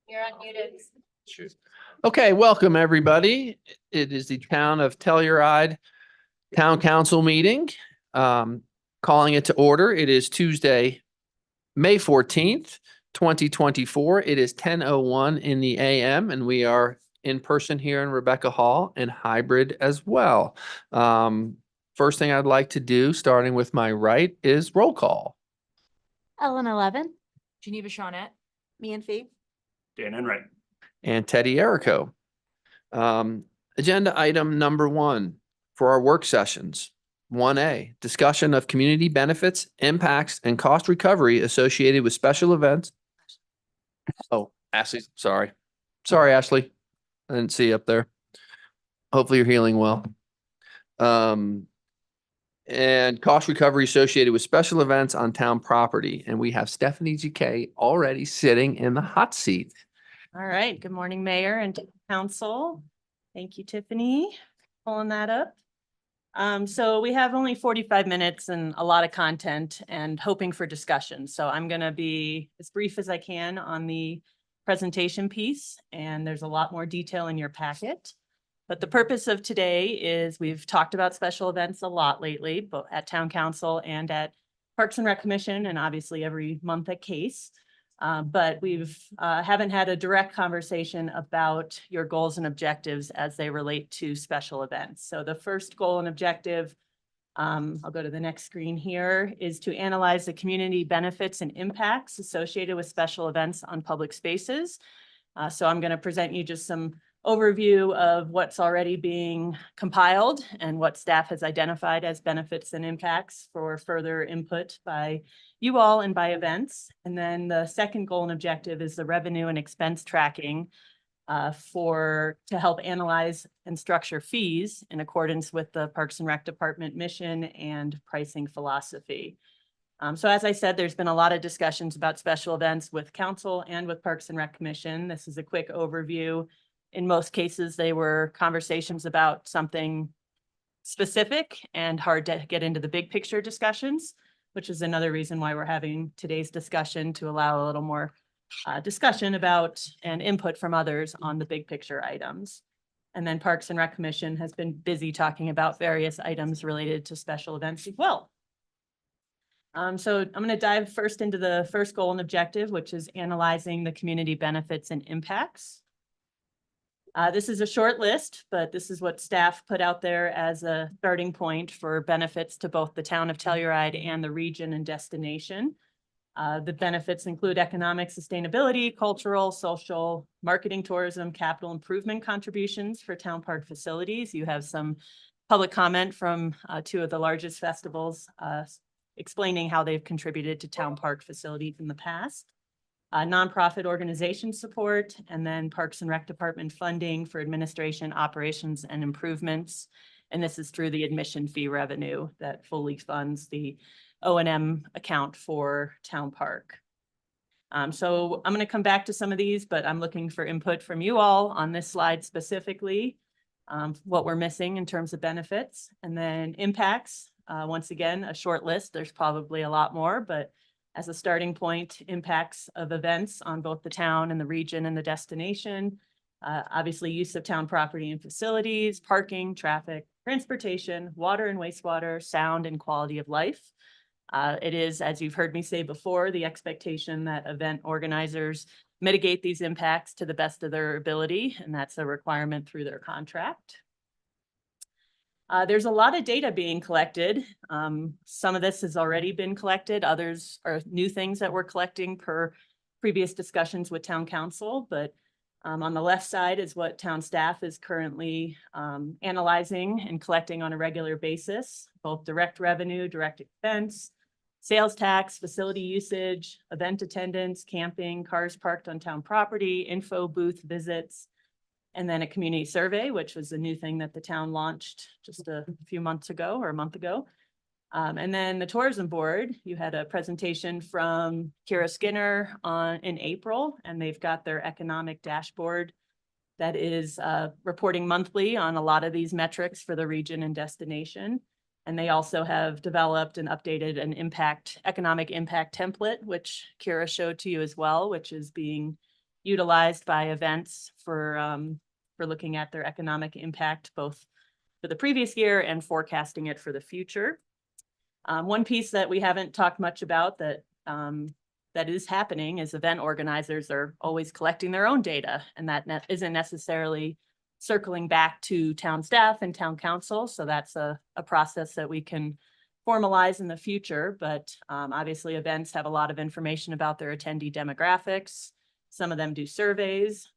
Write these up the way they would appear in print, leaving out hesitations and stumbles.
You're unmuted. Shoot. Okay, welcome everybody. It is the Town of Telluride Town Council meeting. Calling it to order. It is Tuesday, May 14th, 2024. It is 10:01 in the AM and we are in person here in Rebecca Hall and hybrid as well. First thing I'd like to do, starting with my right, is roll call. Ellen 11. Geneva Shawnette. Me and Fee. Dan Enright. And Teddy Erico. Agenda item number 1 for our work sessions. 1A, discussion of community benefits, impacts, and cost recovery associated with special events. Oh, Ashley, sorry. Sorry, Ashley. I didn't see you up there. Hopefully you're healing well. And cost recovery associated with special events on town property. And we have Stephanie GK already sitting in the hot seat. All right. Good morning, Mayor and Council. Thank you, Tiffany, pulling that up. So we have only 45 minutes and a lot of content and hoping for discussion. So I'm going to be as brief as I can on the presentation piece, and there's a lot more detail in your packet. But the purpose of today is we've talked about special events a lot lately, both at Town Council and at Parks and Rec Commission, and obviously every month at CASE. But we've haven't had a direct conversation about your goals and objectives as they relate to special events. So the first goal and objective, I'll go to the next screen here, is to analyze the community benefits and impacts associated with special events on public spaces. So I'm going to present you just some overview of what's already being compiled and what staff has identified as benefits and impacts for further input by you all and by events. And then the second goal and objective is the revenue and expense tracking to help analyze and structure fees in accordance with the Parks and Rec Department mission and pricing philosophy. So as I said, there's been a lot of discussions about special events with Council and with Parks and Rec Commission. This is a quick overview. In most cases, they were conversations about something specific and hard to get into the big picture discussions, which is another reason why we're having today's discussion, to allow a little more discussion about and input from others on the big picture items. And then Parks and Rec Commission has been busy talking about various items related to special events as well. So I'm going to dive first into the first goal and objective, which is analyzing the community benefits and impacts. This is a short list, but this is what staff put out there as a starting point for benefits to both the town of Telluride and the region and destination. The benefits include economic sustainability, cultural, social, marketing, tourism, capital improvement contributions for town park facilities. You have some public comment from 2 of the largest festivals explaining how they've contributed to town park facilities in the past. Nonprofit organization support, and then Parks and Rec Department funding for administration, operations, and improvements. And this is through the admission fee revenue that fully funds the O&M account for town park. So I'm going to come back to some of these, but I'm looking for input from you all on this slide specifically, what we're missing in terms of benefits. And then impacts, once again, a short list. There's probably a lot more, but as a starting point, impacts of events on both the town and the region and the destination. Obviously, use of town property and facilities, parking, traffic, transportation, water and wastewater, sound, and quality of life. It is, as you've heard me say before, the expectation that event organizers mitigate these impacts to the best of their ability, and that's a requirement through their contract. There's a lot of data being collected. Some of this has already been collected. Others are new things that we're collecting per previous discussions with Town Council. But on the left side is what town staff is currently analyzing and collecting on a regular basis, both direct revenue, direct expense, sales tax, facility usage, event attendance, camping, cars parked on town property, info booth visits, and then a community survey, which was a new thing that the town launched just a few months ago or a month ago. And then the tourism board, you had a presentation from Kira Skinner in April, and they've got their economic dashboard that is reporting monthly on a lot of these metrics for the region and destination. And they also have developed and updated an economic impact template, which Kira showed to you as well, which is being utilized by events for looking at their economic impact, both for the previous year and forecasting it for the future. One piece that we haven't talked much about that is happening is event organizers are always collecting their own data, and that isn't necessarily circling back to town staff and town council. So that's a process that we can formalize in the future. But obviously events have a lot of information about their attendee demographics. Some of them do surveys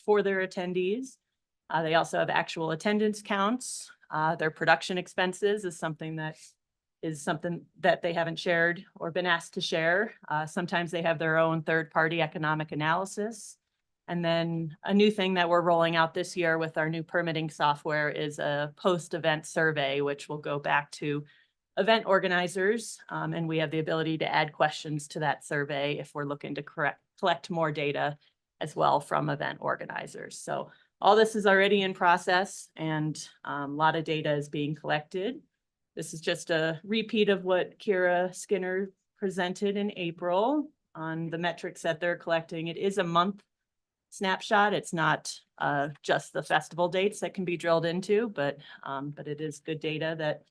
for their attendees. They also have actual attendance counts. Their production expenses is something that they haven't shared or been asked to share. Sometimes they have their own third-party economic analysis. And then a new thing that we're rolling out this year with our new permitting software is a post-event survey, which will go back to event organizers. And we have the ability to add questions to that survey if we're looking to collect more data as well from event organizers. So all this is already in process, and a lot of data is being collected. This is just a repeat of what Kira Skinner presented in April on the metrics that they're collecting. It is a month snapshot. It's not just the festival dates that can be drilled into, but it is good data that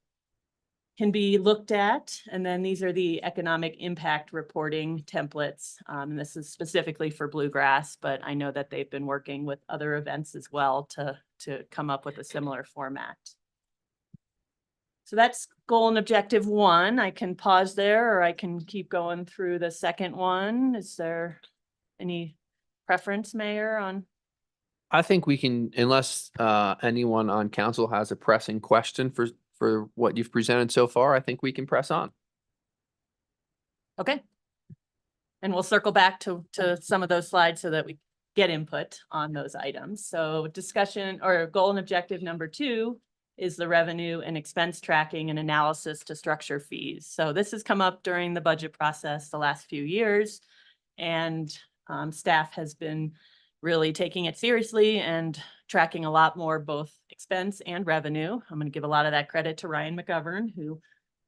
can be looked at. And then these are the economic impact reporting templates. And this is specifically for Bluegrass, but I know that they've been working with other events as well to come up with a similar format. So that's goal and objective 1. I can pause there, or I can keep going through the second one. Is there any preference, Mayor, on? I think we can, unless anyone on council has a pressing question for what you've presented so far, I think we can press on. Okay. And we'll circle back to some of those slides so that we get input on those items. So discussion or goal and objective number 2 is the revenue and expense tracking and analysis to structure fees. So this has come up during the budget process the last few years, and staff has been really taking it seriously and tracking a lot more both expense and revenue. I'm going to give a lot of that credit to Ryan McGovern, who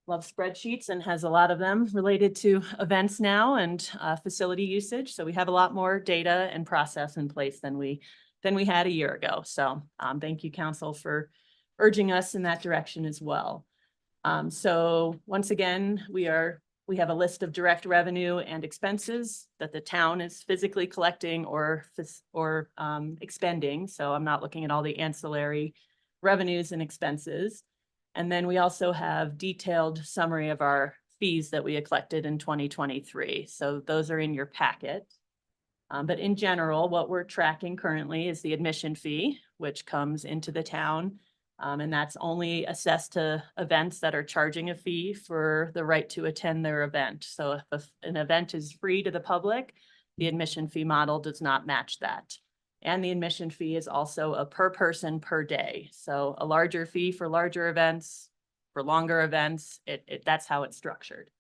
loves spreadsheets and has a lot of them related to events now and facility usage. So we have a lot more data and process in place than we had a year ago. So thank you, council, for urging us in that direction as well. So once again, we have a list of direct revenue and expenses that the town is physically collecting or expending. So I'm not looking at all the ancillary revenues and expenses. And then we also have detailed summary of our fees that we had collected in 2023. So those are in your packet. But in general, what we're tracking currently is the admission fee, which comes into the town. And that's only assessed to events that are charging a fee for the right to attend their event. So if an event is free to the public, the admission fee model does not match that. And the admission fee is also a per person per day. So a larger fee for larger events, for longer events, that's how it's structured.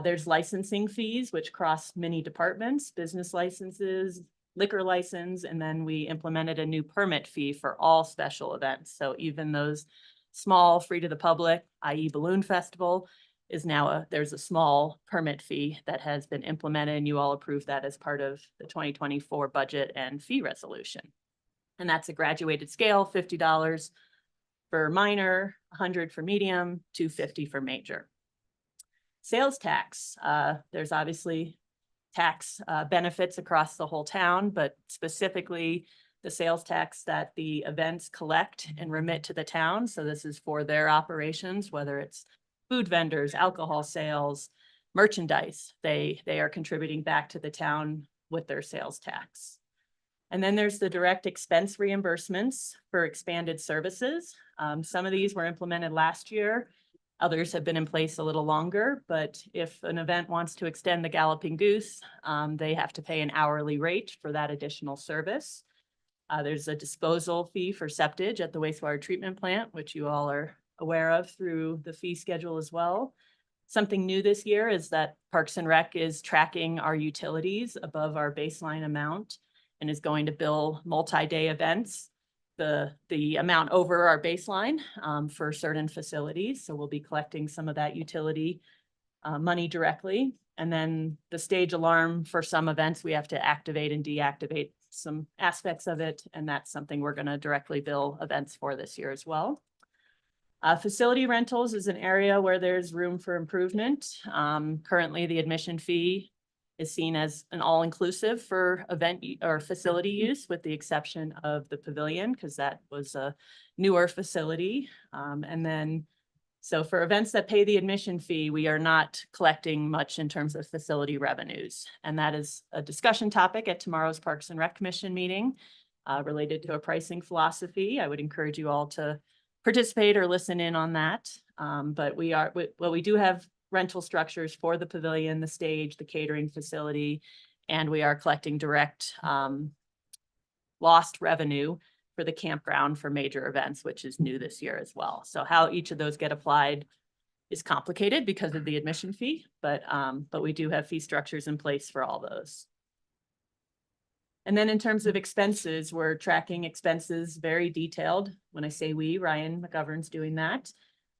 There's licensing fees, which cross many departments, business licenses, liquor license, and then we implemented a new permit fee for all special events. So even those small free to the public, i.e. Balloon Festival, is now there's a small permit fee that has been implemented, and you all approved that as part of the 2024 budget and fee resolution. And that's a graduated scale, $50 for minor, $100 for medium, $250 for major. Sales tax, there's obviously tax benefits across the whole town, but specifically the sales tax that the events collect and remit to the town. So this is for their operations, whether it's food vendors, alcohol sales, merchandise, they are contributing back to the town with their sales tax. And then there's the direct expense reimbursements for expanded services. Some of these were implemented last year. Others have been in place a little longer, but if an event wants to extend the Galloping Goose, they have to pay an hourly rate for that additional service. There's a disposal fee for septage at the wastewater treatment plant, which you all are aware of through the fee schedule as well. Something new this year is that Parks and Rec is tracking our utilities above our baseline amount and is going to bill multi-day events the amount over our baseline for certain facilities. So we'll be collecting some of that utility money directly. And then the stage alarm for some events, we have to activate and deactivate some aspects of it. And that's something we're going to directly bill events for this year as well. Facility rentals is an area where there's room for improvement. Currently, the admission fee is seen as an all-inclusive for event or facility use, with the exception of the pavilion, because that was a newer facility. So for events that pay the admission fee, we are not collecting much in terms of facility revenues. And that is a discussion topic at tomorrow's Parks and Rec Commission meeting related to a pricing philosophy. I would encourage you all to participate or listen in on that. But we do have rental structures for the pavilion, the stage, the catering facility, and we are collecting direct lost revenue for the campground for major events, which is new this year as well. So how each of those get applied is complicated because of the admission fee, but we do have fee structures in place for all those. And then in terms of expenses, we're tracking expenses very detailed. When I say we, Ryan McGovern's doing that.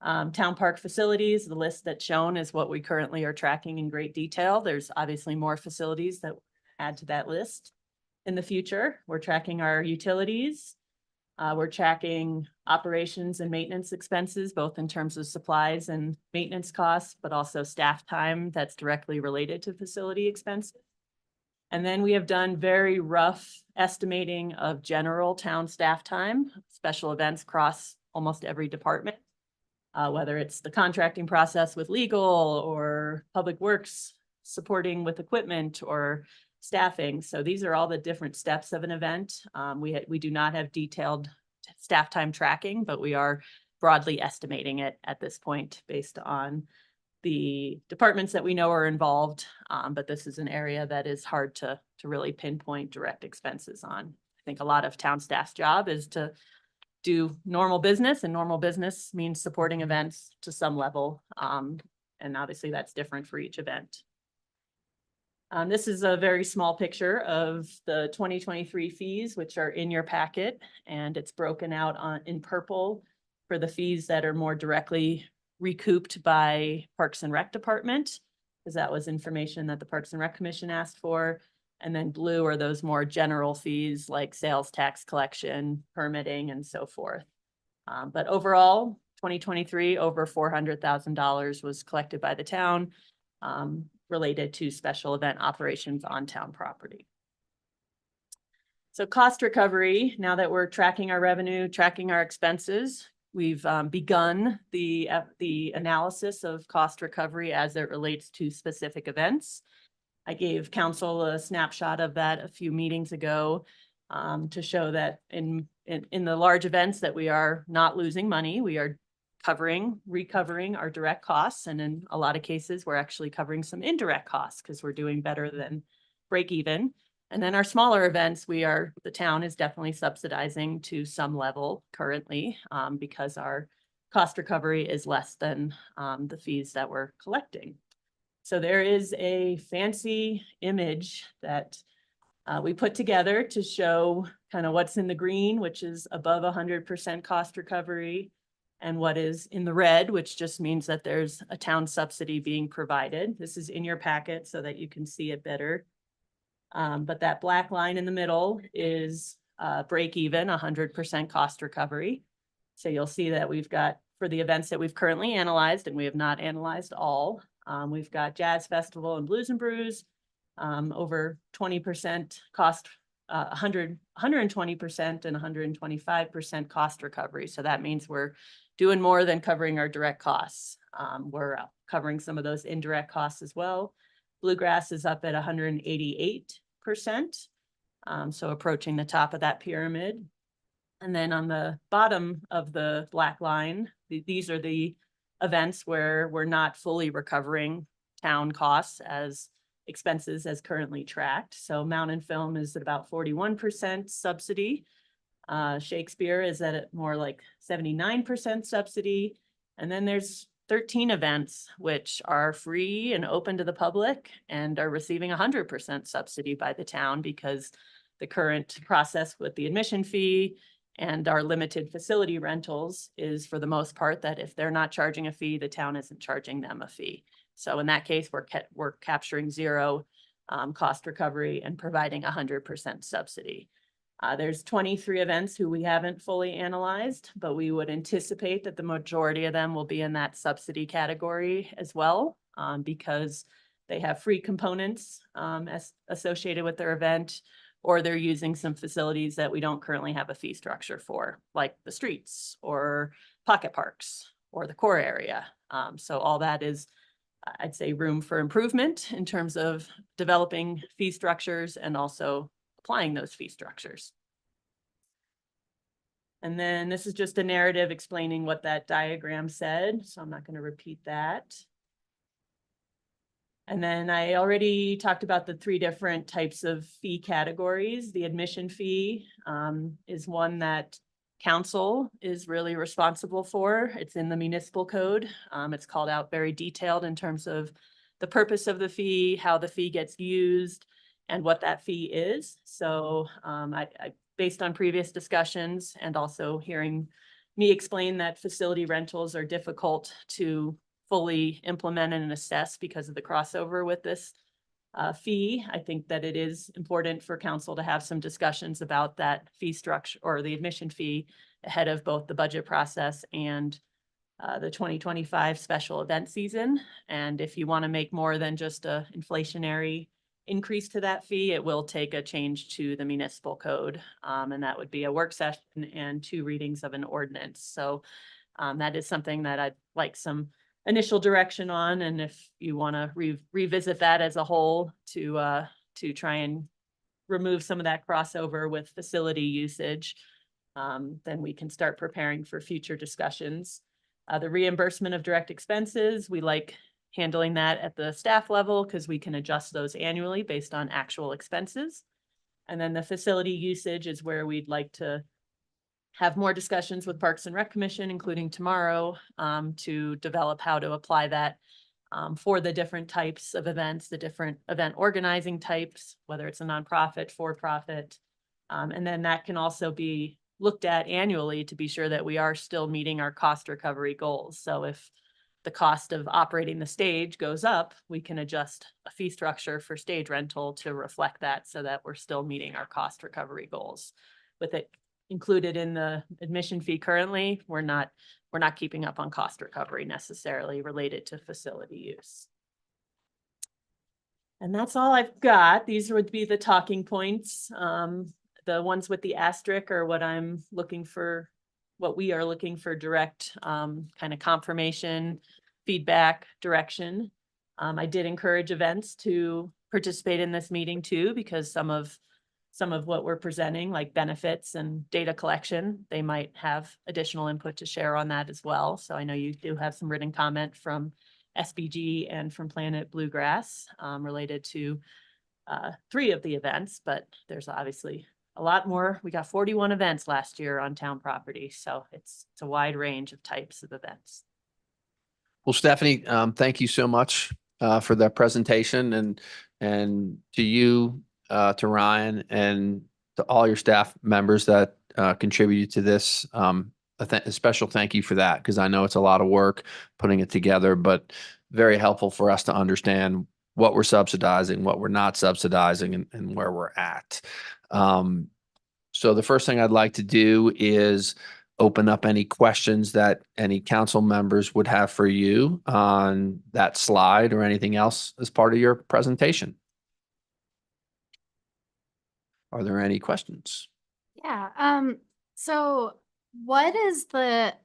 Town park facilities, the list that's shown is what we currently are tracking in great detail. There's obviously more facilities that add to that list in the future. We're tracking our utilities. We're tracking operations and maintenance expenses, both in terms of supplies and maintenance costs, but also staff time that's directly related to facility expenses. And then we have done very rough estimating of general town staff time. Special events cross almost every department, whether it's the contracting process with legal or public works supporting with equipment or staffing. So these are all the different steps of an event. We do not have detailed staff time tracking, but we are broadly estimating it at this point based on the departments that we know are involved. But this is an area that is hard to really pinpoint direct expenses on. I think a lot of town staff's job is to do normal business, and normal business means supporting events to some level. And obviously that's different for each event. This is a very small picture of the 2023 fees, which are in your packet, and it's broken out in purple for the fees that are more directly recouped by Parks and Rec Department, because that was information that the Parks and Rec Commission asked for. And then blue are those more general fees like sales tax collection, permitting, and so forth. But overall, 2023, over $400,000 was collected by the town related to special event operations on town property. So cost recovery, now that we're tracking our revenue, tracking our expenses, we've begun the analysis of cost recovery as it relates to specific events. I gave council a snapshot of that a few meetings ago to show that in the large events that we are not losing money, we are recovering our direct costs. And in a lot of cases, we're actually covering some indirect costs because we're doing better than break even. And then our smaller events, the town is definitely subsidizing to some level currently because our cost recovery is less than the fees that we're collecting. So there is a fancy image that we put together to show kind of what's in the green, which is above 100% cost recovery, and what is in the red, which just means that there's a town subsidy being provided. This is in your packet so that you can see it better. But that black line in the middle is break even, 100% cost recovery. So you'll see that we've got, for the events that we've currently analyzed, and we have not analyzed all, we've got Jazz Festival and Blues and Brews, over 20% cost, 120% and 125% cost recovery. So that means we're doing more than covering our direct costs. We're covering some of those indirect costs as well. Bluegrass is up at 188%, so approaching the top of that pyramid. And then on the bottom of the black line, these are the events where we're not fully recovering town costs as expenses as currently tracked. So Mountain Film is at about 41% subsidy. Shakespeare is at more like 79% subsidy. And then there's 13 events which are free and open to the public and are receiving 100% subsidy by the town because the current process with the admission fee and our limited facility rentals is for the most part that if they're not charging a fee, the town isn't charging them a fee. So in that case, we're capturing zero cost recovery and providing 100% subsidy. There's 23 events who we haven't fully analyzed, but we would anticipate that the majority of them will be in that subsidy category as well, because they have free components associated with their event, or they're using some facilities that we don't currently have a fee structure for, like the streets or pocket parks or the core area. So all that is, I'd say, room for improvement in terms of developing fee structures and also applying those fee structures. And then this is just a narrative explaining what that diagram said, so I'm not going to repeat that. And then I already talked about the 3 different types of fee categories. The admission fee is one that council is really responsible for. It's in the municipal code. It's called out very detailed in terms of the purpose of the fee, how the fee gets used, and what that fee is. So based on previous discussions and also hearing me explain that facility rentals are difficult to fully implement and assess because of the crossover with this fee, I think that it is important for council to have some discussions about that fee structure or the admission fee ahead of both the budget process and the 2025 special event season. And if you want to make more than just a inflationary increase to that fee, it will take a change to the municipal code. And that would be a work session and 2 readings of an ordinance. So that is something that I'd like some initial direction on. And if you want to revisit that as a whole to try and remove some of that crossover with facility usage, then we can start preparing for future discussions. The reimbursement of direct expenses, we like handling that at the staff level because we can adjust those annually based on actual expenses. And then the facility usage is where we'd like to have more discussions with Parks and Rec Commission, including tomorrow, to develop how to apply that for the different types of events, the different event organizing types, whether it's a nonprofit, for-profit. And then that can also be looked at annually to be sure that we are still meeting our cost recovery goals. So if the cost of operating the stage goes up, we can adjust a fee structure for stage rental to reflect that so that we're still meeting our cost recovery goals. With it included in the admission fee currently, we're not keeping up on cost recovery necessarily related to facility use. And that's all I've got. These would be the talking points. The ones with the asterisk are what I'm looking for, what we are looking for direct kind of confirmation, feedback, direction. I did encourage events to participate in this meeting too, because some of what we're presenting, like benefits and data collection, they might have additional input to share on that as well. So I know you do have some written comment from SBG and from Planet Bluegrass related to 3 of the events, but there's obviously a lot more. We got 41 events last year on town property, so it's a wide range of types of events. Well, Stephanie, thank you so much for that presentation, and to you, to Ryan, and to all your staff members that contributed to this. A special thank you for that, because I know it's a lot of work putting it together, but very helpful for us to understand what we're subsidizing, what we're not subsidizing, and where we're at. So the first thing I'd like to do is open up any questions that any council members would have for you on that slide or anything else as part of your presentation. Are there any questions? Yeah. So what is the,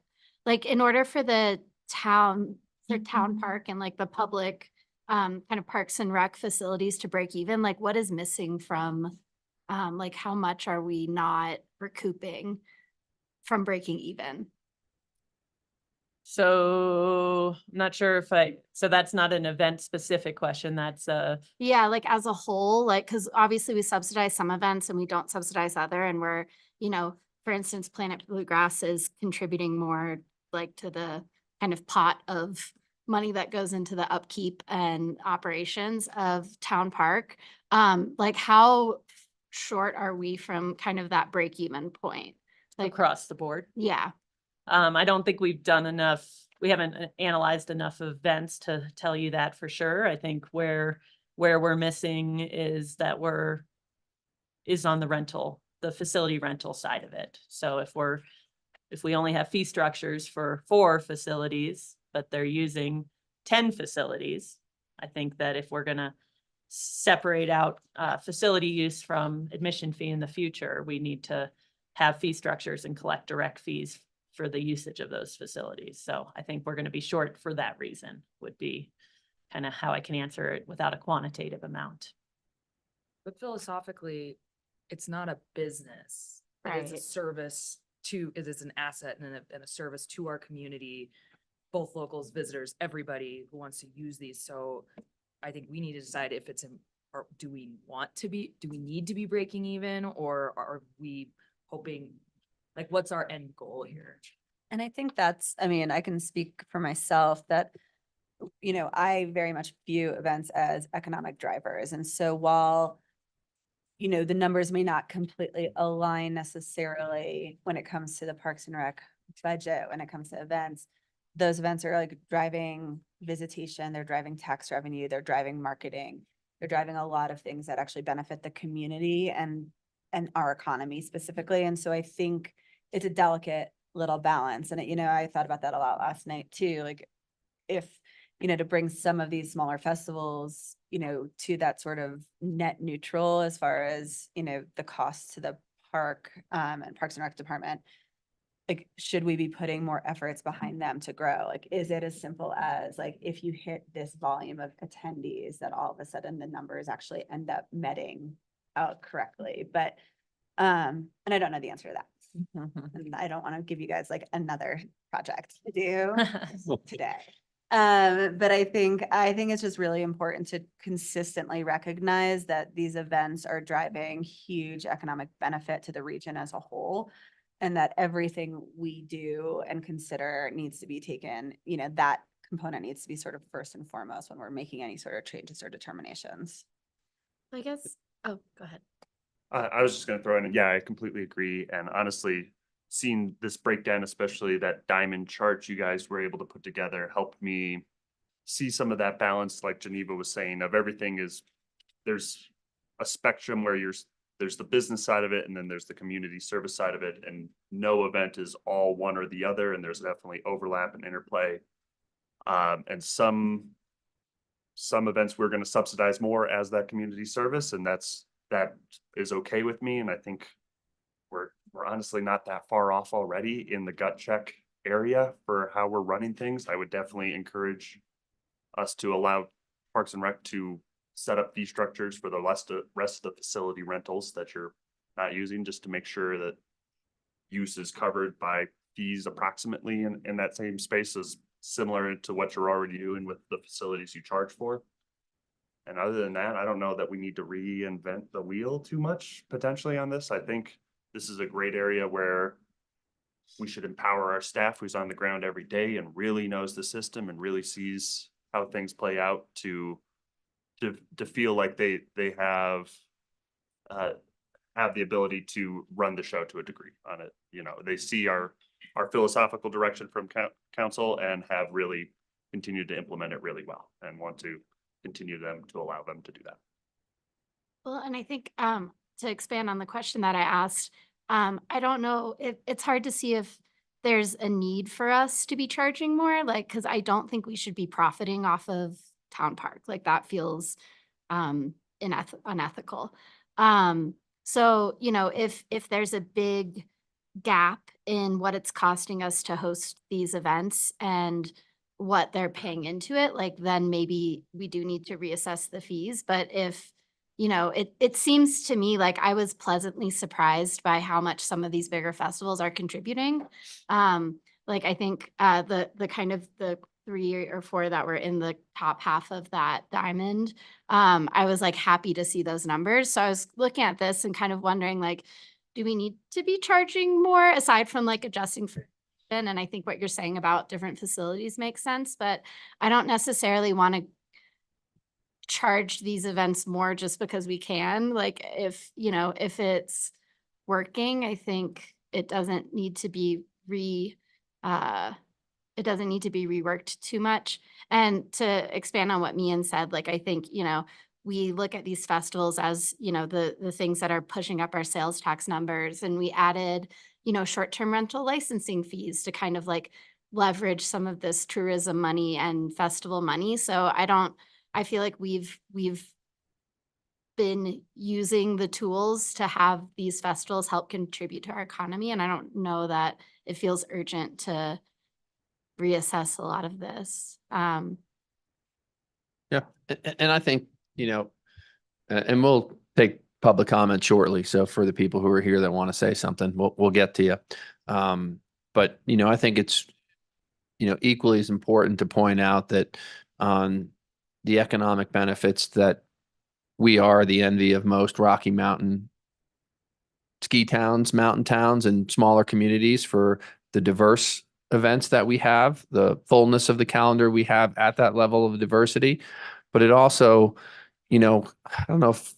like, in order for the town park and like the public kind of parks and rec facilities to break even, like what is missing from, like how much are we not recouping from breaking even? So I'm not sure if so that's not an event specific question. That's Yeah, like as a whole, like, because obviously we subsidize some events and we don't subsidize other, and we're, for instance, Planet Bluegrass is contributing more like to the kind of pot of money that goes into the upkeep and operations of town park. Like how short are we from kind of that break even point? Like, across the board. yeah. I don't think we've done enough we haven't analyzed enough events to tell you that for sure. I think where we're missing is that is on the rental, the facility rental side of it. So if we only have fee structures for 4 facilities, but they're using 10 facilities, I think that if we're gonna separate out facility use from admission fee in the future, we need to have fee structures and collect direct fees for the usage of those facilities. So I think we're gonna be short for that reason, would be kind of how I can answer it without a quantitative amount. But philosophically, it's not a business. It is a Right. service it is an asset and a service to our community, both locals, visitors, everybody who wants to use these. So I think we need to decide if or do we need to be breaking even, or are we hoping, like, what's our end goal here? And I think I mean, I can speak for myself that, I very much view events as economic drivers. And so while, the numbers may not completely align necessarily when it comes to the Parks and Rec budget, when it comes to events, those events are like driving visitation, they're driving tax revenue, they're driving marketing, they're driving a lot of things that actually benefit the community and our economy specifically. And so I think it's a delicate little balance. And, I thought about that a lot last night too. Like if, to bring some of these smaller festivals, to that sort of net neutral as far as, the cost to the park and Parks and Rec department, like, should we be putting more efforts behind them to grow? Like, is it as simple as like, if you hit this volume of attendees that all of a sudden the numbers actually end up netting out correctly? But, and I don't know the answer to that. And I don't want to give you guys like another project to do today. But I think it's just really important to consistently recognize that these events are driving huge economic benefit to the region as a whole. And that everything we do and consider needs to be taken, that component needs to be sort of first and foremost when we're making any sort of changes or determinations. I guess, oh, go ahead. I was just gonna throw in, yeah, I completely agree. And honestly, seeing this breakdown, especially that diamond chart you guys were able to put together, helped me see some of that balance, like Geneva was saying, of everything there's a spectrum where there's the business side of it, and then there's the community service side of it, and no event is all one or the other, and there's definitely overlap and interplay. And some events we're gonna subsidize more as that community service, and that is okay with me, and I think we're honestly not that far off already in the gut check area for how we're running things. I would definitely encourage us to allow Parks and Rec to set up fee structures for the rest of the facility rentals that you're not using, just to make sure that use is covered by fees approximately in that same space, as similar to what you're already doing with the facilities you charge for. And other than that, I don't know that we need to reinvent the wheel too much potentially on this. I think this is a great area where we should empower our staff who's on the ground every day and really knows the system and really sees how things play out to feel like they have the ability to run the show to a degree on it. They see our philosophical direction from council and have really continued to implement it really well, and want to continue to allow them to do that. Well, and I think to expand on the question that I asked, I don't know, it's hard to see if there's a need for us to be charging more, like, because I don't think we should be profiting off of Town Park. Like, that feels unethical. So, if there's a big gap in what it's costing us to host these events and what they're paying into it, like, then maybe we do need to reassess the fees. But if, it seems to me like I was pleasantly surprised by how much some of these bigger festivals are contributing. Like, I think the kind of the 3 or 4 that were in the top half of that diamond, I was like happy to see those numbers. So I was looking at this and kind of wondering, like, do we need to be charging more aside from like adjusting for? And I think what you're saying about different facilities makes sense, but I don't necessarily want to charge these events more just because we can. Like, if it's working, I think it doesn't need to be it doesn't need to be reworked too much. And to expand on what Mian said, like, I think, we look at these festivals as, the things that are pushing up our sales tax numbers. And we added, short-term rental licensing fees to kind of like leverage some of this tourism money and festival money. So I feel like we've been using the tools to have these festivals help contribute to our economy. And I don't know that it feels urgent to reassess a lot of this. Yeah, and I think, and we'll take public comment shortly. So for the people who are here that want to say something, we'll get to you. But, I think it's, equally as important to point out that on the economic benefits that we are the envy of most Rocky Mountain ski towns, mountain towns, and smaller communities for the diverse events that we have, the fullness of the calendar we have at that level of diversity. But it also, I don't know if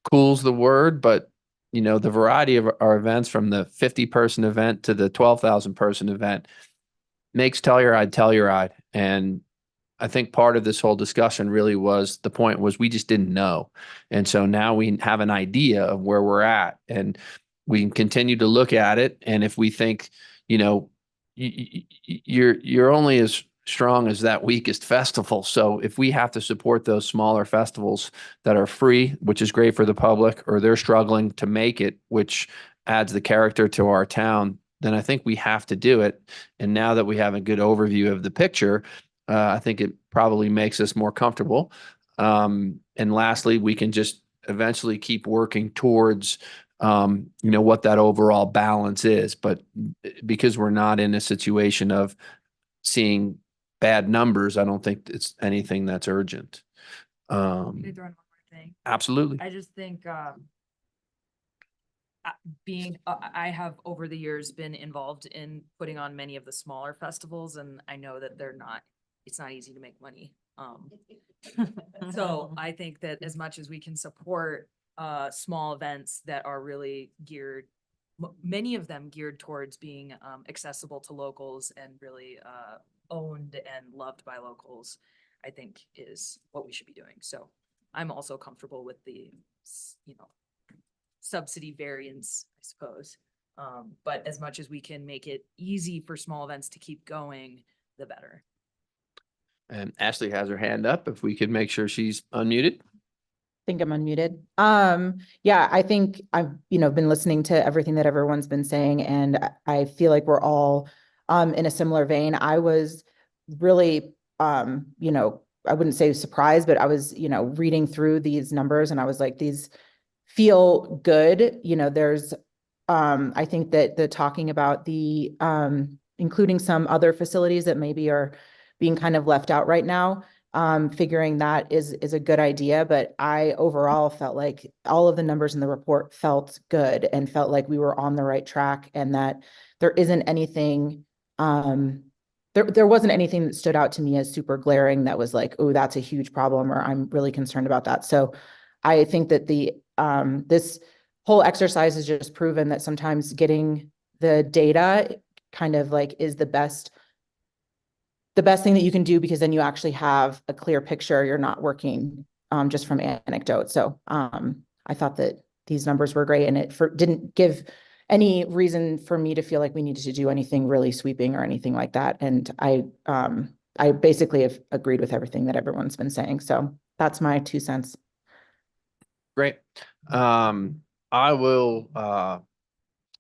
cool's the word, but the variety of our events, from the 50-person event to the 12,000-person event, makes Telluride. And I think part of this whole discussion really was, the point was, we just didn't know. And so now we have an idea of where we're at, and we can continue to look at it. And if we think, you're only as strong as that weakest festival. So if we have to support those smaller festivals that are free, which is great for the public, or they're struggling to make it, which adds the character to our town, then I think we have to do it. And now that we have a good overview of the picture, I think it probably makes us more comfortable. And lastly, we can just eventually keep working towards, what that overall balance is. But because we're not in a situation of seeing bad numbers, I don't think it's anything that's urgent. Can I throw in one more thing? Absolutely. I just think, I have over the years been involved in putting on many of the smaller festivals, and I know that it's not easy to make money. So I think that as much as we can support small events that are really geared, many of them geared towards being accessible to locals and really owned and loved by locals, I think is what we should be doing. So I'm also comfortable with the, subsidy variance, I suppose. But as much as we can make it easy for small events to keep going, the better. And Ashley has her hand up. If we could make sure she's unmuted. Think I'm unmuted. Yeah, I think I've, been listening to everything that everyone's been saying, and I feel like we're all in a similar vein. I was really, I wouldn't say surprised, but I was, reading through these numbers, and I was like, these feel good. There's, I think that the talking about the, including some other facilities that maybe are being kind of left out right now, figuring that is a good idea. But I overall felt like all of the numbers in the report felt good and felt like we were on the right track, and that there isn't anything, there wasn't anything that stood out to me as super glaring that was like, oh, that's a huge problem, or I'm really concerned about that. So I think that this whole exercise has just proven that sometimes getting the data kind of like is the best thing that you can do, because then you actually have a clear picture. You're not working just from anecdote. So I thought that these numbers were great, and it didn't give any reason for me to feel like we needed to do anything really sweeping or anything like that. And I basically have agreed with everything that everyone's been saying. So that's my 2 cents. Great. I will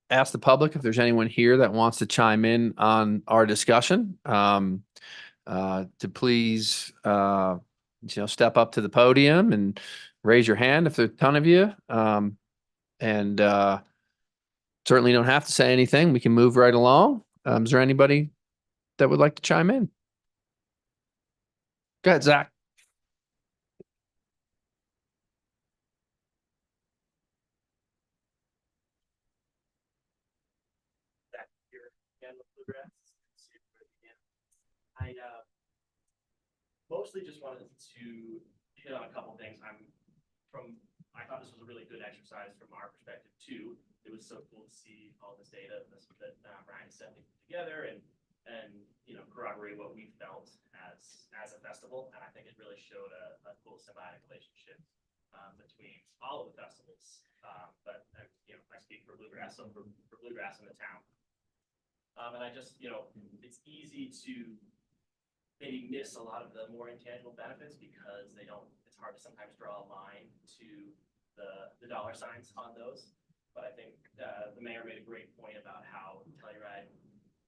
ask the public if there's anyone here that wants to chime in on our discussion, to please, step up to the podium and raise your hand if there's a ton of you. And certainly don't have to say anything. We can move right along. Is there anybody that would like to chime in? Go ahead, Zach. I mostly just wanted to hit on a couple things. I thought this was a really good exercise from our perspective too. It was so cool to see all this data that Brian set together, and and, you know, corroborate what we felt as a festival. And I think it really showed a cool symbiotic relationship between all of the festivals. But, you know, I speak for Bluegrass, so for Bluegrass in the town. And I just, you know, it's easy to maybe miss a lot of the more intangible benefits because it's hard to sometimes draw a line to the dollar signs on those. But I think the mayor made a great point about how Telluride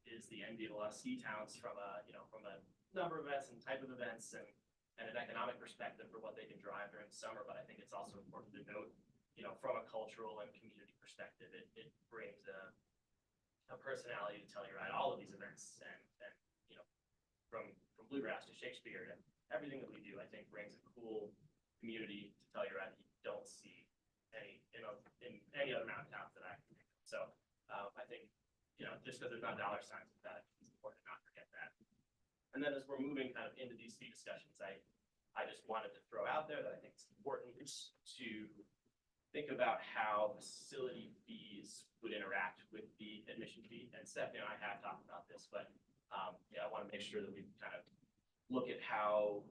is the envy of a lot of ski towns from a number of events and type of events and an economic perspective for what they can drive during the summer. But I think it's also important to note, you know, from a cultural and community perspective, it brings a personality to Telluride, all of these events and you know, from Bluegrass to Shakespeare and everything that we do, I think brings a cool community to Telluride that you don't see in any other mountain towns that I can think of. So I think, you know, just because there's not dollar signs with that, it's important to not forget that. And then as we're moving kind of into these fee discussions, I just wanted to throw out there that I think it's important to think about how facility fees would interact with the admission fee. And Stephanie and I have talked about this, but yeah, I want to make sure that we kind of look at how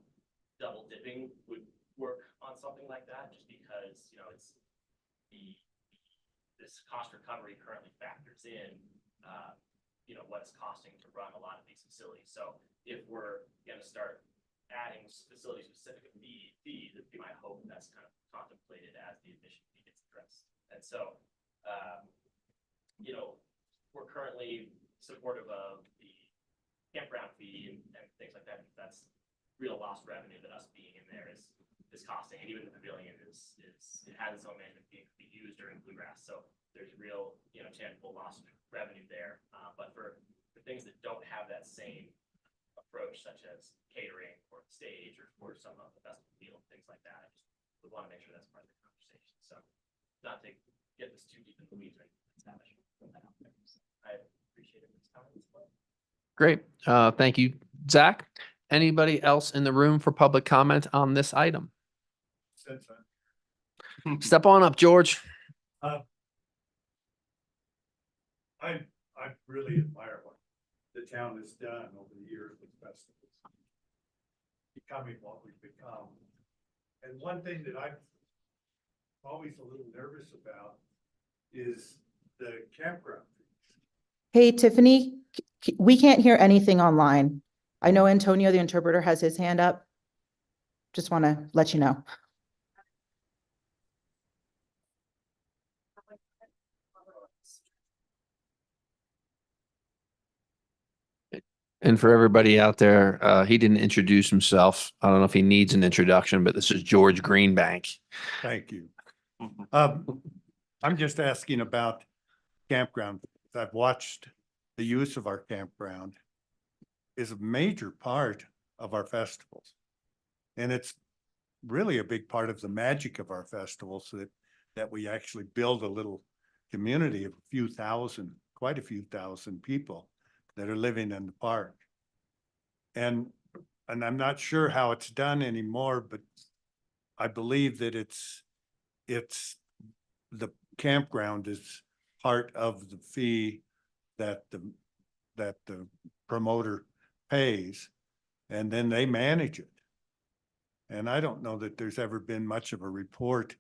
double dipping would work on something like that, just because, you know, it's this cost recovery currently factors in, you know, what it's costing to run a lot of these facilities. So if we're going to start adding facility specific fees, it'd be my hope that's kind of contemplated as the admission fee gets addressed. And so, you know, we're currently supportive of the campground fee and things like that. That's real lost revenue that us being in there is costing. And even the pavilion it has its own management fee to be used during Bluegrass. So there's real, you know, tangible lost revenue there. But for things that don't have that same approach, such as catering or the stage or some of the festival field, things like that, I just would want to make sure that's part of the conversation. So not to get this too deep in the weeds, right? I appreciate it. Great. Thank you, Zach. Anybody else in the room for public comment on this item? Step on up, George. I really admire what the town has done over the years with festivals, becoming what we've become. And one thing that I'm always a little nervous about is the campground fees. Hey, Tiffany, we can't hear anything online. I know Antonio, the interpreter, has his hand up. Just want to let you know. And for everybody out there, he didn't introduce himself. I don't know if he needs an introduction, but this is George Greenbank. Thank you. I'm just asking about campground. I've watched the use of our campground is a major part of our festivals. And it's really a big part of the magic of our festivals that we actually build a little community of quite a few thousand people that are living in the park. And I'm not sure how it's done anymore, but I believe that it's the campground is part of the fee that the promoter pays, and then they manage it. And I don't know that there's ever been much of a report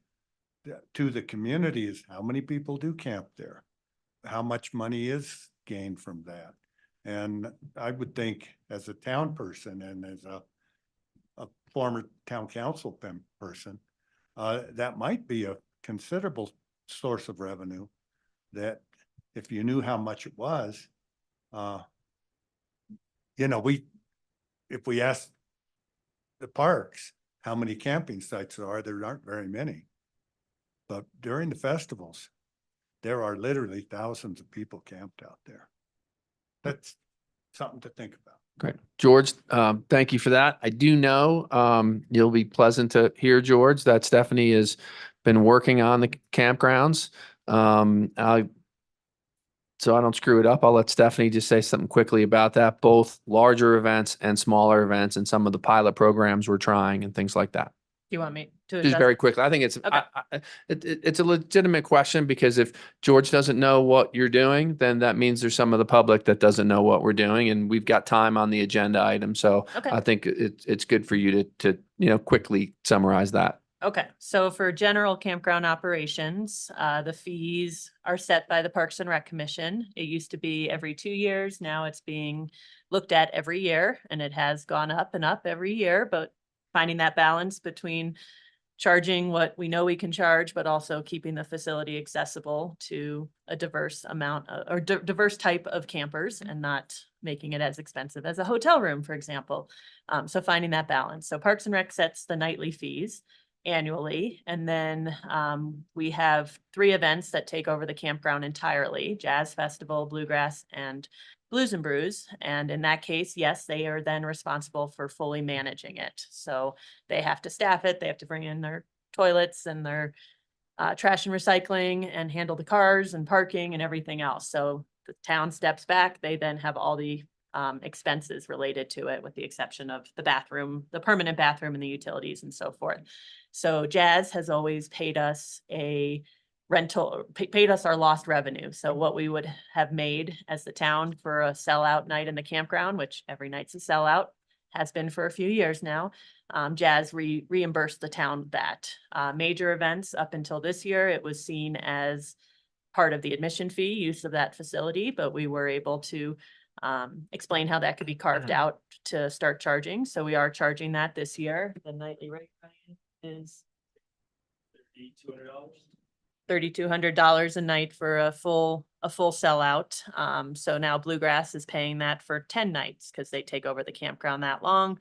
to the community as how many people do camp there, how much money is gained from that. And I would think as a town person and as a former town council person, that might be a considerable source of revenue that if you knew how much it was, you know, if we ask the parks how many camping sites there aren't very many. But during the festivals, there are literally thousands of people camped out there. That's something to think about. Great. George, thank you for that. I do know you'll be pleasant to hear, George, that Stephanie has been working on the campgrounds. So I don't screw it up, I'll let Stephanie just say something quickly about that, both larger events and smaller events and some of the pilot programs we're trying and things like that. you want me to Just address? very quickly, I think it's, Okay. it's a legitimate question because if George doesn't know what you're doing, then that means there's some of the public that doesn't know what we're doing, and we've got time on the agenda item. So Okay. I think it's good for you to, quickly summarize that. Okay, so for general campground operations, the fees are set by the Parks and Rec Commission. It used to be every 2 years. Now it's being looked at every year, and it has gone up and up every year, but finding that balance between charging what we know we can charge, but also keeping the facility accessible to a diverse amount or diverse type of campers and not making it as expensive as a hotel room, for example. So finding that balance. So Parks and Rec sets the nightly fees annually. And then we have 3 events that take over the campground entirely: Jazz Festival, Bluegrass, and Blues and Brews. And in that case, yes, they are then responsible for fully managing it. So they have to staff it, they have to bring in their toilets and their trash and recycling and handle the cars and parking and everything else. So the town steps back, they then have all the expenses related to it, with the exception of the bathroom, the permanent bathroom and the utilities and so forth. So Jazz has always paid us a rental, paid us our lost revenue. So what we would have made as the town for a sellout night in the campground, which every night's a sellout, has been for a few years now. Jazz reimbursed the town that. Major events up until this year, it was seen as part of the admission fee, use of that facility, but we were able to explain how that could be carved out to start charging. So we are charging that this year. The nightly rate is $3,200 a night for a full sellout. So now Bluegrass is paying that for 10 nights because they take over the campground that long.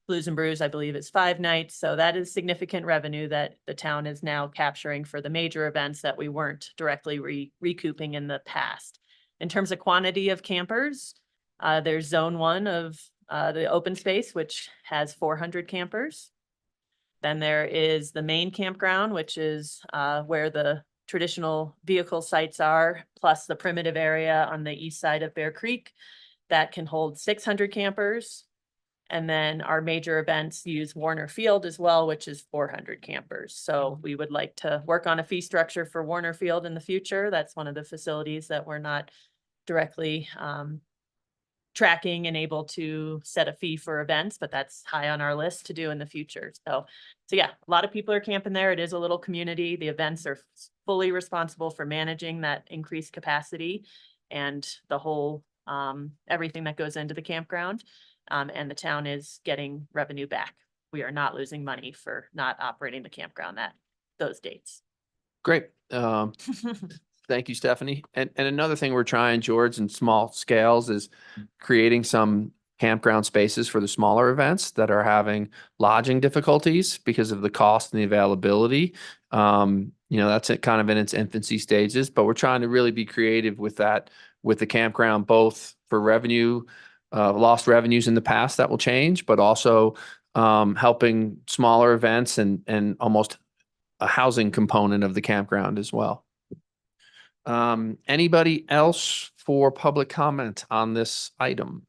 Blues and Brews, I believe, is 5 nights. So that is significant revenue that the town is now capturing for the major events that we weren't directly recouping in the past. In terms of quantity of campers, there's zone 1 of the open space, which has 400 campers. Then there is the main campground, which is where the traditional vehicle sites are, plus the primitive area on the east side of Bear Creek that can hold 600 campers. And then our major events use Warner Field as well, which is 400 campers. So we would like to work on a fee structure for Warner Field in the future. That's one of the facilities that we're not directly tracking and able to set a fee for events, but that's high on our list to do in the future. So yeah, a lot of people are camping there. It is a little community. The events are fully responsible for managing that increased capacity and the whole, everything that goes into the campground. And the town is getting revenue back. We are not losing money for not operating the campground those dates. Great. Thank you, Stephanie. And another thing we're trying, George, in small scales is creating some campground spaces for the smaller events that are having lodging difficulties because of the cost and the availability. That's kind of in its infancy stages, but we're trying to really be creative with that, with the campground, both for revenue, lost revenues in the past that will change, but also helping smaller events and almost a housing component of the campground as well. Anybody else for public comment on this item?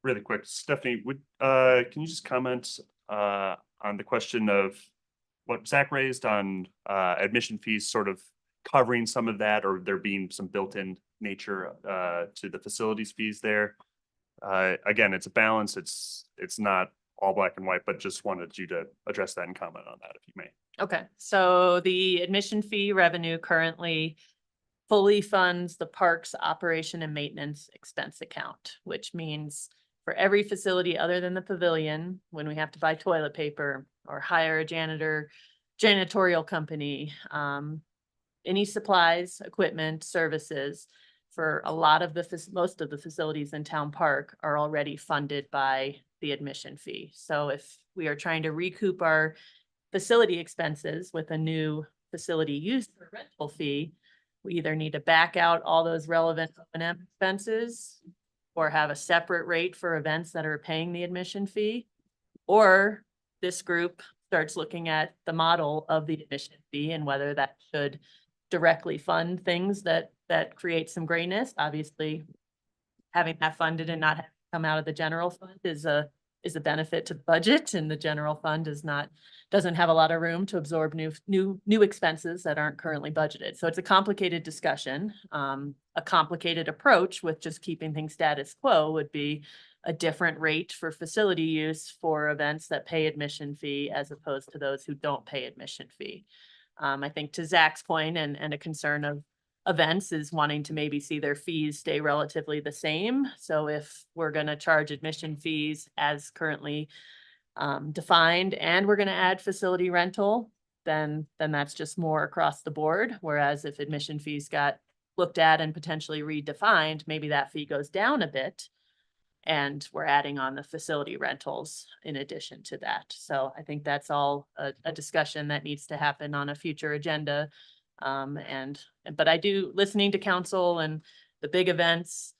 Really quick, Stephanie, can you just comment on the question of what Zach raised on admission fees, sort of covering some of that, or there being some built-in nature to the facilities fees there? Again, it's a balance. It's not all black and white, but just wanted you to address that and comment on that if you may. Okay, so the admission fee revenue currently fully funds the park's operation and maintenance expense account, which means for every facility other than the pavilion, when we have to buy toilet paper or hire a janitorial company, any supplies, equipment, services, for a lot of most of the facilities in Town Park are already funded by the admission fee. So if we are trying to recoup our facility expenses with a new facility use or rental fee, we either need to back out all those relevant O&M expenses or have a separate rate for events that are paying the admission fee, or this group starts looking at the model of the admission fee and whether that should directly fund things that create some grayness. Obviously, having that funded and not having to come out of the general fund is a is a benefit to the budget, and the general fund doesn't have a lot of room to absorb new expenses that aren't currently budgeted. So it's a complicated discussion. A complicated approach with just keeping things status quo would be a different rate for facility use for events that pay admission fee as opposed to those who don't pay admission fee. I think to Zach's point and a concern of events is wanting to maybe see their fees stay relatively the same. So if we're going to charge admission fees as currently defined, and we're going to add facility rental, then that's just more across the board. Whereas if admission fees got looked at and potentially redefined, maybe that fee goes down a bit, and we're adding on the facility rentals in addition to that. So I think that's all a discussion that needs to happen on a future agenda. But I do, listening to council and the big events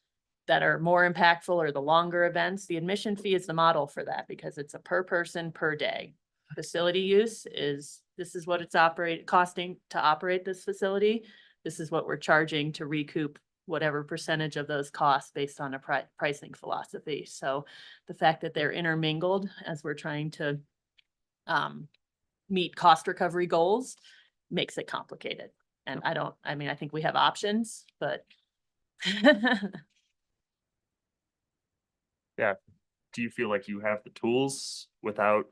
that are more impactful or the longer events, the admission fee is the model for that because it's a per person per day. Facility use this is what it's costing to operate this facility. This is what we're charging to recoup whatever percentage of those costs based on a pricing philosophy. So the fact that they're intermingled as we're trying to meet cost recovery goals makes it complicated. And I think we have options, but Yeah. Do you feel like you have the tools without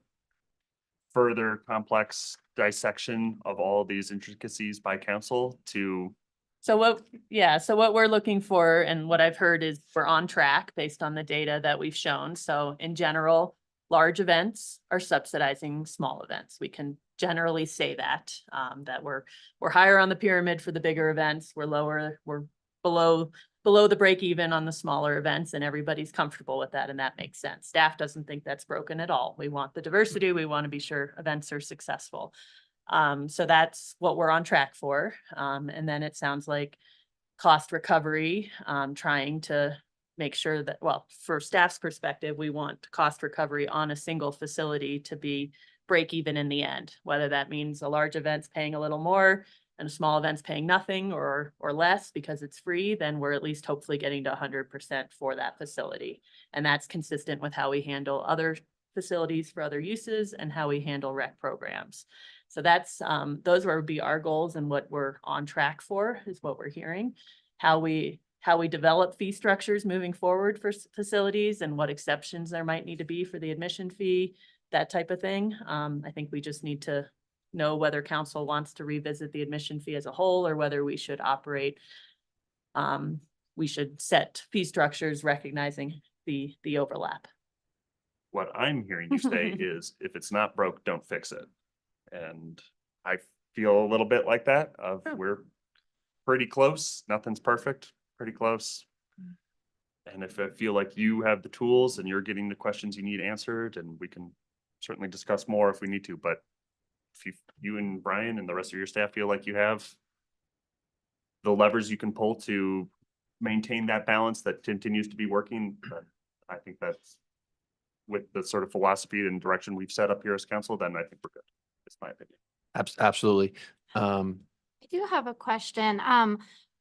further complex dissection of all these intricacies by council to? So what we're looking for and what I've heard is we're on track based on the data that we've shown. So in general, large events are subsidizing small events. We can generally say that, that we're higher on the pyramid for the bigger events. We're below the break even on the smaller events, and everybody's comfortable with that. And that makes sense. Staff doesn't think that's broken at all. We want the diversity. We want to be sure events are successful. So that's what we're on track for. And then it sounds like cost recovery, trying to make sure that, well, for staff's perspective, we want cost recovery on a single facility to be break even in the end, whether that means a large event's paying a little more and a small event's paying nothing or less because it's free, then we're at least hopefully getting to 100% for that facility. And that's consistent with how we handle other facilities for other uses and how we handle rec programs. So that's, those would be our goals, and what we're on track for is what we're hearing. How we develop fee structures moving forward for facilities and what exceptions there might need to be for the admission fee, that type of thing. I think we just need to know whether council wants to revisit the admission fee as a whole, or whether we should we should set fee structures recognizing the overlap. What I'm hearing you say is if it's not broke, don't fix it. And I feel a little bit like that we're pretty close. Nothing's perfect, pretty close. And if I feel like you have the tools and you're getting the questions you need answered, and we can certainly discuss more if we need to, but if you and Brian and the rest of your staff feel like you have the levers you can pull to maintain that balance that continues to be working, then I think that's with the sort of philosophy and direction we've set up here as council, then I think we're good. That's my opinion. Absolutely. I do have a question.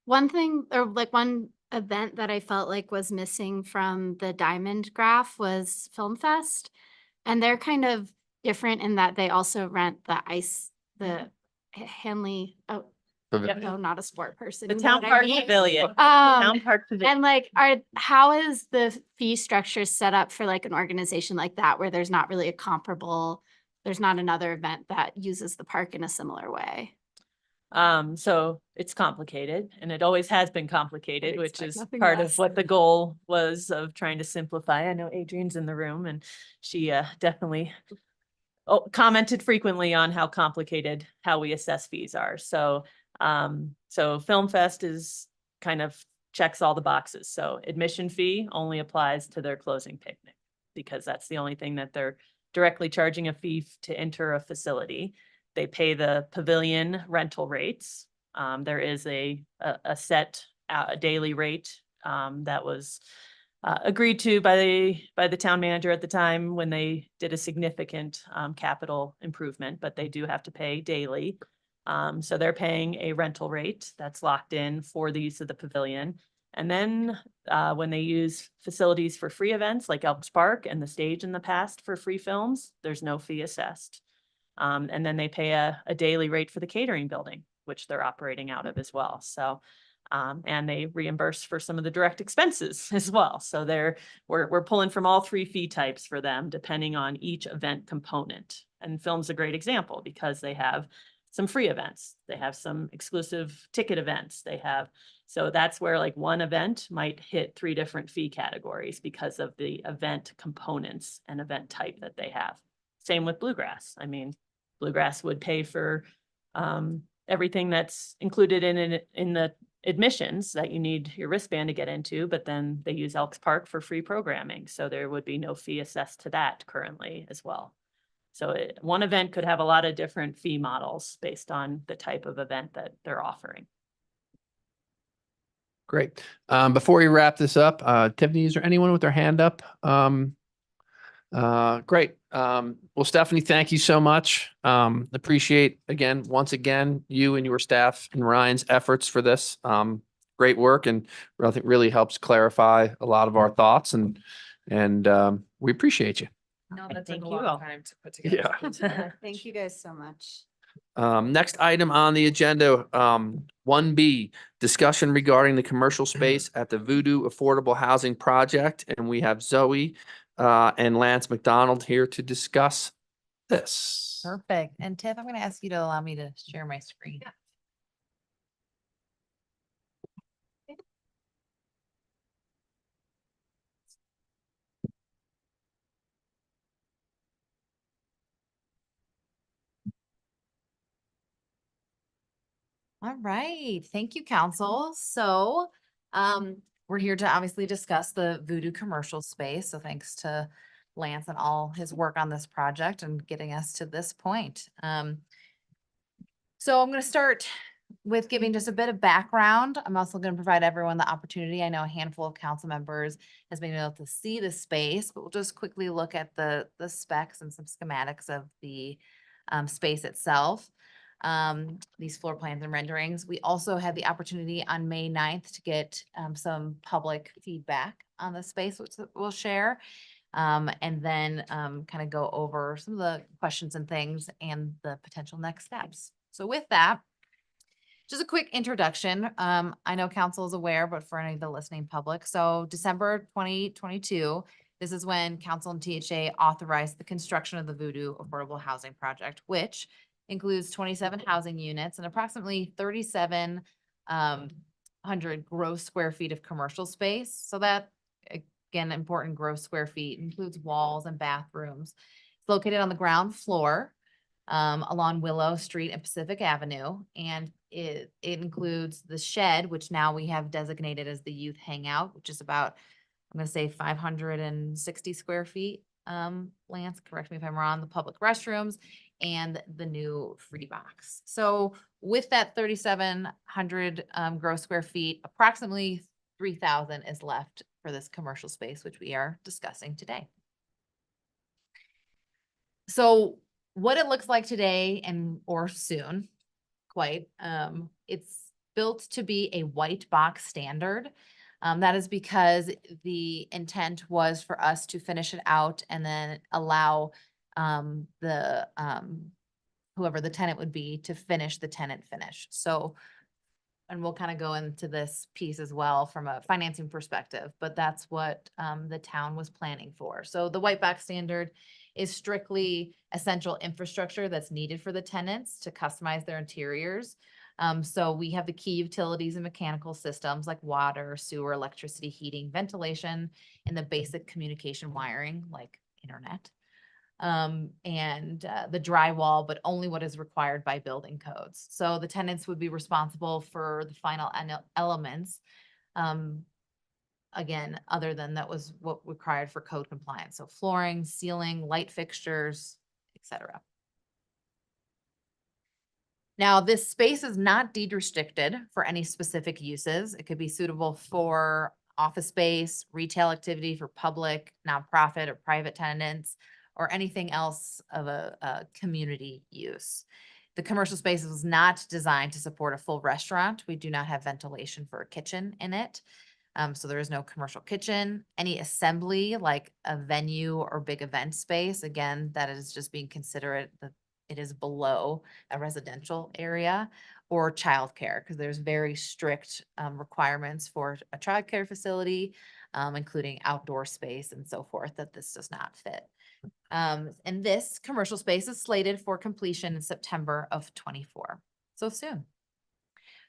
One thing, or like one event that I felt like was missing from the Diamond graph was Film Fest. And they're kind of different in that they also rent the Hanley, no, not a sport person. The you know Town what I Park mean? Pavilion. Town Park Pavilion. And like, how is the fee structure set up for like an organization like that, where there's not really a comparable, there's not another event that uses the park in a similar way? So it's complicated, and it always has been complicated, Would which expect is nothing part less. of what the goal was of trying to simplify. I know Adrienne's in the room, and she definitely commented frequently on how complicated how we assess fees are. So Film Fest is kind of checks all the boxes. So admission fee only applies to their closing picnic, because that's the only thing that they're directly charging a fee to enter a facility. They pay the pavilion rental rates. There is a set daily rate that was agreed to by the town manager at the time when they did a significant capital improvement, but they do have to pay daily. So they're paying a rental rate that's locked in for the use of the pavilion. And then when they use facilities for free events like Elks Park and the stage in the past for free films, there's no fee assessed. And then they pay a daily rate for the catering building, which they're operating out of as well. So, and they reimburse for some of the direct expenses as well. So we're pulling from all three fee types for them, depending on each event component. And film's a great example because they have some free events. They have some exclusive ticket events. So that's where like one event might hit three different fee categories because of the event components and event type that they have. Same with Bluegrass. I mean, Bluegrass would pay for everything that's included in the admissions that you need your wristband to get into, but then they use Elks Park for free programming. So there would be no fee assessed to that currently as well. So one event could have a lot of different fee models based on the type of event that they're offering. Great. Before we wrap this up, Tiffany, is there anyone with their hand up? Great. Well, Stephanie, thank you so much. Appreciate once again, you and your staff and Ryan's efforts for this. Great work, and I think really helps clarify a lot of our thoughts, and we appreciate you. No, And that took thank a you lot all. of time to put together. Yeah, thank you guys so much. Next item on the agenda, 1B, discussion regarding the commercial space at the Voodoo Affordable Housing Project. And we have Zoe and Lance McDonald here to discuss this. Perfect. And Tiff, I'm going to ask you to allow me to share my screen. All right. Thank you, council. So we're here to obviously discuss the Voodoo commercial space. So thanks to Lance and all his work on this project and getting us to this point. So I'm going to start with giving just a bit of background. I'm also going to provide everyone the opportunity. I know a handful of council members has been able to see the space, but we'll just quickly look at the specs and some schematics of the space itself. These floor plans and renderings. We also had the opportunity on May 9th to get some public feedback on the space, which we'll share. And then kind of go over some of the questions and things and the potential next steps. So with that, just a quick introduction. I know council is aware, but for any of the listening public. So December 2022, this is when council and THA authorized the construction of the Voodoo Affordable Housing Project, which includes 27 housing units and approximately 3,700 gross square feet of commercial space. So that, again, important gross square feet, includes walls and bathrooms. It's located on the ground floor along Willow Street and Pacific Avenue. And it includes the shed, which now we have designated as the youth hangout, which is about, I'm going to say 560 square feet. Lance, correct me if I'm wrong, the public restrooms and the new free box. So with that 3,700 gross square feet, approximately 3,000 is left for this commercial space, which we are discussing today. So what it looks like today or soon, it's built to be a white box standard. That is because the intent was for us to finish it out and then allow whoever the tenant would be to finish the tenant finish. So, and we'll kind of go into this piece as well from a financing perspective, but that's what the town was planning for. So the white box standard is strictly essential infrastructure that's needed for the tenants to customize their interiors. So we have the key utilities and mechanical systems like water, sewer, electricity, heating, ventilation, and the basic communication wiring like internet. And the drywall, but only what is required by building codes. So the tenants would be responsible for the final elements. Again, other than that was what required for code compliance. So flooring, ceiling, light fixtures, etc. Now, this space is not deed restricted for any specific uses. It could be suitable for office space, retail activity for public, nonprofit, or private tenants, or anything else of a community use. The commercial space was not designed to support a full restaurant. We do not have ventilation for a kitchen in it. So there is no commercial kitchen, any assembly like a venue or big event space. Again, that is just being considerate that it is below a residential area, or childcare, because there's very strict requirements for a childcare facility, including outdoor space and so forth, that this does not fit. And this commercial space is slated for completion in September of 24, so soon.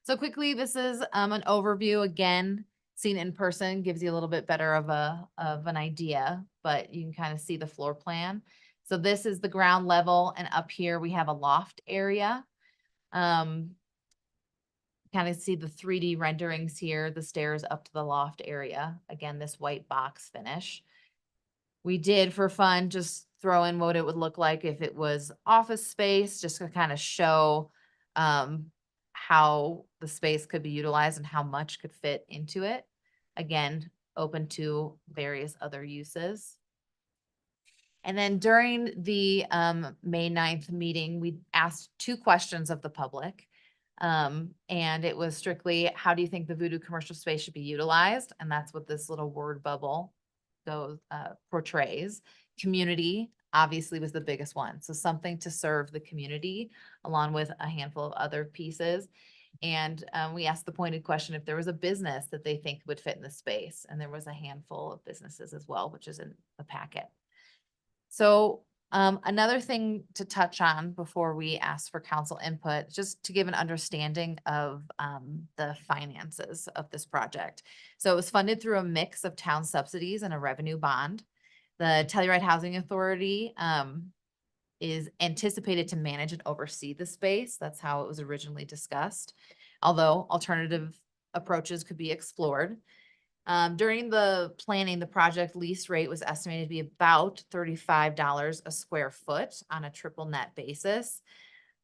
So quickly, this is an overview. Again, seen in person gives you a little bit better of an idea, but you can kind of see the floor plan. So this is the ground level, and up here we have a loft area. Kind of see the 3D renderings here, the stairs up to the loft area. Again, this white box finish. We did, for fun, just throw in what it would look like if it was office space, just to kind of show how the space could be utilized and how much could fit into it. Again, open to various other uses. And then during the May 9th meeting, we asked 2 questions of the public. And it was strictly, how do you think the Voodoo commercial space should be utilized? And that's what this little word bubble portrays. Community obviously was the biggest one. So something to serve the community, along with a handful of other pieces. And we asked the pointed question if there was a business that they think would fit in the space. And there was a handful of businesses as well, which is in the packet. So another thing to touch on before we ask for council input, just to give an understanding of the finances of this project. So it was funded through a mix of town subsidies and a revenue bond. The Telluride Housing Authority is anticipated to manage and oversee the space. That's how it was originally discussed, although alternative approaches could be explored. During the planning, the project lease rate was estimated to be about $35 a square foot on a triple net basis.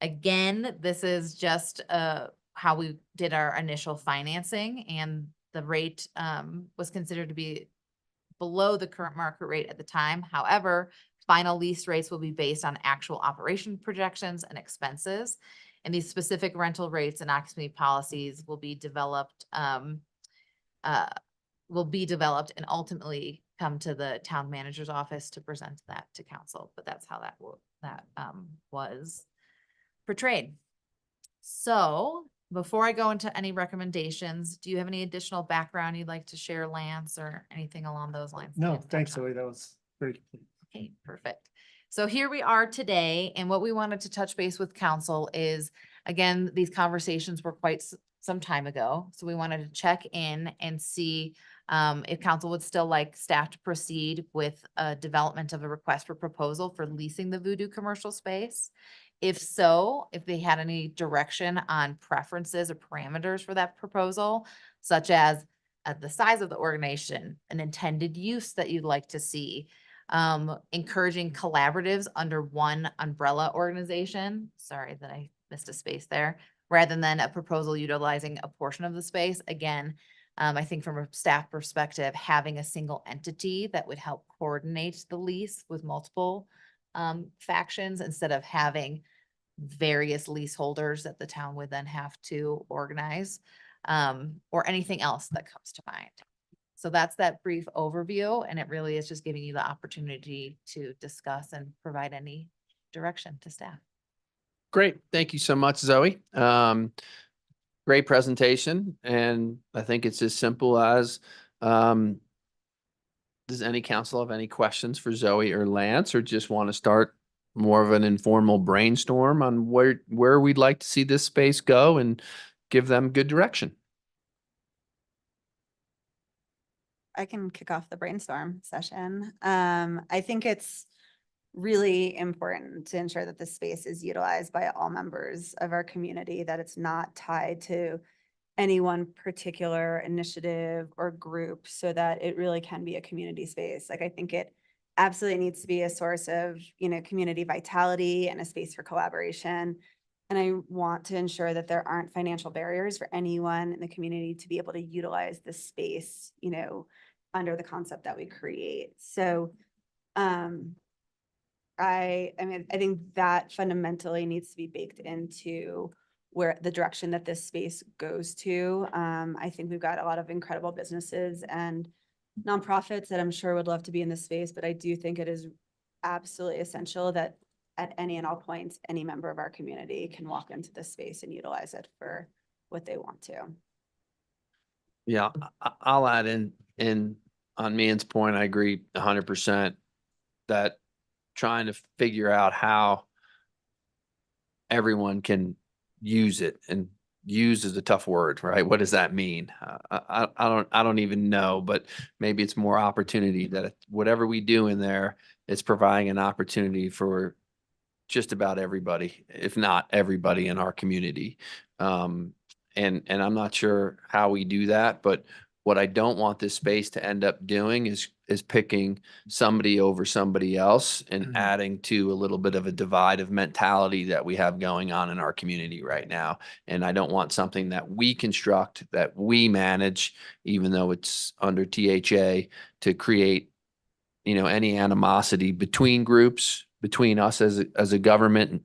Again, this is just how we did our initial financing, and the rate was considered to be below the current market rate at the time. However, final lease rates will be based on actual operation projections and expenses. And these specific rental rates and occupancy policies will be developed and ultimately come to the town manager's office to present that to council. But that's how that was portrayed. So before I go into any recommendations, do you have any additional background you'd like to share, Lance, or anything along those lines? that I No, didn't touch thanks, on? Zoe. That was very complete. Okay, perfect. So here we are today, and what we wanted to touch base with council is, again, these conversations were quite some time ago. So we wanted to check in and see if council would still like staff to proceed with a development of a request for proposal for leasing the Voodoo commercial space. If so, if they had any direction on preferences or parameters for that proposal, such as the size of the organization, an intended use that you'd like to see, encouraging collaboratives under one umbrella organization. Sorry that I missed a space there, rather than a proposal utilizing a portion of the space. Again, I think from a staff perspective, having a single entity that would help coordinate the lease with multiple factions, instead of having various leaseholders that the town would then have to organize, or anything else that comes to mind. So that's that brief overview, and it really is just giving you the opportunity to discuss and provide any direction to staff. Great. Thank you so much, Zoe. Great presentation. And I think it's as simple as, does any council have any questions for Zoe or Lance, or just want to start more of an informal brainstorm on where we'd like to see this space go and give them good direction? I can kick off the brainstorm session. I think it's really important to ensure that the space is utilized by all members of our community, that it's not tied to any one particular initiative or group, so that it really can be a community space. Like, I think it absolutely needs to be a source of, community vitality and a space for collaboration. And I want to ensure that there aren't financial barriers for anyone in the community to be able to utilize this space, under the concept that we create. So, I think that fundamentally needs to be baked into where the direction that this space goes to. I think we've got a lot of incredible businesses and nonprofits that I'm sure would love to be in this space, but I do think it is absolutely essential that at any and all points, any member of our community can walk into this space and utilize it for what they want to. Yeah, I'll add in on Mian's point, I agree 100% that trying to figure out how everyone can use it, and use is a tough word, right? What does that mean? I don't even know, but maybe it's more opportunity that whatever we do in there is providing an opportunity for just about everybody, if not everybody in our community. And I'm not sure how we do that, but what I don't want this space to end up doing is picking somebody over somebody else and adding to a little bit of a divide of mentality that we have going on in our community right now. And I don't want something that we construct, that we manage, even though it's under THA, to create, any animosity between groups, between us as a government,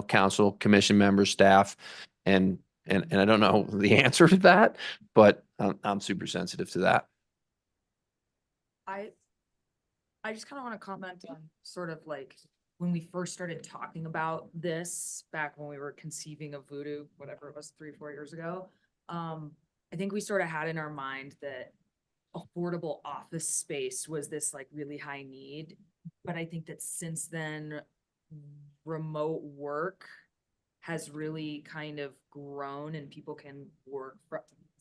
council, commission members, staff, and I don't know the answer to that, but I'm super sensitive to that. I just kind of want to comment on sort of like when we first started talking about this back when we were conceiving of Voodoo, whatever it was, 3-4 years ago. I think we sort of had in our mind that affordable office space was this like really high need. But I think that since then, remote work has really kind of grown and people can work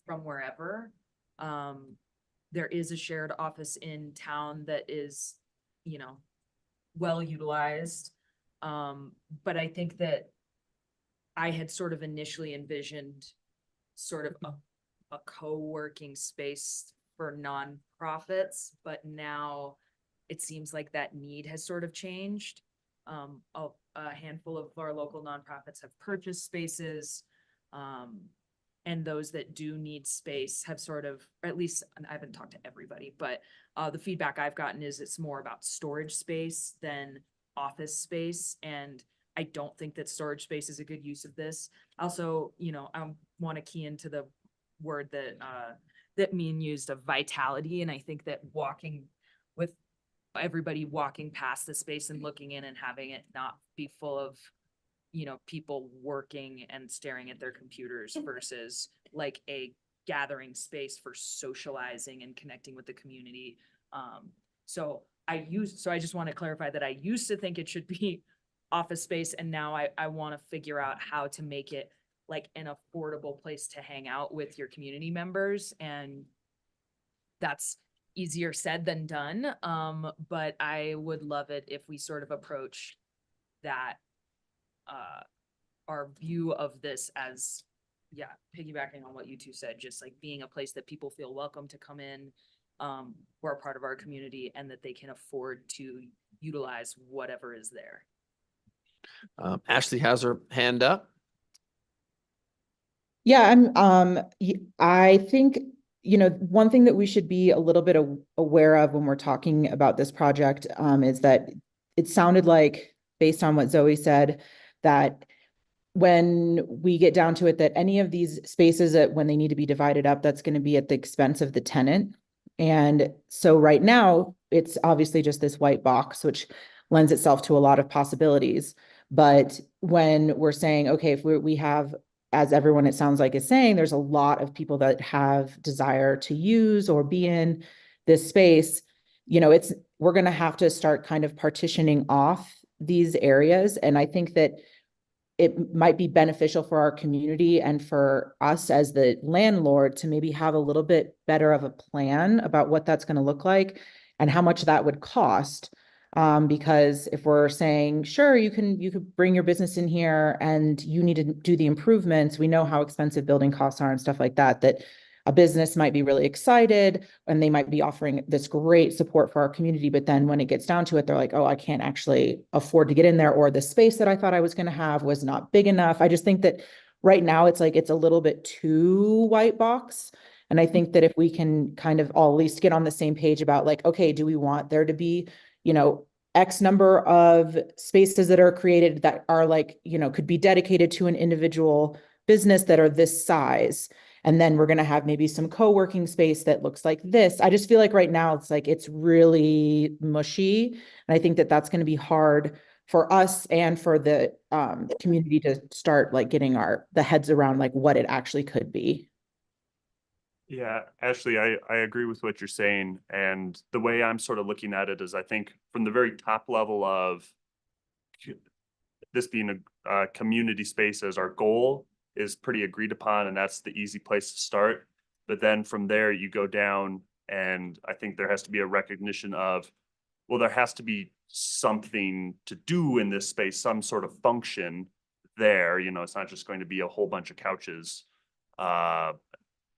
from wherever. There is a shared office in town that is, well utilized. But I think that I had sort of initially envisioned sort of a co-working space for nonprofits, but now it seems like that need has sort of changed. A handful of our local nonprofits have purchased spaces. And those that do need space have sort of, or at least, and I haven't talked to everybody, but the feedback I've gotten is it's more about storage space than office space. And I don't think that storage space is a good use of this. Also, I want to key into the word that Mian used of vitality. And I think that with everybody walking past the space and looking in and having it not be full of, people working and staring at their computers versus like a gathering space for socializing and connecting with the community. So I just want to clarify that I used to think it should be office space, and now I want to figure out how to make it like an affordable place to hang out with your community members. And that's easier said than done. But I would love it if we sort of approach that, our view of this as, piggybacking on what you two said, just like being a place that people feel welcome to come in, who are part of our community, and that they can afford to utilize whatever is there. Ashley has her hand up. Yeah, I think, one thing that we should be a little bit aware of when we're talking about this project, is that it sounded like, based on what Zoe said, that when we get down to it, that any of these spaces that when they need to be divided up, that's going to be at the expense of the tenant. And so right now, it's obviously just this white box, which lends itself to a lot of possibilities. But when we're saying, okay, if we have, as everyone, it sounds like is saying, there's a lot of people that have desire to use or be in this space, we're going to have to start kind of partitioning off these areas. And I think that it might be beneficial for our community and for us as the landlord to maybe have a little bit better of a plan about what that's going to look like and how much that would cost. Because if we're saying, sure, you could bring your business in here and you need to do the improvements, we know how expensive building costs are and stuff like that, that a business might be really excited and they might be offering this great support for our community. But then when it gets down to it, they're like, oh, I can't actually afford to get in there, or the space that I thought I was going to have was not big enough. I just think that right now it's like, it's a little bit too white box. And I think that if we can kind of all at least get on the same page about like, okay, do we want there to be, X number of spaces that are created that are like, could be dedicated to an individual business that are this size. And then we're going to have maybe some co-working space that looks like this. I just feel like right now it's like, it's really mushy. And I think that that's going to be hard for us and for the community to start like getting the heads around like what it actually could be. Yeah, Ashley, I agree with what you're saying. And the way I'm sort of looking at it is I think from the very top level of this being a community space as our goal is pretty agreed upon, and that's the easy place to start. But then from there you go down, and I think there has to be a recognition of, well, there has to be something to do in this space, some sort of function there. It's not just going to be a whole bunch of couches.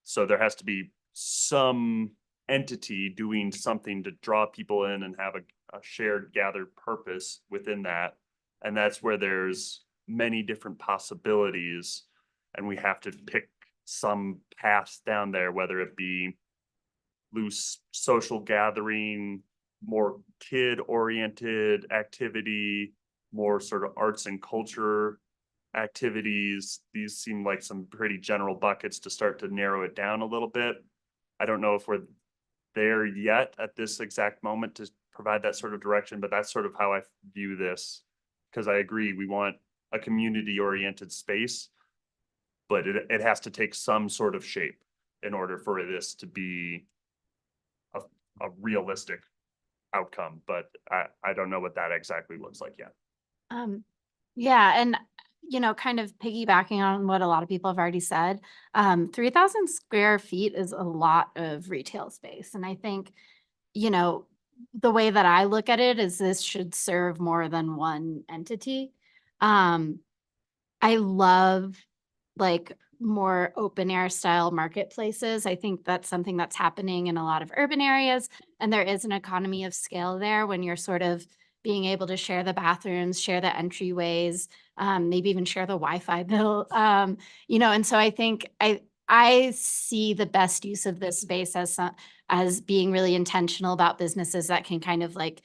So there has to be some entity doing something to draw people in and have a shared gathered purpose within that. And that's where there's many different possibilities, and we have to pick some paths down there, whether it be loose social gathering, more kid-oriented activity, more sort of arts and culture activities. These seem like some pretty general buckets to start to narrow it down a little bit. I don't know if we're there yet at this exact moment to provide that sort of direction, but that's sort of how I view this. Because I agree, we want a community-oriented space, but it has to take some sort of shape in order for this to be a realistic outcome. But I don't know what that exactly looks like yet. Yeah, and kind of piggybacking on what a lot of people have already said, 3,000 square feet is a lot of retail space. And I think, the way that I look at it is this should serve more than one entity. I love like more open air style marketplaces. I think that's something that's happening in a lot of urban areas. And there is an economy of scale there when you're sort of being able to share the bathrooms, share the entryways, maybe even share the Wi-Fi bill. And so I think I see the best use of this space as being really intentional about businesses that can kind of like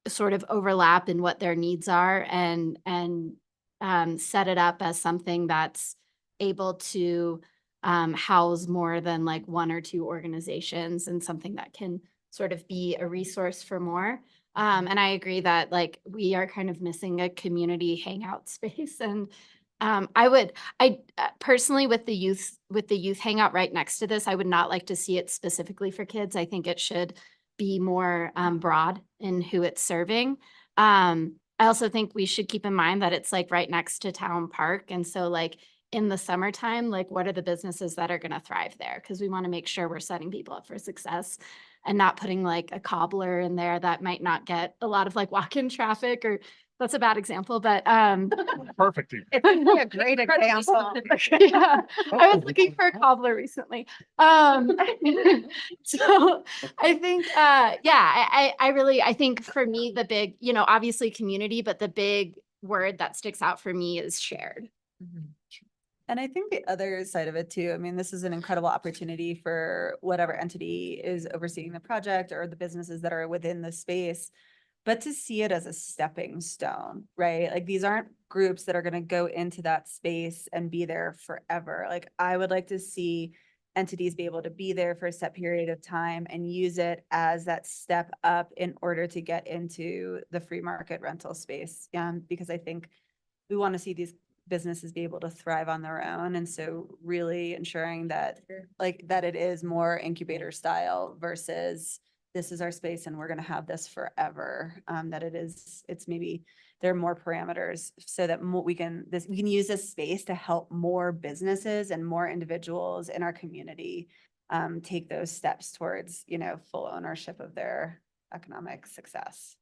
sort of overlap in what their needs are and set it up as something that's able to house more than like one or two organizations, and something that can sort of be a resource for more. And I agree that like we are kind of missing a community hangout space. And I personally with the youth hangout right next to this, I would not like to see it specifically for kids. I think it should be more broad in who it's serving. I also think we should keep in mind that it's like right next to town park. And so like in the summertime, like what are the businesses that are going to thrive there? Because we want to make sure we're setting people up for success and not putting like a cobbler in there that might not get a lot of like walk-in traffic, or that's a bad example, but Perfect. it's a great example. Yeah, I was looking for a cobbler recently. So I think, I think for me, the big, obviously community, but the big word that sticks out for me is shared. And I think the other side of it too, I mean, this is an incredible opportunity for whatever entity is overseeing the project or the businesses that are within the space, but to see it as a stepping stone, right? Like these aren't groups that are going to go into that space and be there forever. Like I would like to see entities be able to be there for a set period of time and use it as that step up in order to get into the free market rental space. Because I think we want to see these businesses be able to thrive on their own. And so really ensuring that that it is more incubator style versus this is our space and we're going to have this forever. That it's maybe there are more parameters so that we can use this space to help more businesses and more individuals in our community take those steps towards, full ownership of their economic success.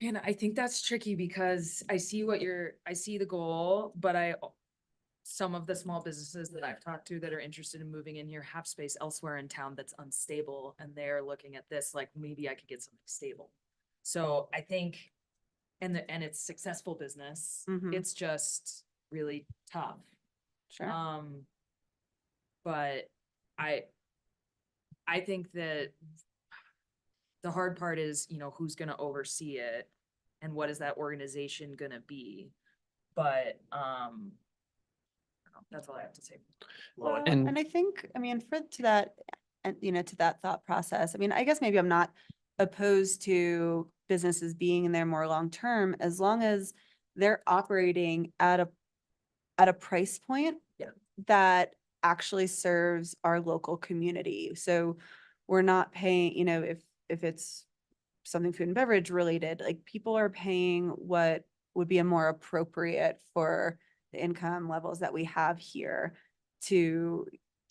And I think that's tricky because I see the goal, but some of the small businesses that I've talked to that are interested in moving in here have space elsewhere in town that's unstable. And they're looking at this, like maybe I could get something stable. So I think, and it's successful business. It's just really tough. Sure. But I think that the hard part is, who's going to oversee it. and what is that organization gonna be? But, that's all I have to say. Well, And- And I think, I mean, to that, and to that thought process, I mean, I guess maybe I'm not opposed to businesses being in there more long-term, as long as they're operating at a price point Yeah. that actually serves our local community. So we're not paying, if it's something food and beverage related, like people are paying what would be a more appropriate for the income levels that we have here to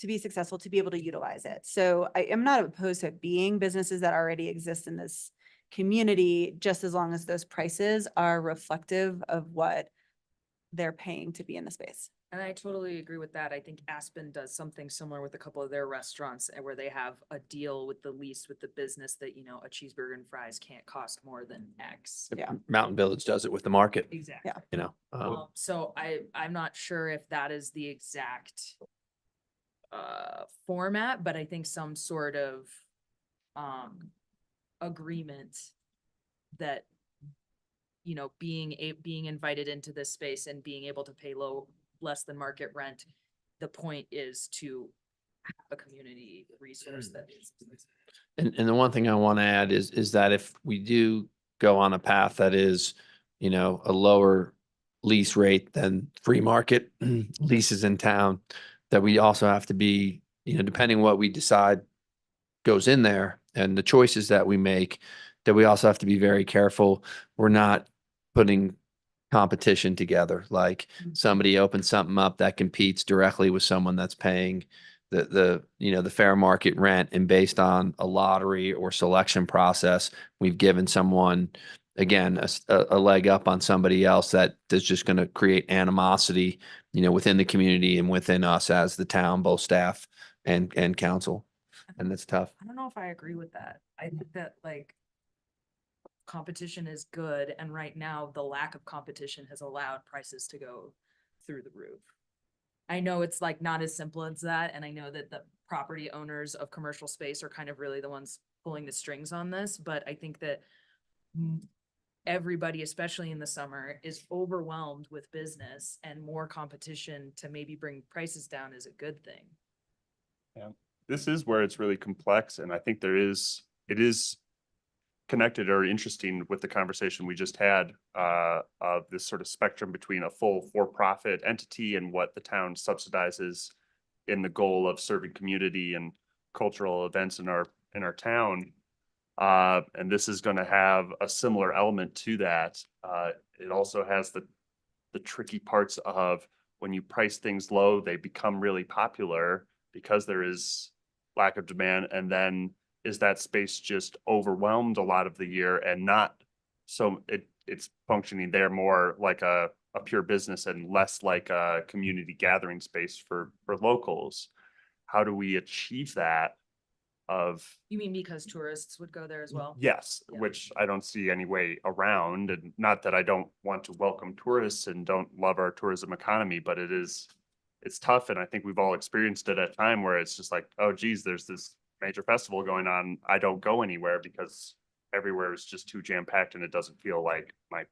be successful, to be able to utilize it. So I am not opposed to it being businesses that already exist in this community, just as long as those prices are reflective of what they're paying to be in the space. And I totally agree with that. I think Aspen does something similar with a couple of their restaurants where they have a deal with the lease with the business that, a cheeseburger and fries can't cost more than X. Yeah. Mountain Village does it with the market, Exactly. Yeah. So I'm not sure if that is the exact format, but I think some sort of agreement that, being invited into this space and being able to pay less than market rent, the point is to have a community resource that is. And the one thing I want to add is that if we do go on a path that is, a lower lease rate than free market leases in town, that we also have to be, depending what we decide goes in there and the choices that we make, that we also have to be very careful. We're not putting competition together. Like somebody opens something up that competes directly with someone that's paying the fair market rent, and based on a lottery or selection process, we've given someone, again, a leg up on somebody else that is just going to create animosity, within the community and within us as the town, both staff and council. And that's tough. I don't know if I agree with that. I think that competition is good, and right now the lack of competition has allowed prices to go through the roof. I know it's not as simple as that, and I know that the property owners of commercial space are kind of really the ones pulling the strings on this, but I think that everybody, especially in the summer, is overwhelmed with business, and more competition to maybe bring prices down is a good thing. This is where it's really complex, and I think it is connected or interesting with the conversation we just had of this sort of spectrum between a full for-profit entity and what the town subsidizes in the goal of serving community and cultural events in our town. And this is going to have a similar element to that. It also has the tricky parts of when you price things low, they become really popular because there is lack of demand, and then is that space just overwhelmed a lot of the year and not so it's functioning there more like a pure business and less like a community gathering space for locals. How do we achieve that You mean because tourists would go there as well? Yes, Yeah. which I don't see any way around, and not that I don't want to welcome tourists and don't love our tourism economy, but it's tough. And I think we've all experienced it at a time where it's just like, oh geez, there's this major festival going on. I don't go anywhere because everywhere is just too jam-packed and it doesn't feel like my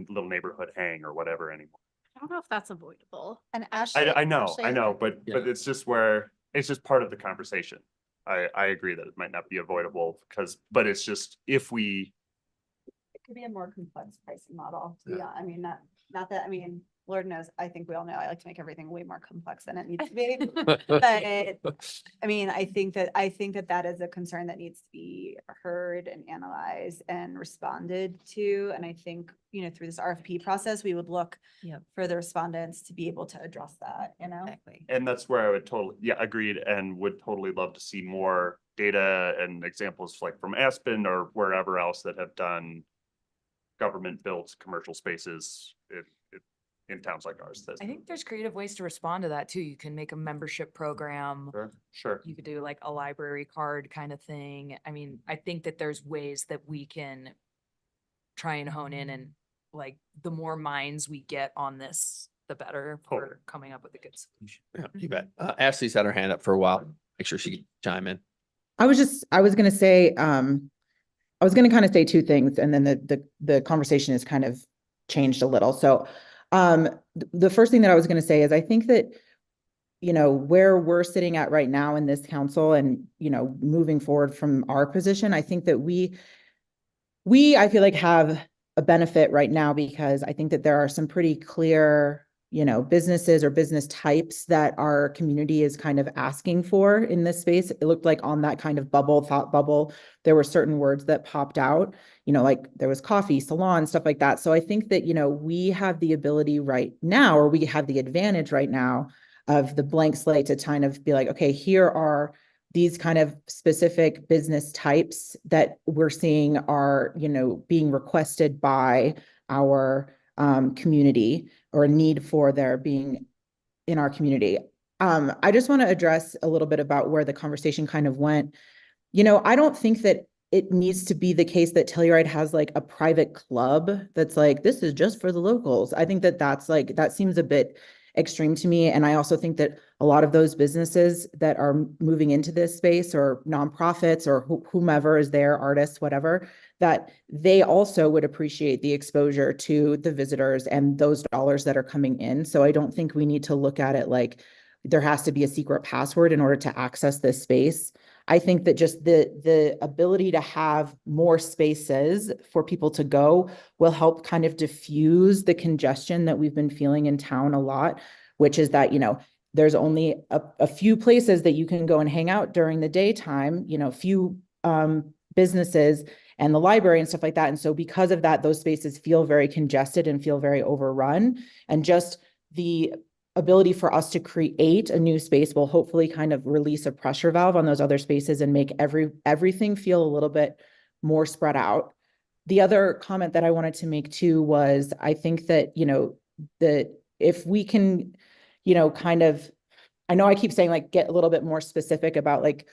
little neighborhood hang or whatever anymore. I don't know if that's avoidable. And Ashley. I know, Ashley, but Yeah. it's just where, it's just part of the conversation. I agree that it might not be avoidable but it's just if we, It could be a more complex pricing model, to be honest. I mean, not that, I mean, Lord knows, I think we all know I like to make everything way more complex than it needs to be. But I mean, I think that is a concern that needs to be heard and analyzed and responded to. And I think, through this RFP process, we would look Yep. for the respondents to be able to address that, Exactly. and that's where I would agreed, and would totally love to see more data and examples like from Aspen or wherever else that have done government built commercial spaces in towns like ours. I think there's creative ways to respond to that too. You can make a membership program. Sure. You could do like a library card kind of thing. I mean, I think that there's ways that we can try and hone in, and the more minds we get on this, the better Totally. for coming up with a good solution. Yeah, you bet. Ashley's had her hand up for a while. Make sure she can chime in. I was gonna say, I was going to kind of say two things, and then the conversation has kind of changed a little. So the first thing that I was going to say is I think that, you know, where we're sitting at right now in this council and, you know, moving forward from our position, I think that we, I feel like have a benefit right now because I think that there are some pretty clear, you know, businesses or business types that our community is kind of asking for in this space. It looked like on that kind of thought bubble, there were certain words that popped out, you know, like there was coffee, salon, stuff like that. So I think that, you know, we have the ability right now, or we have the advantage right now of the blank slate to kind of be like, okay, here are these kind of specific business types that we're seeing are, you know, being requested by our community, or a need for their being in our community. I just want to address a little bit about where the conversation kind of went. You know, I don't think that it needs to be the case that Telluride has like a private club that's like, this is just for the locals. I think that that's like, that seems a bit extreme to me. And I also think that a lot of those businesses that are moving into this space, or nonprofits, or whomever is there, artists, whatever, that they also would appreciate the exposure to the visitors and those dollars that are coming in. So I don't think we need to look at it like there has to be a secret password in order to access this space. I think that just the ability to have more spaces for people to go will help kind of diffuse the congestion that we've been feeling in town a lot, which is that, you know, there's only a few places that you can go and hang out during the daytime, you know, few businesses and the library and stuff like that. And so because of that, those spaces feel very congested and feel very overrun. And just the ability for us to create a new space will hopefully kind of release a pressure valve on those other spaces and make everything feel a little bit more spread out. The other comment that I wanted to make too was I think that, you know, that if we can, you know, kind of, I know I keep saying like get a little bit more specific about like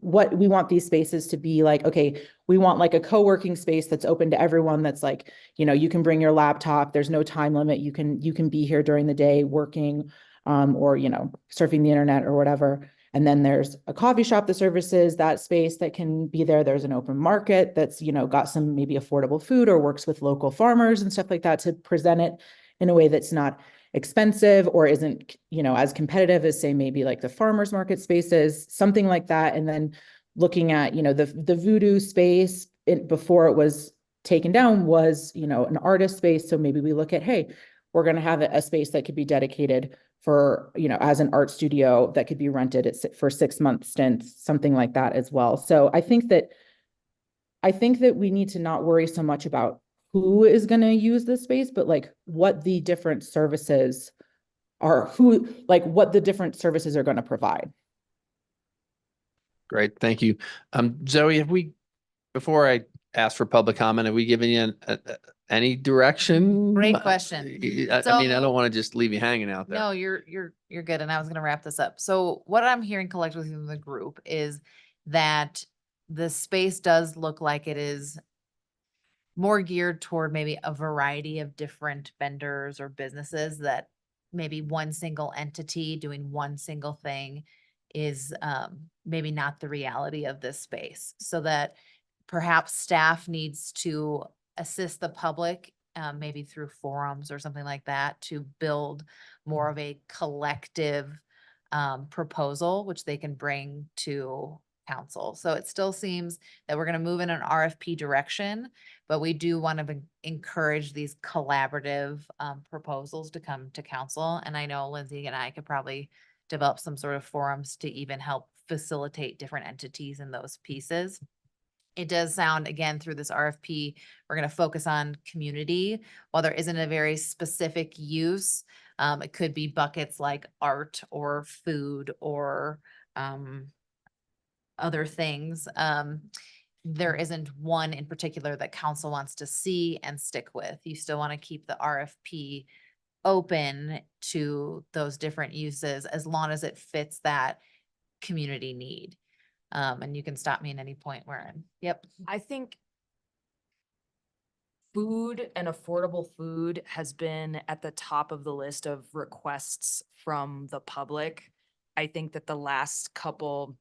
what we want these spaces to be like. Okay, we want like a co-working space that's open to everyone, that's like, you know, you can bring your laptop, there's no time limit, you can be here during the day working or, you know, surfing the internet or whatever. And then there's a coffee shop that services that space that can be there. There's an open market that's, you know, got some maybe affordable food or works with local farmers and stuff like that to present it in a way that's not expensive or isn't, you know, as competitive as say maybe like the farmers market spaces, something like that. And then looking at, you know, the Voodoo space before it was taken down was, you know, an artist space. So maybe we look at, hey, we're going to have a space that could be dedicated for, you know, as an art studio that could be rented for 6-month stints, something like that as well. So I think that we need to not worry so much about who is going to use this space, but like what the different services are, what the different services are going to provide. Great, thank you. Zoe, before I ask for public comment, have we given you any direction? Great question. I mean, I don't want to just leave you hanging out there. No, you're good. And I was going to wrap this up. So what I'm hearing collectively from the group is that the space does look like it is more geared toward maybe a variety of different vendors or businesses, that maybe one single entity doing one single thing is maybe not the reality of this space. So that perhaps staff needs to assist the public, maybe through forums or something like that, to build more of a collective proposal, which they can bring to council. So it still seems that we're going to move in an RFP direction, but we do want to encourage these collaborative proposals to come to council. And I know Lindsay and I could probably develop some sort of forums to even help facilitate different entities in those pieces. It does sound, again, through this RFP, we're going to focus on community. While there isn't a very specific use, it could be buckets like art or food or other things. There isn't one in particular that council wants to see and stick with. You still want to keep the RFP open to those different uses as long as it fits that community need. And you can stop me at any point where I'm, yep. I think food and affordable food has been at the top of the list of requests from the public. I think that the last couple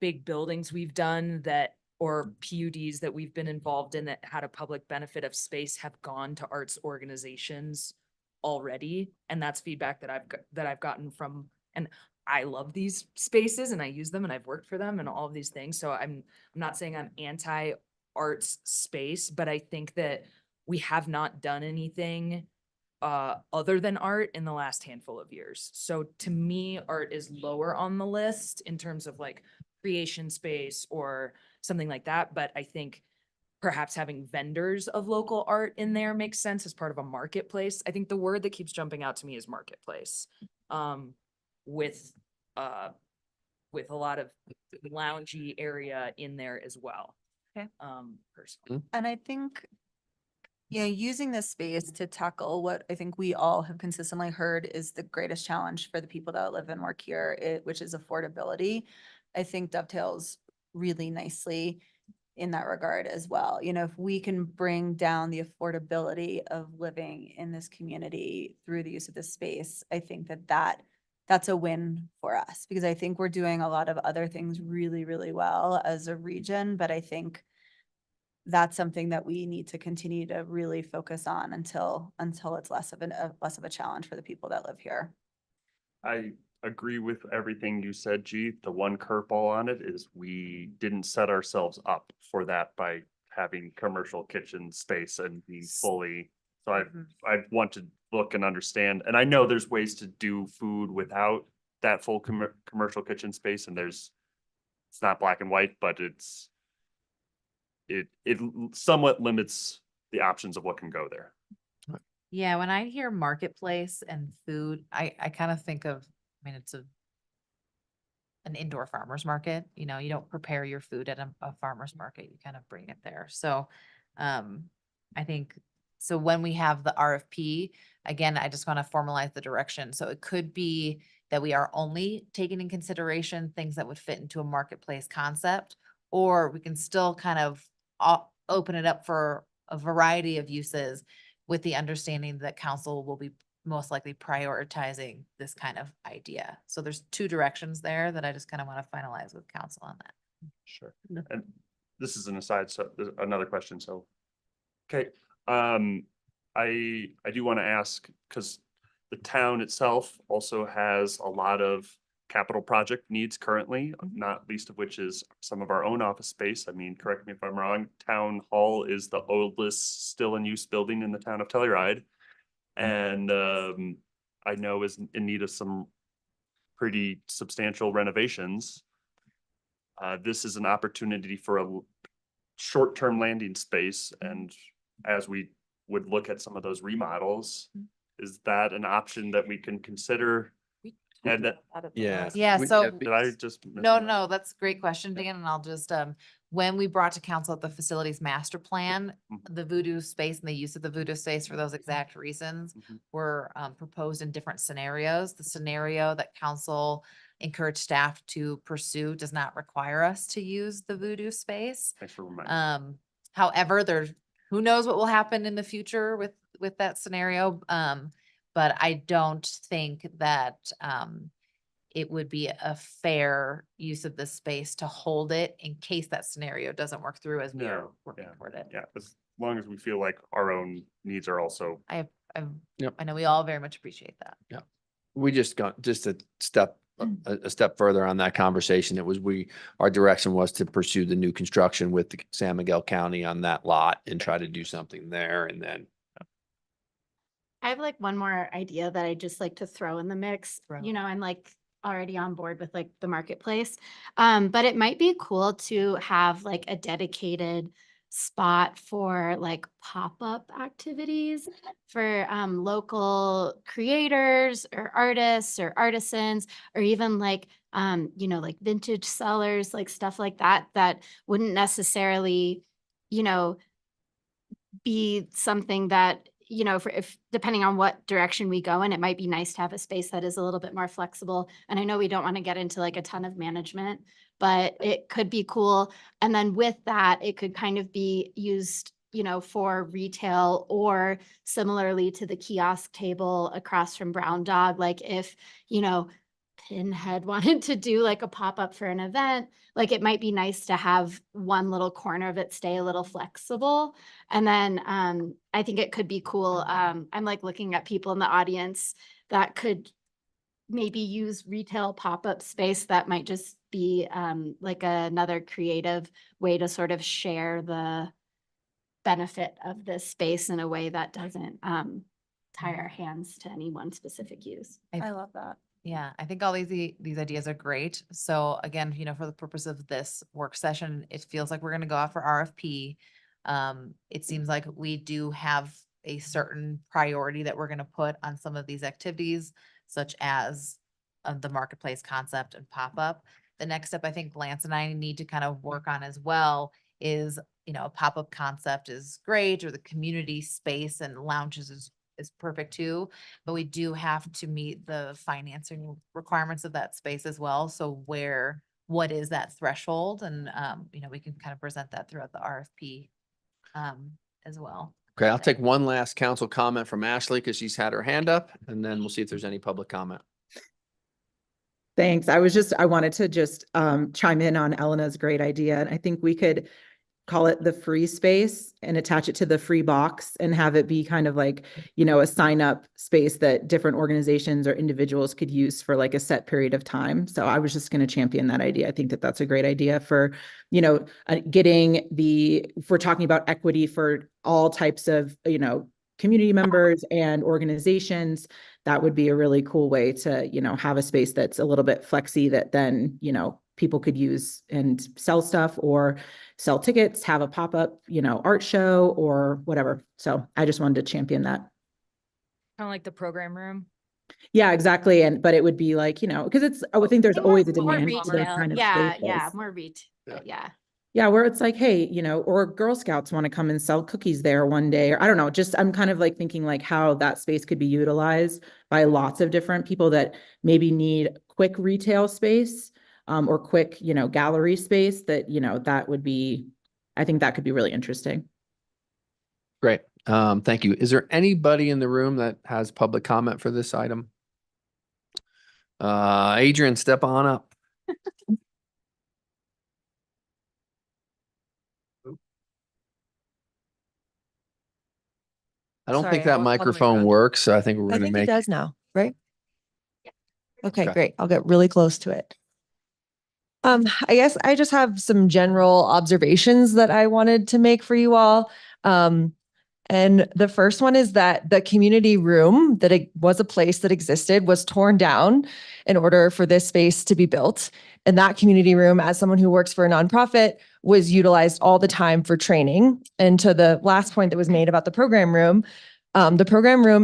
big buildings we've done that or PUDs that we've been involved in that had a public benefit of space have gone to arts organizations already. And that's feedback that I've gotten from, and I love these spaces and I use them and I've worked for them and all of these things. So I'm not saying I'm anti arts space, but I think that we have not done anything other than art in the last handful of years. So to me, art is lower on the list in terms of like creation space or something like that. But I think perhaps having vendors of local art in there makes sense as part of a marketplace. I think the word that keeps jumping out to me is marketplace. With a lot of loungy area in there as well. Okay. Personally. And I think, you know, using this space to tackle what I think we all have consistently heard is the greatest challenge for the people that live and work here, which is affordability, I think dovetails really nicely in that regard as well. You know, if we can bring down the affordability of living in this community through the use of this space, I think that's a win for us, because I think we're doing a lot of other things really, really well as a region, but I think that's something that we need to continue to really focus on until it's less of a challenge for the people that live here. I agree with everything you said, G. The one curveball on it is we didn't set ourselves up for that by having commercial kitchen space and be fully. So I want to look and understand, and I know there's ways to do food without that full commercial kitchen space, and it's not black and white, but it somewhat limits the options of what can go there. Yeah, when I hear marketplace and food, I kind of think of, I mean, it's an indoor farmer's market, you know, you don't prepare your food at a farmer's market, you kind of bring it there. So, I think, so when we have the RFP, again, I just want to formalize the direction. So it could be that we are only taking in consideration things that would fit into a marketplace concept, or we can still kind of open it up for a variety of uses with the understanding that council will be most likely prioritizing this kind of idea. So there's two directions there that I just kind of want to finalize with council on that. Sure. And this is an aside, so there's another question, so. Okay, I do want to ask, because the town itself also has a lot of capital project needs currently, not least of which is some of our own office space. I mean, correct me if I'm wrong, Town Hall is the oldest still in use building in the town of Telluride. And I know is in need of some pretty substantial renovations. This is an opportunity for a short-term landing space, and as we would look at some of those remodels, is that an option that we can consider? And that, Yeah. Yeah, We- so- did I just? miss No, that? no, that's a great question, Dan, and I'll just, when we brought to council at the facilities master plan, the Voodoo space and the use of the Voodoo space for those exact reasons were proposed in different scenarios. The scenario that council encouraged staff to pursue does not require us to use the Voodoo space. Thanks for reminding. However, who knows what will happen in the future with that scenario. But I don't think that, it would be a fair use of the space to hold it in case that scenario doesn't work through as we are No, working yeah, toward it. Yeah, as long as we feel like our own needs are also. Yep. I know we all very much appreciate that. We just got just a step, a step further on that conversation. It was our direction was to pursue the new construction with the San Miguel County on that lot and try to do something there. And then I have like one more idea that I just like to throw in the mix, Throw. you know, I'm like already on board with like the marketplace. But it might be cool to have like a dedicated spot for like pop-up activities for local creators or artists or artisans, or even like you know, like vintage sellers, like stuff like that wouldn't necessarily, you know, be something that, you know, if depending on what direction we go in, it might be nice to have a space that is a little bit more flexible. And I know we don't want to get into like a ton of management, but it could be cool. And then with that, it could kind of be used, you know, for retail, or similarly to the kiosk table across from Brown Dog. Like if, you know, Pinhead wanted to do like a pop-up for an event, like it might be nice to have one little corner of it stay a little flexible. And then I think it could be cool. I'm like looking at people in the audience that could maybe use retail pop-up space that might just be like another creative way to sort of share the benefit of this space in a way that doesn't tie our hands to any one specific use. I love that. Yeah, I think all these ideas are great. So again, for the purpose of this work session, it feels like we're gonna go out for RFP. It seems like we do have a certain priority that we're gonna put on some of these activities, such as the marketplace concept and pop-up. The next step I think Lance and I need to kind of work on as well is, a pop-up concept is great, or the community space and lounges is perfect too, but we do have to meet the financing requirements of that space as well. So what is that threshold? And, we can kind of present that throughout the RFP as well. Okay, I'll take one last council comment from Ashley because she's had her hand up, and then we'll see if there's any public comment. Thanks. I wanted to just chime in on Elena's great idea. And I think we could call it the free space and attach it to the free box and have it be kind of like, a sign up space that different organizations or individuals could use for like a set period of time. So I was just going to champion that idea. I think that that's a great idea for, if we're talking about equity for all types of, community members and organizations, that would be a really cool way to, have a space that's a little bit flexy that then, people could use and sell stuff or sell tickets, have a pop-up, art show or whatever. So I just wanted to champion that. Kind of like the program room. Yeah, exactly. But it would be like, because I would think there's always a More demand for those retail. kind of Yeah, spaces. more retail. Yeah. Yeah, where it's like, hey, or Girl Scouts want to come and sell cookies there one day, or I don't know, just I'm kind of like thinking like how that space could be utilized by lots of different people that maybe need quick retail space, or quick, gallery space that, that would be, I think that could be really interesting. Great. Thank you. Is there anybody in the room that has public comment for this item? Adrian, step on up. I don't think Sorry, I that was on the microphone ground. works, so I think we're I gonna think it make. does now, right? Okay, Okay. great. I'll get really close to it. I guess I just have some general observations that I wanted to make for you all. And the first one is that the community room that it was a place that existed was torn down in order for this space to be built. And that community room, as someone who works for a nonprofit, was utilized all the time for training. And to the last point that was made about the program room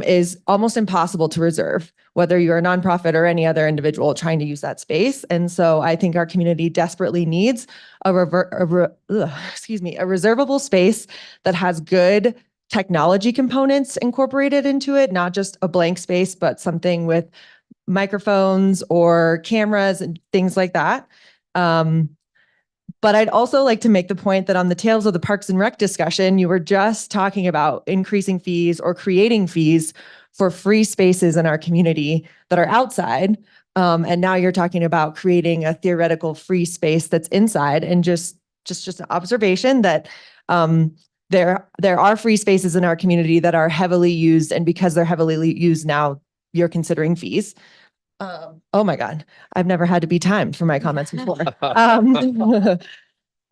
is almost impossible to reserve, whether you're a nonprofit or any other individual trying to use that space. And so I think our community desperately needs a reservable space that has good technology components incorporated into it, not just a blank space, but something with microphones or cameras and things like that. But I'd also like to make the point that on the Tales of the Parks and Rec discussion, you were just talking about increasing fees or creating fees for free spaces in our community that are outside. And now you're talking about creating a theoretical free space that's inside. And just an observation that there are free spaces in our community that are heavily used. And because they're heavily used now, you're considering fees. Oh my God, I've never had to be timed for my comments before.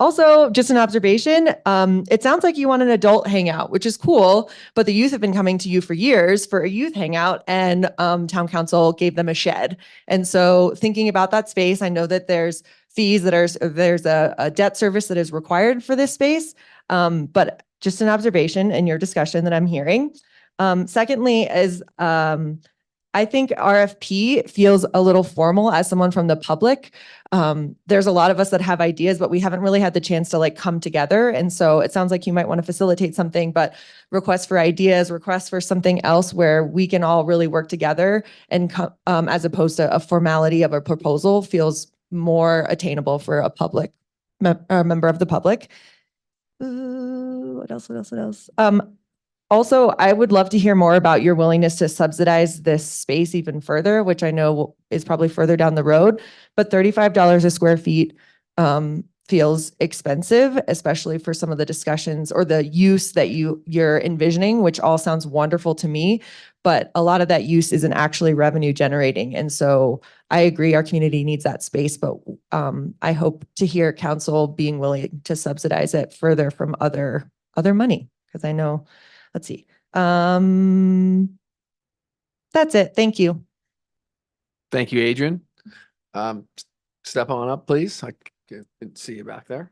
Also, just an observation, it sounds like you want an adult hangout, which is cool, but the youth have been coming to you for years for a youth hangout, and town council gave them a shed. And so thinking about that space, I know that there's fees there's a debt service that is required for this space, but just an observation in your discussion that I'm hearing. Secondly is, I think RFP feels a little formal as someone from the public. There's a lot of us that have ideas, but we haven't really had the chance to come together. And so it sounds like you might want to facilitate something, but requests for ideas, requests for something else where we can all really work together and as opposed to a formality of a proposal feels more attainable for a public member of the public. What else? Also, I would love to hear more about your willingness to subsidize this space even further, which I know is probably further down the road. But $35 a square feet feels expensive, especially for some of the discussions or the use that you're envisioning, which all sounds wonderful to me. But a lot of that use isn't actually revenue generating. And so I agree our community needs that space, but I hope to hear council being willing to subsidize it further from other money. Because I know, let's see. That's it. Thank you. Thank you, Adrian. Step on up, please. I can see you back there.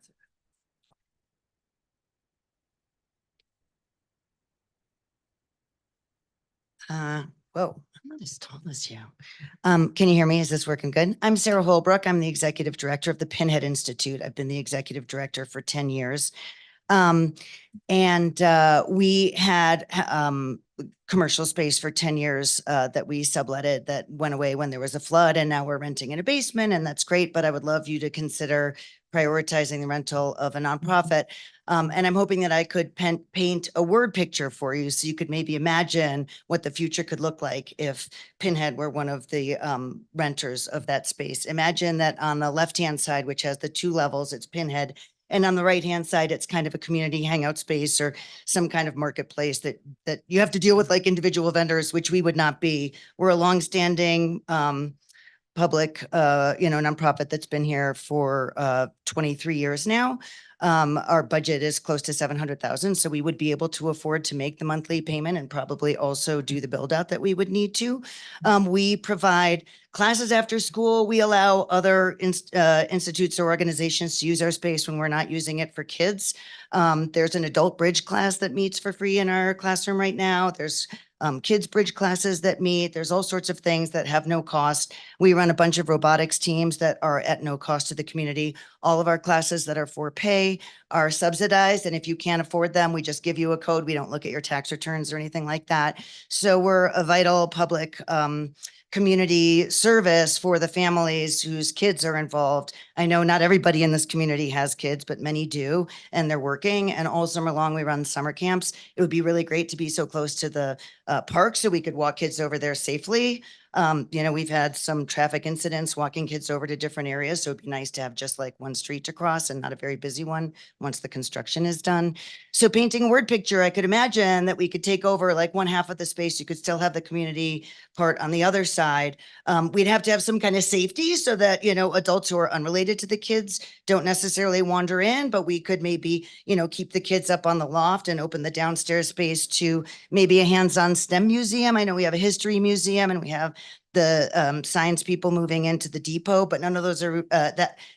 Whoa, I'm not as tall as you. Can you hear me? Is this working good? I'm Sarah Holbrook. I'm the executive director of the Pinhead Institute. I've been the executive director for 10 years. We had commercial space for 10 years that we subletted that went away when there was a flood, and now we're renting in a basement, and that's great, but I would love you to consider prioritizing the rental of a nonprofit. And I'm hoping that I could paint a word picture for you so you could maybe imagine what the future could look like if Pinhead were one of the renters of that space. Imagine that on the left-hand side, which has the 2 levels, it's Pinhead. And on the right-hand side, it's kind of a community hangout space or some kind of marketplace that you have to deal with like individual vendors, which we would not be. We're a longstanding public, nonprofit that's been here for 23 years now. Our budget is close to 700,000, so we would be able to afford to make the monthly payment and probably also do the build out that we would need to. We provide classes after school. We allow other institutes or organizations to use our space when we're not using it for kids. There's an adult bridge class that meets for free in our classroom right now. There's kids bridge classes that meet. There's all sorts of things that have no cost. We run a bunch of robotics teams that are at no cost to the community. All of our classes that are for pay are subsidized. And if you can't afford them, we just give you a code. We don't look at your tax returns or anything like that. So we're a vital public community service for the families whose kids are involved. I know not everybody in this community has kids, but many do, and they're working. And all summer long, we run summer camps. It would be really great to be so close to the park so we could walk kids over there safely. We've had some traffic incidents walking kids over to different areas. So it'd be nice to have just like one street to cross and not a very busy one once the construction is done. So painting a word picture, I could imagine that we could take over like one half of the space. You could still have the community part on the other side. We'd have to have some kind of safety so that, adults who are unrelated to the kids don't necessarily wander in, but we could maybe, keep the kids up on the loft and open the downstairs space to maybe a hands-on STEM museum. I know we have a history museum and we have the science people moving into the depot, but none of those are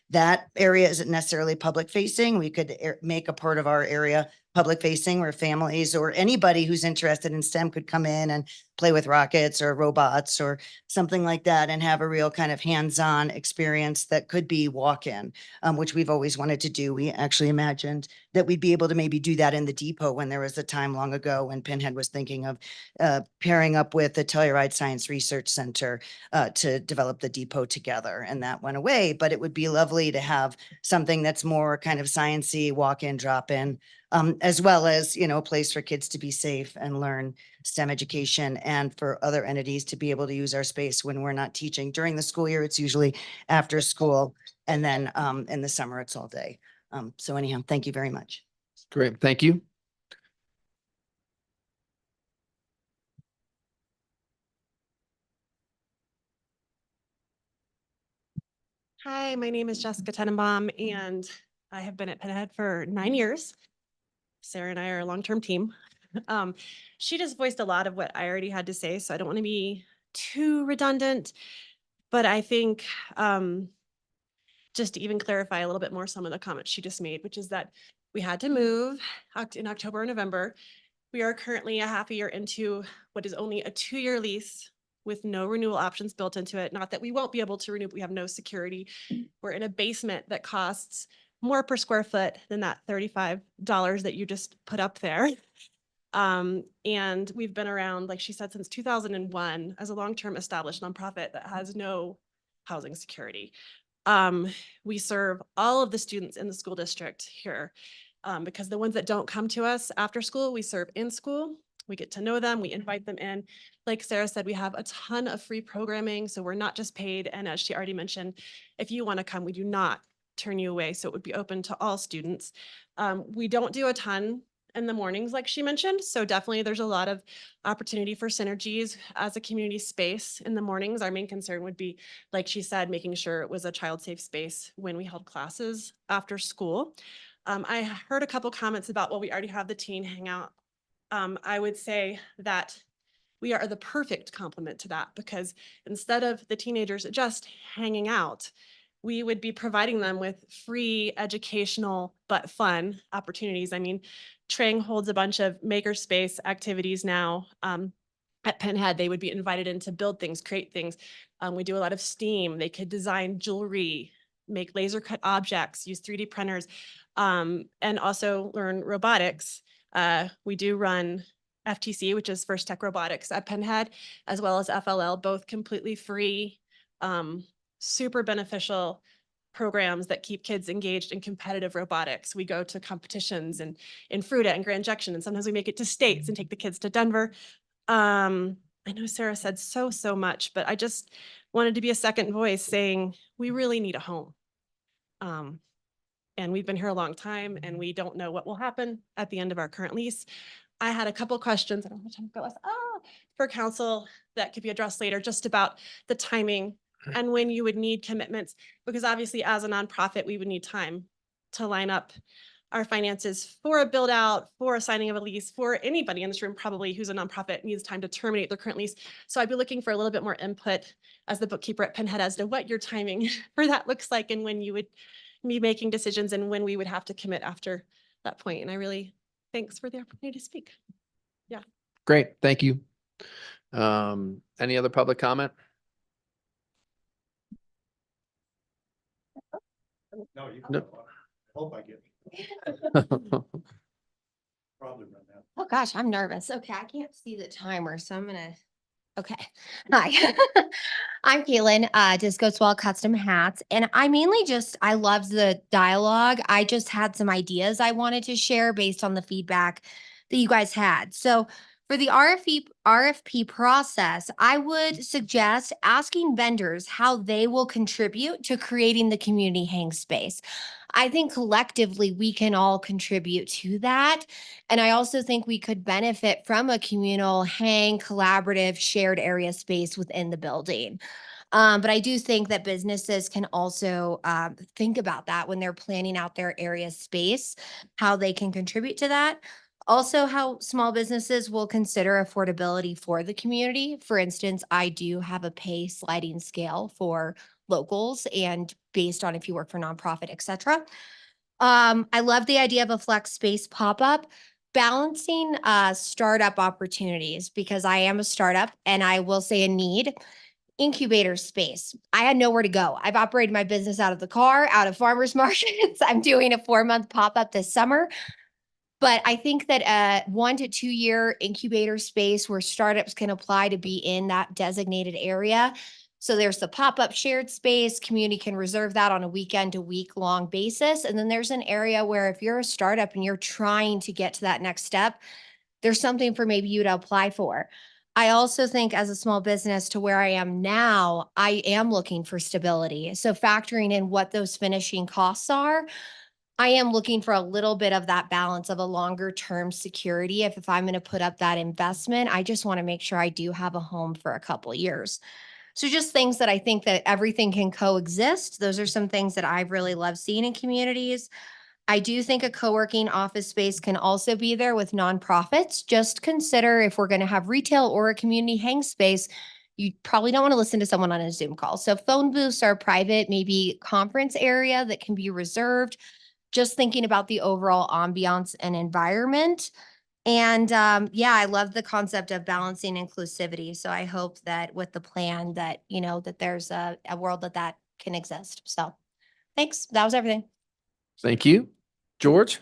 that area isn't necessarily public facing. We could make a part of our area public facing where families or anybody who's interested in STEM could come in and play with rockets or robots or something like that and have a real kind of hands-on experience that could be walk-in, which we've always wanted to do. We actually imagined that we'd be able to maybe do that in the depot when there was a time long ago when Pinhead was thinking of pairing up with the Telluride Science Research Center to develop the depot together. And that went away, but it would be lovely to have something that's more kind of sciencey, walk-in, drop-in, as well as, a place for kids to be safe and learn STEM education and for other entities to be able to use our space when we're not teaching. During the school year, it's usually after school. And then in the summer, it's all day. So anyhow, thank you very much. Great. Thank you. Hi, my name is Jessica Tenenbaum, and I have been at Pinhead for 9 years. Sarah and I are a long-term team. She just voiced a lot of what I already had to say, so I don't want to be too redundant, but I think just to even clarify a little bit more some of the comments she just made, which is that we had to move in October or November. We are currently a half a year into what is only a 2-year lease with no renewal options built into it. Not that we won't be able to renew, but we have no security. We're in a basement that costs more per square foot than that $35 that you just put up there. And we've been around, like she said, since 2001 as a long-term established nonprofit that has no housing security. We serve all of the students in the school district here because the ones that don't come to us after school, we serve in school. We get to know them, we invite them in. Like Sarah said, we have a ton of free programming, so we're not just paid. And as she already mentioned, if you want to come, we do not turn you away. So it would be open to all students. We don't do a ton in the mornings, like she mentioned. So definitely there's a lot of opportunity for synergies as a community space in the mornings. Our main concern would be, like she said, making sure it was a child-safe space when we held classes after school. I heard a couple comments about, well, we already have the teen hangout. I would say that we are the perfect complement to that, because instead of the teenagers just hanging out, we would be providing them with free educational but fun opportunities. I mean, Trang holds a bunch of makerspace activities now. At Penn Head, they would be invited in to build things, create things. We do a lot of STEAM. They could design jewelry, make laser cut objects, use 3D printers, and also learn robotics. We do run FTC, which is First Tech Robotics at Penn Head, as well as FLL, both completely free, super beneficial programs that keep kids engaged in competitive robotics. We go to competitions and in Fruita and Grand Junction, and sometimes we make it to states and take the kids to Denver. I know Sarah said so much, but I just wanted to be a second voice saying we really need a home. And we've been here a long time and we don't know what will happen at the end of our current lease. I had a couple questions, I don't have time to go with, for council that could be addressed later, just about the timing and when you would need commitments, because obviously as a nonprofit, we would need time to line up our finances for a build out, for a signing of a lease, for anybody in this room probably who's a nonprofit needs time to terminate their current lease. So I'd be looking for a little bit more input as the bookkeeper at Penn Head as to what your timing for that looks like and when you would be making decisions and when we would have to commit after that point. And I really, thanks for the opportunity to speak. Great, thank you. Any other public comment? No, you No. can. I hope I get. Probably run out. Oh gosh, I'm nervous. Okay, I can't see the timer, so I'm gonna, okay. Hi. I'm Caitlin, Disco Swell Custom Hats, and I mainly I loved the dialogue. I just had some ideas I wanted to share based on the feedback that you guys had. So for the RFP process, I would suggest asking vendors how they will contribute to creating the community hang space. I think collectively we can all contribute to that. And I also think we could benefit from a communal hang, collaborative, shared area space within the building. But I do think that businesses can also think about that when they're planning out their area space, how they can contribute to that. Also, how small businesses will consider affordability for the community. For instance, I do have a pay sliding scale for locals and based on if you work for nonprofit, et cetera. I love the idea of a flex space pop-up, balancing startup opportunities because I am a startup and I will say a need. Incubator space. I had nowhere to go. I've operated my business out of the car, out of farmers markets. I'm doing a 4-month pop-up this summer. But I think that a 1 to 2 year incubator space where startups can apply to be in that designated area. So there's the pop-up shared space, community can reserve that on a weekend to week-long basis. And then there's an area where if you're a startup and you're trying to get to that next step, there's something for maybe you to apply for. I also think as a small business to where I am now, I am looking for stability. So factoring in what those finishing costs are, I am looking for a little bit of that balance of a longer term security. If I'm going to put up that investment, I just want to make sure I do have a home for a couple of years. So just things that I think that everything can coexist. Those are some things that I've really loved seeing in communities. I do think a co-working office space can also be there with nonprofits. Just consider if we're going to have retail or a community hang space, you probably don't want to listen to someone on a Zoom call. So phone booths are private, maybe conference area that can be reserved. Just thinking about the overall ambiance and environment. And yeah, I love the concept of balancing inclusivity. So I hope that with the plan that, you know, that there's a world that can exist. So thanks. That was everything. Thank you. George?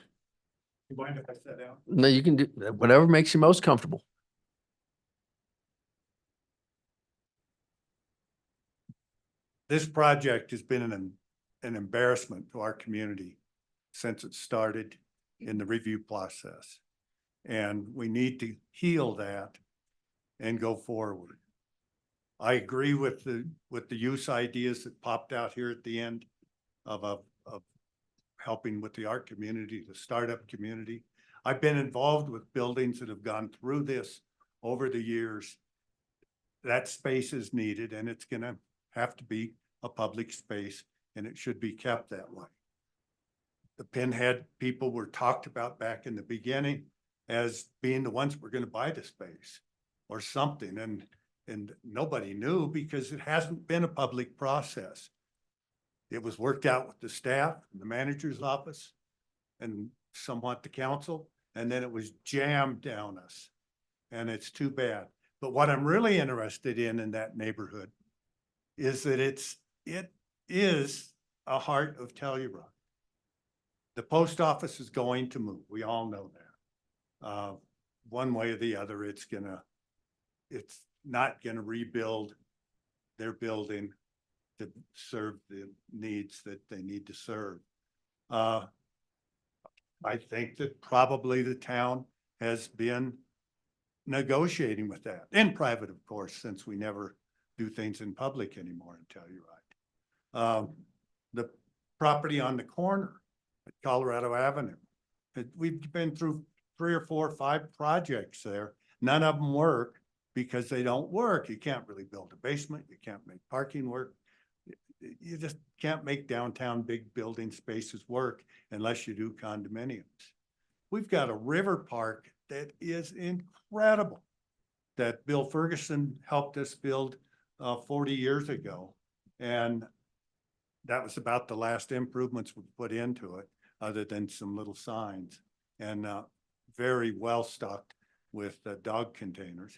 You mind if I sit down? No, you can do whatever makes you most comfortable. This project has been an embarrassment to our community since it started in the review process. And we need to heal that and go forward. I agree with the use ideas that popped out here at the end of helping with the art community, the startup community. I've been involved with buildings that have gone through this over the years. That space is needed, and it's gonna have to be a public space, and it should be kept that way. The Pinhead people were talked about back in the beginning as being the ones that were gonna buy the space or something, and nobody knew because it hasn't been a public process. It was worked out with the staff, the manager's office, and somewhat the council, and then it was jammed down us. And it's too bad. But what I'm really interested in that neighborhood is that it is a heart of Telluride. The post office is going to move. We all know that. One way or the other, it's not gonna rebuild their building to serve the needs that they need to serve. I think that probably the town has been negotiating with that, in private, of course, since we never do things in public anymore in Telluride. The property on the corner at Colorado Avenue, we've been through 3 or 4 or 5 projects there. None of them work because they don't work. You can't really build a basement. You can't make parking work. You just can't make downtown big building spaces work unless you do condominiums. We've got a river park that is incredible that Bill Ferguson helped us build 40 years ago. And that was about the last improvements we put into it, other than some little signs, and very well stocked with dog containers.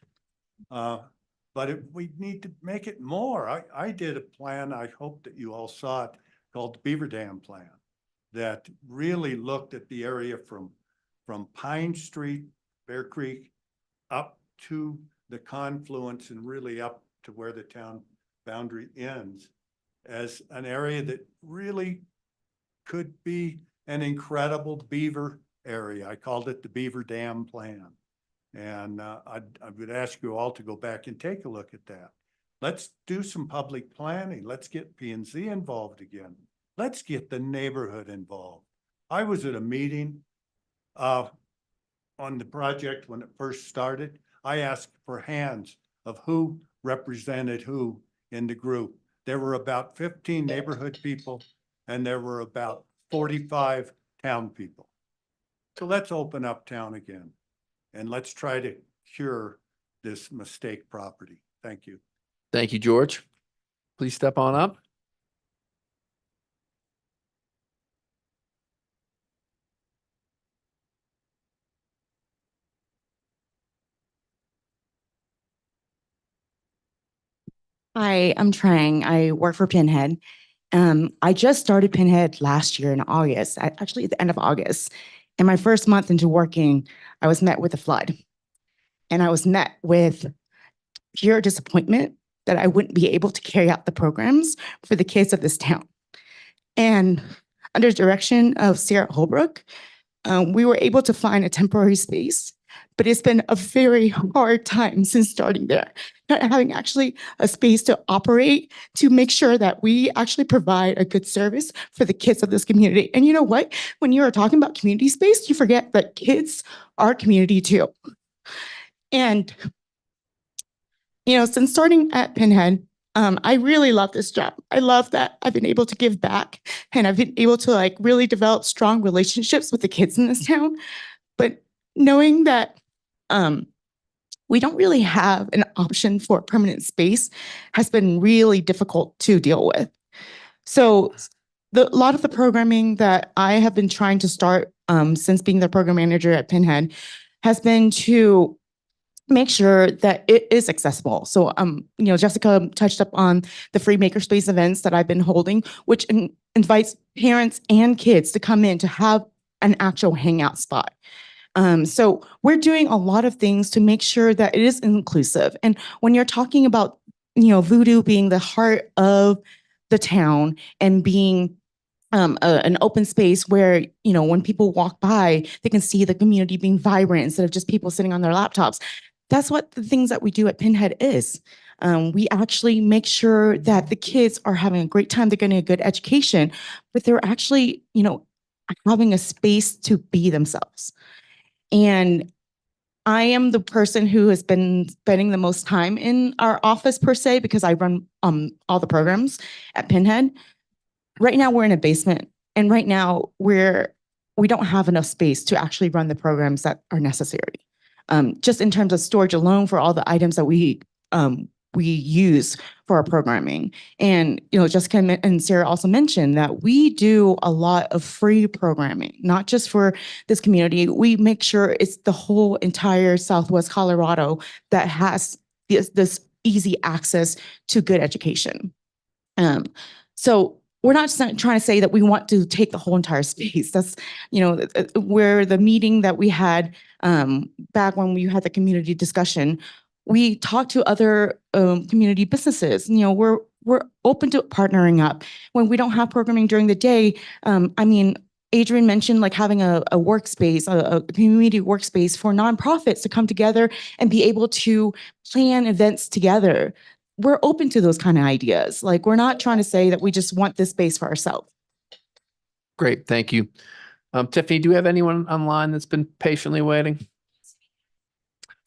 But we need to make it more. I did a plan, I hope that you all saw it, called the Beaver Dam Plan, that really looked at the area from Pine Street, Bear Creek, up to the confluence and really up to where the town boundary ends, as an area that really could be an incredible beaver area. I called it the Beaver Dam Plan. And I would ask you all to go back and take a look at that. Let's do some public planning. Let's get P&Z involved again. Let's get the neighborhood involved. I was at a meeting on the project when it first started. I asked for hands of who represented who in the group. There were about 15 neighborhood people and there were about 45 town people. So let's open up town again. And let's try to cure this mistake property. Thank you. Thank you, George. Please step on up. Hi, I'm Trang. I work for Pinhead. I just started Pinhead last year in August, actually at the end of August. In my first month into working, I was met with a flood. And I was met with pure disappointment that I wouldn't be able to carry out the programs for the kids of this town. And under direction of Sarah Holbrook, we were able to find a temporary space, but it's been a very hard time since starting there, not having actually a space to operate to make sure that we actually provide a good service for the kids of this community. And you know what? When you are talking about community space, you forget that kids are community too. And, you know, since starting at Pinhead, I really love this job. I love that I've been able to give back and I've been able to like really develop strong relationships with the kids in this town. But knowing that we don't really have an option for a permanent space has been really difficult to deal with. So a lot of the programming that I have been trying to start since being the program manager at Pinhead has been to make sure that it is accessible. So, you know, Jessica touched up on the free makerspace events that I've been holding, which invites parents and kids to come in to have an actual hangout spot. So we're doing a lot of things to make sure that it is inclusive. And when you're talking about, you know, Voodoo being the heart of the town and being an open space where, you know, when people walk by, they can see the community being vibrant instead of just people sitting on their laptops. That's what the things that we do at Pinhead is. We actually make sure that the kids are having a great time, they're getting a good education, but they're actually, you know, having a space to be themselves. And I am the person who has been spending the most time in our office per se, because I run all the programs at Pinhead. Right now we're in a basement, and right now we don't have enough space to actually run the programs that are necessary. Just in terms of storage alone for all the items that we use for our programming. And, you know, Jessica and Sarah also mentioned that we do a lot of free programming, not just for this community. We make sure it's the whole entire Southwest Colorado that has this easy access to good education. So we're not trying to say that we want to take the whole entire space. That's, you know, where the meeting that we had back when we had the community discussion, we talked to other community businesses. You know, we're open to partnering up when we don't have programming during the day. I mean, Adrian mentioned like having a workspace, a community workspace for nonprofits to come together and be able to plan events together. We're open to those kind of ideas. Like, we're not trying to say that we just want this space for ourselves. Great, thank you. Tiffany, do we have anyone online that's been patiently waiting?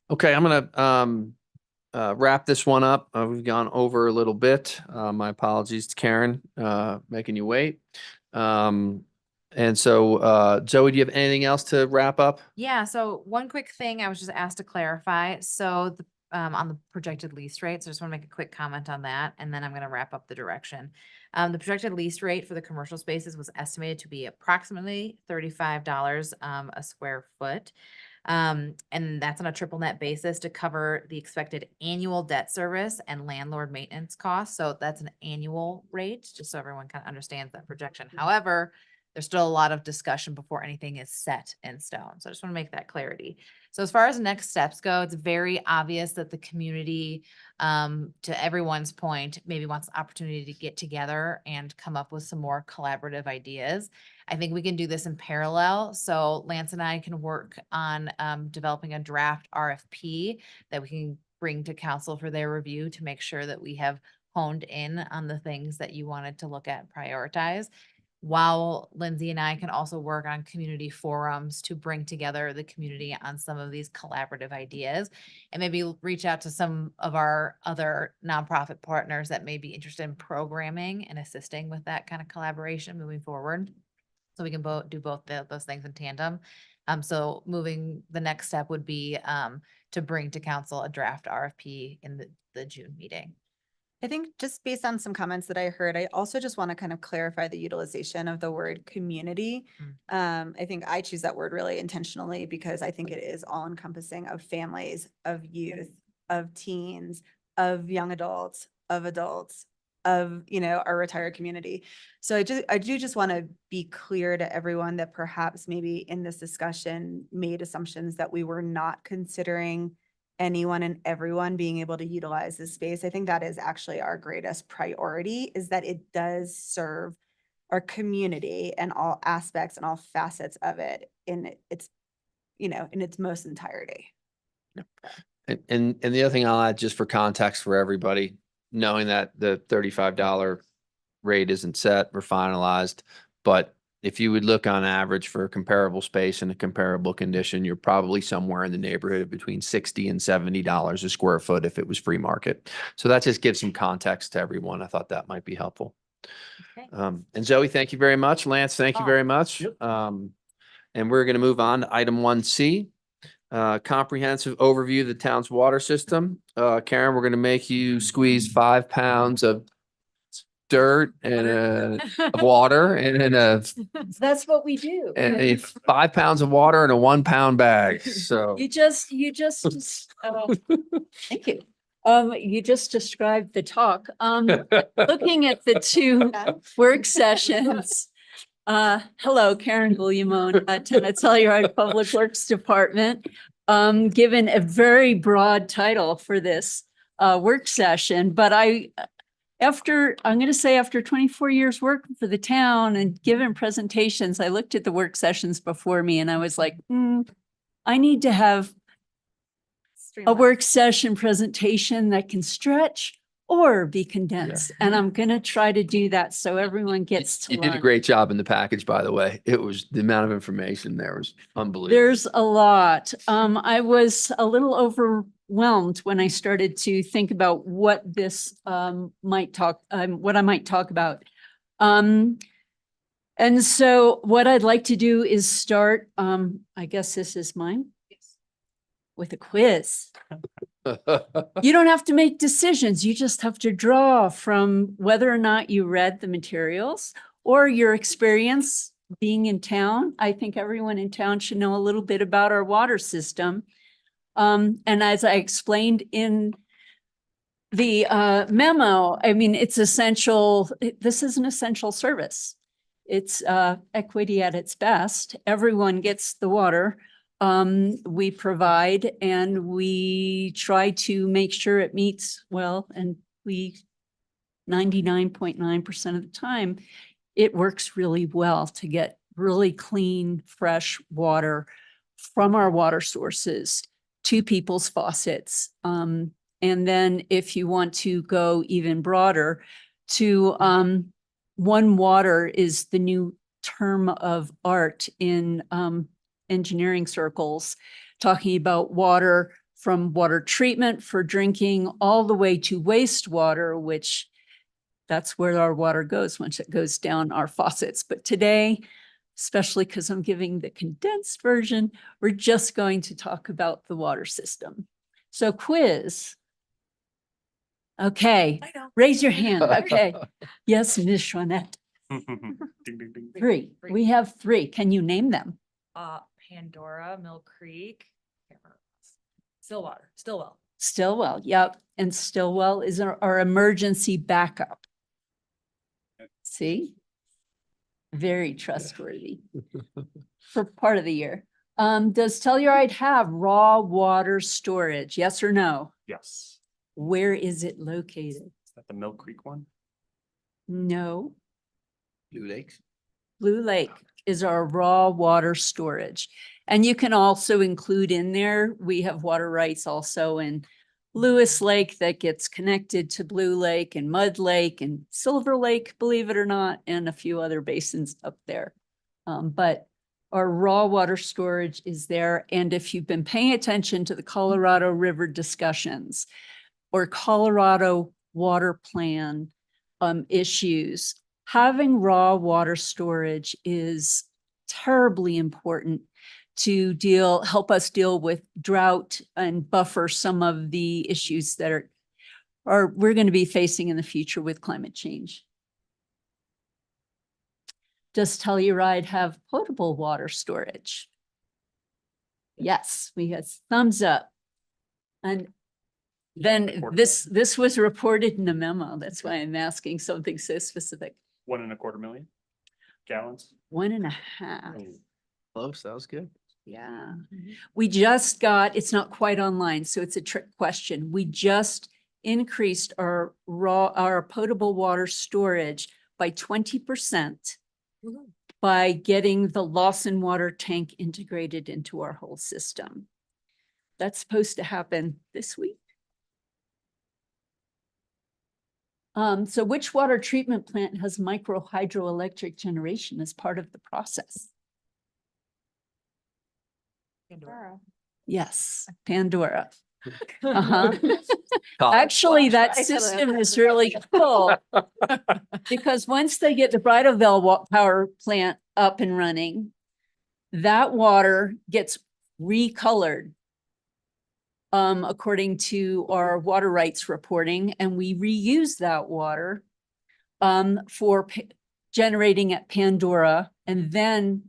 Okay, I'm gonna wrap this one up. We've gone over a little bit. My apologies to Karen, making you wait. And so, Zoe, do you have anything else to wrap up? Yeah, so one quick thing I was just asked to clarify. So on the projected lease rates, I just want to make a quick comment on that, and then I'm going to wrap up the direction. The projected lease rate for the commercial spaces was estimated to be approximately $35 a square foot. And that's on a triple net basis to cover the expected annual debt service and landlord maintenance costs. So that's an annual rate, just so everyone kind of understands that projection. However, there's still a lot of discussion before anything is set in stone. So I just want to make that clarity. So as far as next steps go, it's very obvious that the community, to everyone's point, maybe wants the opportunity to get together and come up with some more collaborative ideas. I think we can do this in parallel. So Lance and I can work on developing a draft RFP that we can bring to council for their review to make sure that we have honed in on the things that you wanted to look at and prioritize. While Lindsay and I can also work on community forums to bring together the community on some of these collaborative ideas, and maybe reach out to some of our other nonprofit partners that may be interested in programming and assisting with that kind of collaboration moving forward. So we can do both those things in tandem. So the next step would be to bring to council a draft RFP in the June meeting. I think just based on some comments that I heard, I also just want to kind of clarify the utilization of the word community. I think I choose that word really intentionally because I think it is all encompassing of families, of youth, of teens, of young adults, of, you know, our retired community. So I do just want to be clear to everyone that perhaps maybe in this discussion made assumptions that we were not considering anyone and everyone being able to utilize this space. I think that is actually our greatest priority, is that it does serve our community and all aspects and all facets of it in its, you know, in its most entirety. And the other thing I'll add, just for context for everybody, knowing that the $35 rate isn't set or finalized, but if you would look on average for a comparable space in a comparable condition, you're probably somewhere in the neighborhood of between $60 and $70 a square foot if it was free market. So that just gives some context to everyone. I thought that might be helpful. Okay. And Zoe, thank you very much. Lance, thank you very much. And we're going to move on to item 1C, comprehensive overview of the town's water system. Karen, we're going to make you squeeze 5 pounds of dirt and of water and That's what we do. and 5 pounds of water in a 1 pound bag. So You just, thank you. You just described the talk. Looking at the 2 work sessions. Hello, Karen Guglielmone, Telluride Public Works Department. Given a very broad title for this work session, but I'm going to say after 24 years working for the town and giving presentations, I looked at the work sessions before me and I was like, I need to have a work session presentation that can stretch or be condensed. And I'm going to try to do that so everyone gets to You did a learn. great job in the package, by the way. It was, the amount of information there was unbelievable. There's a lot. I was a little overwhelmed when I started to think about what this what I might talk about. And so what I'd like to do is start, I guess this is mine, with a quiz. You don't have to make decisions. You just have to draw from whether or not you read the materials or your experience being in town. I think everyone in town should know a little bit about our water system. And as I explained in the memo, I mean, it's essential. This is an essential service. It's equity at its best. Everyone gets the water we provide, and we try to make sure it meets well, and we 99.9% of the time, it works really well to get really clean, fresh water from our water sources to people's faucets. And then if you want to go even broader to One Water is the new term of art in engineering circles, talking about water from water treatment for drinking all the way to wastewater, which that's where our water goes once it goes down our faucets. But today, especially because I'm giving the condensed version, we're just going to talk about the water system. So quiz. Okay, raise your hand. Okay. Yes, Ms. Chouinette. Ding, ding, ding. Three. We have three. Can you name them? Pandora, Mill Creek, can't remember. Stillwell. Stillwell, yep. And Stillwell is our emergency backup. See? Very trustworthy for part of the year. Does Telluride have raw water storage? Yes or no? Yes. Where is it located? Is that the Mill Creek one? No. Blue Lakes. Blue Lake is our raw water storage. And you can also include in there, we have water rights also in Lewis Lake that gets connected to Blue Lake and Mud Lake and Silver Lake, believe it or not, and a few other basins up there. But our raw water storage is there. And if you've been paying attention to the Colorado River discussions or Colorado water plan issues, having raw water storage is terribly important to help us deal with drought and buffer some of the issues that we're going to be facing in the future with climate change. Does Telluride have potable water storage? Yes, we have thumbs up. And then this was reported in a memo. That's why I'm asking something so specific. 1.25 million gallons. 1.5. Close, that was good. Yeah. We just it's not quite online, so it's a trick question. We just increased our potable water storage by 20% by getting the Lawson water tank integrated into our whole system. That's supposed to happen this week. So which water treatment plant has micro hydroelectric generation as part of the process? Pandora. Yes, Pandora. College Actually, that I totally system have is to really cool because once they get the Bridalveil power plant up and running, that water gets recolored according to our water rights reporting, and we reuse that water for generating at Pandora, and then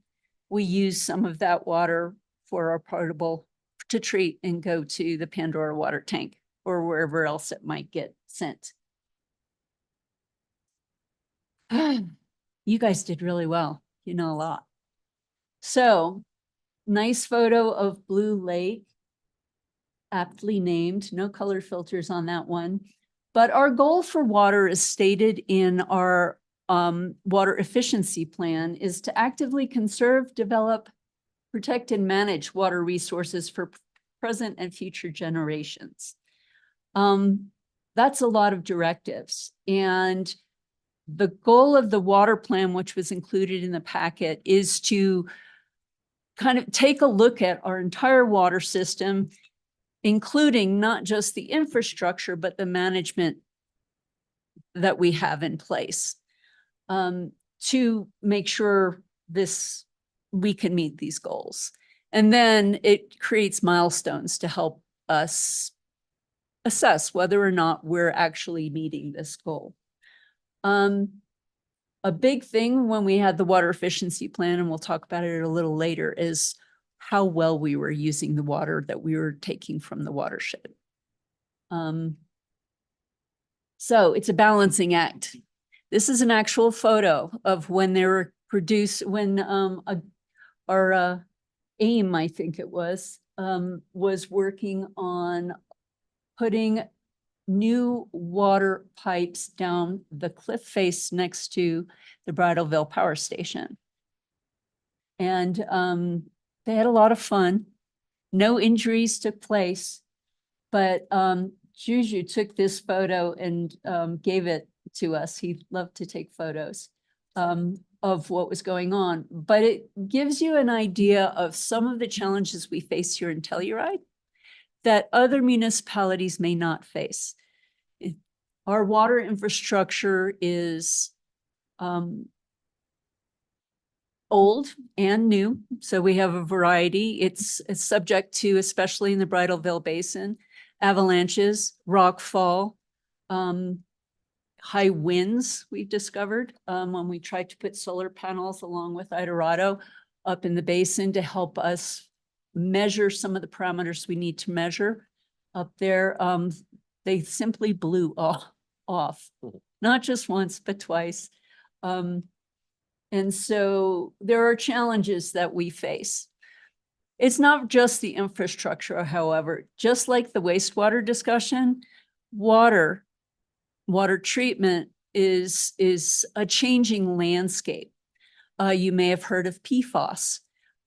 we use some of that water for our potable to treat and go to the Pandora water tank or wherever else it might get sent. You guys did really well. You know a lot. So nice photo of Blue Lake, aptly named, no color filters on that one. But our goal for water is stated in our water efficiency plan is to actively conserve, develop, protect and manage water resources for present and future generations. That's a lot of directives. And the goal of the water plan, which was included in the packet, is to kind of take a look at our entire water system, including not just the infrastructure, but the management that we have in place, to make sure we can meet these goals. And then it creates milestones to help us assess whether or not we're actually meeting this goal. A big thing when we had the water efficiency plan, and we'll talk about it a little later, is how well we were using the water that we were taking from the watershed. So it's a balancing act. This is an actual photo of when they were produced, when our AIM, I think it was working on putting new water pipes down the cliff face next to the Bridalveil Power Station. And they had a lot of fun. No injuries took place, but Juju took this photo and gave it to us. He loved to take photos of what was going on, but it gives you an idea of some of the challenges we face here in Telluride that other municipalities may not face. Our water infrastructure is old and new, so we have a variety. It's subject to, especially in the Bridalveil Basin, avalanches, rockfall, high winds we've discovered when we tried to put solar panels along with Idorado up in the basin to help us measure some of the parameters we need to measure up there. They simply blew off, not just once, but twice. And so there are challenges that we face. It's not just the infrastructure, however, just like the wastewater discussion, water treatment is a changing landscape. You may have heard of PFAS,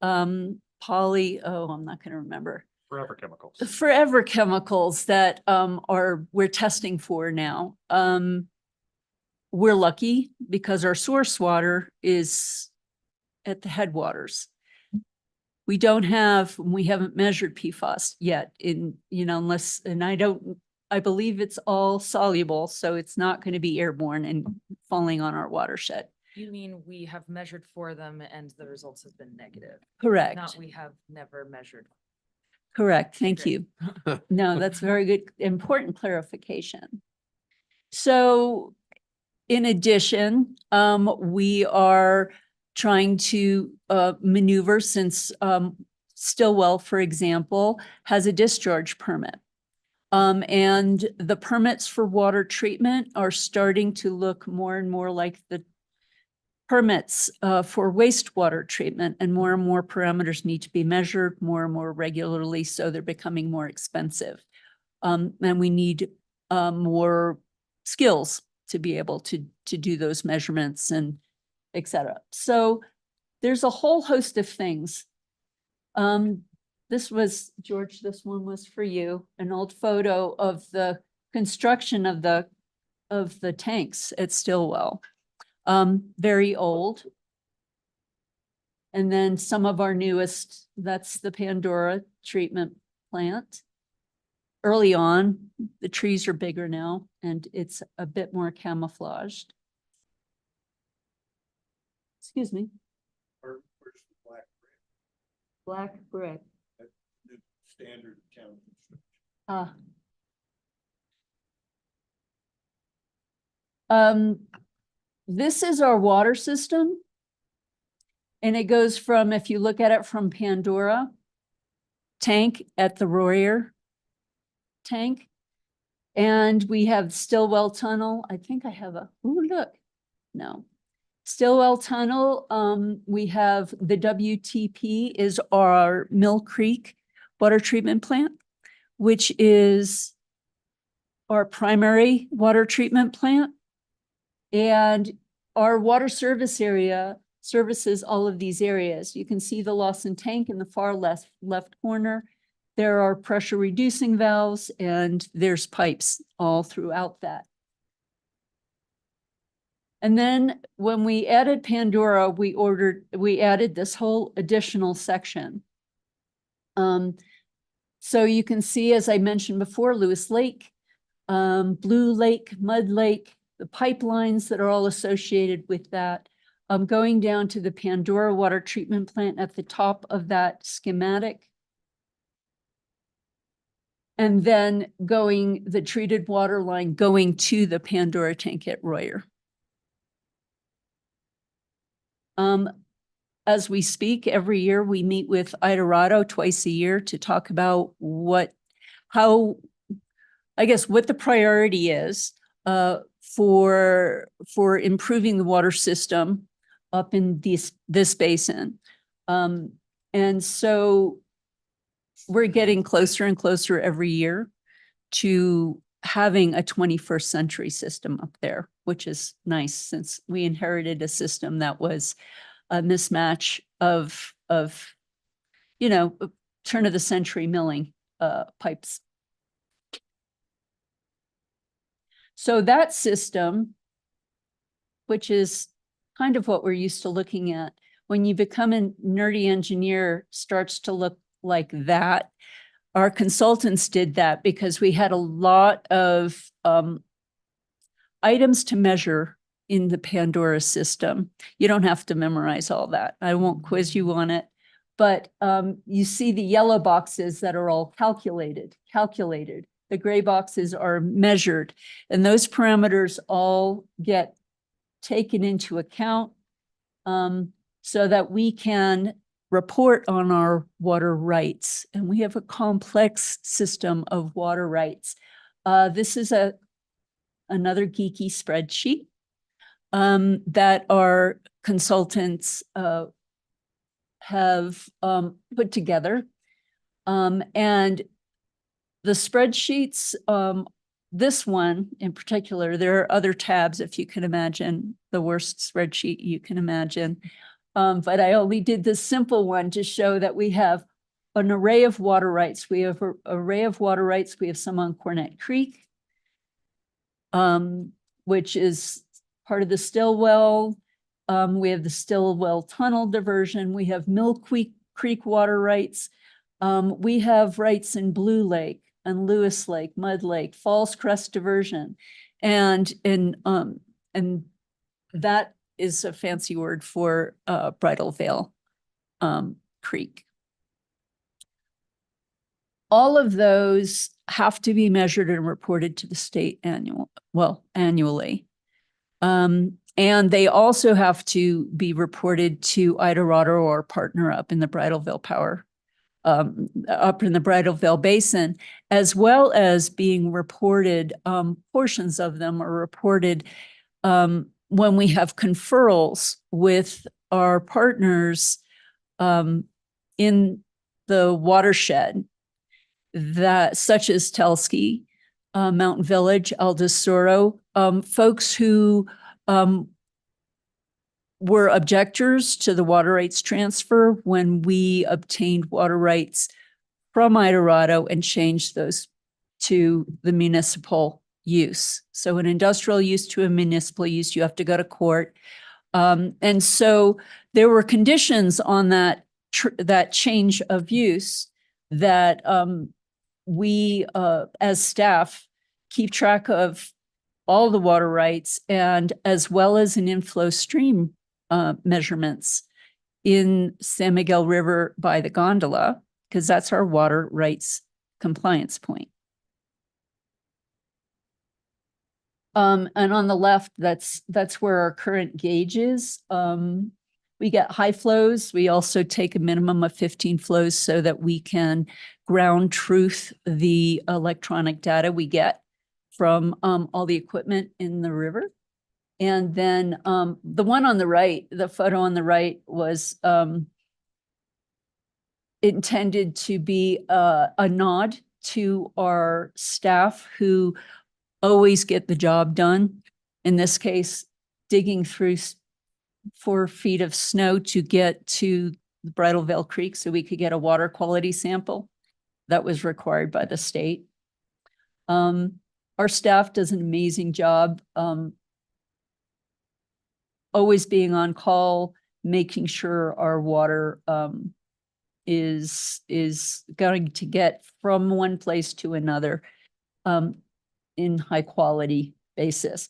I'm not going to remember. Forever chemicals. Forever chemicals that we're testing for now. We're lucky because our source water is at the headwaters. We haven't measured PFAS yet I believe it's all soluble, so it's not going to be airborne and falling on our watershed. You mean we have measured for them and the results have been negative? Correct. Not we have never measured. Correct. Thank Great. you. No, that's very good, important clarification. So in addition, we are trying to maneuver since Stillwell, for example, has a discharge permit. And the permits for water treatment are starting to look more and more like the permits for wastewater treatment, and more parameters need to be measured more and more regularly, so they're becoming more expensive. And we need more skills to be able to do those measurements and et cetera. So there's a whole host of things. This was, George, this one was for you, an old photo of the construction of the tanks at Stillwell. Very old. And then some of our newest, that's the Pandora treatment plant. Early on, the trees are bigger now and it's a bit more camouflaged. Excuse me. Where's the black brick? Black brick. The standard town construction. This is our water system. And it goes from, if you look at it from Pandora, tank at the Royer tank. And we have Stillwell Tunnel. I think I have no. Stillwell Tunnel, we have the WTP is our Mill Creek water treatment plant, which is our primary water treatment plant. And our water service area services all of these areas. You can see the Lawson tank in the far left corner. There are pressure reducing valves and there's pipes all throughout that. And then when we added Pandora, we added this whole additional section. So you can see, as I mentioned before, Lewis Lake, Blue Lake, Mud Lake, the pipelines that are all associated with that, going down to the Pandora water treatment plant at the top of that schematic. And then the treated water line going to the Pandora tank at Royer. As we speak, every year we meet with Idorado twice a year to talk about what the priority is for improving the water system up in this basin. And so we're getting closer and closer every year to having a 21st century system up there, which is nice since we inherited a system that was a mismatch of turn of the century milling pipes. So that system, which is kind of what we're used to looking at, when you become a nerdy engineer, starts to look like that. Our consultants did that because we had a lot of items to measure in the Pandora system. You don't have to memorize all that. I won't quiz you on it, but you see the yellow boxes that are all calculated. The gray boxes are measured, and those parameters all get taken into account so that we can report on our water rights. And we have a complex system of water rights. This is another geeky spreadsheet that our consultants have put together. And the spreadsheets, this one in particular, there are other tabs if you can imagine the worst spreadsheet you can imagine. But I only did this simple one to show that we have an array of water rights. We have an array of water rights. We have some on Cornet Creek, which is part of the Stillwell. We have the Stillwell Tunnel diversion. We have Mill Creek water rights. We have rights in Blue Lake and Lewis Lake, Mud Lake, Falls Crest diversion. And that is a fancy word for Bridal Veil Creek. All of those have to be measured and reported to the state annually. And they also have to be reported to Idorado or partner up in the Bridal Veil Power, up in the Bridal Veil Basin, as well as being reported, portions of them are reported when we have conferrals with our partners in the watershed, that such as Telski, Mountain Village, Aldosoro, folks who were objectors to the water rights transfer when we obtained water rights from Idorado and changed those to the municipal use. So an industrial use to a municipal use, you have to go to court. And so there were conditions on that change of use that we, as staff, keep track of all the water rights, and as well as an inflow stream measurements in San Miguel River by the gondola, because that's our water rights compliance point. And on the left, that's where our current gauge is. We get high flows. We also take a minimum of 15 flows so that we can ground truth the electronic data we get from all the equipment in the river. And then the one on the right, the photo on the right, was intended to be a nod to our staff who always get the job done. In this case, digging through 4 feet of snow to get to the Bridal Veil Creek so we could get a water quality sample. That was required by the state. Our staff does an amazing job, always being on call, making sure our water is going to get from one place to another in high quality basis.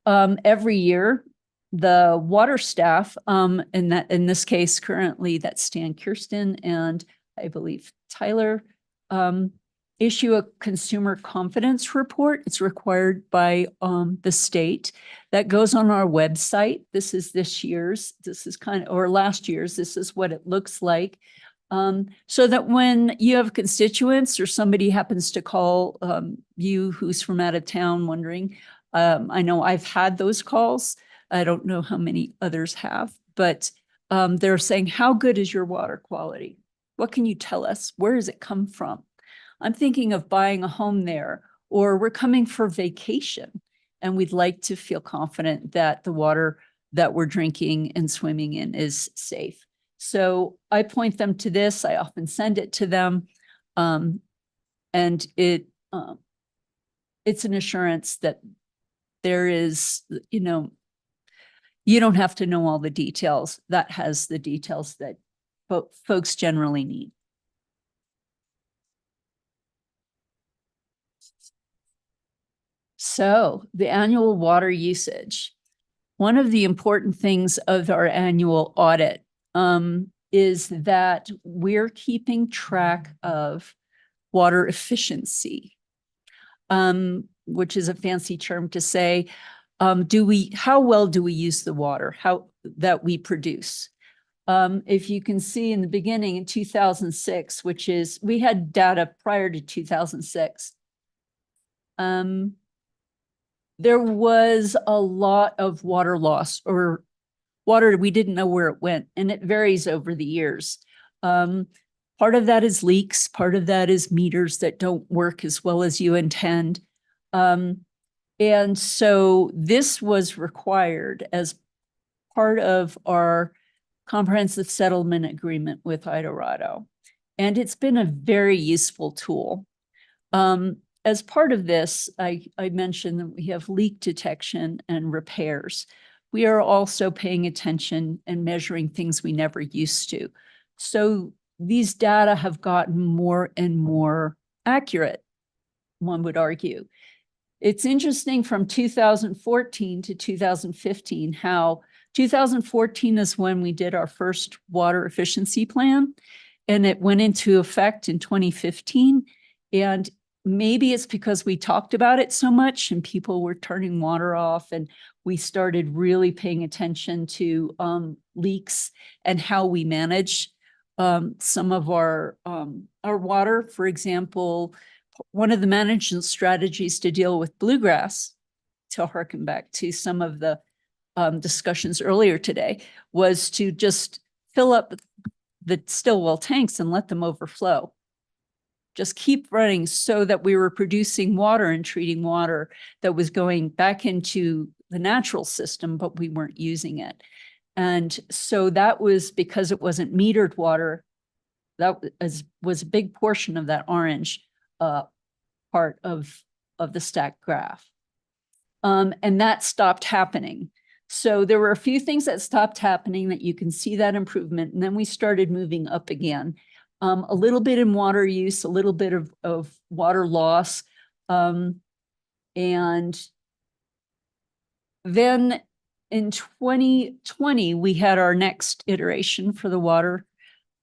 Every year, the water staff, in this case currently that's Stan Kirsten and I believe Tyler, issue a consumer confidence report. It's required by the state that goes on our website. This is this year's, or last year's, this is what it looks like. So that when you have constituents or somebody happens to call you who's from out of town wondering, I know I've had those calls. I don't know how many others have, but they're saying, how good is your water quality? What can you tell us? Where does it come from? I'm thinking of buying a home there, or we're coming for vacation and we'd like to feel confident that the water that we're drinking and swimming in is safe. So I point them to this. I often send it to them. And it's an assurance that there is, you don't have to know all the details. That has the details that folks generally need. So the annual water usage. One of the important things of our annual audit is that we're keeping track of water efficiency, which is a fancy term to say, how well do we use the water that we produce? If you can see in the beginning in 2006, we had data prior to 2006. There was a lot of water loss, or water we didn't know where it went, and it varies over the years. Part of that is leaks, part of that is meters that don't work as well as you intend. And so this was required as part of our comprehensive settlement agreement with Idorado. And it's been a very useful tool. As part of this, I mentioned that we have leak detection and repairs. We are also paying attention and measuring things we never used to. So these data have gotten more and more accurate, one would argue. It's interesting from 2014 to 2015, how 2014 is when we did our first water efficiency plan, and it went into effect in 2015. And maybe it's because we talked about it so much and people were turning water off, and we started really paying attention to leaks and how we manage some of our water. For example, one of the management strategies to deal with bluegrass, to harken back to some of the discussions earlier today, was to just fill up the Stillwell tanks and let them overflow. Just keep running so that we were producing water and treating water that was going back into the natural system, but we weren't using it. And so that was because it wasn't metered water. That was a big portion of that orange part of the stacked graph. And that stopped happening. So there were a few things that stopped happening that you can see that improvement. And then we started moving up again. A little bit in water use, a little bit of water loss. And then in 2020, we had our next iteration for the water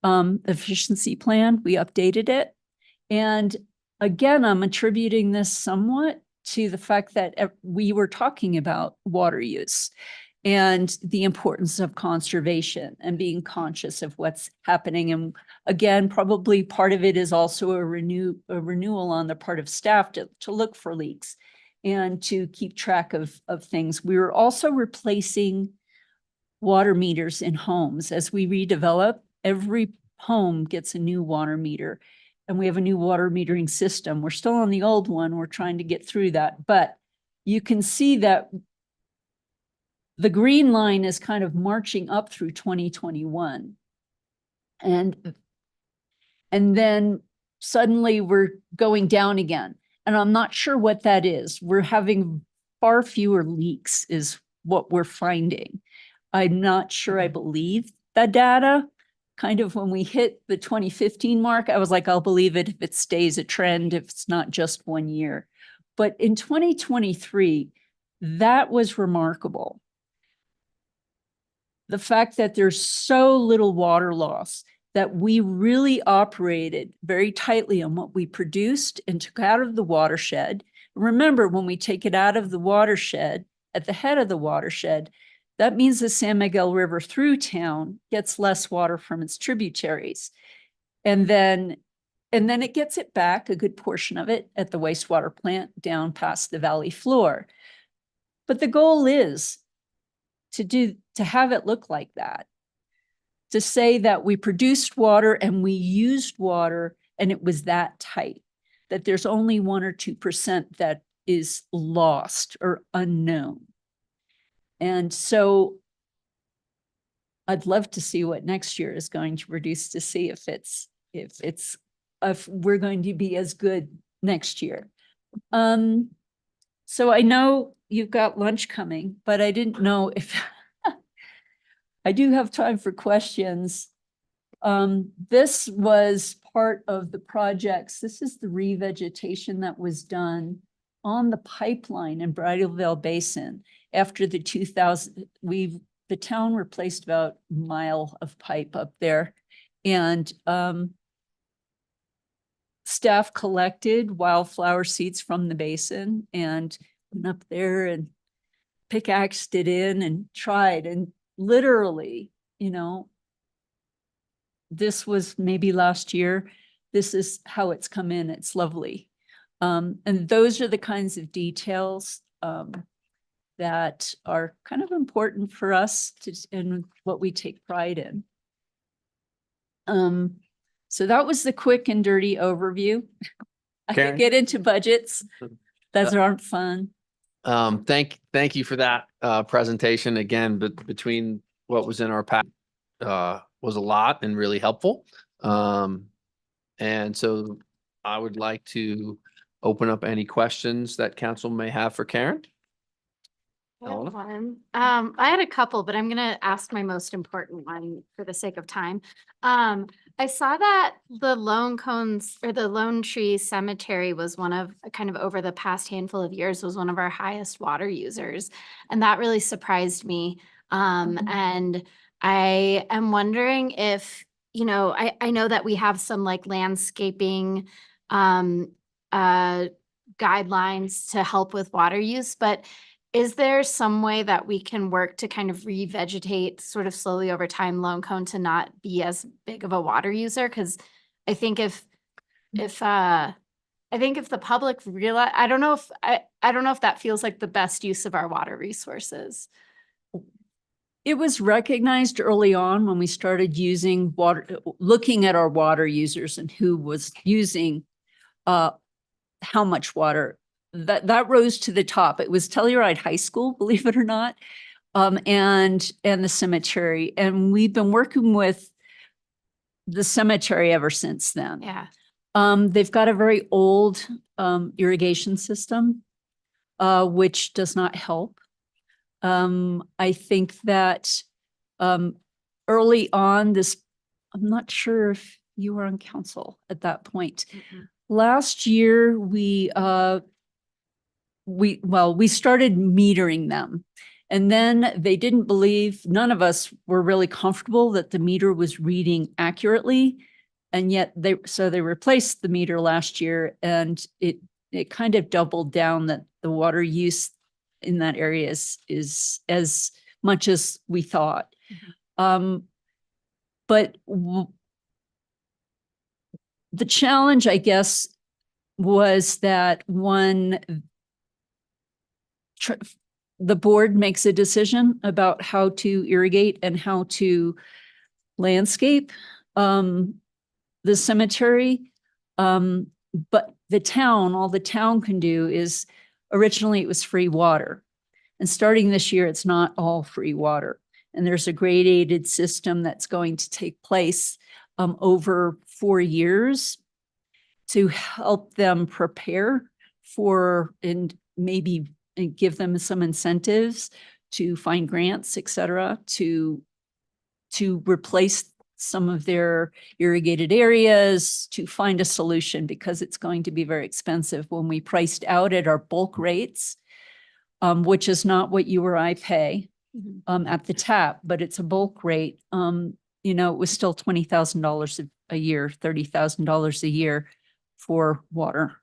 efficiency plan. We updated it. And again, I'm attributing this somewhat to the fact that we were talking about water use and the importance of conservation and being conscious of what's happening. And again, probably part of it is also a renewal on the part of staff to look for leaks and to keep track of things. We were also replacing water meters in homes. As we redevelop, every home gets a new water meter. and we have a new water metering system. We're still on the old one. We're trying to get through that, but you can see that the green line is kind of marching up through 2021. And then suddenly we're going down again. And I'm not sure what that is. We're having far fewer leaks is what we're finding. I'm not sure I believe that data. Kind of when we hit the 2015 mark, I was like, I'll believe it if it stays a trend, if it's not just 1 year. But in 2023, that was remarkable. The fact that there's so little water loss, that we really operated very tightly on what we produced and took out of the watershed. Remember, when we take it out of the watershed, at the head of the watershed, that means the San Miguel River through town gets less water from its tributaries. And then it gets it back, a good portion of it, at the wastewater plant down past the valley floor. But the goal is to have it look like that. To say that we produced water and we used water and it was that tight, that there's only 1 or 2% that is lost or unknown. And so I'd love to see what next year is going to produce, to see if we're going to be as good next year. So I know you've got lunch coming, but I didn't know if I do have time for questions. This was part of the projects. This is the revegetation that was done on the pipeline in Bridalveil Basin after the 2000. The town replaced about a mile of pipe up there, and staff collected wildflower seeds from the basin and went up there and pickaxed it in and tried, and literally, this was maybe last year. This is how it's come in. It's lovely. And those are the kinds of details that are kind of important for us and what we take pride in. So that was the quick and dirty overview. I Karen? could get into budgets. Those aren't fun. Thank you for that presentation again. But between what was in our pack was a lot and really helpful. And so I would like to open up any questions that council may have for Karen. I had one. I had a couple, but I'm gonna ask my most important one for the sake of time. I saw that the Lone Cones or the Lone Tree Cemetery was one of, kind of over the past handful of years, was one of our highest water users. And that really surprised me. And I am wondering if, I know that we have some like landscaping guidelines to help with water use, but is there some way that we can work to kind of revegetate sort of slowly over time Lone Cone to not be as big of a water user? Because I think if the public realize, I don't know if that feels like the best use of our water resources. It was recognized early on when we started using water, looking at our water users and who was using how much water. That rose to the top. It was Telluride High School, believe it or not, and the cemetery. And we've been working with the cemetery ever since then. Yeah. They've got a very old irrigation system, which does not help. I think that early on, I'm not sure if you were on council at that point. Last year, we started metering them, and then they didn't believe, none of us were really comfortable that the meter was reading accurately. And yet they replaced the meter last year, and it kind of doubled down that the water use in that area is as much as we thought. But the challenge, I guess, was that when the board makes a decision about how to irrigate and how to landscape the cemetery, But the town, all the town can do is, originally it was free water. And starting this year, it's not all free water. And there's a gradated system that's going to take place over 4 years to help them prepare for, and maybe give them some incentives to find grants, et cetera, to replace some of their irrigated areas, to find a solution, because it's going to be very expensive. When we priced out at our bulk rates, which is not what you or I pay at the tap, but it's a bulk rate, you know, it was still $20,000 a year, $30,000 a year for water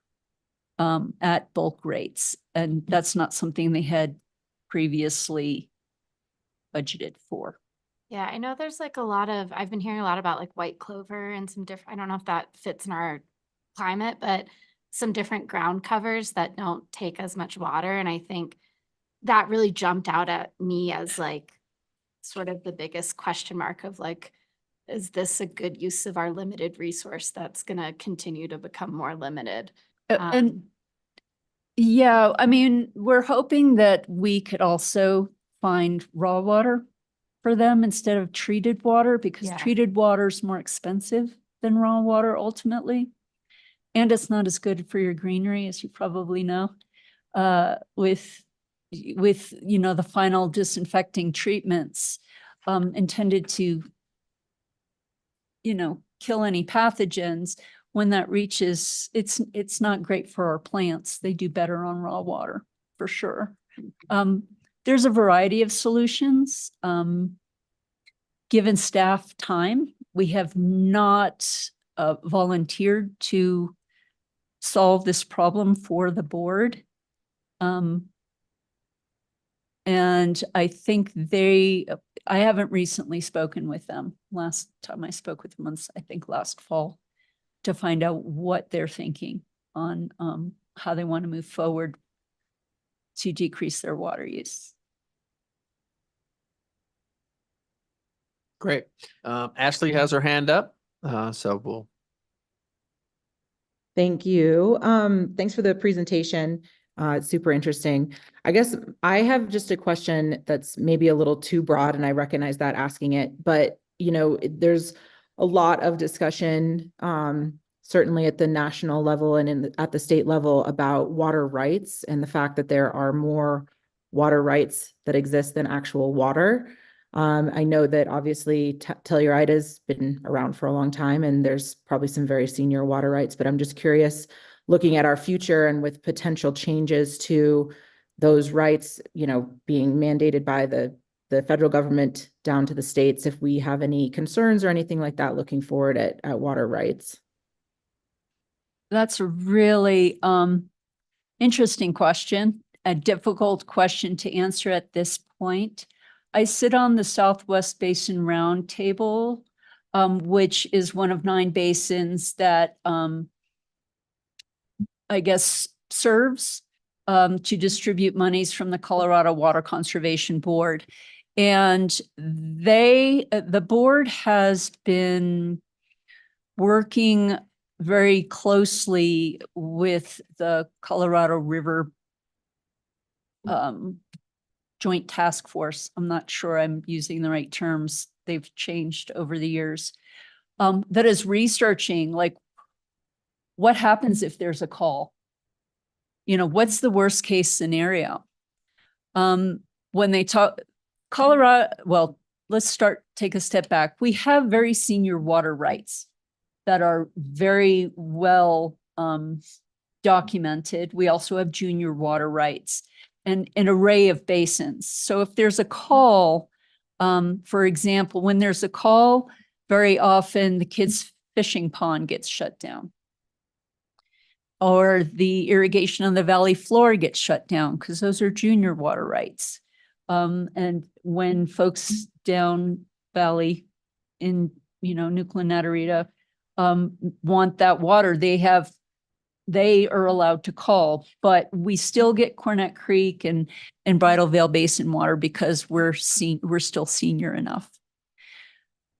at bulk rates. And that's not something they had previously budgeted for. Yeah, I know there's like a lot of, I've been hearing a lot about like white clover and some different, I don't know if that fits in our climate, but some different ground covers that don't take as much water. And I think that really jumped out at me as like sort of the biggest question mark of like, is this a good use of our limited resource that's going to continue to become more limited? And yeah, I mean, we're hoping that we could also find raw water for them instead of treated water, because Yeah. treated water is more expensive than raw water ultimately. And it's not as good for your greenery, as you probably know, with, you know, the final disinfecting treatments intended to, you know, kill any pathogens. When that reaches, it's not great for our plants. They do better on raw water, for sure. There's a variety of solutions. Given staff time, we have not volunteered to solve this problem for the board. And I think I haven't recently spoken with them. Last time I spoke with them was, I think, last fall, to find out what they're thinking on how they want to move forward to decrease their water use. Great. Ashley has her hand up, so we'll. Thank you. Thanks for the presentation. It's super interesting. I guess I have just a question that's maybe a little too broad, and I recognize that asking it, but you know, there's a lot of discussion, certainly at the national level and at the state level, about water rights and the fact that there are more water rights that exist than actual water. I know that obviously Telluride has been around for a long time, and there's probably some very senior water rights, but I'm just curious, looking at our future and with potential changes to those rights, you know, being mandated by the federal government down to the states, if we have any concerns or anything like that looking forward at water rights. That's a really interesting question, a difficult question to answer at this point. I sit on the Southwest Basin Roundtable, which is one of 9 basins that I guess serves to distribute monies from the Colorado Water Conservation Board. And the board has been working very closely with the Colorado River Joint Task Force. I'm not sure I'm using the right terms. They've changed over the years. That is researching, like, what happens if there's a call? You know, what's the worst case scenario? When they talk Colorado, well, let's take a step back. We have very senior water rights that are very well documented. We also have junior water rights and an array of basins. So if there's a call, for example, when there's a call, very often the kids' fishing pond gets shut down, or the irrigation on the valley floor gets shut down because those are junior water rights. And when folks down valley in, you know, Nuclear Natarita want that water, they are allowed to call, but we still get Cornet Creek and Bridal Veil Basin water because we're still senior enough.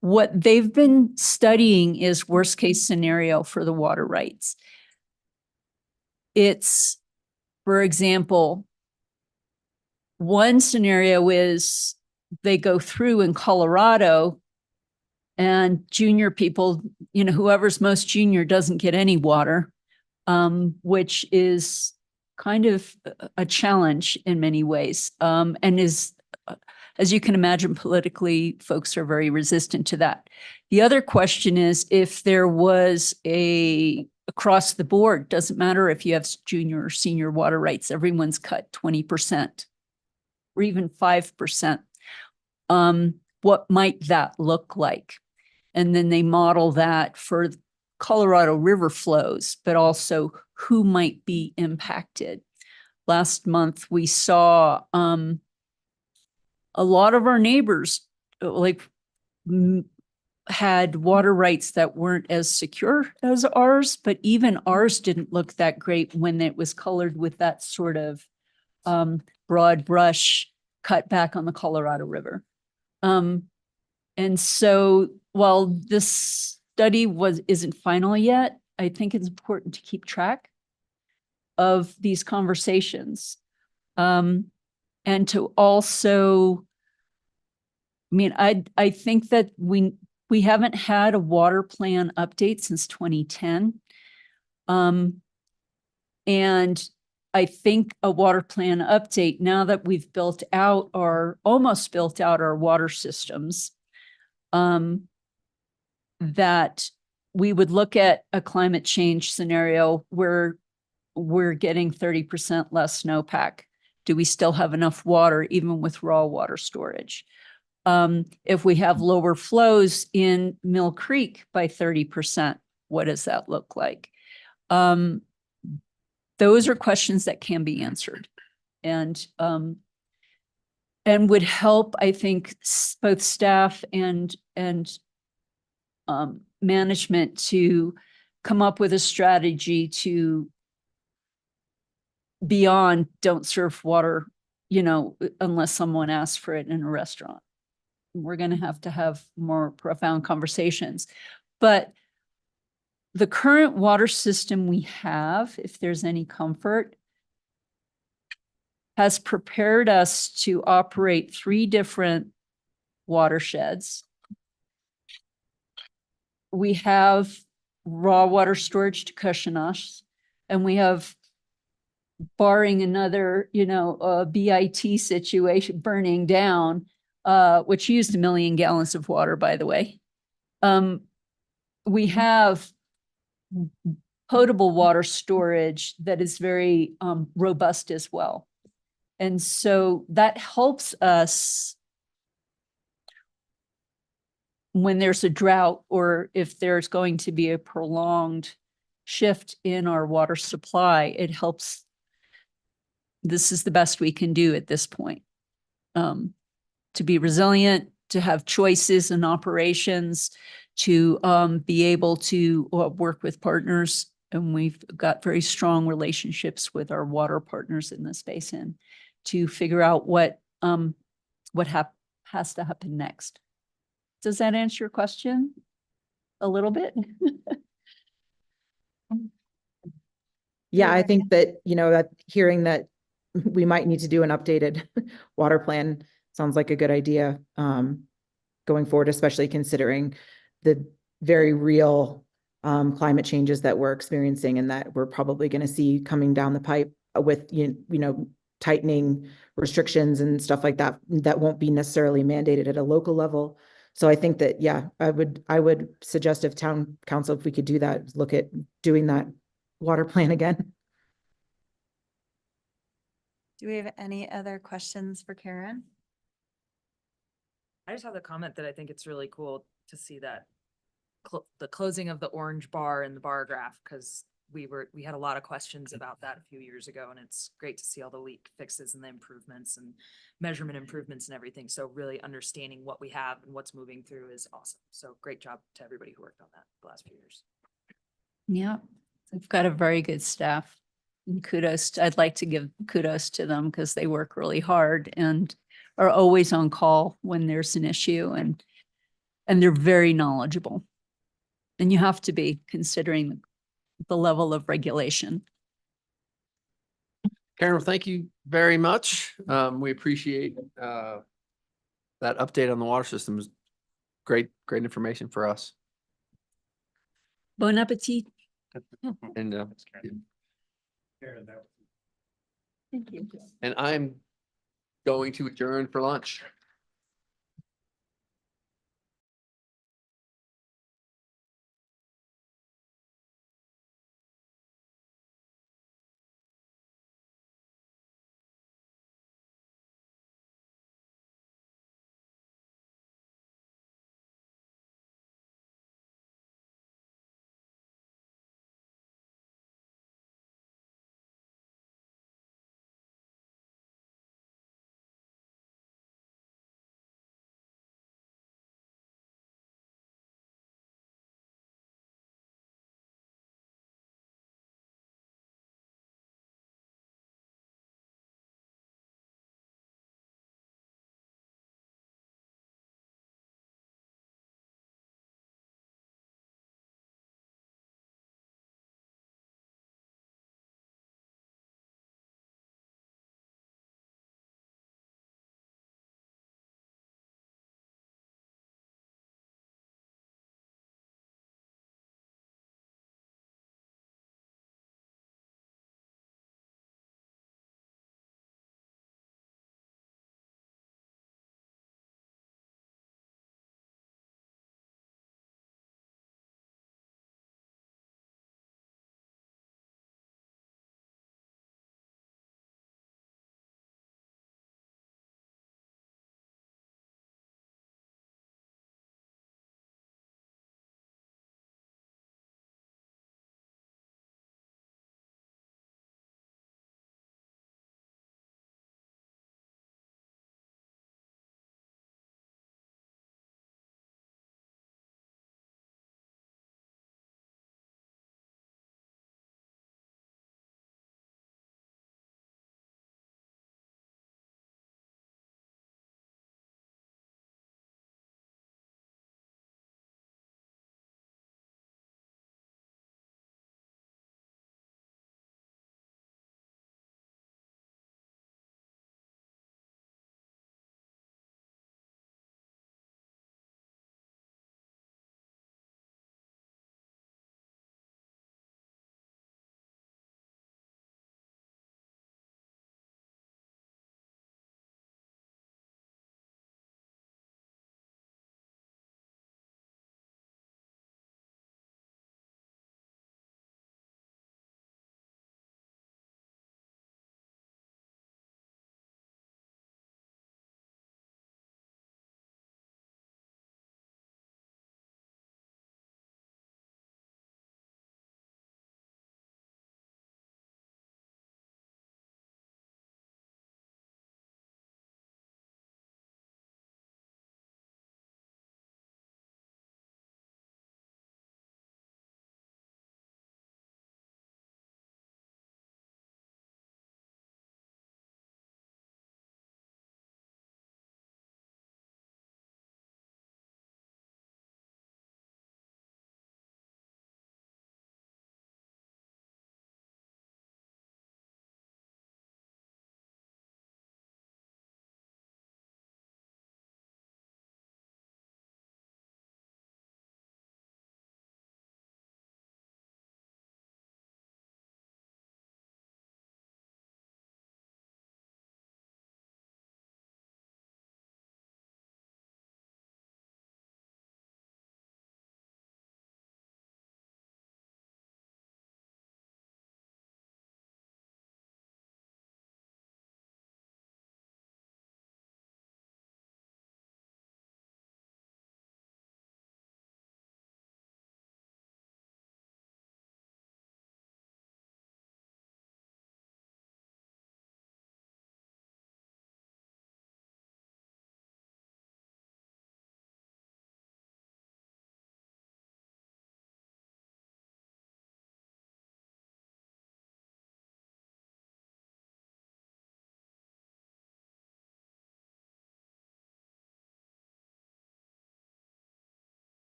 what they've been studying is worst case scenario for the water rights. It's, for example, one scenario is they go through in Colorado and junior people, whoever's most junior doesn't get any water, which is kind of a challenge in many ways, and is, as you can imagine, politically, folks are very resistant to that. The other question is if there was across the board, doesn't matter if you have junior or senior water rights, everyone's cut 20% or even 5%. What might that look like? And then they model that for Colorado River flows, but also who might be impacted. Last month, we saw a lot of our neighbors had water rights that weren't as secure as ours, but even ours didn't look that great when it was colored with that sort of broad brush cut back on the Colorado River. And so while this study isn't final yet, I think it's important to keep track of these conversations. And to also, I think that we haven't had a water plan update since 2010. And I think a water plan update, now that we've almost built out our water systems, that we would look at a climate change scenario where we're getting 30% less snowpack. Do we still have enough water even with raw water storage? If we have lower flows in Mill Creek by 30%, what does that look like? Those are questions that can be answered and would help, I think, both staff and management to come up with a strategy to beyond don't serve water, unless someone asks for it in a restaurant. We're going to have more profound conversations. But the current water system we have, if there's any comfort, has prepared us to operate 3 different watersheds. We have raw water storage to Kushinash, and we have, barring another, BIT situation burning down, which used 1 million gallons of water, by the way. We have potable water storage that is very robust as well. And so that helps us when there's a drought or if there's going to be a prolonged shift in our water supply, it helps. This is the best we can do at this point. To be resilient, to have choices in operations, to be able to work with partners. And we've got very strong relationships with our water partners in this basin to figure out what has to happen next. Does that answer your question a little bit? Yeah, I think that, that hearing that we might need to do an updated water plan sounds like a good idea going forward, especially considering the very real climate changes that we're experiencing and that we're probably going to see coming down the pipe with, tightening restrictions and stuff like that, that won't be necessarily mandated at a local level. So I think that, yeah, I would suggest if town council, if we could do that, look at doing that water plan again. Do we have any other questions for Karen? I just have the comment that I think it's really cool to see that the closing of the orange bar in the bar graph, because we had a lot of questions about that a few years ago, and it's great to see all the leak fixes and the improvements and measurement improvements and everything. So really understanding what we have and what's moving through is awesome. So great job to everybody who worked on that the last few years. Yeah, they've got a very good staff. And I'd like to give kudos to them because they work really hard and are always on call when there's an issue. And And they're very knowledgeable. And you have to be considering the level of regulation. Karen, thank you very much. We appreciate that update on the water systems. Great information for us. Bon appetit. And Thank you. and I'm going to adjourn for lunch.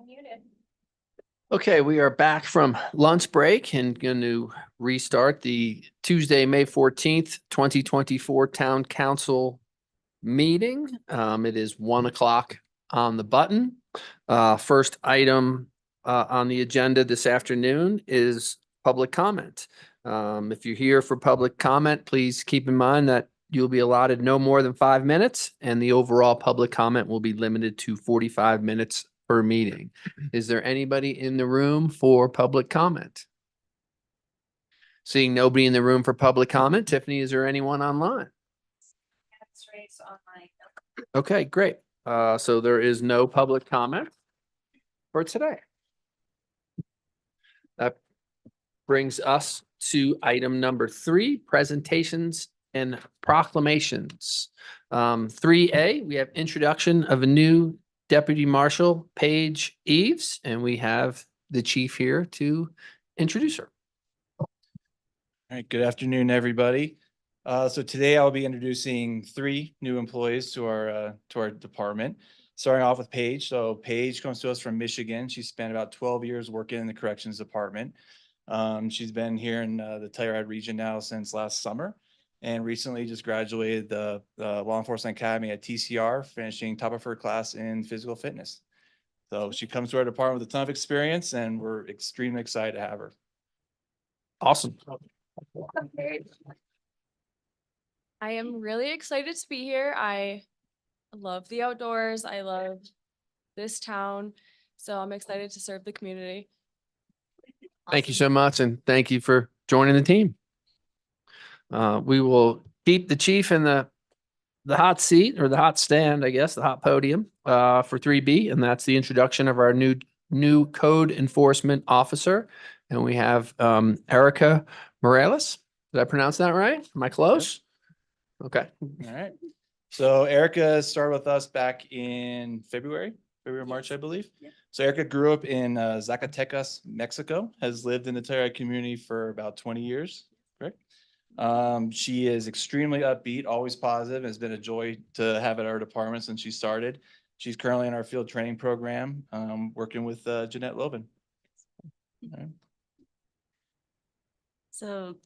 unmuted. Okay, we are back from lunch break and going to restart the Tuesday, May 14th, 2024 Town Council meeting. It is 1:00 on the button. First item on the agenda this afternoon is public comment. If you're here for public comment, please keep in mind that you'll be allotted no more than 5 minutes, and the overall public comment will be limited to 45 minutes per meeting. Is there anybody in the room for public comment? Seeing nobody in the room for public comment, Tiffany, is there anyone online? Okay, great. So there is no public comment for today. That brings us to item number 3, presentations and proclamations. 3A, we have introduction of a new Deputy Marshal, Paige Eves, and we have the chief here to introduce her. All right, good afternoon, everybody. So today I'll be introducing 3 new employees to our department, starting off with Paige. So Paige comes to us from Michigan. She spent about 12 years working in the corrections department. She's been here in the Telluride region now since last summer, and recently just graduated the Law Enforcement Academy at TCR, finishing top of her class in physical fitness. So she comes to our department with a ton of experience, and we're extremely excited to have her. Awesome. I am really excited to be here. I love the outdoors. I love this town. So I'm excited to serve the community. Thank you so much, and thank you for joining the team. We will keep the chief in the hot seat, or the hot stand, I guess, the hot podium for 3B, and that's the introduction of our new code enforcement officer. And we have Erica Morales. Did I pronounce that right? Am I close? Okay. All right. So Erica started with us back in February, March, I believe. So Erica grew up in Zacatecas, Mexico, has lived in the Telluride community for about 20 years, correct? She is extremely upbeat, always positive, has been a joy to have at our department since she started. She's currently in our field training program, working with Jeanette Loven. All right. So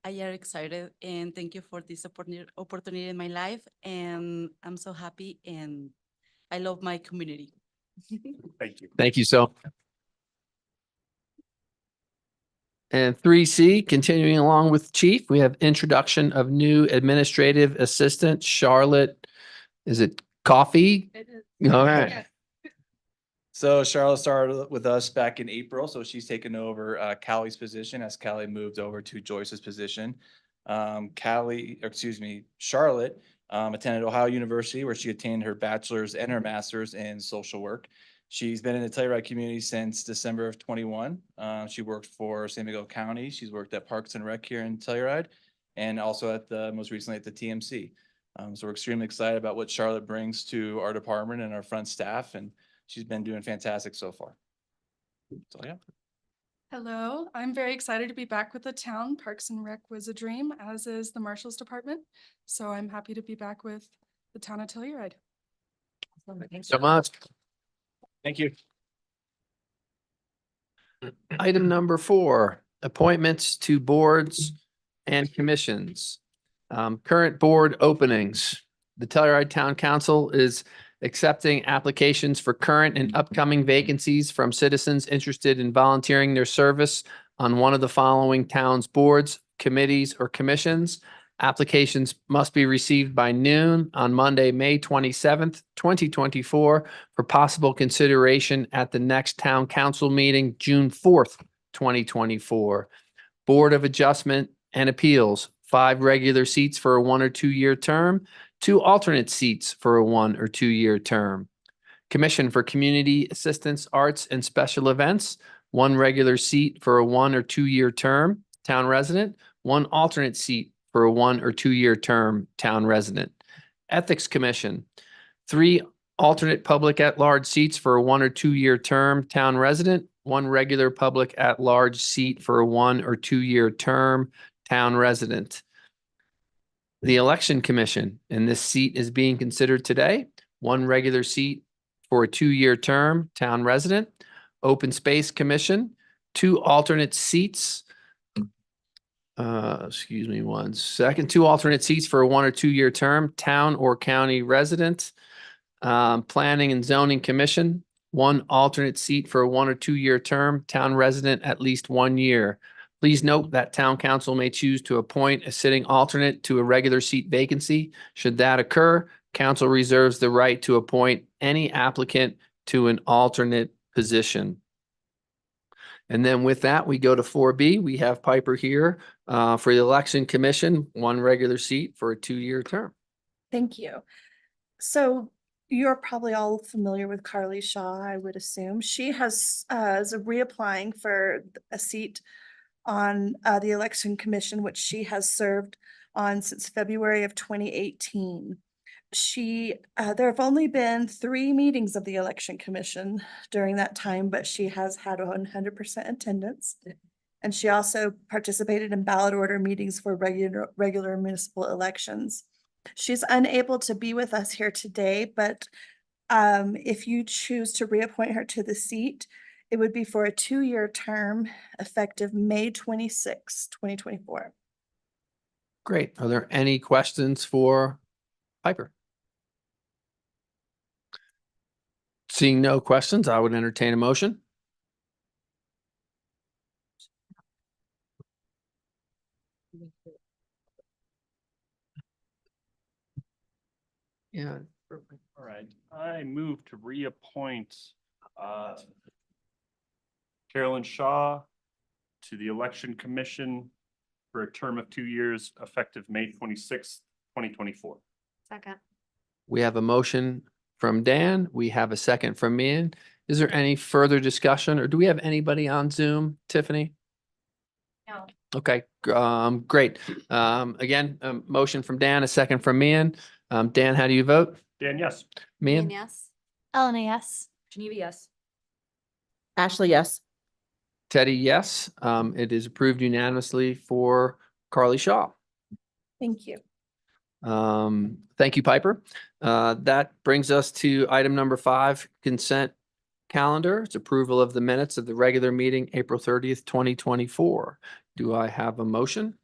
I am excited and thank you for this opportunity in my life. And I'm so happy and I love my community. Thank you. Thank you so. And 3C, continuing along with chief, we have introduction of new administrative assistant, Charlotte. Is it Coffee? It is. All right. So Charlotte started with us back in April, so she's taken over Callie's position as Callie moved over to Joyce's position. Charlotte attended Ohio University, where she attained her bachelor's and her master's in social work. She's been in the Telluride community since December of 21. She worked for San Miguel County. She's worked at Parks and Rec here in Telluride, and also at most recently at the TMC. So we're extremely excited about what Charlotte brings to our department and our front staff, and she's been doing fantastic so far. That's all I got. Hello, I'm very excited to be back with the town. Parks and Rec was a dream, as is the Marshals Department. So I'm happy to be back with the town of Telluride. Thanks so much. Thank you. Item number 4, appointments to boards and commissions. Current board openings. The Telluride Town Council is accepting applications for current and upcoming vacancies from citizens interested in volunteering their service on one of the following town's boards, committees, or commissions. Applications must be received by noon on Monday, May 27th, 2024, for possible consideration at the next town council meeting, June 4th, 2024. Board of Adjustment and Appeals, 5 regular seats for a 1 or 2 year term, 2 alternate seats for a 1 or 2 year term. Commission for Community Assistance, Arts, and Special Events, 1 regular seat for a 1 or 2 year term, town resident, 1 alternate seat for a 1 or 2 year term, town resident. Ethics Commission, 3 alternate public at-large seats for a 1 or 2 year term, town resident, 1 regular public at-large seat for a 1 or 2 year term, town resident. The Election Commission, and this seat is being considered today, 1 regular seat for a 2-year term, town resident. Open Space Commission, 2 alternate seats. Excuse me 1 second. 2 alternate seats for a 1 or 2-year term, town or county resident. Planning and Zoning Commission, 1 alternate seat for a 1 or 2-year term, town resident at least 1 year. Please note that town council may choose to appoint a sitting alternate to a regular seat vacancy. Should that occur, council reserves the right to appoint any applicant to an alternate position. And then with that, we go to 4B. We have Piper here for the Election Commission, 1 regular seat for a 2-year term. Thank you. So you're probably all familiar with Carly Shaw, I would assume. She is reapplying for a seat on the Election Commission, which she has served on since February of 2018. There have only been 3 meetings of the Election Commission during that time, but she has had 100% attendance. And she also participated in ballot order meetings for regular municipal elections. She's unable to be with us here today, but if you choose to reappoint her to the seat, it would be for a 2-year term effective May 26, 2024. Great. Are there any questions for Piper? Seeing no questions, I would entertain a motion. Yeah. All right, I move to reappoint Carolyn Shaw to the Election Commission for a term of 2 years effective May 26th, 2024. Second. We have a motion from Dan. We have a second from Mian. Is there any further discussion, or do we have anybody on Zoom, Tiffany? No. Okay, great. Again, a motion from Dan, a second from Mian. Dan, how do you vote? Dan, yes. Mian? Yes. Elena, yes. Geneva, yes. Ashley, yes. Teddy, yes. It is approved unanimously for Carly Shaw. Thank you. Thank you, Piper. That brings us to item number 5, consent calendar. It's approval of the minutes of the regular meeting, April 30th, 2024. Do I have a motion?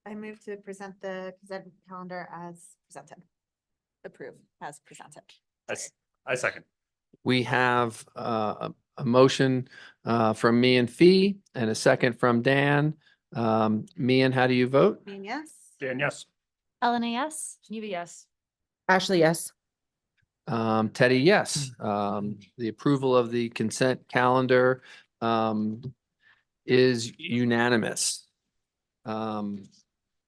I move to present the consent calendar as presented. Approve as presented. I second. We have a motion from me and Fee and a second from Dan. Mian, how do you vote? Mian, yes. Dan, yes. Elena, yes. Geneva, yes. Ashley, yes. Teddy, yes. The approval of the consent calendar is unanimous.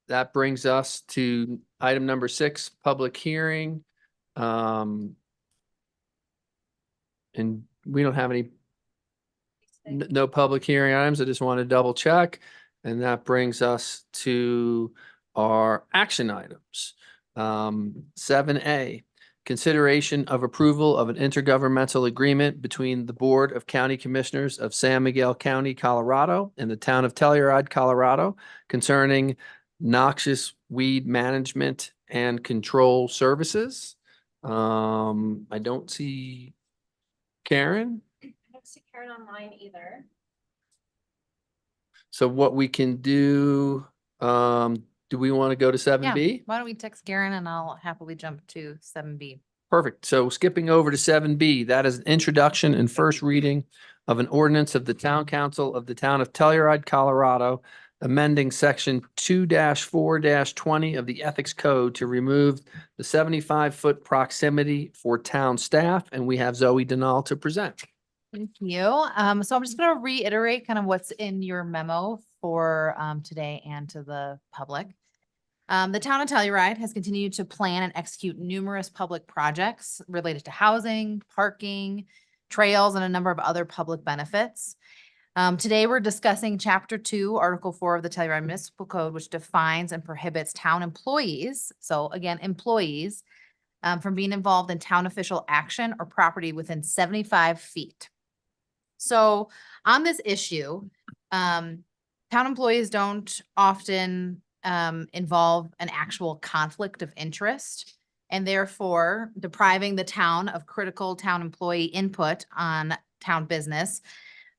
That brings us to item number 6, public hearing. And we don't have any, no public hearing items. I just want to double check. And that brings us to our action items. 7A, consideration of approval of an intergovernmental agreement between the Board of County Commissioners of San Miguel County, Colorado, and the town of Telluride, Colorado, concerning noxious weed management and control services. I don't see Karen. I don't see Karen online either. So what we can do we want to go to 7B? Yeah, why don't we text Karen and I'll happily jump to 7B. Perfect. So skipping over to 7B, that is an introduction and first reading of an ordinance of the Town Council of the Town of Telluride, Colorado, amending section 2-4-20 of the Ethics Code to remove the 75-foot proximity for town staff. And we have Zoe Denal to present. Thank you. So I'm just going to reiterate kind of what's in your memo for today and to the public. The town of Telluride has continued to plan and execute numerous public projects related to housing, parking, trails, and a number of other public benefits. Today, we're discussing Chapter 2, Article 4 of the Telluride Municipal Code, which defines and prohibits town employees, so again, employees, from being involved in town official action or property within 75 feet. So on this issue, town employees don't often involve an actual conflict of interest. and therefore depriving the town of critical town employee input on town business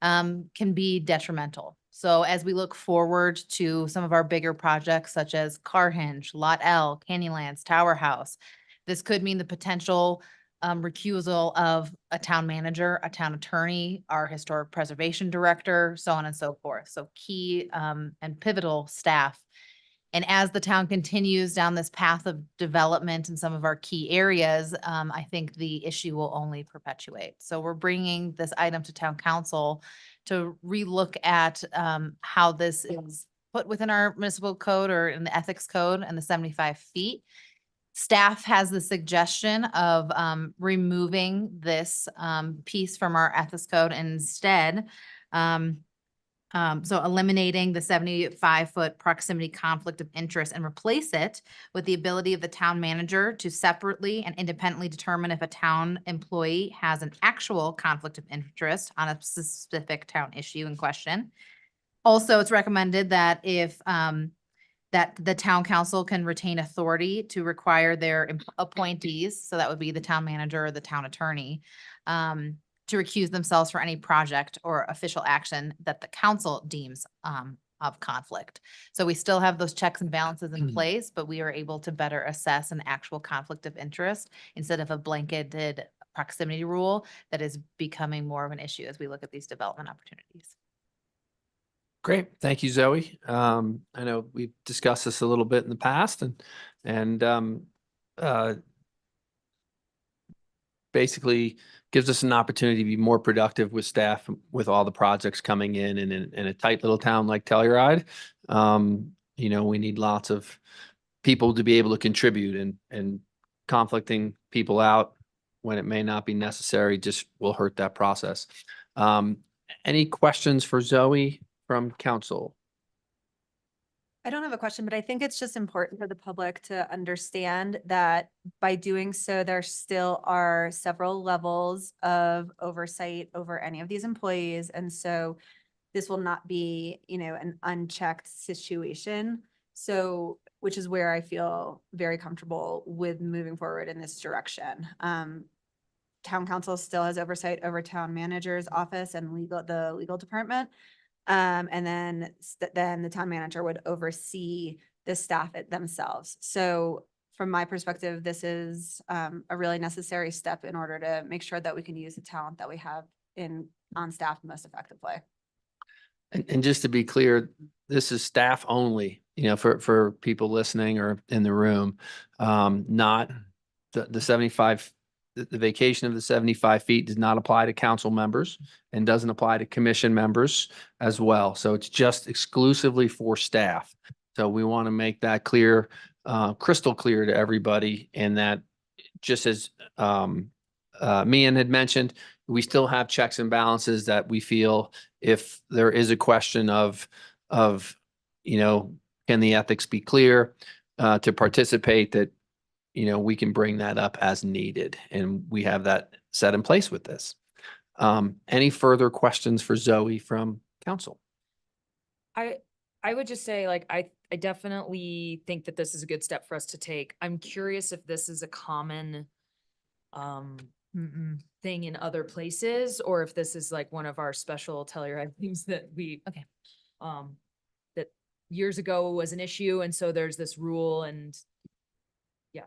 can be detrimental. So as we look forward to some of our bigger projects such as Carhenge, Lot L, Canyonlands, Tower House, this could mean the potential recusal of a town manager, a town attorney, our historic preservation director, so on and so forth. So key and pivotal staff. And as the town continues down this path of development in some of our key areas, I think the issue will only perpetuate. So we're bringing this item to town council to relook at how this is put within our municipal code or in the ethics code and the 75 feet. Staff has the suggestion of removing this piece from our ethics code and instead, so eliminating the 75-foot proximity conflict of interest and replace it with the ability of the town manager to separately and independently determine if a town employee has an actual conflict of interest on a specific town issue in question. Also, it's recommended that if that the town council can retain authority to require their appointees, so that would be the town manager or the town attorney, to recuse themselves for any project or official action that the council deems of conflict. So we still have those checks and balances in place, but we are able to better assess an actual conflict of interest instead of a blanketed proximity rule that is becoming more of an issue as we look at these development opportunities. Great. Thank you, Zoe. I know we've discussed this a little bit in the past and basically gives us an opportunity to be more productive with staff with all the projects coming in and in a tight little town like Telluride. You know, we need lots of people to be able to contribute and conflicting people out when it may not be necessary just will hurt that process. Any questions for Zoe from council? I don't have a question, but I think it's just important for the public to understand that by doing so, there still are several levels of oversight over any of these employees. And so this will not be, you know, an unchecked situation. So, which is where I feel very comfortable with moving forward in this direction. Town council still has oversight over town manager's office and the legal department. And then the town manager would oversee the staff themselves. So from my perspective, this is a really necessary step in order to make sure that we can use the talent that we have on staff most effectively. And just to be clear, this is staff only, you know, for people listening or in the room, not the 75. The vacation of the 75 feet does not apply to council members and doesn't apply to commission members as well. So it's just exclusively for staff. So we want to make that clear, crystal clear to everybody. And that just as Mian had mentioned, we still have checks and balances that we feel if there is a question of, you know, can the ethics be clear to participate, that you know, we can bring that up as needed, and we have that set in place with this. Any further questions for Zoe from council? I would just say, like, I definitely think that this is a good step for us to take. I'm curious if this is a common thing in other places, or if this is like one of our special Telluride things that we, that years ago was an issue. And so there's this rule and yeah.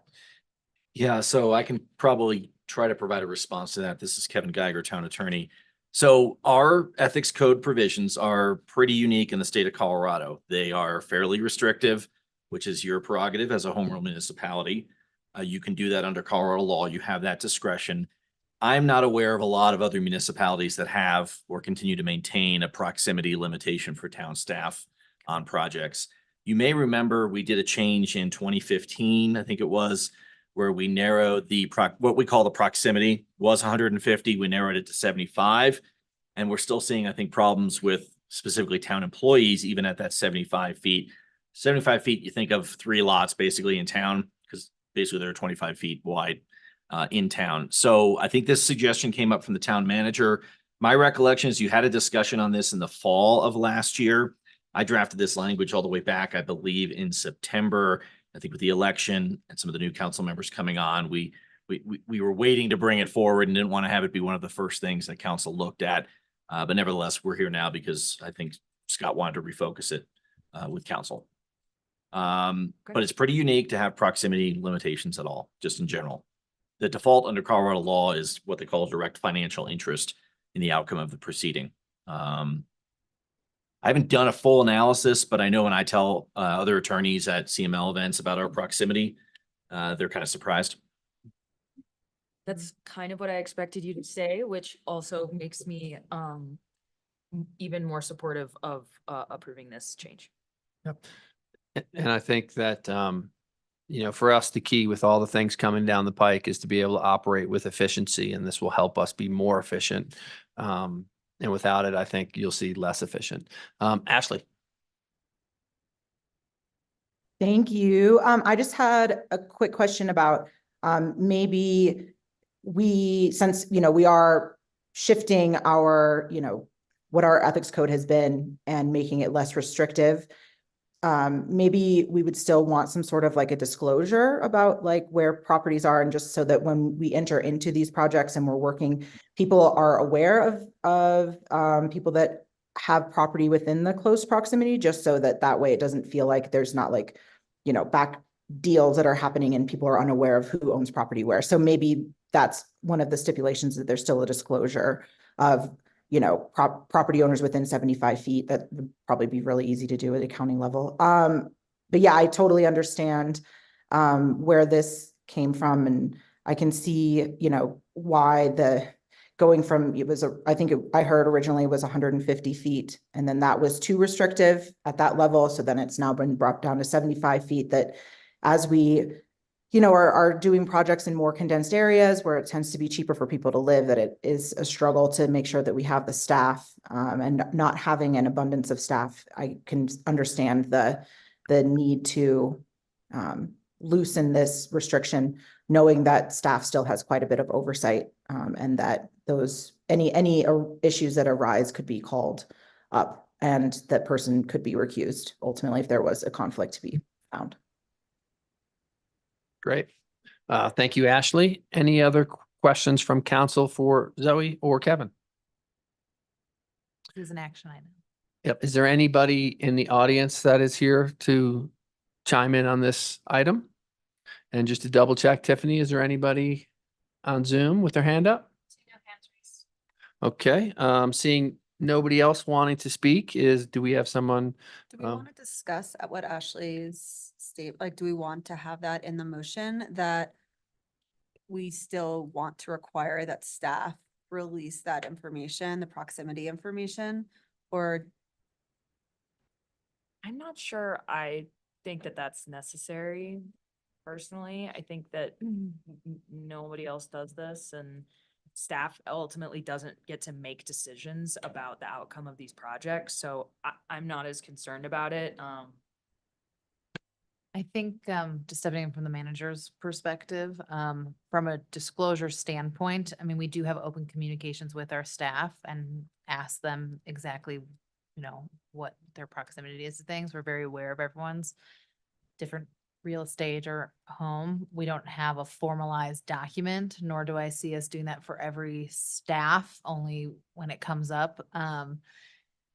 Yeah, so I can probably try to provide a response to that. This is Kevin Geiger, town attorney. So our ethics code provisions are pretty unique in the state of Colorado. They are fairly restrictive, which is your prerogative as a home rule municipality. You can do that under Colorado law. You have that discretion. I'm not aware of a lot of other municipalities that have or continue to maintain a proximity limitation for town staff on projects. You may remember we did a change in 2015, I think it was, where we narrowed what we call the proximity was 150. We narrowed it to 75. And we're still seeing, I think, problems with specifically town employees, even at that 75 feet. 75 feet, you think of 3 lots basically in town, because basically they're 25 feet wide in town. So I think this suggestion came up from the town manager. My recollection is you had a discussion on this in the fall of last year. I drafted this language all the way back, I believe, in September. I think with the election and some of the new council members coming on, we were waiting to bring it forward and didn't want to have it be one of the first things that council looked at. But nevertheless, we're here now because I think Scott wanted to refocus it with council. But it's pretty unique to have proximity limitations at all, just in general. The default under Colorado law is what they call direct financial interest in the outcome of the proceeding. I haven't done a full analysis, but I know when I tell other attorneys at CML events about our proximity, they're kind of surprised. That's kind of what I expected you to say, which also makes me even more supportive of approving this change. Yep. And I think that, you know, for us, the key with all the things coming down the pike is to be able to operate with efficiency, and this will help us be more efficient. And without it, I think you'll see less efficient. Ashley. Thank you. I just had a quick question about maybe since, you know, we are shifting our, you know, what our ethics code has been and making it less restrictive. Maybe we would still want some sort of like a disclosure about like where properties are, and just so that when we enter into these projects and we're working, people are aware of people that have property within the close proximity, just so that way it doesn't feel like there's not like, you know, back deals that are happening and people are unaware of who owns property where. So maybe that's one of the stipulations, that there's still a disclosure of, you know, property owners within 75 feet. That would probably be really easy to do at the accounting level. But yeah, I totally understand where this came from, and I can see, you know, why going from, I heard originally it was 150 feet, and then that was too restrictive at that level. So then it's now been brought down to 75 feet, that as we, you know, are doing projects in more condensed areas where it tends to be cheaper for people to live, that it is a struggle to make sure that we have the staff, and not having an abundance of staff. I can understand the need to loosen this restriction, knowing that staff still has quite a bit of oversight, and that any issues that arise could be called up, and that person could be recused ultimately if there was a conflict to be found. Great. Thank you, Ashley. Any other questions from council for Zoe or Kevin? This is an action item. Yep. Is there anybody in the audience that is here to chime in on this item? And just to double check, Tiffany, is there anybody on Zoom with their hand up? Okay. Seeing nobody else wanting to speak, do we have someone? Do we want to discuss at what Ashley's state, like, do we want to have that in the motion, that we still want to require that staff release that information, the proximity information, or? I'm not sure I think that that's necessary personally. I think that nobody else does this, and staff ultimately doesn't get to make decisions about the outcome of these projects. So I'm not as concerned about it. I think just stepping in from the manager's perspective, from a disclosure standpoint, I mean, we do have open communications with our staff and ask them exactly, you know, what their proximity is to things. We're very aware of everyone's different real estate or home. We don't have a formalized document, nor do I see us doing that for every staff, only when it comes up.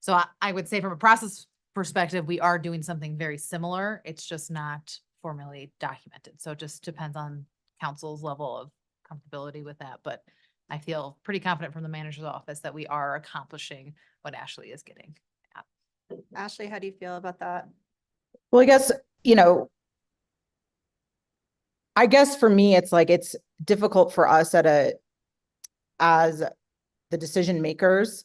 So I would say from a process perspective, we are doing something very similar. It's just not formally documented. So it just depends on council's level of comfortability with that. But I feel pretty confident from the manager's office that we are accomplishing what Ashley is getting at. Ashley, how do you feel about that? Well, I guess, you know, I guess for me, it's like, it's difficult for us as the decision makers.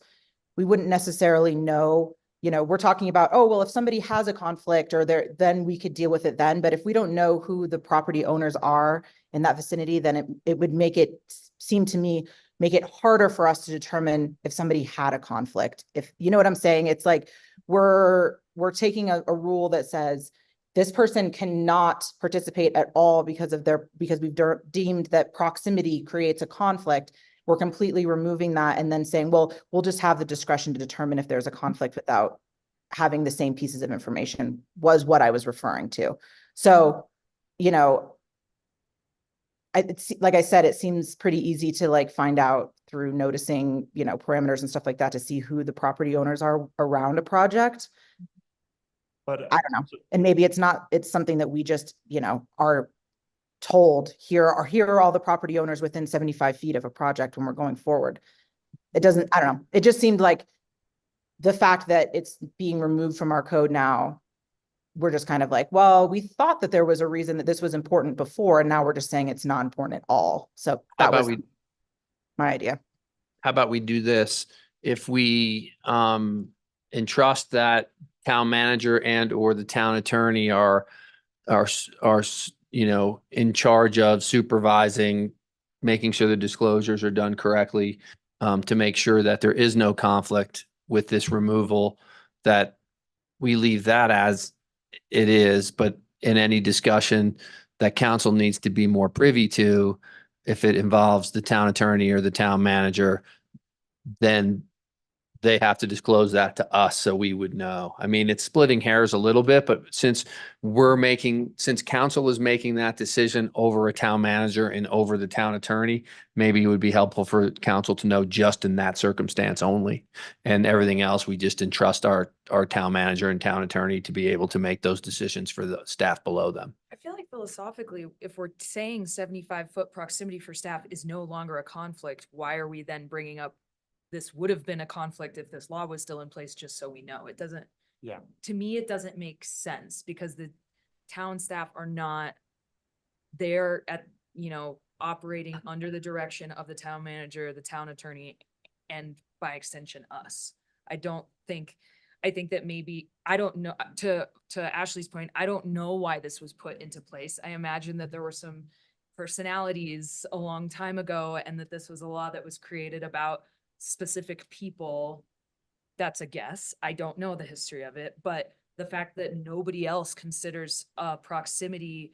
We wouldn't necessarily know, you know, we're talking about, oh, well, if somebody has a conflict or then we could deal with it then. But if we don't know who the property owners are in that vicinity, then it would make it harder for us to determine if somebody had a conflict. If you know what I'm saying, it's like we're taking a rule that says this person cannot participate at all because we've deemed that proximity creates a conflict. We're completely removing that and then saying, well, we'll just have the discretion to determine if there's a conflict without having the same pieces of information, was what I was referring to. So you know, like I said, it seems pretty easy to like find out through noticing, you know, parameters and stuff like that to see who the property owners are around a project. But I don't know. And maybe it's something that we just, you know, are told here are all the property owners within 75 feet of a project when we're going forward. It doesn't, I don't know. It just seemed like the fact that it's being removed from our code now, we're just kind of like, well, we thought that there was a reason that this was important before, and now we're just saying it's not important at all. So How that about was we, my idea. how about we do this? If we entrust that town manager and or the town attorney are, you know, in charge of supervising, making sure the disclosures are done correctly, to make sure that there is no conflict with this removal, that we leave that as it is, but in any discussion that council needs to be more privy to, if it involves the town attorney or the town manager, then they have to disclose that to us so we would know. I mean, it's splitting hairs a little bit, but since council is making that decision over a town manager and over the town attorney, maybe it would be helpful for council to know just in that circumstance only. And everything else, we just entrust our town manager and town attorney to be able to make those decisions for the staff below them. I feel like philosophically, if we're saying 75-foot proximity for staff is no longer a conflict, why are we then bringing up this would have been a conflict if this law was still in place, just so we know? It doesn't, Yeah. to me, it doesn't make sense because the town staff are not there at, you know, operating under the direction of the town manager, the town attorney, and by extension, us. I think that maybe, I don't know, to Ashley's point, I don't know why this was put into place. I imagine that there were some personalities a long time ago and that this was a law that was created about specific people. That's a guess. I don't know the history of it, but the fact that nobody else considers proximity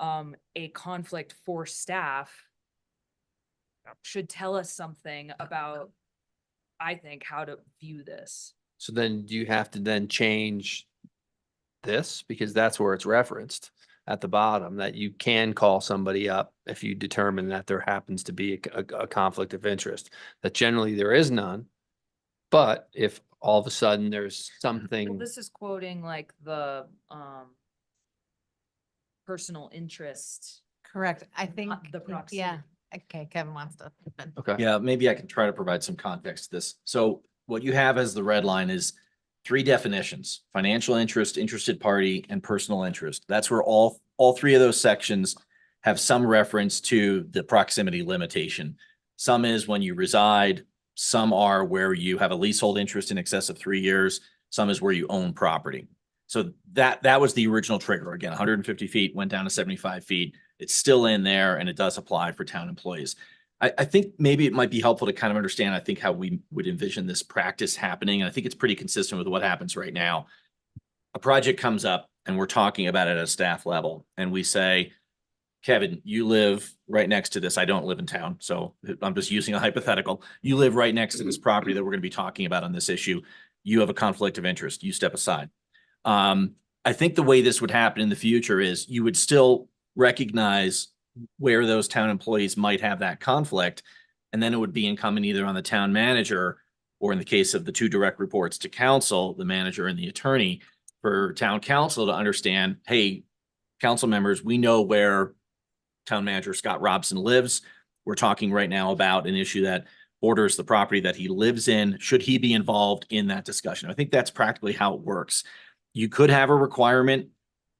a conflict for staff should tell us something about, I think, how to view this. So then do you have to then change this? Because that's where it's referenced at the bottom, that you can call somebody up if you determine that there happens to be a conflict of interest, that generally there is none. But if all of a sudden there's Well, something, this is quoting like the personal interest. Correct. I think, The proximity. yeah. Okay, Kevin wants to. okay. Yeah, maybe I can try to provide some context to this. So what you have as the red line is 3 definitions: financial interest, interested party, and personal interest. That's where all 3 of those sections have some reference to the proximity limitation. Some is when you reside, some are where you have a leasehold interest in excess of 3 years, some is where you own property. So that was the original trigger. Again, 150 feet went down to 75 feet. It's still in there and it does apply for town employees. I think maybe it might be helpful to kind of understand, I think, how we would envision this practice happening. And I think it's pretty consistent with what happens right now. A project comes up and we're talking about it at a staff level and we say, Kevin, you live right next to this. I don't live in town, so I'm just using a hypothetical. You live right next to this property that we're going to be talking about on this issue. You have a conflict of interest. You step aside. I think the way this would happen in the future is you would still recognize where those town employees might have that conflict. And then it would be incumbent either on the town manager or, in the case of the 2 direct reports to council, the manager and the attorney, for town council to understand, hey, council members, we know where town manager Scott Robson lives. We're talking right now about an issue that borders the property that he lives in. Should he be involved in that discussion? I think that's practically how it works. You could have a requirement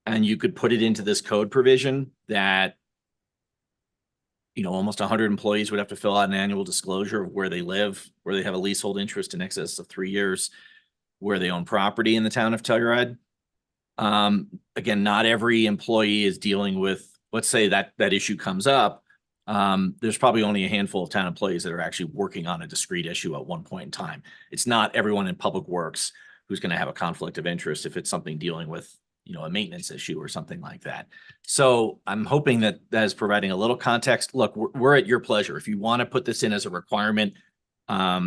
and you could put it into this code provision that, you know, almost 100 employees would have to fill out an annual disclosure of where they live, where they have a leasehold interest in excess of 3 years, where they own property in the town of Telluride. Again, not every employee is dealing with, let's say that issue comes up. There's probably only a handful of town employees that are actually working on a discrete issue at one point in time. It's not everyone in public works who's going to have a conflict of interest if it's something dealing with, you know, a maintenance issue or something like that. So I'm hoping that is providing a little context. Look, we're at your pleasure. If you want to put this in as a requirement, I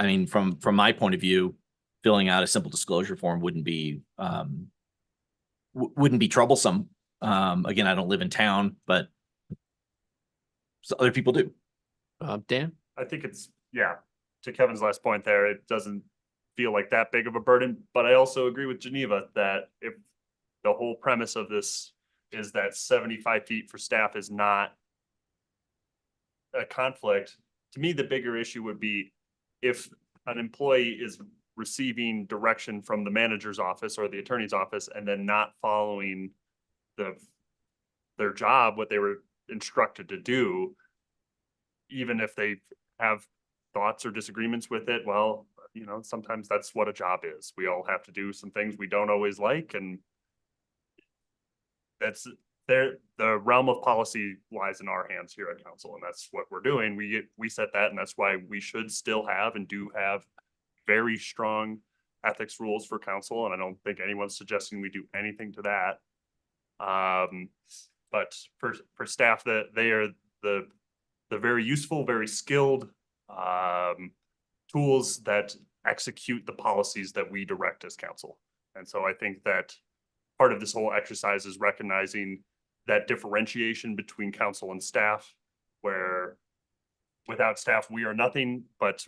mean, from my point of view, filling out a simple disclosure form wouldn't be troublesome. Again, I don't live in town, but other people do. Dan? I think it's, yeah, to Kevin's last point there, it doesn't feel like that big of a burden, but I also agree with Geneva that if the whole premise of this is that 75 feet for staff is not a conflict, to me, the bigger issue would be if an employee is receiving direction from the manager's office or the attorney's office and then not following their job, what they were instructed to do, even if they have thoughts or disagreements with it, well, you know, sometimes that's what a job is. We all have to do some things we don't always like, and that's the realm of policy lies in our hands here at council, and that's what we're doing. We set that, and that's why we should still have and do have very strong ethics rules for council, and I don't think anyone's suggesting we do anything to that. But for staff, that they are the very useful, very skilled tools that execute the policies that we direct as council. And so I think that part of this whole exercise is recognizing that differentiation between council and staff, where without staff, we are nothing, but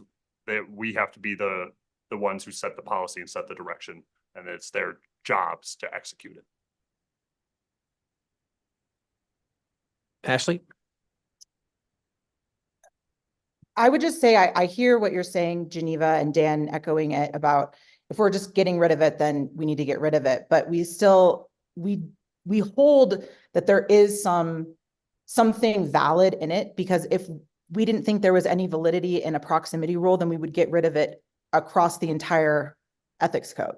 that we have to be the ones who set the policy and set the direction, and it's their jobs to execute it. Ashley? I would just say, I hear what you're saying, Geneva, and Dan echoing it about if we're just getting rid of it, then we need to get rid of it. But we still, we hold that there is something valid in it, because if we didn't think there was any validity in a proximity rule, then we would get rid of it across the entire ethics code.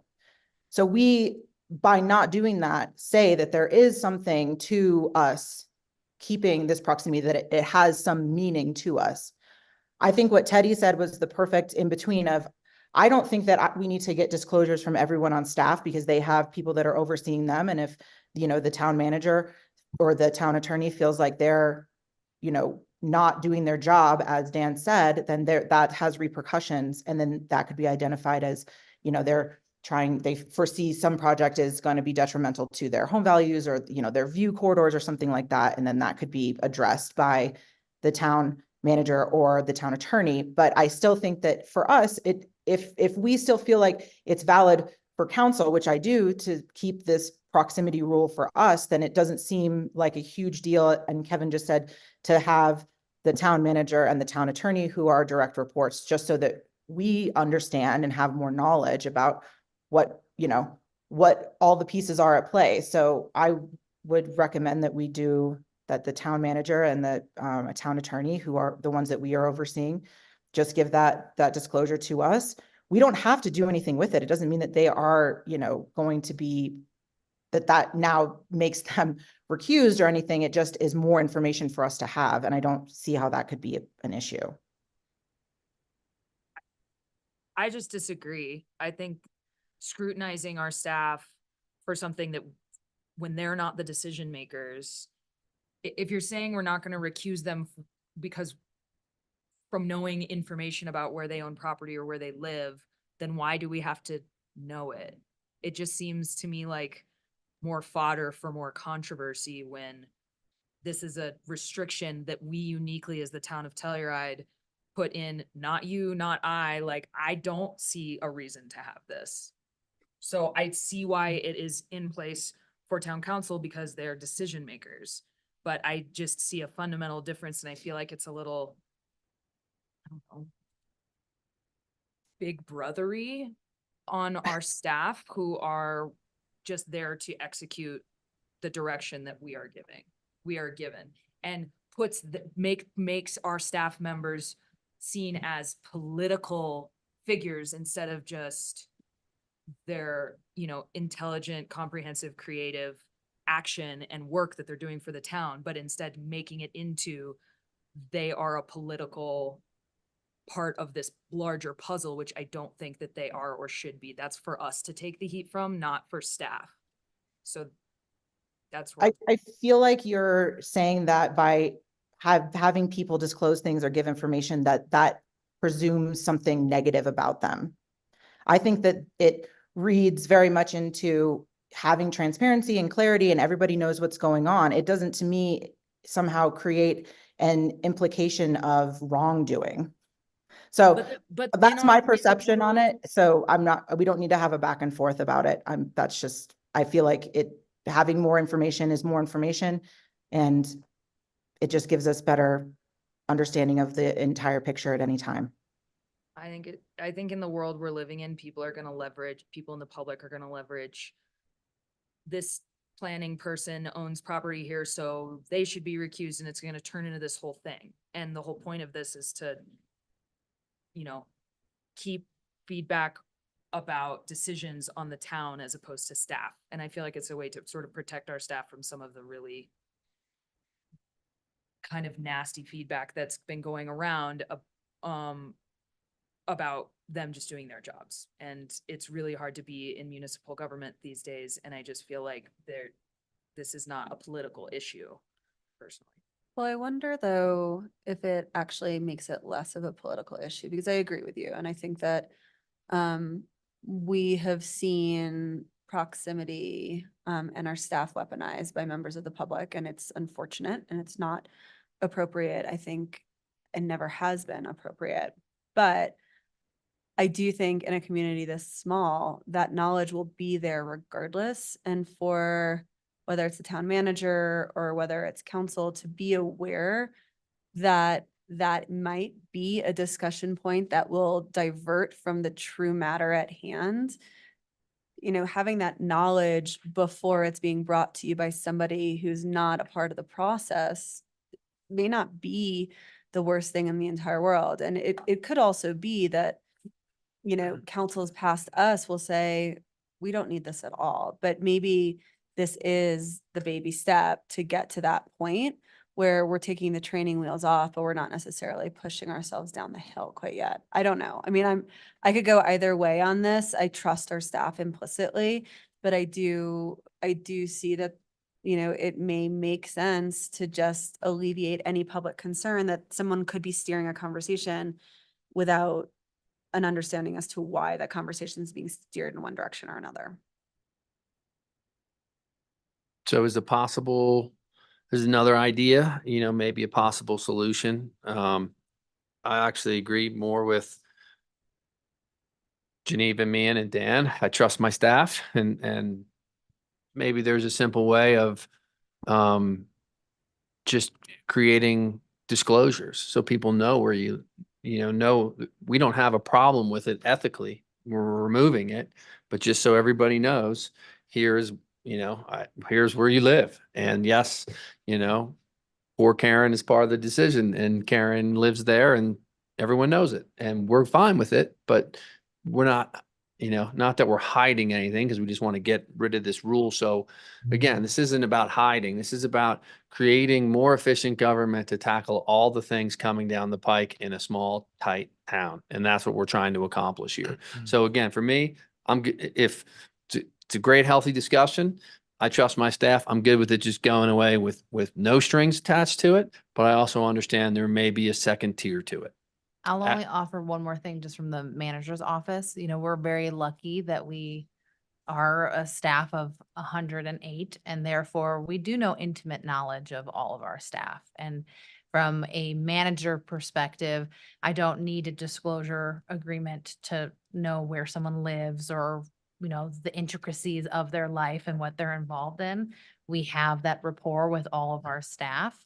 So we, by not doing that, say that there is something to us keeping this proximity, that it has some meaning to us. I think what Teddy said was the perfect in between of, I don't think that we need to get disclosures from everyone on staff, because they have people that are overseeing them. And if, you know, the town manager or the town attorney feels like they're, you know, not doing their job, as Dan said, then that has repercussions. And then that could be identified as, you know, they foresee some project is going to be detrimental to their home values, or, you know, their view corridors or something like that. And then that could be addressed by the town manager or the town attorney. But I still think that for us, if we still feel like it's valid for council, which I do, to keep this proximity rule for us, then it doesn't seem like a huge deal. And Kevin just said to have the town manager and the town attorney, who are direct reports, just so that we understand and have more knowledge about what, you know, what all the pieces are at play. So I would recommend that we do that, the town manager and the town attorney, who are the ones that we are overseeing, just give that disclosure to us. We don't have to do anything with it. It doesn't mean that they are, you know, going to be, that now makes them recused or anything. It just is more information for us to have. And I don't see how that could be an issue. I just disagree. I think scrutinizing our staff for something that, when they're not the decision makers, if you're saying we're not going to recuse them because from knowing information about where they own property or where they live, then why do we have to know it? It just seems to me like more fodder for more controversy, when this is a restriction that we uniquely as the town of Telluride put in, not you, not I. Like, I don't see a reason to have this. So I see why it is in place for town council, because they're decision makers. But I just see a fundamental difference, and I feel like it's a little, I don't know, big brothery on our staff, who are just there to execute the direction that we are given, and makes our staff members seen as political figures instead of just their, you know, intelligent, comprehensive, creative action and work that they're doing for the town, but instead making it into, they are a political part of this larger puzzle, which I don't think that they are or should be. That's for us to take the heat from, not for staff. So that's where I feel like you're saying that by having people disclose things or give information, that presumes something negative about them. I think that it reads very much into having transparency and clarity and everybody knows what's going on, it doesn't to me somehow create an implication of wrongdoing. So But that's my perception on it. So we don't need to have a back and forth about it. That's just, I feel like having more information is more information, and it just gives us better understanding of the entire picture at any time. I think in the world we're living in, people in the public are gonna leverage this planning person owns property here, so they should be recused, and it's gonna turn into this whole thing. And the whole point of this is to, keep feedback about decisions on the town as opposed to staff. And I feel like it's a way to sort of protect our staff from some of the really kind of nasty feedback that's been going around about them just doing their jobs. And it's really hard to be in municipal government these days. And I just feel like this is not a political issue personally. Well, I wonder though, if it actually makes it less of a political issue, because I agree with you. And I think that we have seen proximity and our staff weaponized by members of the public, and it's unfortunate and it's not appropriate, I think, and never has been appropriate. But I do think in a community this small, that knowledge will be there regardless. And for whether it's the town manager or whether it's council to be aware that that might be a discussion point that will divert from the true matter at hand. Having that knowledge before it's being brought to you by somebody who's not a part of the process may not be the worst thing in the entire world. And it could also be that, councils past us will say, we don't need this at all, but maybe this is the baby step to get to that point where we're taking the training wheels off, but we're not necessarily pushing ourselves down the hill quite yet. I don't know. I mean, I could go either way on this. I trust our staff implicitly, but I do see that, it may make sense to just alleviate any public concern that someone could be steering a conversation without an understanding as to why that conversation is being steered in one direction or another. So there's another idea, maybe a possible solution. I actually agree more with Geneva, Meehan, and Dan. I trust my staff, and maybe there's a simple way of just creating disclosures so people know where know we don't have a problem with it ethically. We're removing it, but just so everybody knows, here's where you live. And yes, poor Karen is part of the decision, and Karen lives there and everyone knows it, and we're fine with it, but we're not, not that we're hiding anything, because we just want to get rid of this rule. So again, this isn't about hiding. This is about creating more efficient government to tackle all the things coming down the pike in a small, tight town. And that's what we're trying to accomplish here. So again, for me, it's a great, healthy discussion. I trust my staff. I'm good with it just going away with no strings attached to it. But I also understand there may be a second tier to it. I'll only offer one more thing just from the manager's office. We're very lucky that we are a staff of 108, and therefore we do know intimate knowledge of all of our staff. And from a manager perspective, I don't need a disclosure agreement to know where someone lives or the intricacies of their life and what they're involved in. We have that rapport with all of our staff.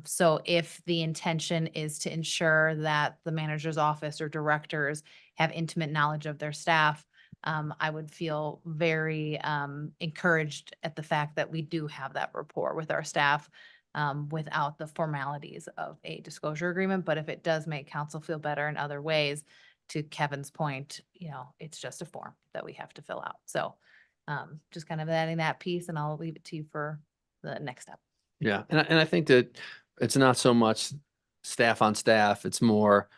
So if the intention is to ensure that the manager's office or directors have intimate knowledge of their staff, I would feel very encouraged at the fact that we do have that rapport with our staff without the formalities of a disclosure agreement. But if it does make council feel better in other ways, to Kevin's point, it's just a form that we have to fill out. So just kind of adding that piece, and I'll leave it to you for the next step. Yeah. And I think that it's not so much staff on staff. It's more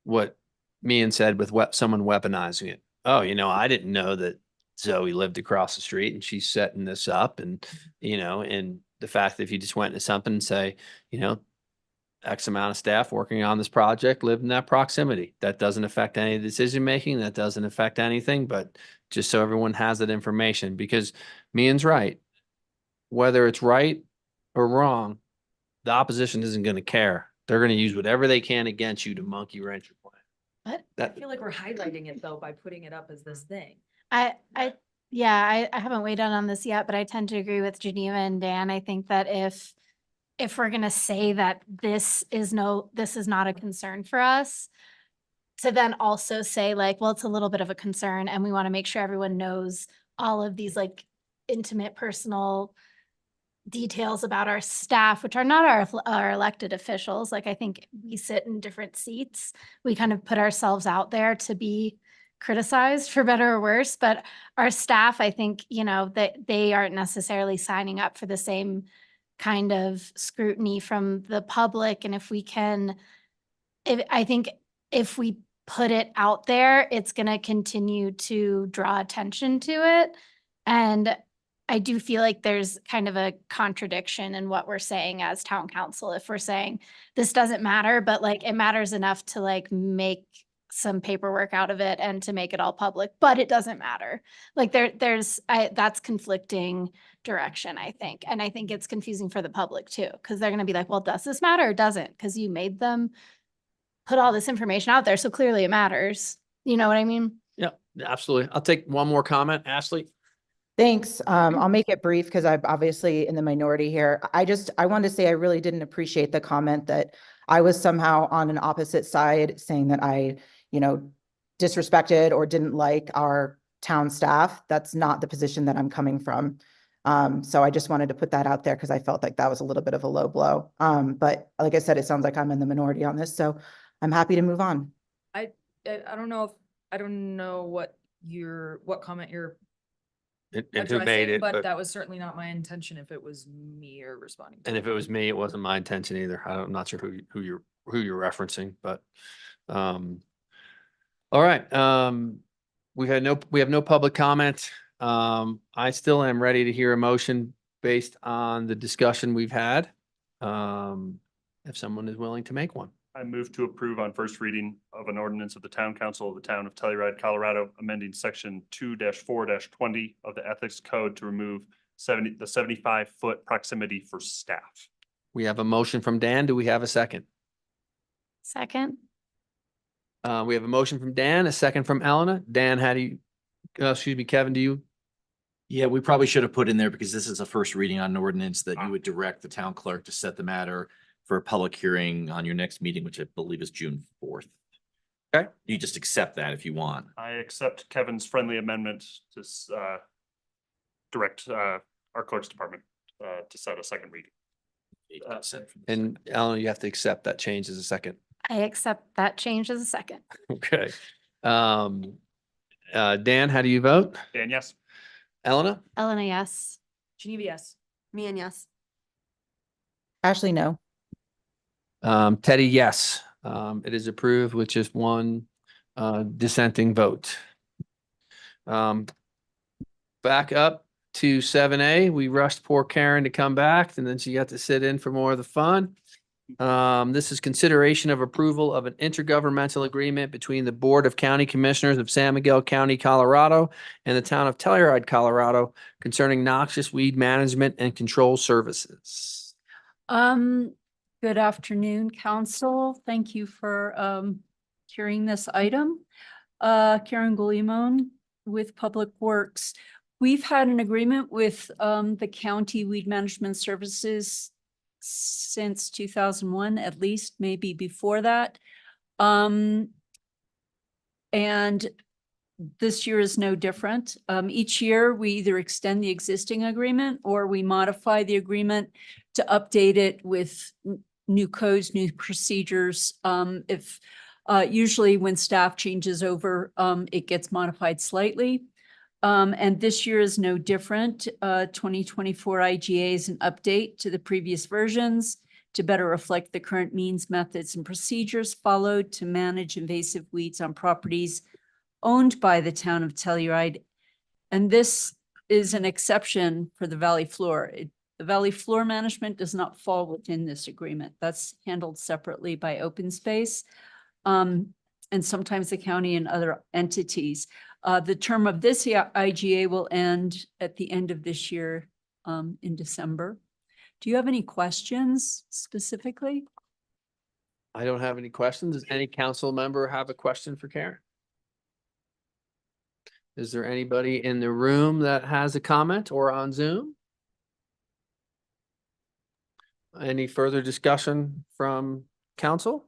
what Meehan said with someone weaponizing it. Oh, I didn't know that Zoe lived across the street and she's setting this up. And, and the fact that if you just went into something and say, X amount of staff working on this project lived in that proximity. That doesn't affect any decision making. That doesn't affect anything, but just so everyone has that information, because Mian's right. Whether it's right or wrong, the opposition isn't going to care. They're going to use whatever they can against you to monkey wrench your plan. I That, feel like we're highlighting it though by putting it up as this thing. Yeah, I haven't weighed in on this yet, but I tend to agree with Geneva and Dan. I think that if we're gonna say that this is not a concern for us, to then also say like, well, it's a little bit of a concern and we want to make sure everyone knows all of these like intimate personal details about our staff, which are not our elected officials. Like I think we sit in different seats. We kind of put ourselves out there to be criticized for better or worse, but our staff, I think, you know, that they aren't necessarily signing up for the same kind of scrutiny from the public. And if we can, I think if we put it out there, it's going to continue to draw attention to it. And I do feel like there's kind of a contradiction in what we're saying as town council. If we're saying this doesn't matter, but like it matters enough to like make some paperwork out of it and to make it all public, but it doesn't matter. Like that's conflicting direction, I think. And I think it's confusing for the public too, because they're going to be like, well, does this matter or doesn't? Because you made them put all this information out there. So clearly it matters. You know what I mean? yeah, absolutely. I'll take one more comment. Ashley? Thanks. I'll make it brief because I'm obviously in the minority here. I wanted to say I really didn't appreciate the comment that I was somehow on an opposite side saying that I, disrespected or didn't like our town staff. That's not the position that I'm coming from. So I just wanted to put that out there because I felt like that was a little bit of a low blow. But like I said, it sounds like I'm in the minority on this, so I'm happy to move on. I don't know what comment you're And who made addressing, it, but that was certainly not my intention if it was me or responding to and if it was me, it wasn't my intention either. I'm not sure who you're referencing, but, all right. We have no public comment. I still am ready to hear a motion based on the discussion we've had. If someone is willing to make one. I move to approve on first reading of an ordinance of the town council of the town of Telluride, Colorado, amending section 2-4-20 of the ethics code to remove the 75-foot proximity for staff. We have a motion from Dan. Do we have a second? Second. We have a motion from Dan, a second from Elena. Dan, Kevin, do you? Yeah, we probably should have put in there because this is a first reading on an ordinance that you would direct the town clerk to set the matter for a public hearing on your next meeting, which I believe is June 4th. Okay. You just accept that if you want. I accept Kevin's friendly amendment to direct our clerk's department to set a second reading. And Elena, you have to accept that change as a second. I accept that change as a second. Okay. Dan, how do you vote? Dan, yes. Elena? Elena, yes. Geneva, yes. Me and yes. Ashley, no. Teddy, yes. It is approved with just one dissenting vote. Back up to 7A. We rushed poor Karen to come back, and then she got to sit in for more of the fun. This is consideration of approval of an intergovernmental agreement between the Board of County Commissioners of San Miguel County, Colorado, and the town of Telluride, Colorado, concerning noxious weed management and control services. Good afternoon, council. Thank you for hearing this item. Karen Guillemon with Public Works. We've had an agreement with the county weed management services since 2001, at least, maybe before that. And this year is no different. Each year, we either extend the existing agreement or we modify the agreement to update it with new codes, new procedures. Usually when staff changes over, it gets modified slightly. And this year is no different. 2024 IGA is an update to the previous versions to better reflect the current means, methods, and procedures followed to manage invasive weeds on properties owned by the town of Telluride. And this is an exception for the valley floor. The Valley Floor Management does not fall within this agreement. That's handled separately by Open Space. And sometimes the county and other entities. The term of this IGA will end at the end of this year, in December. Do you have any questions specifically? I don't have any questions. Does any council member have a question for Karen? Is there anybody in the room that has a comment or on Zoom? Any further discussion from council?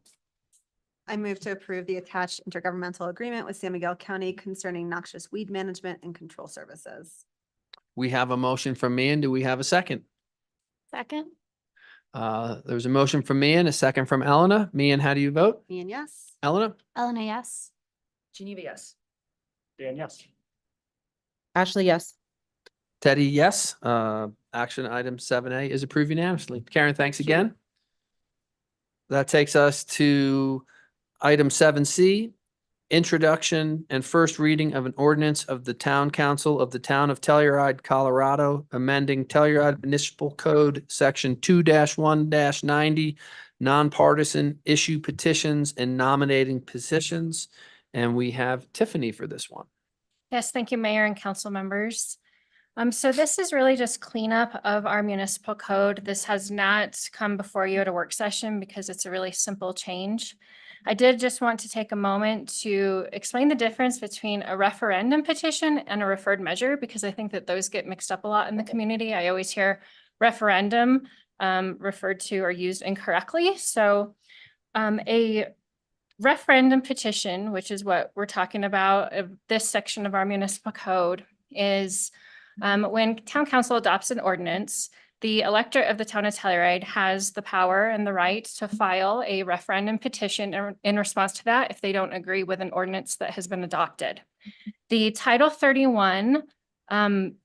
I move to approve the attached intergovernmental agreement with San Miguel County concerning noxious weed management and control services. We have a motion from me, and do we have a second? Second? There's a motion from me and a second from Elena. Mian, how do you vote? Me and yes. Elena? Elena, yes. Geneva, yes. Dan, yes. Ashley, yes. Teddy, yes. Action item 7A is approved unanimously. Karen, thanks again. That takes us to item 7C, introduction and first reading of an ordinance of the Town Council of the Town of Telluride, Colorado, amending Telluride Municipal Code, Section 2-1-90, nonpartisan issue petitions and nominating positions. And we have Tiffany for this one. Yes, thank you, Mayor and council members. So this is really just cleanup of our municipal code. This has not come before you at a work session because it's a really simple change. I did just want to take a moment to explain the difference between a referendum petition and a referred measure, because I think that those get mixed up a lot in the community. I always hear referendum referred to or used incorrectly. So a referendum petition, which is what we're talking about, this section of our municipal code, is when town council adopts an ordinance, the electorate of the town of Telluride has the power and the right to file a referendum petition in response to that if they don't agree with an ordinance that has been adopted. The Title 31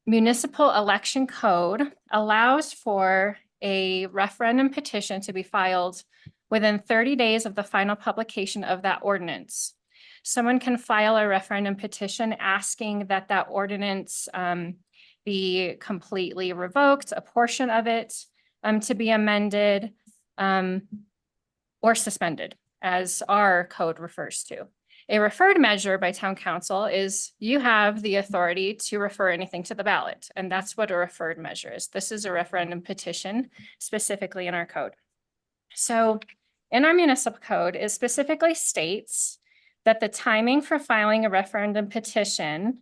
Municipal Election Code allows for a referendum petition to be filed within 30 days of the final publication of that ordinance. Someone can file a referendum petition asking that that ordinance be completely revoked, a portion of it to be amended or suspended, as our code refers to. A referred measure by town council is you have the authority to refer anything to the ballot, and that's what a referred measure is. This is a referendum petition specifically in our code. So in our municipal code, it specifically states that the timing for filing a referendum petition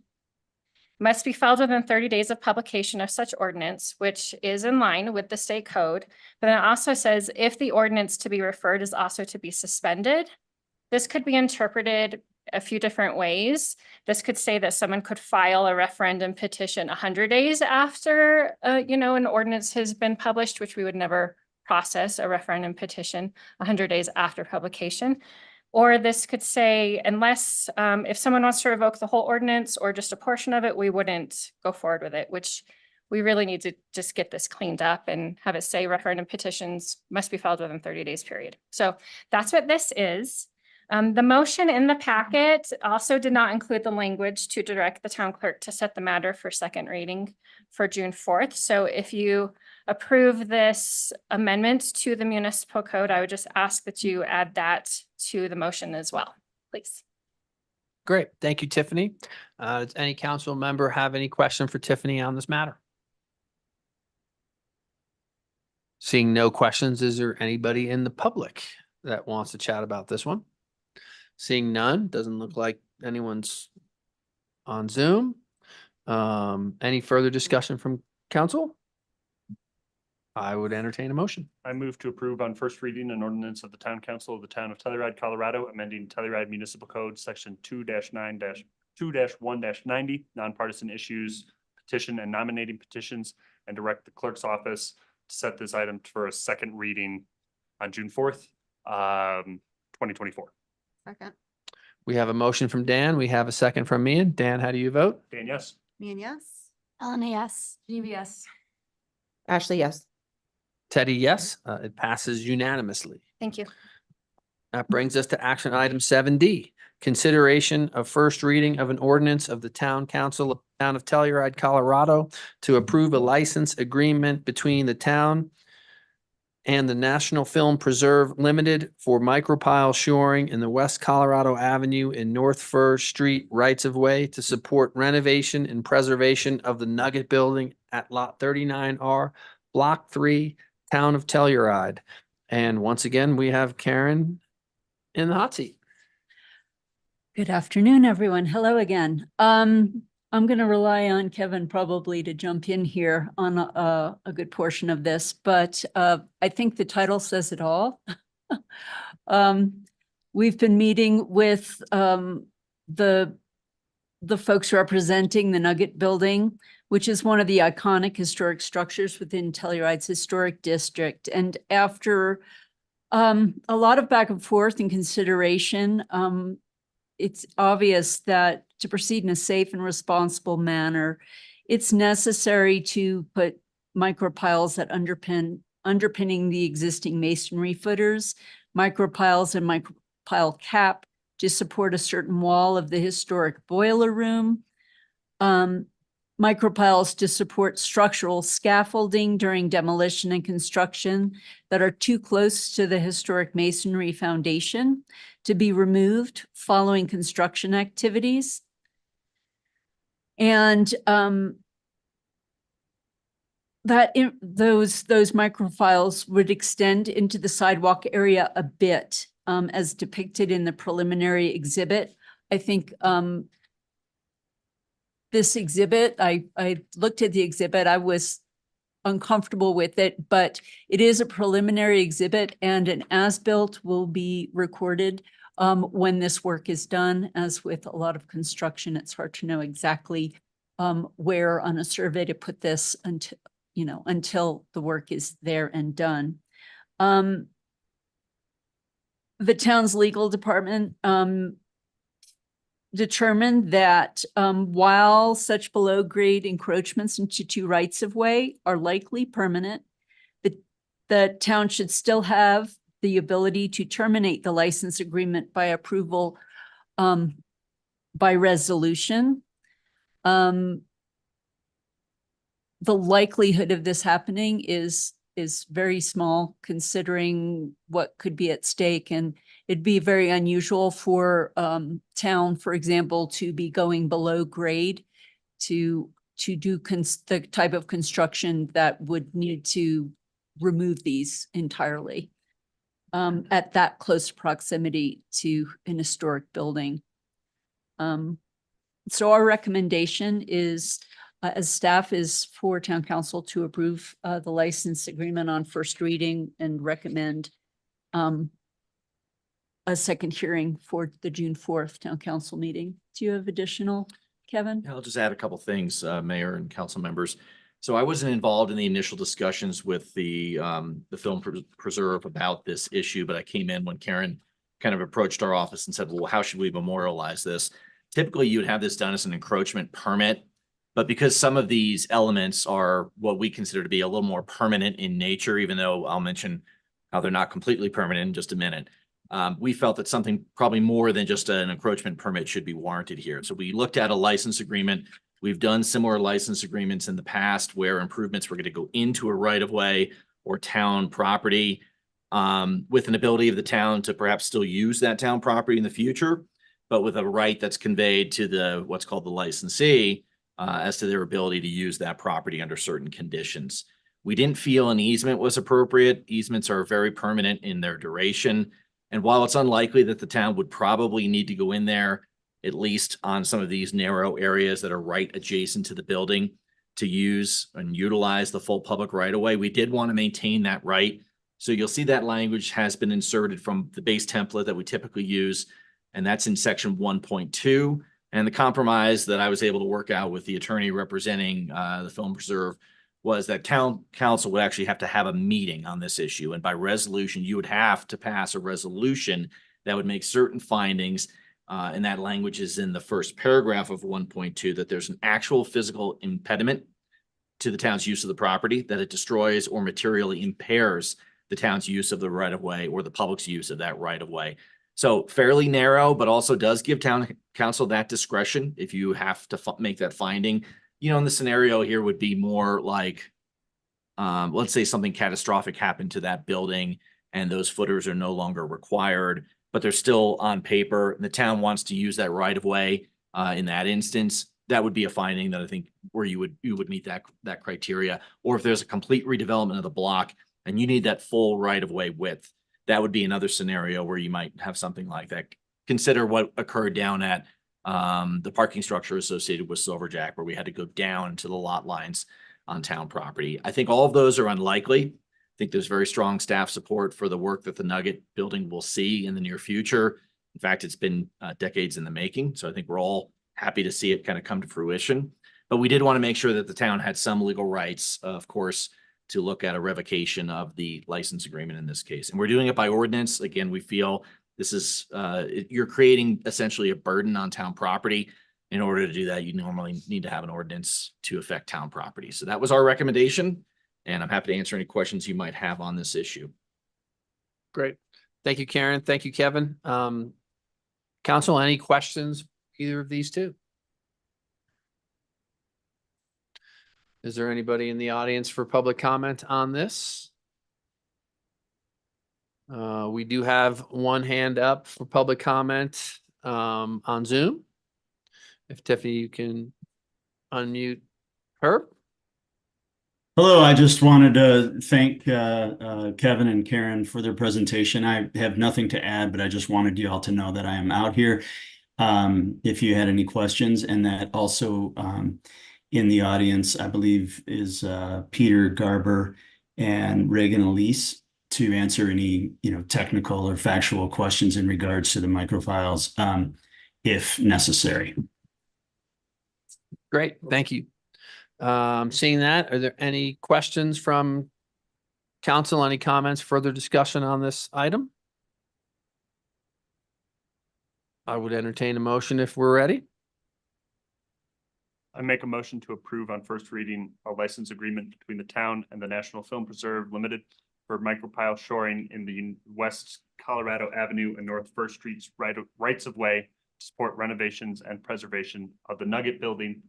must be filed within 30 days of publication of such ordinance, which is in line with the state code. But then it also says if the ordinance to be referred is also to be suspended. This could be interpreted a few different ways. This could say that someone could file a referendum petition 100 days after, an ordinance has been published, which we would never process a referendum petition 100 days after publication. Or this could say, unless, if someone wants to revoke the whole ordinance or just a portion of it, we wouldn't go forward with it, which we really need to just get this cleaned up and have it say referendum petitions must be filed within 30 days period. So that's what this is. The motion in the packet also did not include the language to direct the town clerk to set the matter for second reading for June 4th. So if you approve this amendment to the municipal code, I would just ask that you add that to the motion as well, please. Great. Thank you, Tiffany. Does any council member have any question for Tiffany on this matter? Seeing no questions, is there anybody in the public that wants to chat about this one? Seeing none, doesn't look like anyone's on Zoom. Any further discussion from council? I would entertain a motion. I move to approve on first reading an ordinance of the Town Council of the Town of Telluride, Colorado, amending Telluride Municipal Code, Section 2-1-90, nonpartisan issues, petition and nominating petitions, and direct the clerk's office to set this item for a second reading on June 4th, 2024. Second. We have a motion from Dan. We have a second from Mian. Dan, how do you vote? Dan, yes. Me and yes. Elena, yes. Geneva, yes. Ashley, yes. Teddy, yes. It passes unanimously. Thank you. That brings us to action item 7D, consideration of first reading of an ordinance of the Town Council of the Town of Telluride, Colorado, to approve a license agreement between the town and the National Film Preserve Limited for micropile shoring in the West Colorado Avenue and North Fir Street rights-of-way to support renovation and preservation of the Nugget Building at Lot 39R, Block 3, Town of Telluride. And once again, we have Karen in the hot seat. Good afternoon, everyone. Hello again. I'm going to rely on Kevin probably to jump in here on a good portion of this, but I think the title says it all. We've been meeting with the folks representing the Nugget Building, which is one of the iconic historic structures within Telluride's historic district. And after a lot of back and forth and consideration, it's obvious that to proceed in a safe and responsible manner, it's necessary to put micropiles that underpinning the existing masonry footers, micropiles and micropile cap to support a certain wall of the historic boiler room, micropiles to support structural scaffolding during demolition and construction that are too close to the historic masonry foundation to be removed following construction activities. And those micropiles would extend into the sidewalk area a bit, as depicted in the preliminary exhibit. I think this exhibit, I looked at the exhibit, I was uncomfortable with it, but it is a preliminary exhibit and an as-built will be recorded when this work is done. As with a lot of construction, it's hard to know exactly where on a survey to put this until the work is there and done. The town's legal department determined that while such below-grade encroachments into two rights-of-way are likely permanent, the town should still have the ability to terminate the license agreement by approval by resolution. The likelihood of this happening is very small considering what could be at stake, and it'd be very unusual for town, for example, to be going below grade to do the type of construction that would need to remove these entirely at that close proximity to an historic building. So our recommendation is, as staff, is for town council to approve the license agreement on first reading and recommend a second hearing for the June 4th town council meeting. Do you have additional, Kevin? I'll just add a couple things, Mayor and council members. So I wasn't involved in the initial discussions with the Film Preserve about this issue, but I came in when Karen kind of approached our office and said, well, how should we memorialize this? Typically, you would have this done as an encroachment permit, but because some of these elements are what we consider to be a little more permanent in nature, even though I'll mention how they're not completely permanent in just a minute, we felt that something probably more than just an encroachment permit should be warranted here. So we looked at a license agreement. We've done similar license agreements in the past where improvements were going to go into a right-of-way or town property with an ability of the town to perhaps still use that town property in the future, but with a right that's conveyed to the what's called the licensee as to their ability to use that property under certain conditions. We didn't feel an easement was appropriate. Easements are very permanent in their duration. And while it's unlikely that the town would probably need to go in there, at least on some of these narrow areas that are right adjacent to the building, to use and utilize the full public right of way, we did want to maintain that right. So you'll see that language has been inserted from the base template that we typically use, and that's in section 1.2. And the compromise that I was able to work out with the attorney representing the Film Preserve was that town council would actually have to have a meeting on this issue. And by resolution, you would have to pass a resolution that would make certain findings. And that language is in the first paragraph of 1.2, that there's an actual physical impediment to the town's use of the property, that it destroys or materially impairs the town's use of the right of way or the public's use of that right of way. So fairly narrow, but also does give town council that discretion if you have to make that finding. You know, in the scenario here would be more like, let's say something catastrophic happened to that building and those footers are no longer required, but they're still on paper. And the town wants to use that right of way in that instance. That would be a finding that I think where you would meet that criteria. Or if there's a complete redevelopment of the block and you need that full right of way width, that would be another scenario where you might have something like that. Consider what occurred down at the parking structure associated with Silverjack, where we had to go down to the lot lines on town property. I think all of those are unlikely. I think there's very strong staff support for the work that the Nugget building will see in the near future. In fact, it's been decades in the making. So I think we're all happy to see it kind of come to fruition. But we did want to make sure that the town had some legal rights, of course, to look at a revocation of the license agreement in this case. And we're doing it by ordinance. Again, we feel this is, you're creating essentially a burden on town property. In order to do that, you normally need to have an ordinance to affect town property. So that was our recommendation, and I'm happy to answer any questions you might have on this issue. Great. Thank you, Karen. Thank you, Kevin. Council, any questions, either of these two? Is there anybody in the audience for public comment on this? We do have one hand up for public comment on Zoom. If Tiffany, you can unmute her. Hello, I just wanted to thank Kevin and Karen for their presentation. I have nothing to add, but I just wanted you all to know that I am out here if you had any questions. And that also in the audience, I believe, is Peter Garber and Reagan Elise to answer any technical or factual questions in regards to the microfiles if necessary. Great, thank you. Seeing that, are there any questions from council? Any comments, further discussion on this item? I would entertain a motion if we're ready. I make a motion to approve on first reading a license agreement between the town and the National Film Preserve Limited for micropile shoring in the West Colorado Avenue and North First Streets rights of way to support renovations and preservation of the Nugget building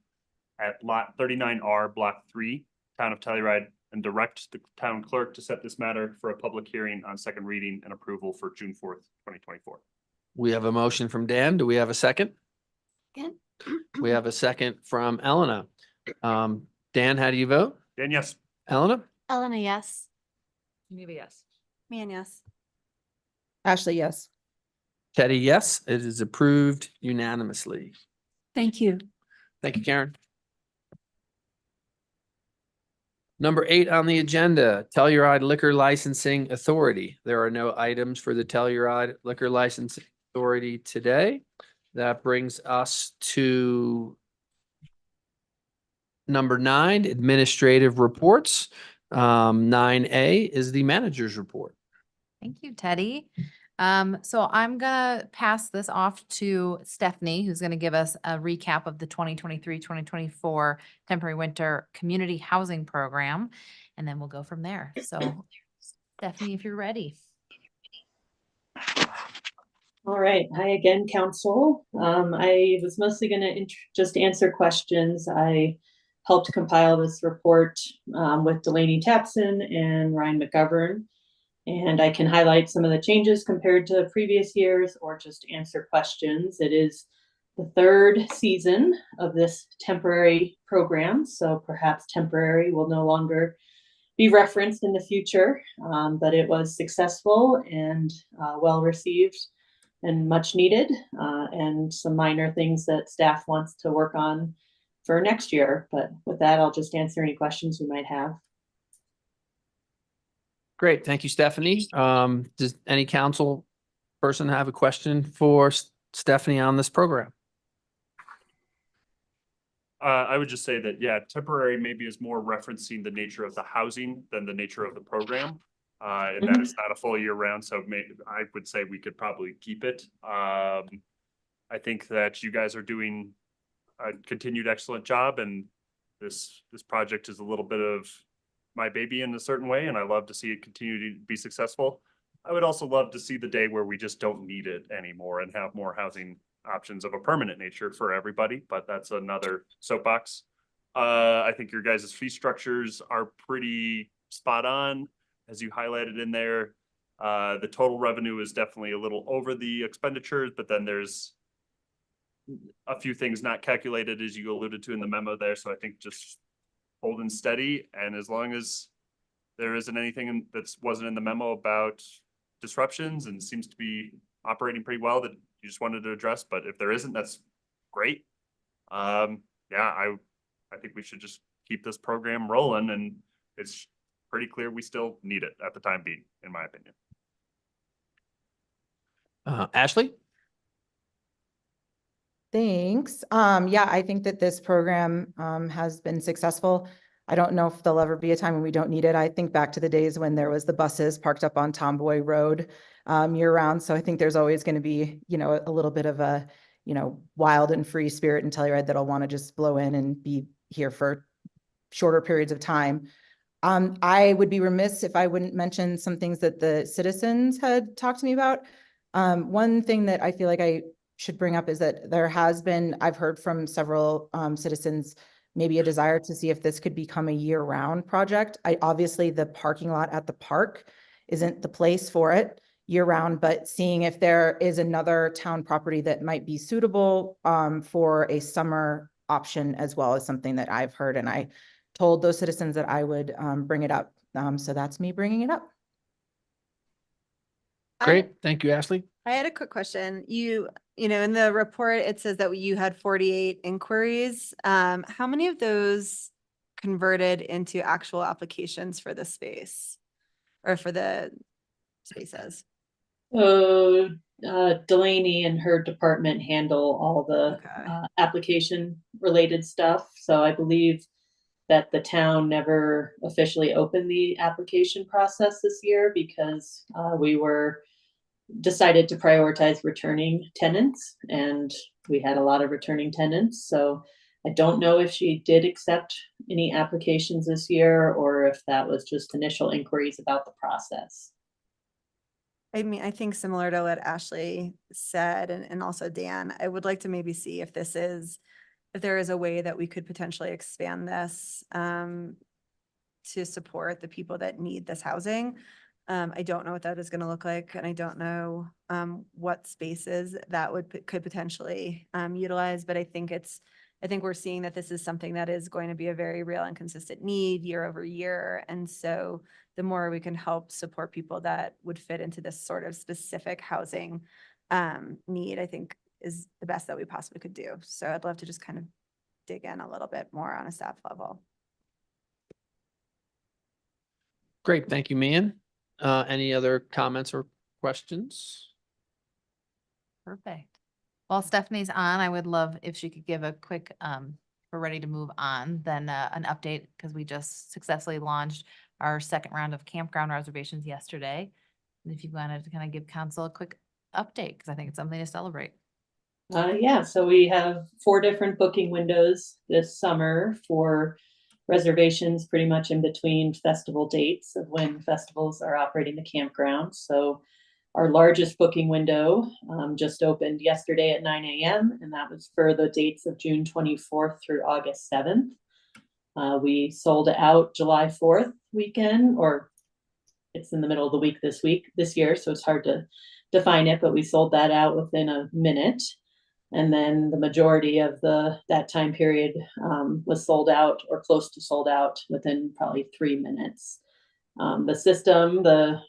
at lot 39R, block 3, town of Telluride, and direct the town clerk to set this matter for a public hearing on second reading and approval for June 4th, 2024. We have a motion from Dan. Do we have a second? Again? We have a second from Elena. Dan, how do you vote? Dan, yes. Elena? Elena, yes. Maybe yes. Man, yes. Ashley, yes. Teddy, yes. It is approved unanimously. Thank you. Thank you, Karen. Number 8 on the agenda, Telluride Liquor Licensing Authority. There are no items for the Telluride Liquor Licensing Authority today. That brings us to number 9, administrative reports. 9A is the manager's report. Thank you, Teddy. So I'm gonna pass this off to Stephanie, who's gonna give us a recap of the 2023-2024 temporary winter community housing program, and then we'll go from there. So Stephanie, if you're ready. All right. Hi again, council. I was mostly going to just answer questions. I helped compile this report with Delaney Tapson and Ryan McGovern. And I can highlight some of the changes compared to previous years or just answer questions. It is the 3rd season of this temporary program, so perhaps temporary will no longer be referenced in the future, but it was successful and well received and much needed, and some minor things that staff wants to work on for next year. But with that, I'll just answer any questions you might have. Great. Thank you, Stephanie. Does any council person have a question for Stephanie on this program? I would just say that, yeah, temporary maybe is more referencing the nature of the housing than the nature of the program. And that it's not a full year round. So I would say we could probably keep it. I think that you guys are doing a continued excellent job, and this project is a little bit of my baby in a certain way, and I love to see it continue to be successful. I would also love to see the day where we just don't need it anymore and have more housing options of a permanent nature for everybody, but that's another soapbox. I think your guys' fee structures are pretty spot on, as you highlighted in there. The total revenue is definitely a little over the expenditures, but then there's a few things not calculated, as you alluded to in the memo there. So I think just holding steady, and as long as there isn't anything that's wasn't in the memo about disruptions and seems to be operating pretty well that you just wanted to address, but if there isn't, that's great. Yeah, I think we should just keep this program rolling, and it's pretty clear we still need it at the time being, in my opinion. Ashley? Thanks. Yeah, I think that this program has been successful. I don't know if there'll ever be a time when we don't need it. I think back to the days when there was the buses parked up on Tomboy Road year round. So I think there's always going to be, you know, a little bit of a, you know, wild and free spirit in Telluride that'll want to just blow in and be here for shorter periods of time. I would be remiss if I wouldn't mention some things that the citizens had talked to me about. One thing that I feel like I should bring up is that there has been, I've heard from several citizens, maybe a desire to see if this could become a year-round project. Obviously the parking lot at the park isn't the place for it year-round, but seeing if there is another town property that might be suitable for a summer option as well is something that I've heard, and I told those citizens that I would bring it up. So that's me bringing it up. Great. Thank you, Ashley. I had a quick question. You know, in the report, it says that you had 48 inquiries. How many of those converted into actual applications for the space or for the spaces? So Delaney and her department handle all the application related stuff. So I believe that the town never officially opened the application process this year because we were decided to prioritize returning tenants, and we had a lot of returning tenants. So I don't know if she did accept any applications this year or if that was just initial inquiries about the process. I mean, I think similar to what Ashley said, and also Dan, I would like to maybe see if there is a way that we could potentially expand this to support the people that need this housing. I don't know what that is going to look like, and I don't know what spaces that could potentially utilize, but I think we're seeing that this is something that is going to be a very real and consistent need year over year. And so the more we can help support people that would fit into this sort of specific housing need, I think is the best that we possibly could do. So I'd love to just kind of dig in a little bit more on a staff level. Great. Thank you, Mian. Any other comments or questions? Perfect. While Stephanie's on, I would love if she could give a quick, we're ready to move on, then an update, because we just successfully launched our second round of campground reservations yesterday. And if you wanted to kind of give council a quick update, because I think it's something to celebrate. Yeah, so we have 4 different booking windows this summer for reservations pretty much in between festival dates of when festivals are operating the campground. So our largest booking window just opened yesterday at 9 a.m. and that was for the dates of June 24th through August 7th. We sold out July 4th weekend, or it's in the middle of the week this year, so it's hard to define it, but we sold that out within a minute. And then the majority of that time period was sold out or close to sold out within probably 3 minutes. The system, the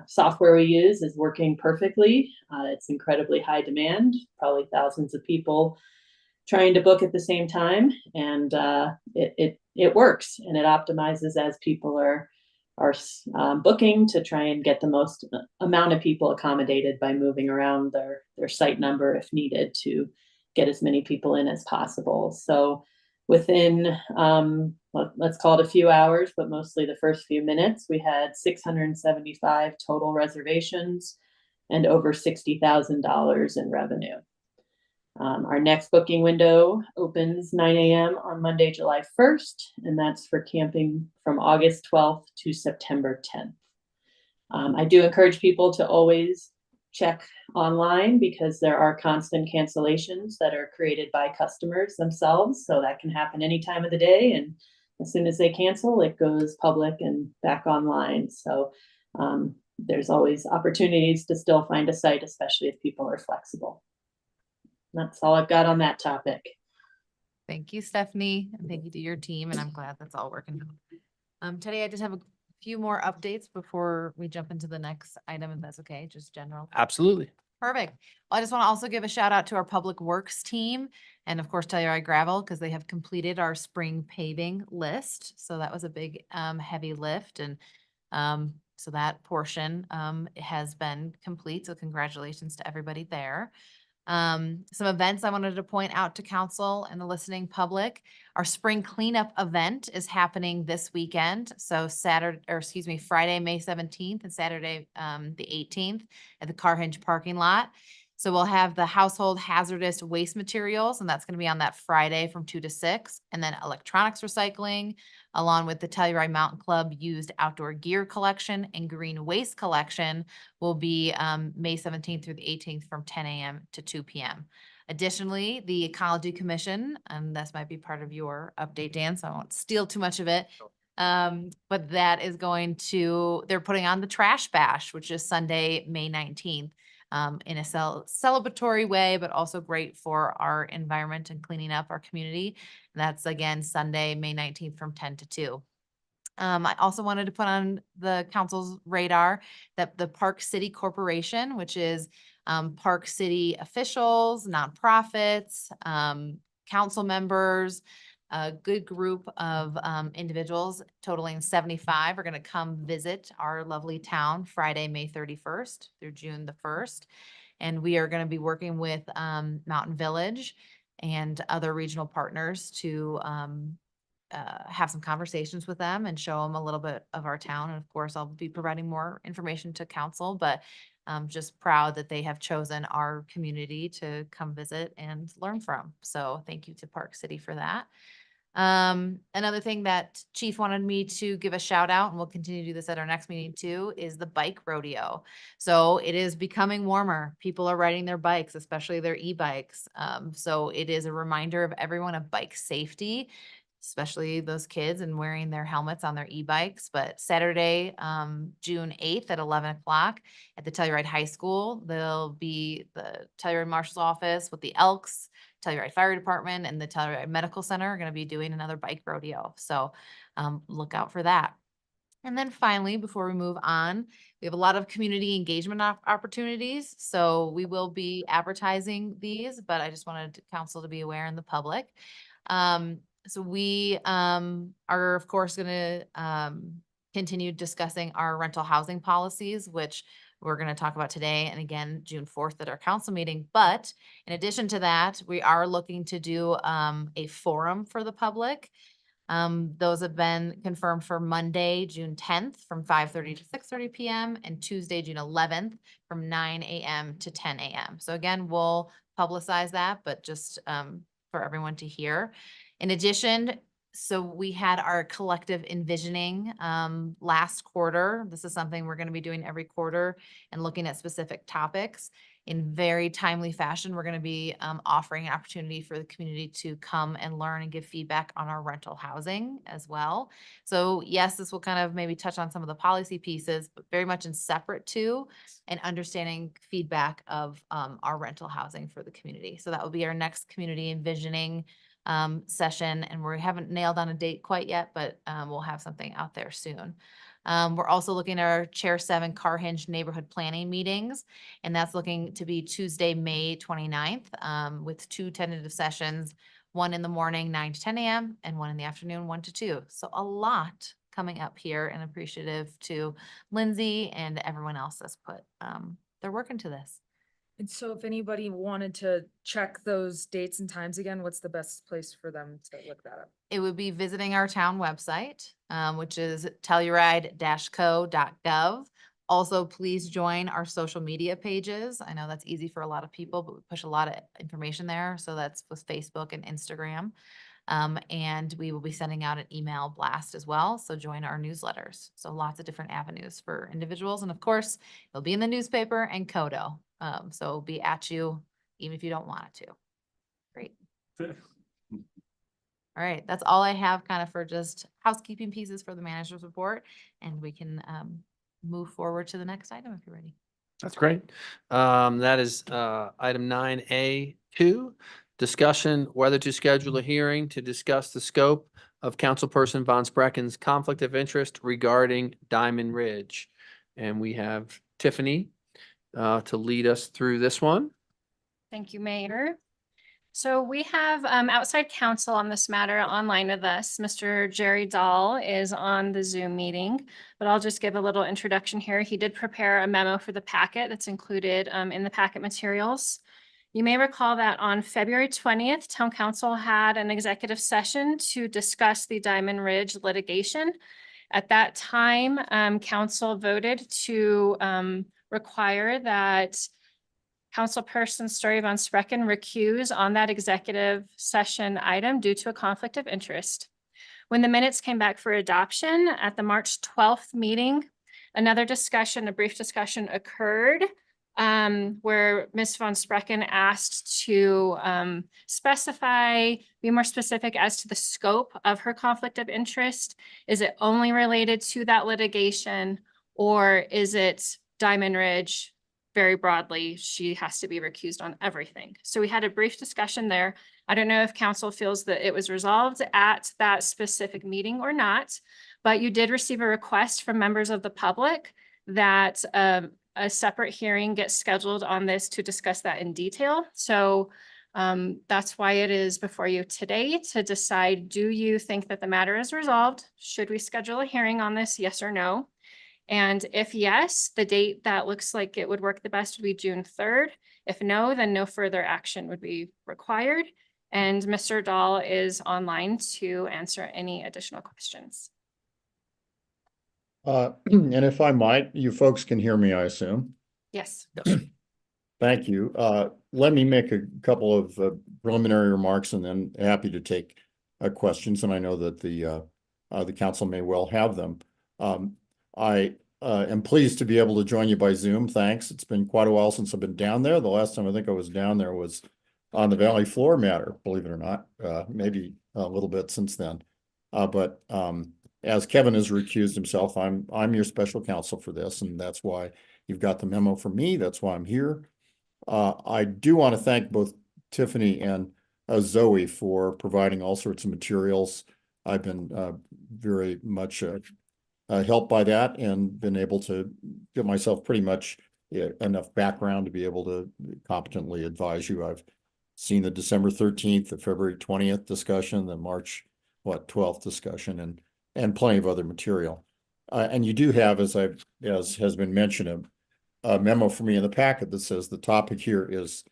software we use is working perfectly. It's incredibly high demand, probably thousands of people trying to book at the same time. And it works, and it optimizes as people are booking to try and get the most amount of people accommodated by moving around their site number if needed to get as many people in as possible. So within, let's call it a few hours, but mostly the first few minutes, we had 675 total reservations and over $60,000 in revenue. Our next booking window opens 9 a.m. on Monday, July 1st, and that's for camping from August 12th to September 10th. I do encourage people to always check online because there are constant cancellations that are created by customers themselves. So that can happen any time of the day. And as soon as they cancel, it goes public and back online. So there's always opportunities to still find a site, especially if people are flexible. That's all I've got on that topic. Thank you, Stephanie, and thank you to your team, and I'm glad that's all working. Teddy, I just have a few more updates before we jump into the next item, if that's okay, just general. Absolutely. Perfect. Well, I just want to also give a shout out to our Public Works team and of course Telluride Gravel because they have completed our spring paving list. So that was a big heavy lift and so that portion has been complete. So congratulations to everybody there. Some events I wanted to point out to council and the listening public. Our spring cleanup event is happening this weekend. So Friday, May 17th and Saturday, the 18th at the Carhenge parking lot. So we'll have the household hazardous waste materials, and that's going to be on that Friday from 2 to 6. And then electronics recycling, along with the Telluride Mountain Club used outdoor gear collection and green waste collection will be May 17th through the 18th from 10 a.m. to 2 p.m. Additionally, the Ecology Commission, and this might be part of your update, Dan, so I won't steal too much of it. But that is they're putting on the Trash Bash, which is Sunday, May 19th. In a celebratory way, but also great for our environment and cleaning up our community. And that's again, Sunday, May 19th from 10 to 2. I also wanted to put on the council's radar that the Park City Corporation, which is Park City officials, nonprofits, council members, a good group of individuals totaling 75 are going to come visit our lovely town Friday, May 31st through June the 1st. And we are going to be working with Mountain Village and other regional partners to have some conversations with them and show them a little bit of our town. And of course, I'll be providing more information to council, but I'm just proud that they have chosen our community to come visit and learn from. So thank you to Park City for that. Another thing that Chief wanted me to give a shout out, and we'll continue to do this at our next meeting too, is the bike rodeo. So it is becoming warmer. People are riding their bikes, especially their e-bikes. So it is a reminder of everyone of bike safety, especially those kids and wearing their helmets on their e-bikes. But Saturday, June 8th at 11 o'clock at the Telluride High School, there'll be the Telluride Marshal's Office with the Elks, Telluride Fire Department, and the Telluride Medical Center are going to be doing another bike rodeo. So look out for that. And then finally, before we move on, we have a lot of community engagement opportunities. So we will be advertising these, but I just wanted council to be aware and the public. So we are, of course, going to continue discussing our rental housing policies, which we're going to talk about today and again, June 4th at our council meeting. But in addition to that, we are looking to do a forum for the public. Those have been confirmed for Monday, June 10th from 5:30 to 6:30 p.m. and Tuesday, June 11th from 9 a.m. to 10 a.m. So again, we'll publicize that, but just for everyone to hear. In addition, so we had our collective envisioning last quarter. This is something we're going to be doing every quarter and looking at specific topics in very timely fashion. We're going to be offering an opportunity for the community to come and learn and give feedback on our rental housing as well. So yes, this will kind of maybe touch on some of the policy pieces, but very much in separate to and understanding feedback of our rental housing for the community. So that will be our next community envisioning session, and we haven't nailed on a date quite yet, but we'll have something out there soon. We're also looking at our Chair 7 Carhenge neighborhood planning meetings, and that's looking to be Tuesday, May 29th, with 2 tentative sessions, one in the morning, 9 to 10 a.m., and one in the afternoon, 1 to 2. So a lot coming up here, and appreciative to Lindsay and everyone else that's put their work into this. And so if anybody wanted to check those dates and times again, what's the best place for them to look that up? It would be visiting our town website, which is telluride-co.gov. Also, please join our social media pages. I know that's easy for a lot of people, but we push a lot of information there. So that's with Facebook and Instagram. And we will be sending out an email blast as well. So join our newsletters. So lots of different avenues for individuals. And of course, it'll be in the newspaper and Kodo. So it'll be at you, even if you don't want it to. Great. All right, that's all I have kind of for just housekeeping pieces for the manager's report. And we can move forward to the next item if you're ready. That's great. That is item 9A2, discussion whether to schedule a hearing to discuss the scope of Councilperson Von Sprecken's conflict of interest regarding Diamond Ridge. And we have Tiffany to lead us through this one. Thank you, Mayor. So we have outside counsel on this matter online with us. Mr. Jerry Dahl is on the Zoom meeting, but I'll just give a little introduction here. He did prepare a memo for the packet that's included in the packet materials. You may recall that on February 20th, Town Council had an executive session to discuss the Diamond Ridge litigation. At that time, council voted to require that Councilperson Story Von Sprecken recuse on that executive session item due to a conflict of interest. When the minutes came back for adoption at the March 12th meeting, another discussion, a brief discussion occurred where Ms. Von Sprecken asked to specify, be more specific as to the scope of her conflict of interest. Is it only related to that litigation, or is it Diamond Ridge? Very broadly, she has to be recused on everything. So we had a brief discussion there. I don't know if council feels that it was resolved at that specific meeting or not, but you did receive a request from members of the public that a separate hearing gets scheduled on this to discuss that in detail. So that's why it is before you today to decide, do you think that the matter is resolved? Should we schedule a hearing on this? Yes or no? And if yes, the date that looks like it would work the best would be June 3rd. If no, then no further action would be required. And Mr. Dahl is online to answer any additional questions. And if I might, you folks can hear me, I assume. Yes. Thank you. Let me make a couple of preliminary remarks and then happy to take questions. And I know that the council may well have them. I am pleased to be able to join you by Zoom. Thanks. It's been quite a while since I've been down there. The last time I think I was down there was on the Valley Floor matter, believe it or not, maybe a little bit since then. But as Kevin has recused himself, I'm your special counsel for this, and that's why you've got the memo from me. That's why I'm here. I do want to thank both Tiffany and Zoe for providing all sorts of materials. I've been very much helped by that and been able to give myself pretty much enough background to be able to competently advise you. I've seen the December 13th, the February 20th discussion, the March 12th discussion, and plenty of other material. And you do have, as has been mentioned, a memo for me in the packet that says the topic here is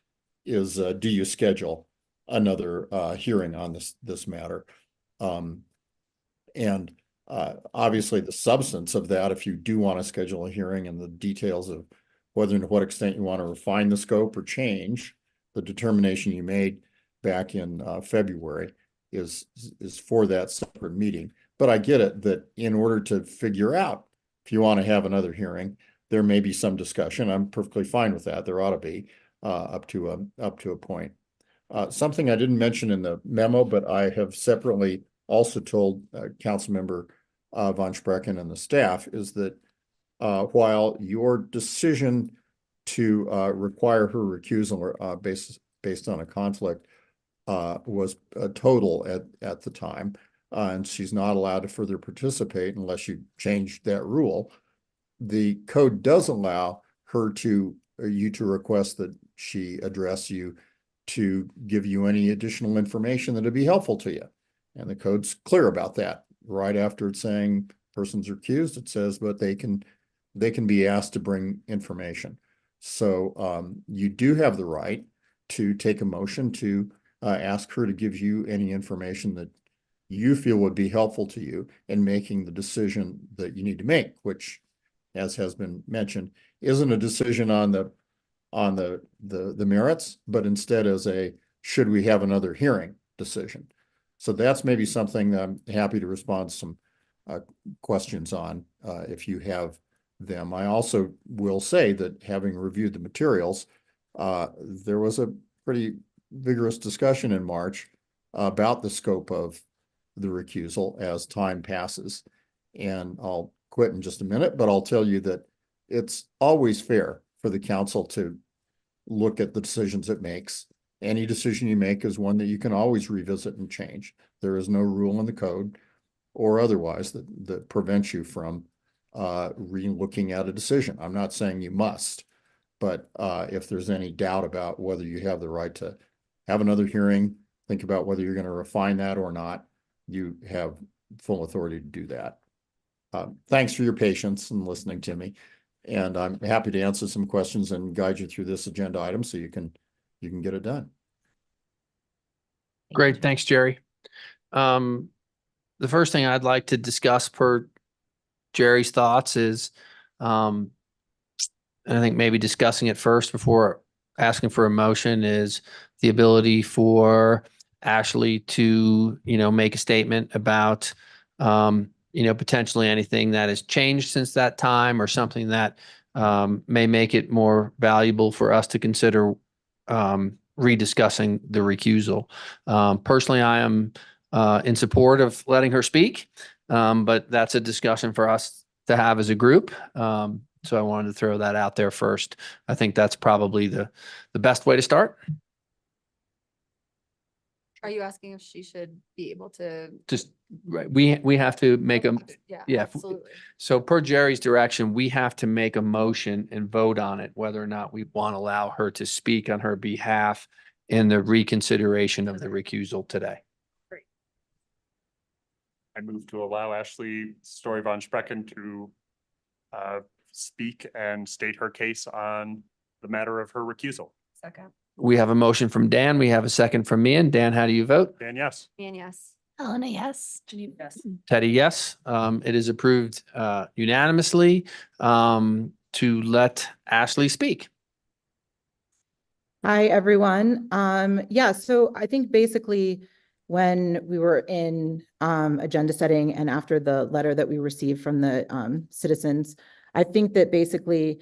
do you schedule another hearing on this matter? Obviously the substance of that, if you do want to schedule a hearing, and the details of whether and to what extent you want to refine the scope or change the determination you made back in February is for that separate meeting. But I get it that in order to figure out if you want to have another hearing, there may be some discussion. I'm perfectly fine with that. There ought to be up to a point. Something I didn't mention in the memo, but I have separately also told Councilmember Von Sprecken and the staff is that while your decision to require her recusal based on a conflict was total at the time, and she's not allowed to further participate unless you change that rule, the code does allow you to request that she address you to give you any additional information that would be helpful to you. And the code's clear about that. Right after it's saying persons are accused, it says, but they can be asked to bring information. So you do have the right to take a motion to ask her to give you any information that you feel would be helpful to you in making the decision that you need to make, which as has been mentioned, isn't a decision on the merits, but instead as a, should we have another hearing decision? So that's maybe something I'm happy to respond to some questions on if you have them. I also will say that having reviewed the materials, there was a pretty vigorous discussion in March about the scope of the recusal as time passes. And I'll quit in just a minute, but I'll tell you that it's always fair for the council to look at the decisions it makes. Any decision you make is one that you can always revisit and change. There is no rule in the code or otherwise that prevents you from re-looking at a decision. I'm not saying you must, but if there's any doubt about whether you have the right to have another hearing, think about whether you're going to refine that or not, you have full authority to do that. Thanks for your patience and listening to me. And I'm happy to answer some questions and guide you through this agenda item so you can get it done. Great. Thanks, Jerry. The first thing I'd like to discuss per Jerry's thoughts is, and I think maybe discussing it first before asking for a motion, is the ability for Ashley to, make a statement about, potentially anything that has changed since that time or something that may make it more valuable for us to consider rediscussing the recusal. Personally, I am in support of letting her speak, but that's a discussion for us to have as a group. So I wanted to throw that out there first. I think that's probably the best way to start. Are you asking if she should be able to? Just, right, we have to make a, yeah. Absolutely. So per Jerry's direction, we have to make a motion and vote on it, whether or not we want to allow her to speak on her behalf in the reconsideration of the recusal today. I move to allow Ashley Story von Sprecken to speak and state her case on the matter of her recusal. Second. We have a motion from Dan. We have a second from me. And Dan, how do you vote? Dan, yes. And yes. Helena, yes. Janine, yes. Teddy, yes. It is approved unanimously to let Ashley speak. Hi, everyone. Yeah, so I think basically when we were in agenda setting and after the letter that we received from the citizens, I think that basically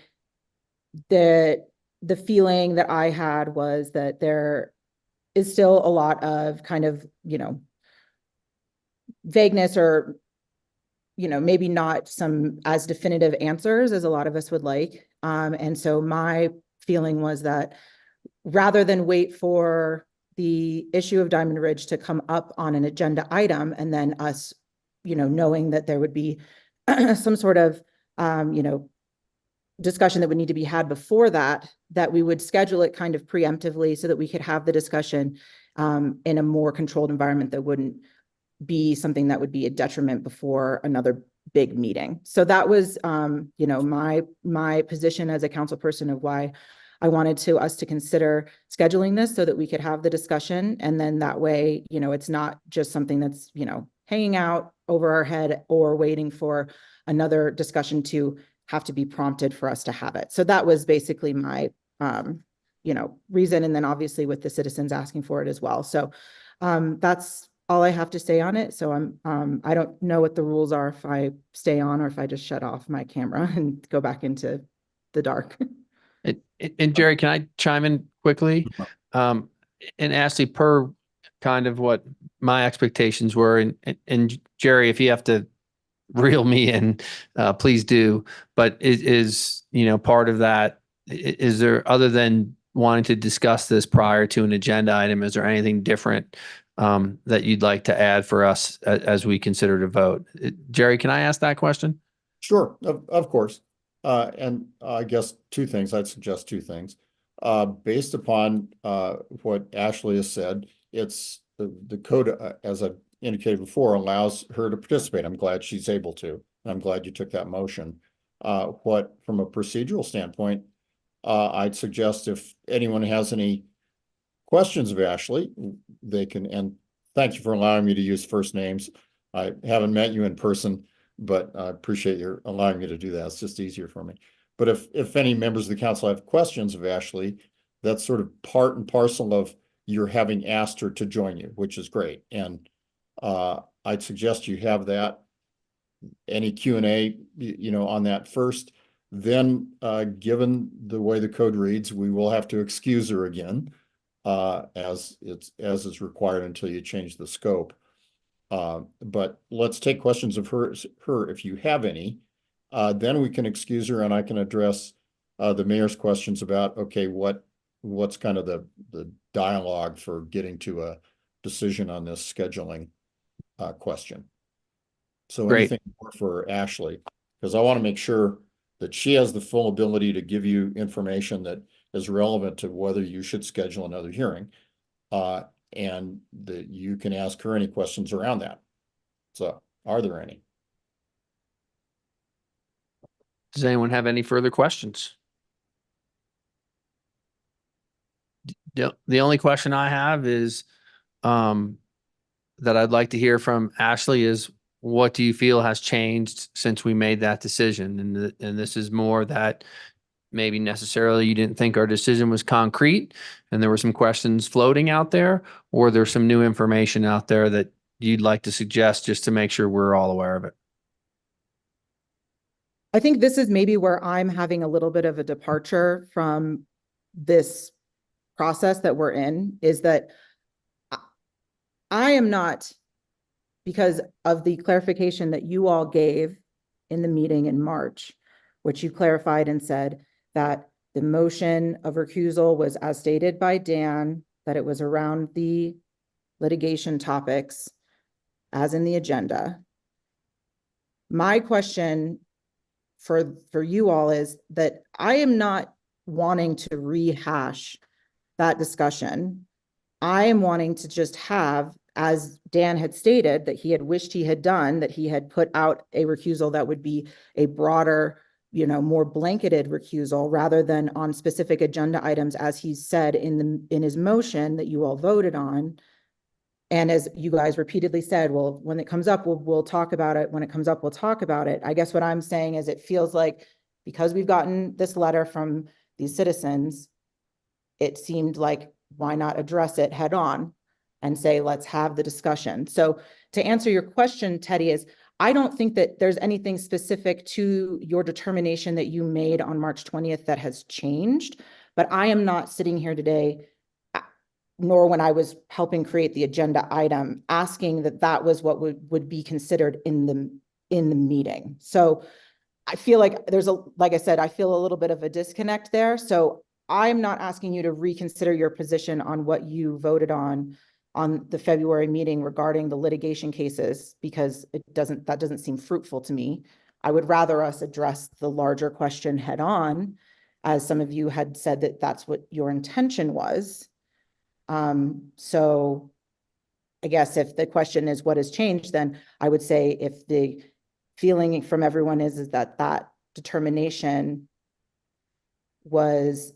the feeling that I had was that there is still a lot of kind of, vagueness or, maybe not some as definitive answers as a lot of us would like. And so my feeling was that rather than wait for the issue of Diamond Ridge to come up on an agenda item and then us, knowing that there would be some sort of, discussion that would need to be had before that we would schedule it kind of preemptively so that we could have the discussion in a more controlled environment that wouldn't be something that would be a detriment before another big meeting. So that was, my position as a council person of why I wanted us to consider scheduling this so that we could have the discussion. And then that way, it's not just something that's, hanging out over our head or waiting for another discussion to have to be prompted for us to have it. So that was basically my, reason. And then obviously with the citizens asking for it as well. So that's all I have to say on it. So I don't know what the rules are if I stay on or if I just shut off my camera and go back into the dark. And Jerry, can I chime in quickly? And Ashley, per kind of what my expectations were, and Jerry, if you have to reel me in, please do. But is part of that, is there, other than wanting to discuss this prior to an agenda item, is there anything different that you'd like to add for us as we consider to vote? Jerry, can I ask that question? Sure, of course. And I guess two things, I'd suggest two things. Based upon what Ashley has said, it's the code, as I indicated before, allows her to participate. I'm glad she's able to. I'm glad you took that motion. What, from a procedural standpoint, I'd suggest if anyone has any questions of Ashley, they can, and thank you for allowing me to use first names. I haven't met you in person, but I appreciate your allowing me to do that. It's just easier for me. But if any members of the council have questions of Ashley, that's sort of part and parcel of your having asked her to join you, which is great. And I'd suggest you have that, any Q&A, you know, on that first. Then, given the way the code reads, we will have to excuse her again, as is required until you change the scope. But let's take questions of her if you have any. Then we can excuse her and I can address the mayor's questions about, okay, what's kind of the dialogue for getting to a decision on this scheduling question. So Great. anything more for Ashley, because I want to make sure that she has the full ability to give you information that is relevant to whether you should schedule another hearing. And that you can ask her any questions around that. So are there any? Does anyone have any further questions? The only question I have is, that I'd like to hear from Ashley is, what do you feel has changed since we made that decision? And this is more that maybe necessarily you didn't think our decision was concrete and there were some questions floating out there, or there's some new information out there that you'd like to suggest just to make sure we're all aware of it. I think this is maybe where I'm having a little bit of a departure from this process that we're in, is that I am not, because of the clarification that you all gave in the meeting in March, which you clarified and said that the motion of recusal was as stated by Dan, that it was around the litigation topics as in the agenda. My question for you all is that I am not wanting to rehash that discussion. I am wanting to just have, as Dan had stated, that he had wished he had done, that he had put out a recusal that would be a broader, you know, more blanketed recusal rather than on specific agenda items, as he said in his motion that you all voted on. And as you guys repeatedly said, well, when it comes up, we'll talk about it. When it comes up, we'll talk about it. I guess what I'm saying is it feels like, because we've gotten this letter from these citizens, it seemed like, why not address it head on and say, let's have the discussion. So to answer your question, Teddy, is I don't think that there's anything specific to your determination that you made on March 20th that has changed, but I am not sitting here today, nor when I was helping create the agenda item, asking that was what would be considered in the meeting. So I feel like like I said, I feel a little bit of a disconnect there. So I'm not asking you to reconsider your position on what you voted on the February meeting regarding the litigation cases, because that doesn't seem fruitful to me. I would rather us address the larger question head on, as some of you had said that that's what your intention was. So I guess if the question is what has changed, then I would say if the feeling from everyone is that determination was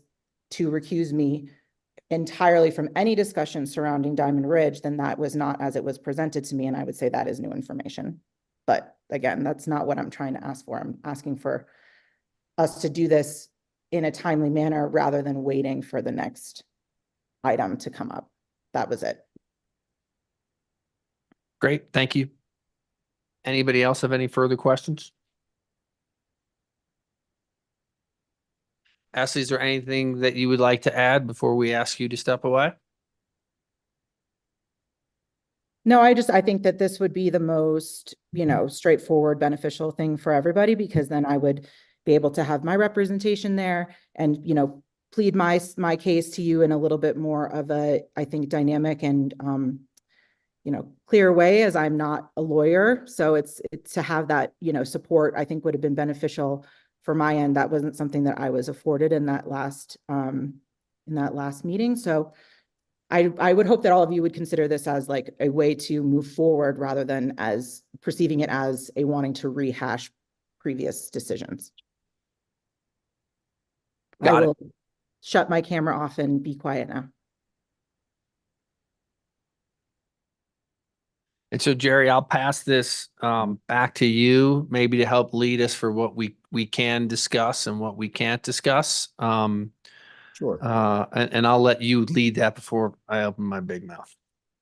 to recuse me entirely from any discussion surrounding Diamond Ridge, then that was not as it was presented to me. And I would say that is new information. But again, that's not what I'm trying to ask for. I'm asking for us to do this in a timely manner rather than waiting for the next item to come up. That was it. Great, thank you. Anybody else have any further questions? Ashley, is there anything that you would like to add before we ask you to step away? No, I think that this would be the most, straightforward, beneficial thing for everybody, because then I would be able to have my representation there and, plead my case to you in a little bit more of a, I think, dynamic and, clear way, as I'm not a lawyer. So it's to have that, support, I think would have been beneficial for my end. That wasn't something that I was afforded in that last meeting. So I would hope that all of you would consider this as like a way to move forward rather than as perceiving it as a wanting to rehash previous decisions. Got it. Shut my camera off and be quiet now. And so Jerry, I'll pass this back to you, maybe to help lead us for what we can discuss and what we can't discuss. Sure. And I'll let you lead that before I open my big mouth.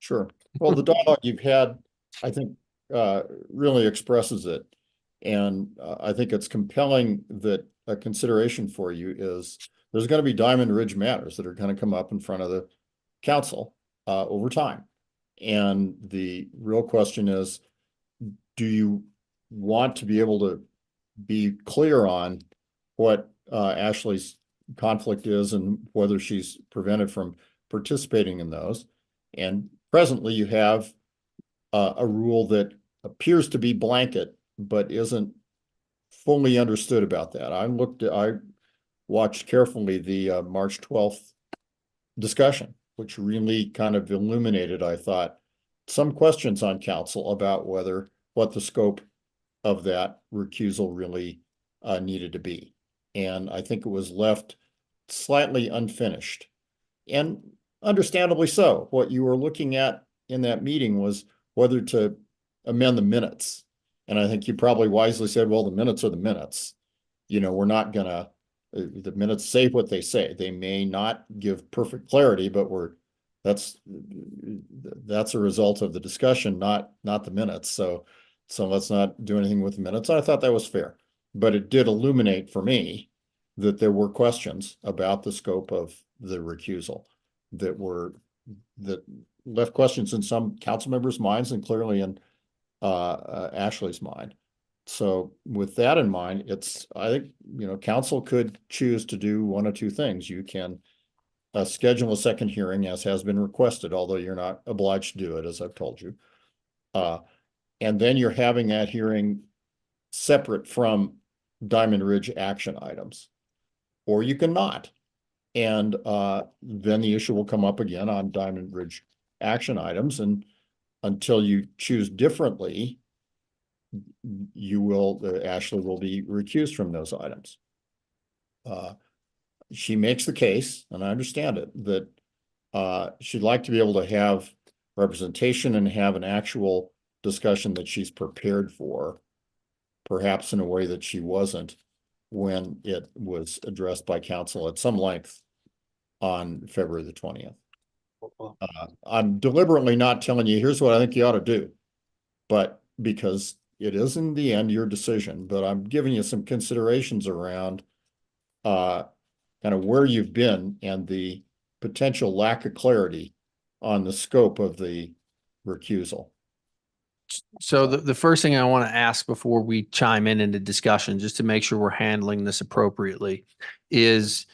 Sure. Well, the dialogue you've had, I think, really expresses it. And I think it's compelling that a consideration for you is there's going to be Diamond Ridge matters that are going to come up in front of the council over time. And the real question is, do you want to be able to be clear on what Ashley's conflict is and whether she's prevented from participating in those? And presently you have a rule that appears to be blanket, but isn't fully understood about that. I watched carefully the March 12th discussion, which really kind of illuminated, I thought, some questions on council about what the scope of that recusal really needed to be. And I think it was left slightly unfinished, and understandably so. What you were looking at in that meeting was whether to amend the minutes. And I think you probably wisely said, well, the minutes are the minutes. You know, we're not gonna, the minutes say what they say. They may not give perfect clarity, but that's a result of the discussion, not the minutes. So let's not do anything with the minutes. I thought that was fair, but it did illuminate for me that there were questions about the scope of the recusal that left questions in some council members' minds and clearly in Ashley's mind. So with that in mind, I think, council could choose to do one or two things. You can schedule a second hearing as has been requested, although you're not obliged to do it, as I've told you. And then you're having that hearing separate from Diamond Ridge action items, or you can not. And then the issue will come up again on Diamond Ridge action items. And until you choose differently, Ashley will be recused from those items. She makes the case, and I understand it, that she'd like to be able to have representation and have an actual discussion that she's prepared for, perhaps in a way that she wasn't when it was addressed by council at some length on February the 20th. I'm deliberately not telling you, here's what I think you ought to do, but because it is in the end your decision, but I'm giving you some considerations around kind of where you've been and the potential lack of clarity on the scope of the recusal. So the first thing I want to ask before we chime in into discussion, just to make sure we're handling this appropriately, is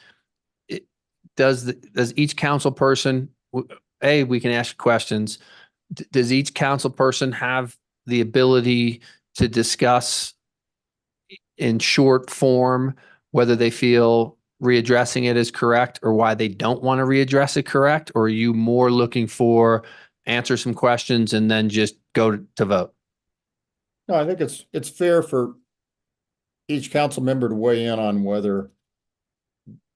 does each council person, we can ask questions. Does each council person have the ability to discuss in short form whether they feel readdressing it is correct or why they don't want to readdress it correct? Or are you more looking for answer some questions and then just go to vote? No, I think it's fair for each council member to weigh in on whether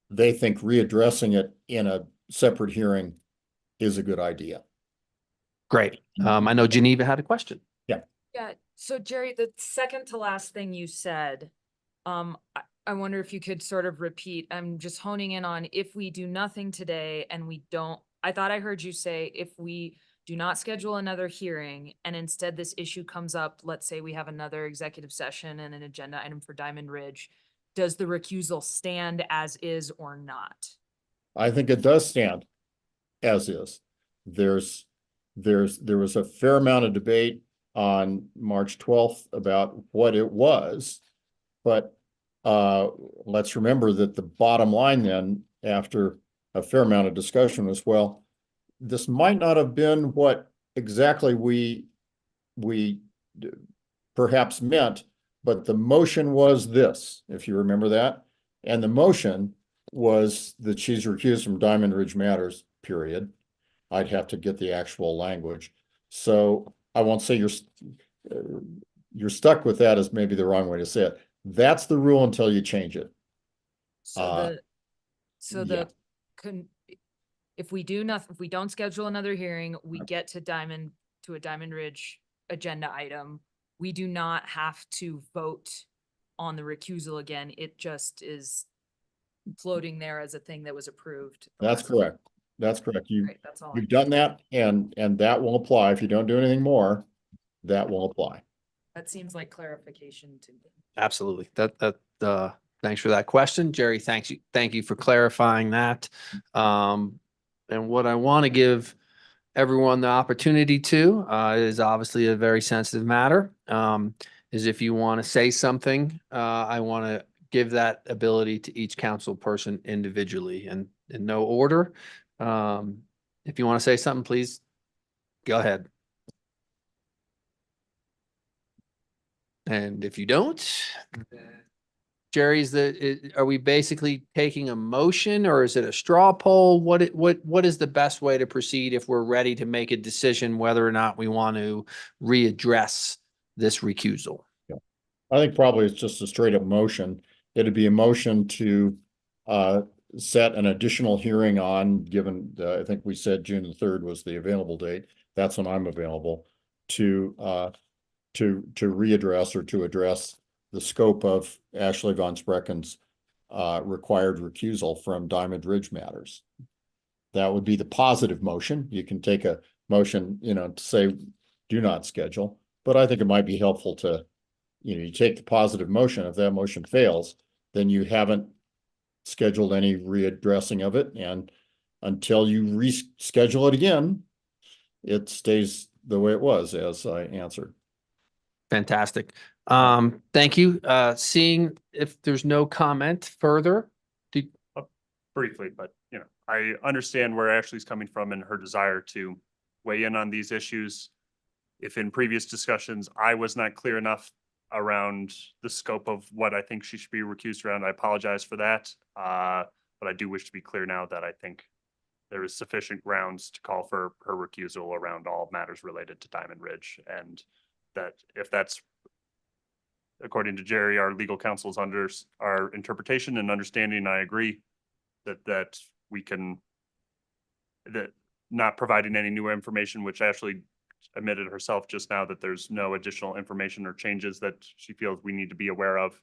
they think readdressing it in a separate hearing is a good idea. Great. I know Geneva had a question. Yeah. Yeah. So Jerry, the second to last thing you said, I wonder if you could sort of repeat. I'm just honing in on if we do nothing today and I thought I heard you say if we do not schedule another hearing and instead this issue comes up, let's say we have another executive session and an agenda item for Diamond Ridge, does the recusal stand as is or not? I think it does stand as is. There was a fair amount of debate on March 12th about what it was, but let's remember that the bottom line then, after a fair amount of discussion, was, well, this might not have been what exactly we perhaps meant, but the motion was this, if you remember that. And the motion was that she's recused from Diamond Ridge matters, period. I'd have to get the actual language. So I won't say you're stuck with that, is maybe the wrong way to say it. That's the rule until you change it. If we do nothing, if we don't schedule another hearing, we get to a Diamond Ridge agenda item. We do not have to vote on the recusal again. It just is floating there as a thing that was approved. the That's last time. correct. That's correct. Right, that's all. You've done that and that will apply. If you don't do anything more, that will apply. That seems like clarification to me. Absolutely. Thanks for that question, Jerry. Thank you for clarifying that. And what I want to give everyone the opportunity to, is obviously a very sensitive matter. Is if you want to say something, I want to give that ability to each council person individually and in no order. If you want to say something, please go ahead. And if you don't, Jerry, are we basically taking a motion or is it a straw poll? What is the best way to proceed if we're ready to make a decision whether or not we want to readdress this recusal? I think probably it's just a straight up motion. It'd be a motion to set an additional hearing on, given, I think we said June the 3rd was the available date. That's when I'm available to readdress or to address the scope of Ashley Von Sprecken's required recusal from Diamond Ridge matters. That would be the positive motion. You can take a motion, to say, do not schedule, but I think it might be helpful to, you take the positive motion. If that motion fails, then you haven't scheduled any readdressing of it. And until you reschedule it again, it stays the way it was, as I answered. Fantastic. Thank you. Seeing if there's no comment further. Briefly, but I understand where Ashley's coming from and her desire to weigh in on these issues. If in previous discussions, I was not clear enough around the scope of what I think she should be recused around, I apologize for that. But I do wish to be clear now that I think there is sufficient grounds to call for her recusal around all matters related to Diamond Ridge. And that if that's, according to Jerry, our legal counsel's under our interpretation and understanding, I agree that we can, that not providing any new information, which Ashley admitted herself just now that there's no additional information or changes that she feels we need to be aware of.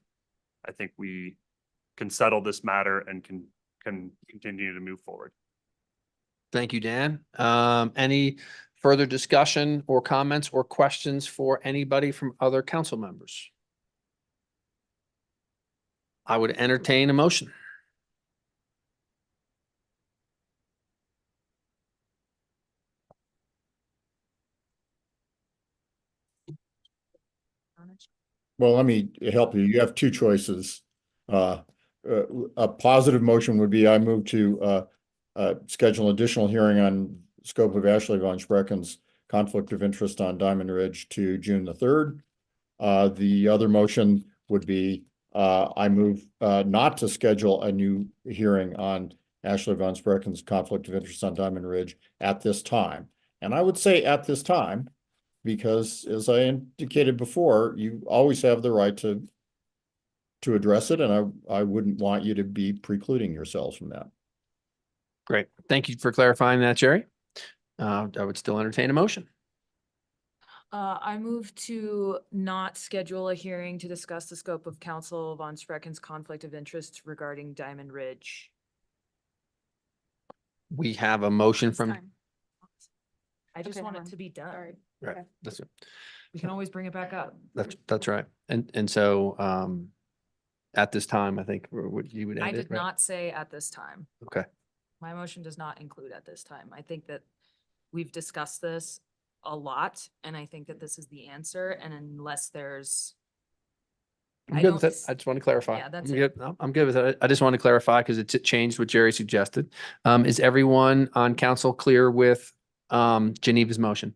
I think we can settle this matter and can continue to move forward. Thank you, Dan. Any further discussion or comments or questions for anybody from other council members? I would entertain a motion. Well, let me help you. You have two choices. A positive motion would be I move to schedule additional hearing on scope of Ashley Von Sprecken's conflict of interest on Diamond Ridge to June the 3rd. The other motion would be I move not to schedule a new hearing on Ashley Von Sprecken's conflict of interest on Diamond Ridge at this time. And I would say at this time, because as I indicated before, you always have the right to address it. And I wouldn't want you to be precluding yourselves from that. Great. Thank you for clarifying that, Jerry. I would still entertain a motion. I move to not schedule a hearing to discuss the scope of Council Von Sprecken's conflict of interest regarding Diamond Ridge. We have a motion from. I just Okay, want hold it on. to be done. Sorry. Right. Okay. We can always bring it back up. That's right. And so at this time, I think you would I end it, did right? not say at this time. Okay. My motion does not include at this time. I think that we've discussed this a lot, and I think that this is the answer. And unless there's, I'm good with it. I just want to clarify. Yeah, that's I'm it. good. No, I'm good with it. I just want to clarify because it changed what Jerry suggested. Is everyone on council clear with Geneva's motion?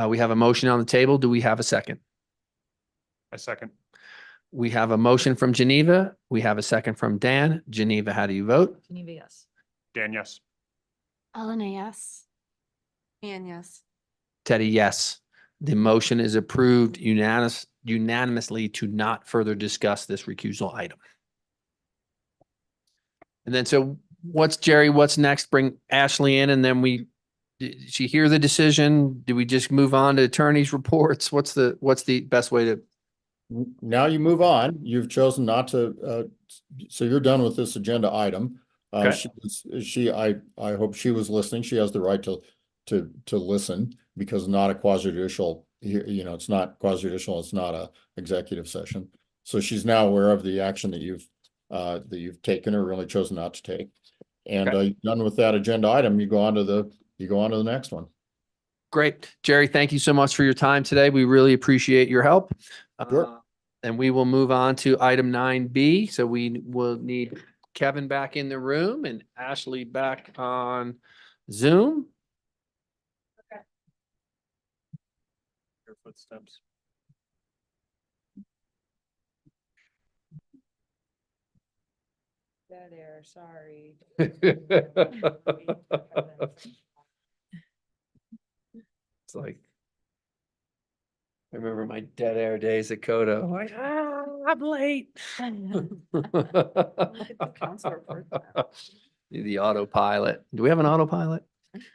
We have a motion on the table. Do we have a second? I second. We have a motion from Geneva. We have a second from Dan. Geneva, how do you vote? Geneva, yes. Dan, yes. Elena, yes. And yes. Teddy, yes. The motion is approved unanimously to not further discuss this recusal item. And then so what's Jerry, what's next? Bring Ashley in and then we Did she hear the decision? Do we just move on to attorney's reports? What's the best way to? Now you move on. You've chosen not to, so you're done with this agenda item. Okay. I hope she was listening. She has the right to listen because not a quasi judicial, it's not quasi judicial, it's not a executive session. So she's now aware of the action that you've taken or really chosen not to take. And you're done with that agenda item, you go on to the next one. Great. Jerry, thank you so much for your time today. We really appreciate your help. Sure. And we will move on to item 9B. So we will need Kevin back in the room and Ashley back on Zoom. Your footsteps. Dead air, sorry. It's like, I remember my dead air days at Coda. I'm like, I'm late. The autopilot. Do we have an autopilot?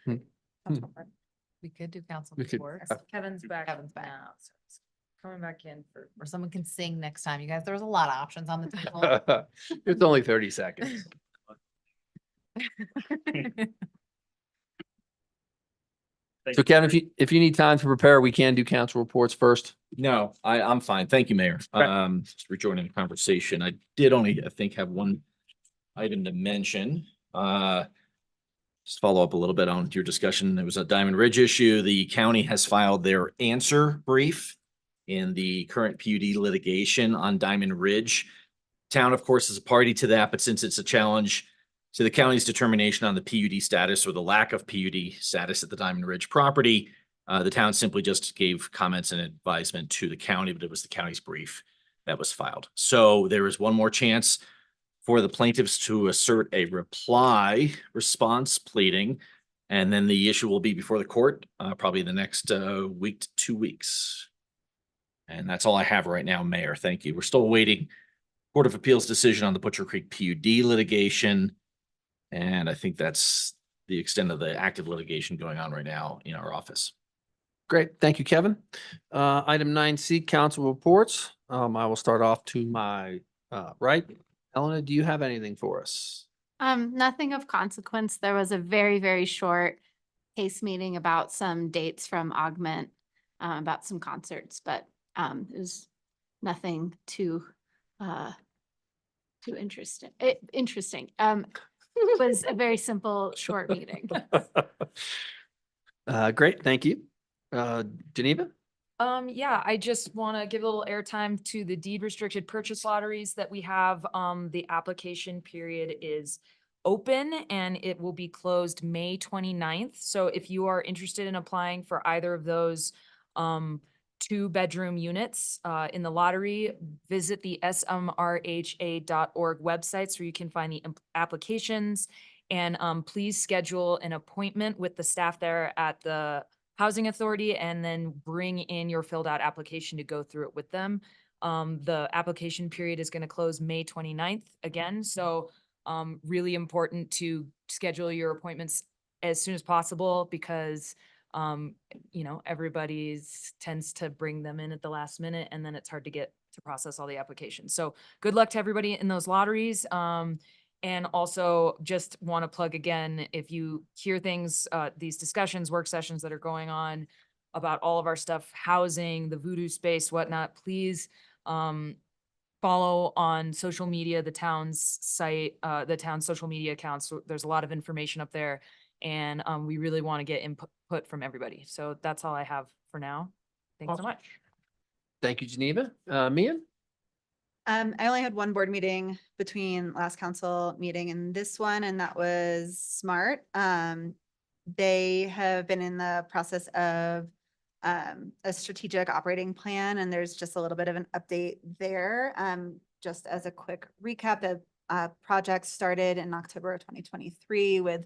We could do council We could- reports. Kevin's back. Kevin's back. now, so it's coming back in for. Or someone can sing next time. You guys, there was a lot of options on the table. It's only 30 seconds. So Kevin, if you need time to prepare, we can do council reports first. No, I'm fine. Thank you, Mayor. Just rejoining the conversation. I did only, I think, have one item to mention. Just follow up a little bit on your discussion. There was a Diamond Ridge issue. The county has filed their answer brief in the current PUD litigation on Diamond Ridge. Town, of course, is a party to that, but since it's a challenge to the county's determination on the PUD status or the lack of PUD status at the Diamond Ridge property, the town simply just gave comments and advisement to the county, but it was the county's brief that was filed. So there is one more chance for the plaintiffs to assert a reply response pleading, and then the issue will be before the court, probably the next week to 2 weeks. And that's all I have right now, Mayor. Thank you. We're still awaiting Court of Appeals decision on the Butcher Creek PUD litigation. And I think that's the extent of the active litigation going on right now in our office. Great. Thank you, Kevin. Item 9C, council reports. I will start off to my right. Elena, do you have anything for us? Nothing of consequence. There was a very, very short case meeting about some dates from Augment, about some concerts, but it was nothing too interesting. Interesting. It was a very simple, short meeting. Great. Thank you. Geneva? Yeah, I just want to give a little airtime to the deed restricted purchase lotteries that we have. The application period is open and it will be closed May 29th. So if you are interested in applying for either of those 2-bedroom units in the lottery, visit the smrha.org website so you can find the applications, and please schedule an appointment with the staff there at the Housing Authority and then bring in your filled out application to go through it with them. The application period is going to close May 29th again. So really important to schedule your appointments as soon as possible because everybody's tends to bring them in at the last minute and then it's hard to get to process all the applications. So good luck to everybody in those lotteries. And also just want to plug again, if you hear things, these discussions, work sessions that are going on about all of our stuff, housing, the voodoo space, whatnot, please follow on social media, the town's site, the town's social media accounts. So there's a lot of information up there and we really want to get input from everybody. So that's all I have for now. Thanks so much. Thank you, Geneva. Mia? I only had one board meeting between last council meeting and this one, and that was SMART. They have been in the process of a strategic operating plan, and there's just a little bit of an update there. Just as a quick recap, the project started in October of 2023 with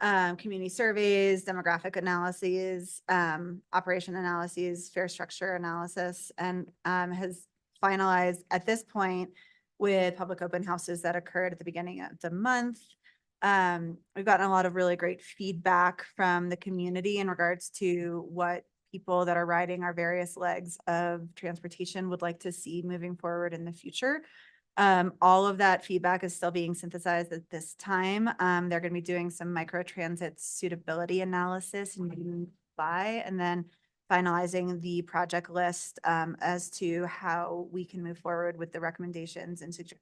community surveys, demographic analyses, operation analyses, fare structure analysis, and has finalized at this point with public open houses that occurred at the beginning of the month. We've gotten a lot of really great feedback from the community in regards to what people that are riding our various legs of transportation would like to see moving forward in the future. All of that feedback is still being synthesized at this time. They're going to be doing some microtransit suitability analysis in July, and then finalizing the project list as to how we can move forward with the recommendations and suggestions.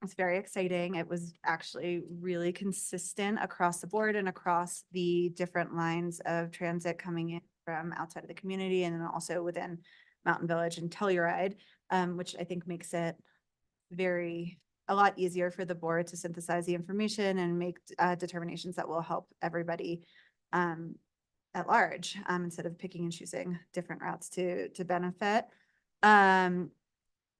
It's very exciting. It was actually really consistent across the board and across the different lines of transit coming in from outside of the community, and then also within Mountain Village and Telluride, which I think makes it a lot easier for the board to synthesize the information and make determinations that will help everybody at large, instead of picking and choosing different routes to benefit.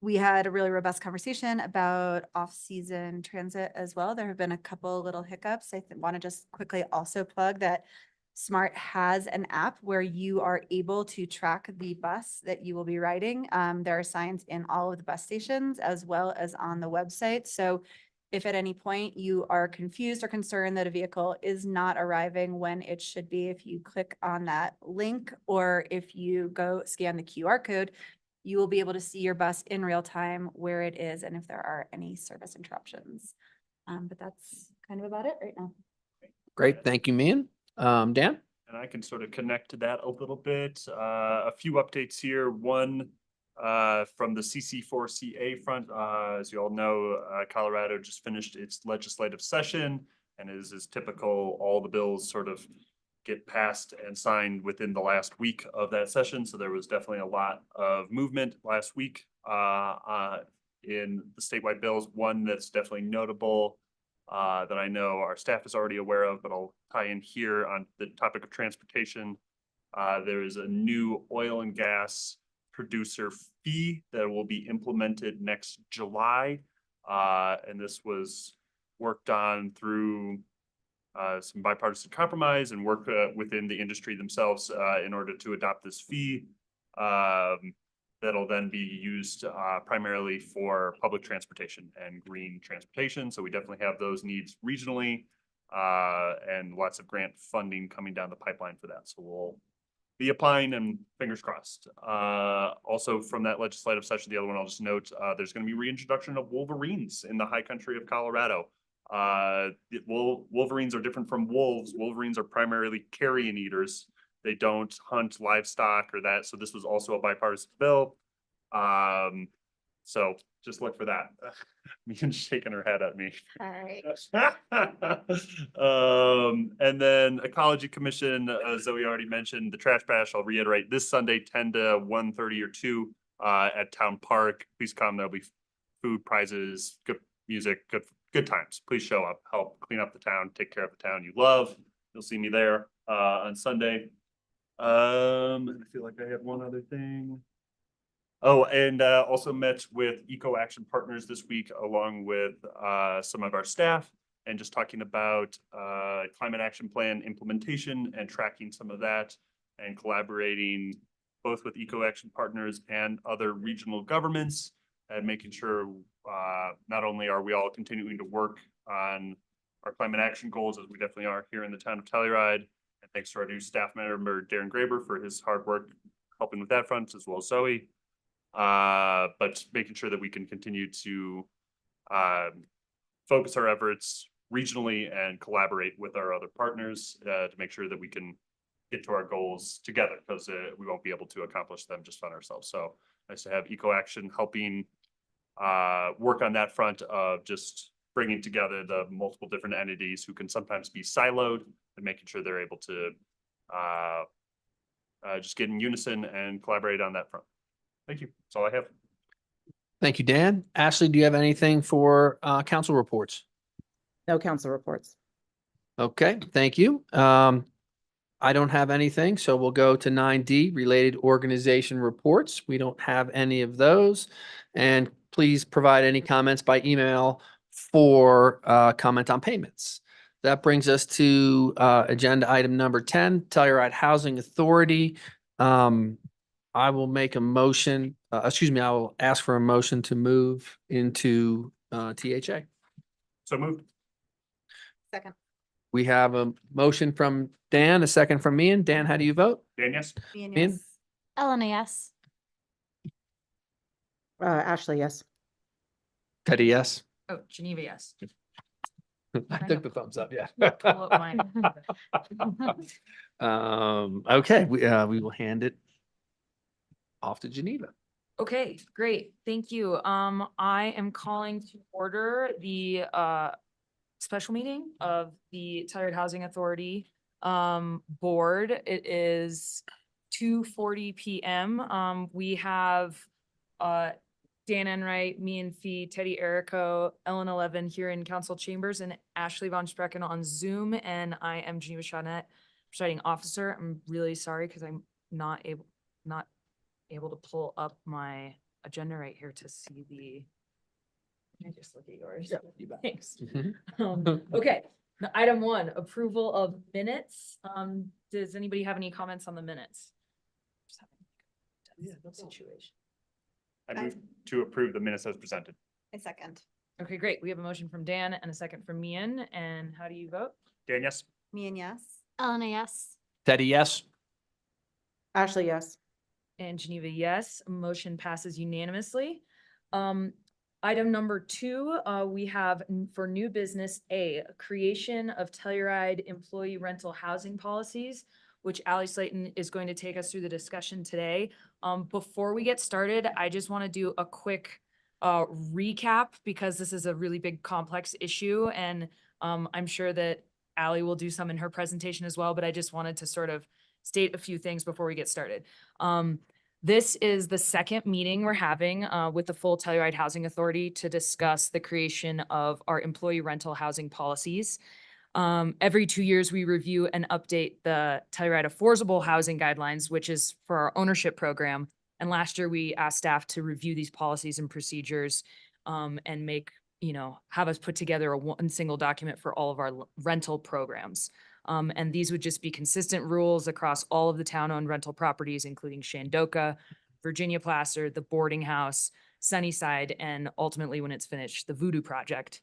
We had a really robust conversation about off-season transit as well. There have been a couple little hiccups. I want to just quickly also plug that SMART has an app where you are able to track the bus that you will be riding. There are signs in all of the bus stations as well as on the website. So if at any point you are confused or concerned that a vehicle is not arriving when it should be, if you click on that link or if you go scan the QR code, you will be able to see your bus in real time where it is and if there are any service interruptions. But that's kind of about it right now. Great. Thank you, Mian. Dan? And I can sort of connect to that a little bit. A few updates here. One, from the CC4CA front, as you all know, Colorado just finished its legislative session, and as is typical, all the bills sort of get passed and signed within the last week of that session. So there was definitely a lot of movement last week in the statewide bills. One that's definitely notable that I know our staff is already aware of, but I'll tie in here on the topic of transportation. There is a new oil and gas producer fee that will be implemented next July. And this was worked on through some bipartisan compromise and work within the industry themselves in order to adopt this fee. That'll then be used primarily for public transportation and green transportation. So we definitely have those needs regionally and lots of grant funding coming down the pipeline for that. So we'll be applying, and fingers crossed. Also from that legislative session, the other one I'll just note, there's going to be reintroduction of wolverines in the high country of Colorado. Wolverines are different from wolves. Wolverines are primarily carrion eaters. They don't hunt livestock or that. So this was also a bipartisan bill. So just look for that. Mian's shaking her head at me. All right. And then Ecology Commission, Zoe already mentioned the trash bash. I'll reiterate this Sunday, 10 to 1:30 or 2 at Town Park. Please come. There'll be food, prizes, good music, good times. Please show up, help clean up the town, take care of the town you love. You'll see me there on Sunday. And I feel like I have one other thing. Oh, and also met with Eco Action Partners this week, along with some of our staff, and just talking about climate action plan implementation and tracking some of that, and collaborating both with Eco Action Partners and other regional governments, and making sure not only are we all continuing to work on our climate action goals, as we definitely are here in the town of Telluride, and thanks to our new staff member, Darren Graber, for his hard work helping with that front, as well as Zoe. But making sure that we can continue to focus our efforts regionally and collaborate with our other partners to make sure that we can get to our goals together, because we won't be able to accomplish them just on ourselves. So nice to have Eco Action helping work on that front of just bringing together the multiple different entities who can sometimes be siloed, and making sure they're able to just get in unison and collaborate on that front. Thank you. That's all I have. Thank you, Dan. Ashley, do you have anything for council reports? No council reports. Okay, thank you. I don't have anything, so we'll go to 9D, related organization reports. We don't have any of those. And please provide any comments by email for comment on payments. That brings us to agenda item number 10, Telluride Housing Authority. I will make a motion, I will ask for a motion to move into THA. So moved. Second. We have a motion from Dan, a second from me, and Dan, how do you vote? Dan, yes? Ian? Elena, yes. Ashley, yes. Teddy, yes. Oh, Geneva, yes. I took the thumbs up, yeah. Pull up mine. Okay, we will hand it off to Geneva. Okay, great. Thank you. I am calling to order the special meeting of the Telluride Housing Authority board. It is 2:40 PM. We have Dan Enright, me and Fee, Teddy Erico, Ellen 11 here in council chambers, and Ashley Von Sprecken on Zoom. And I am Geneva Shawnette, presiding officer. I'm really sorry because I'm not able to pull up my agenda right here to see the. Can I just look at yours? Yeah, you bet. Thanks. Okay, the item 1, approval of minutes. Does anybody have any comments on the minutes? Just having a situation. I move to approve the minutes as presented. A second. Okay, great. We have a motion from Dan and a second from Mian. And how do you vote? Dan, yes? Me and yes. Elena, yes. Teddy, yes. Ashley, yes. And Geneva, yes. Motion passes unanimously. Item number 2, we have for new business A, creation of Telluride employee rental housing policies, which Ally Slayton is going to take us through the discussion today. Before we get started, I just want to do a quick recap because this is a really big complex issue, and I'm sure that Ally will do some in her presentation as well, but I just wanted to sort of state a few things before we get started. This is the second meeting we're having with the full Telluride Housing Authority to discuss the creation of our employee rental housing policies. Every 2 years, we review and update the Telluride Affordable Housing Guidelines, which is for our ownership program. And last year, we asked staff to review these policies and procedures and make, have us put together one single document for all of our rental programs. And these would just be consistent rules across all of the town-owned rental properties, including Shandoka, Virginia Placer, the Boarding House, Sunnyside, and ultimately, when it's finished, the Voodoo Project.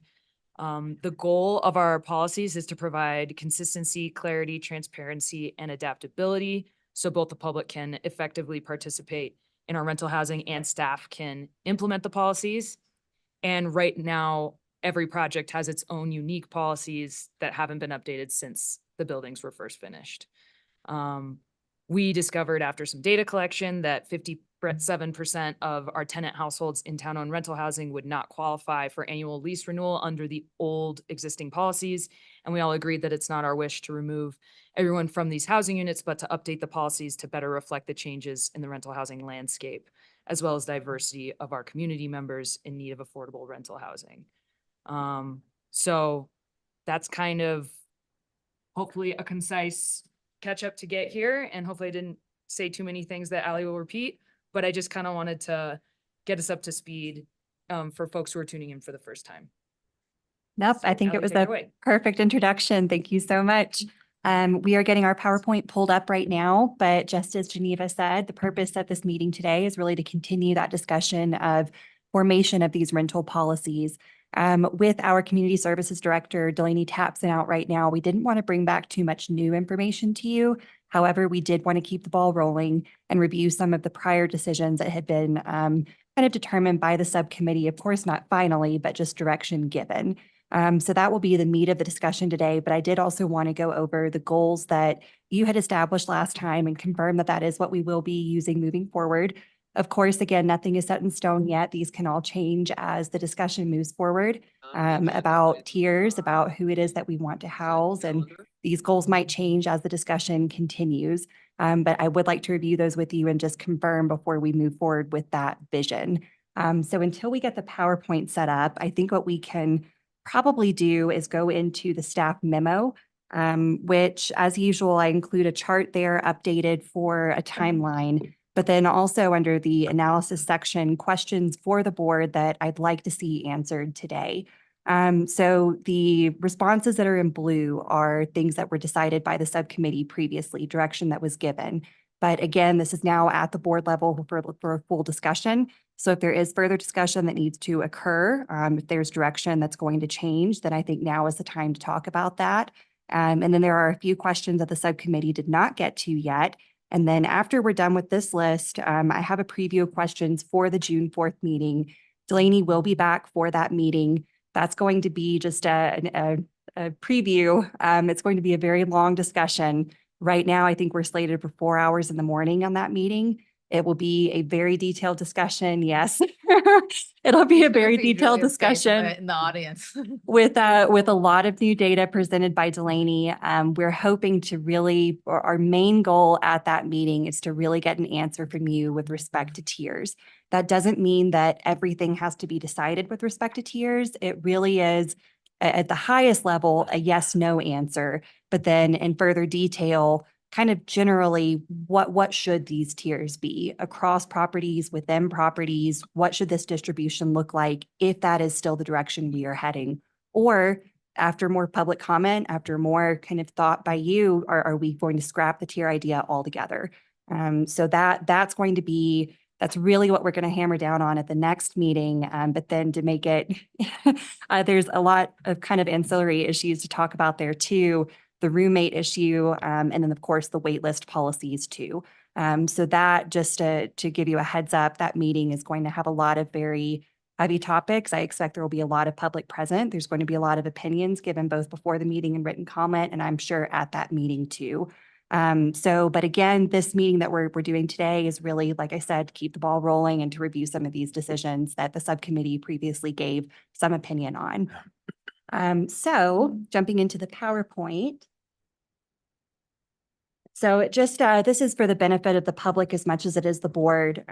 The goal of our policies is to provide consistency, clarity, transparency, and adaptability so both the public can effectively participate in our rental housing and staff can implement the policies. And right now, every project has its own unique policies that haven't been updated since the buildings were first finished. We discovered after some data collection that 57% of our tenant households in town-owned rental housing would not qualify for annual lease renewal under the old existing policies. And we all agreed that it's not our wish to remove everyone from these housing units, but to update the policies to better reflect the changes in the rental housing landscape, as well as diversity of our community members in need of affordable rental housing. So that's kind of hopefully a concise catch up to get here. And hopefully I didn't say too many things that Ally will repeat, but I just kind of wanted to get us up to speed for folks who are tuning in for the first time. Nope, I think Ally, it was take it a away. perfect introduction. Thank you so much. We are getting our PowerPoint pulled up right now, but just as Geneva said, the purpose of this meeting today is really to continue that discussion of formation of these rental policies. With our Community Services Director, Delaney Tapson, out right now, we didn't want to bring back too much new information to you. However, we did want to keep the ball rolling and review some of the prior decisions that had been kind of determined by the subcommittee, of course, not finally, but just direction given. So that will be the meat of the discussion today, but I did also want to go over the goals that you had established last time and confirm that that is what we will be using moving forward. Of course, again, nothing is set in stone yet. These can all change as the discussion moves forward about tiers, about who it is that we want to house, and these goals might change as the discussion continues. But I would like to review those with you and just confirm before we move forward with that vision. So until we get the PowerPoint set up, I think what we can probably do is go into the staff memo, which as usual, I include a chart there updated for a timeline, but then also under the analysis section, questions for the board that I'd like to see answered today. So the responses that are in blue are things that were decided by the subcommittee previously, direction that was given. But again, this is now at the board level for a full discussion. So if there is further discussion that needs to occur, if there's direction that's going to change, then I think now is the time to talk about that. And then there are a few questions that the subcommittee did not get to yet. And then after we're done with this list, I have a preview of questions for the June 4th meeting. Delaney will be back for that meeting. That's going to be just a preview. It's going to be a very long discussion. Right now, I think we're slated for 4 hours in the morning on that meeting. It will be a very detailed discussion. Yes, it'll be a very detailed discussion In the audience. with a lot of new data presented by Delaney. We're hoping to really, or our main goal at that meeting is to really get an answer from you with respect to tiers. That doesn't mean that everything has to be decided with respect to tiers. It really is at the highest level, a yes, no answer, but then in further detail, kind of generally, what should these tiers be across properties, within properties? What should this distribution look like if that is still the direction we are heading? Or after more public comment, after more kind of thought by you, are we going to scrap the tier idea altogether? So that's really what we're going to hammer down on at the next meeting. But then to make it, there's a lot of kind of ancillary issues to talk about there too. The roommate issue, and then of course the waitlist policies too. So that just to give you a heads up, that meeting is going to have a lot of very heavy topics. I expect there will be a lot of public present. There's going to be a lot of opinions given both before the meeting and written comment, and I'm sure at that meeting too. But again, this meeting that we're doing today is really, like I said, to keep the ball rolling and to review some of these decisions that the subcommittee previously gave some opinion on. So jumping into the PowerPoint. So it just, this is for the benefit of the public as much as it is the board.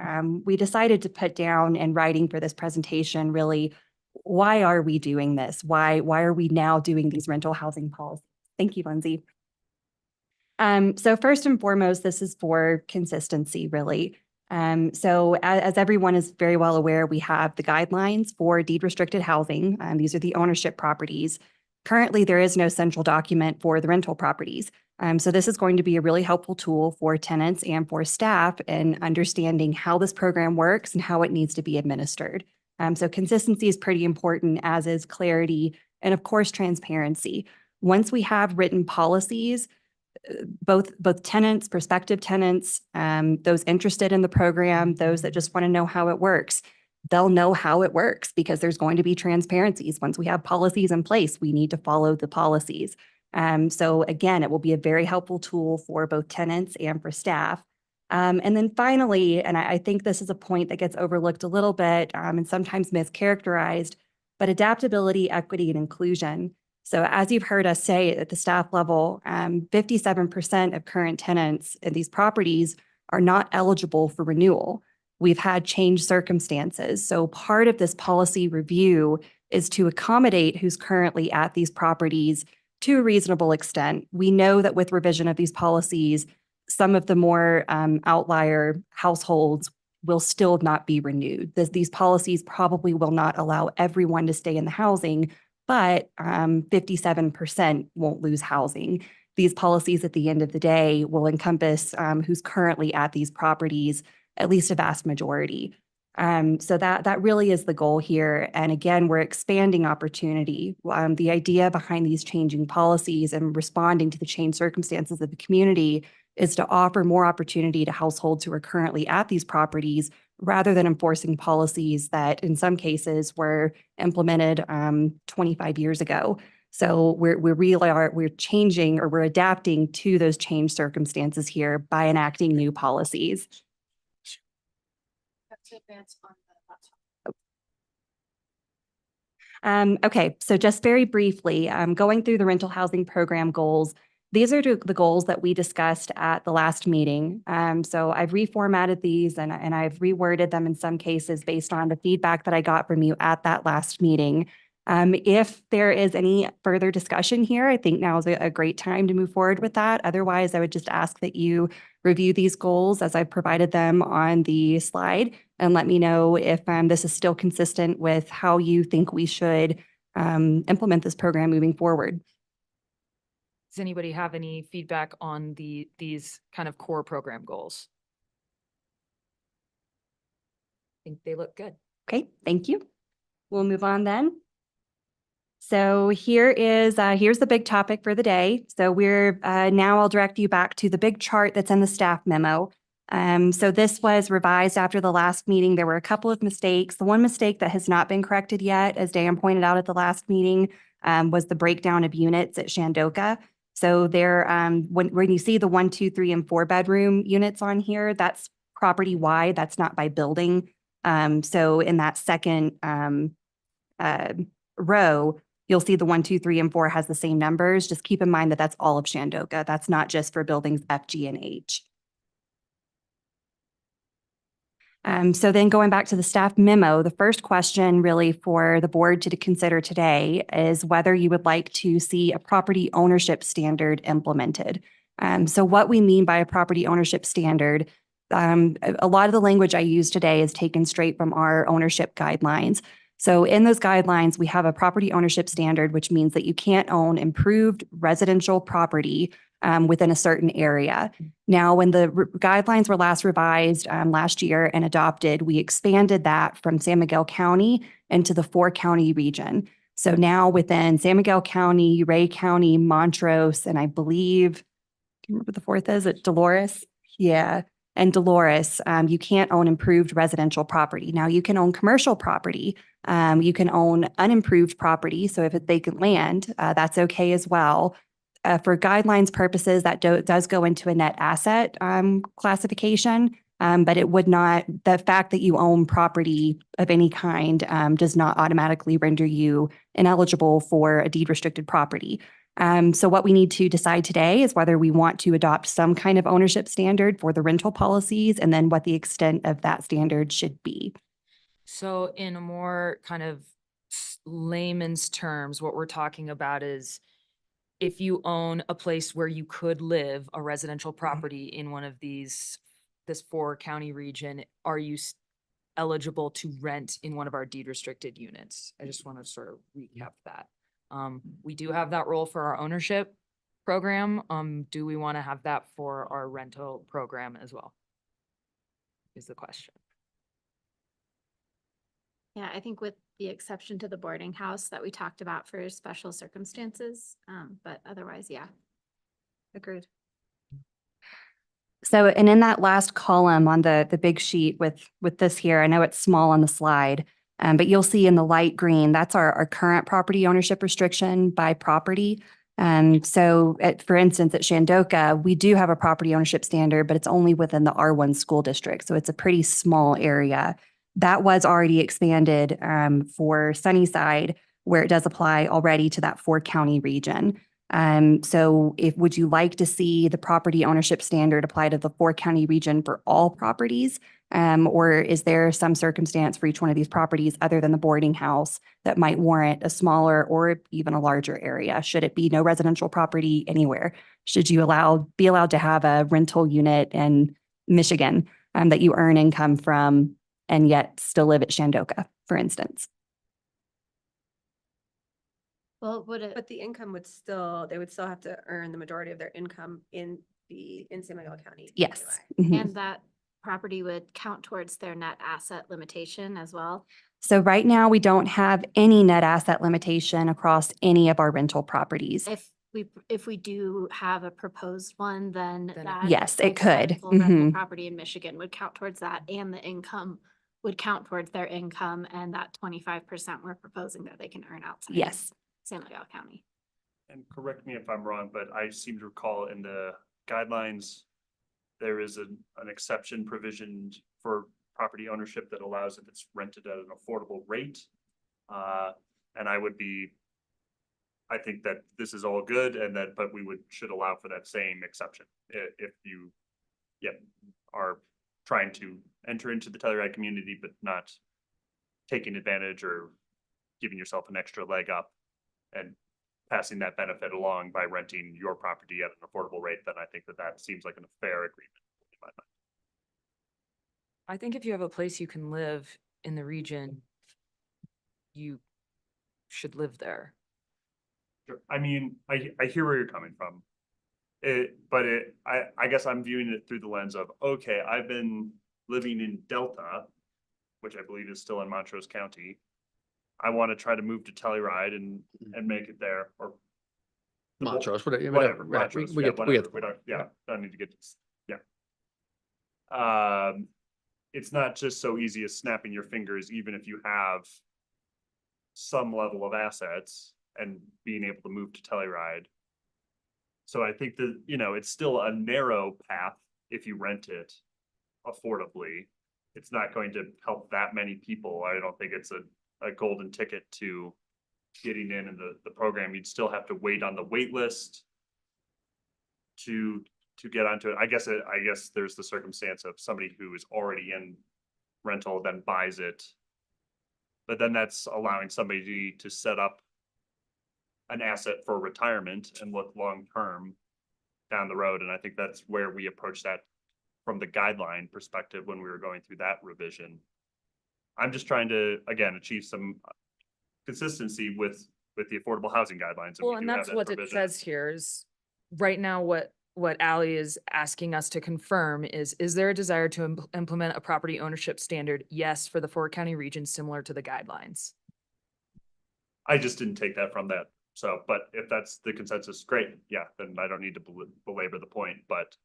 We decided to put down in writing for this presentation, really, why are we doing this? Why are we now doing these rental housing policies? Thank you, Lindsay. So first and foremost, this is for consistency, really. So as everyone is very well aware, we have the guidelines for deed restricted housing. These are the ownership properties. Currently, there is no central document for the rental properties. So this is going to be a really helpful tool for tenants and for staff in understanding how this program works and how it needs to be administered. So consistency is pretty important, as is clarity and of course, transparency. Once we have written policies, both tenants, prospective tenants, those interested in the program, those that just want to know how it works, they'll know how it works because there's going to be transparencies. Once we have policies in place, we need to follow the policies. So again, it will be a very helpful tool for both tenants and for staff. And then finally, and I think this is a point that gets overlooked a little bit and sometimes mischaracterized, but adaptability, equity, and inclusion. So as you've heard us say at the staff level, 57% of current tenants in these properties are not eligible for renewal. We've had changed circumstances. So part of this policy review is to accommodate who's currently at these properties to a reasonable extent. We know that with revision of these policies, some of the more outlier households will still not be renewed. These policies probably will not allow everyone to stay in the housing, but 57% won't lose housing. These policies at the end of the day will encompass who's currently at these properties, at least a vast majority. So that really is the goal here. And again, we're expanding opportunity. The idea behind these changing policies and responding to the changed circumstances of the community is to offer more opportunity to households who are currently at these properties rather than enforcing policies that in some cases were implemented 25 years ago. So we're changing, or we're adapting to those changed circumstances here by enacting new policies. Okay, so just very briefly, going through the rental housing program goals. These are the goals that we discussed at the last meeting. So I've reformatted these and I've reworded them in some cases based on the feedback that I got from you at that last meeting. If there is any further discussion here, I think now is a great time to move forward with that. Otherwise, I would just ask that you review these goals as I've provided them on the slide and let me know if this is still consistent with how you think we should implement this program moving forward. Does anybody have any feedback on these kind of core program goals? think they look good. Okay, thank you. We'll move on then. So here's the big topic for the day. So now I'll direct you back to the big chart that's in the staff memo. So this was revised after the last meeting. There were a couple of mistakes. The one mistake that has not been corrected yet, as Dan pointed out at the last meeting, was the breakdown of units at Shandoka. So there, when you see the 1, 2, 3, and 4 bedroom units on here, that's property wide. That's not by building. So in that second row, you'll see the 1, 2, 3, and 4 has the same numbers. Just keep in mind that that's all of Shandoka. That's not just for buildings F, G, and H. So then going back to the staff memo, the first question really for the board to consider today is whether you would like to see a property ownership standard implemented. So what we mean by a property ownership standard, a lot of the language I use today is taken straight from our ownership guidelines. So in those guidelines, we have a property ownership standard, which means that you can't own improved residential property within a certain area. Now, when the guidelines were last revised last year and adopted, we expanded that from San Miguel County into the 4-county region. So now within San Miguel County, Ray County, Montrose, and I believe, do you remember what the fourth is? It Dolores? Yeah. And Dolores, you can't own improved residential property. Now you can own commercial property. You can own unimproved property. So if it's vacant land, that's okay as well. For guidelines purposes, that does go into a net asset classification, but it would not, the fact that you own property of any kind does not automatically render you ineligible for a deed restricted property. So what we need to decide today is whether we want to adopt some kind of ownership standard for the rental policies and then what the extent of that standard should be. So in a more kind of layman's terms, what we're talking about is if you own a place where you could live, a residential property in one of this 4-county region, are you eligible to rent in one of our deed restricted units? I just want to sort of recap that. We do have that role for our ownership program. Do we want to have that for our rental program as well? Is the question. Yeah, I think with the exception to the boarding house that we talked about for special circumstances, but otherwise, yeah. Agreed. So, and in that last column on the big sheet with this here, I know it's small on the slide, but you'll see in the light green, that's our current property ownership restriction by property. So for instance, at Shandoka, we do have a property ownership standard, but it's only within the R1 school district. So it's a pretty small area. That was already expanded for Sunnyside, where it does apply already to that 4-county region. So would you like to see the property ownership standard apply to the 4-county region for all properties? Or is there some circumstance for each one of these properties other than the boarding house that might warrant a smaller or even a larger area? Should it be no residential property anywhere? Should you be allowed to have a rental unit in Michigan that you earn income from and yet still live at Shandoka, for instance? Well, But the income would they would still have to earn the majority of their income in San Miguel County. Yes. anyway. and that property would count towards their net asset limitation as well? So right now, we don't have any net asset limitation across any of our rental properties. If we do have a proposed one, then that. Yes, it hypothetical could. rental Mhm. Property in Michigan would count towards that, and the income would count towards their income, and that 25% we're proposing that they can earn outside. of Yes. San Miguel County. And correct me if I'm wrong, but I seem to recall in the guidelines, there is an exception provision for property ownership that allows if it's rented at an affordable rate. And I think that this is all good but we should allow for that same exception. If you, are trying to enter into the Telluride community, but not taking advantage or giving yourself an extra leg up and passing that benefit along by renting your property at an affordable rate, then I think that seems like a fair agreement in my mind. I think if you have a place you can live in the region, you should live there. Sure. I mean, I hear where you're coming from. I guess I'm viewing it through the lens of, okay, I've been living in Delta which I believe is still in Montrose County. I want to try to move to Telluride and make it there, or Montrose, whatever, whatever, right, Montrose, we yeah, get, we whatever, get. we don't, yeah, don't need to get, yeah. It's not just so easy as snapping your fingers, even if you have some level of assets and being able to move to Telluride. So I think that, you know, it's still a narrow path if you rent it affordably. It's not going to help that many people. I don't think it's a golden ticket to getting in the program. You'd still have to wait on the wait list to get onto it. I guess there's the circumstance of somebody who is already in rental then buys it. But then that's allowing somebody to set up an asset for retirement and look long-term down the road. And I think that's where we approach that from the guideline perspective when we were going through that revision. I'm just trying to, again, achieve some consistency with the affordable housing guidelines. Well, and that's what it says here is, right now, what Ally is asking us to confirm is there a desire to implement a property ownership standard? Yes, for the 4-county region, similar to the guidelines. I just didn't take that from that. So, but if that's the consensus, great. Yeah, then I don't need to belabor the point, but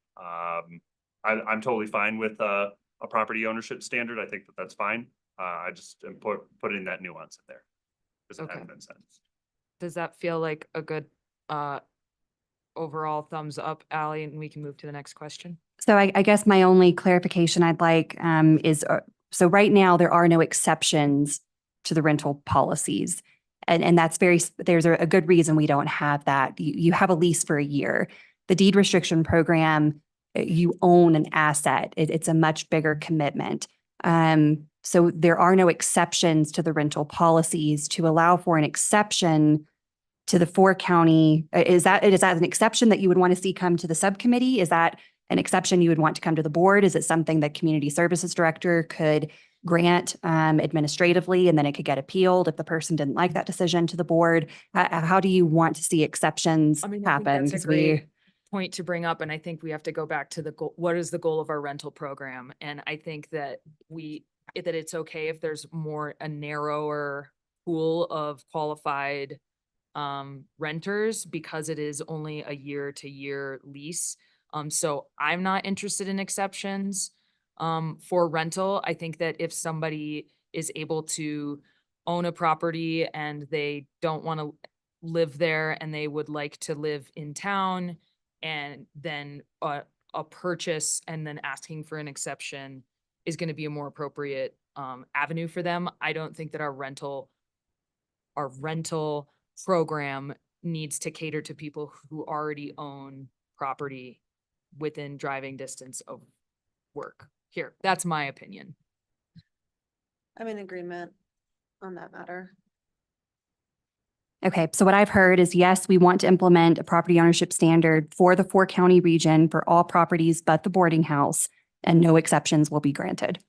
I'm totally fine with a property ownership standard. I think that's fine. I just am putting that nuance in there. Does it have been said? Does that feel like a good overall thumbs up, Ally, and we can move to the next question? So I guess my only clarification I'd like is, so right now there are no exceptions to the rental policies. And that's there's a good reason we don't have that. You have a lease for a year. The deed restriction program, you own an asset. It's a much bigger commitment. So there are no exceptions to the rental policies. To allow for an exception to the 4-county, is that an exception that you would want to see come to the subcommittee? Is that an exception you would want to come to the board? Is it something that community services director could grant administratively, and then it could get appealed if the person didn't like that decision to the board? How do you want to see exceptions happen? I think that's a 'Cause great point to bring up, and I think we have to go back to the goal. What is the goal of our rental program? And I think that that it's okay if there's a narrower pool of qualified renters, because it is only a year-to-year lease. So I'm not interested in exceptions for rental. I think that if somebody is able to own a property and they don't want to live there and they would like to live in town, and then a purchase and then asking for an exception is going to be a more appropriate avenue for them. I don't think that our rental program needs to cater to people who already own property within driving distance of work. Here, that's my opinion. I'm in agreement on that matter. Okay, so what I've heard is, yes, we want to implement a property ownership standard for the 4-county region for all properties but the boarding house, and no exceptions will be granted.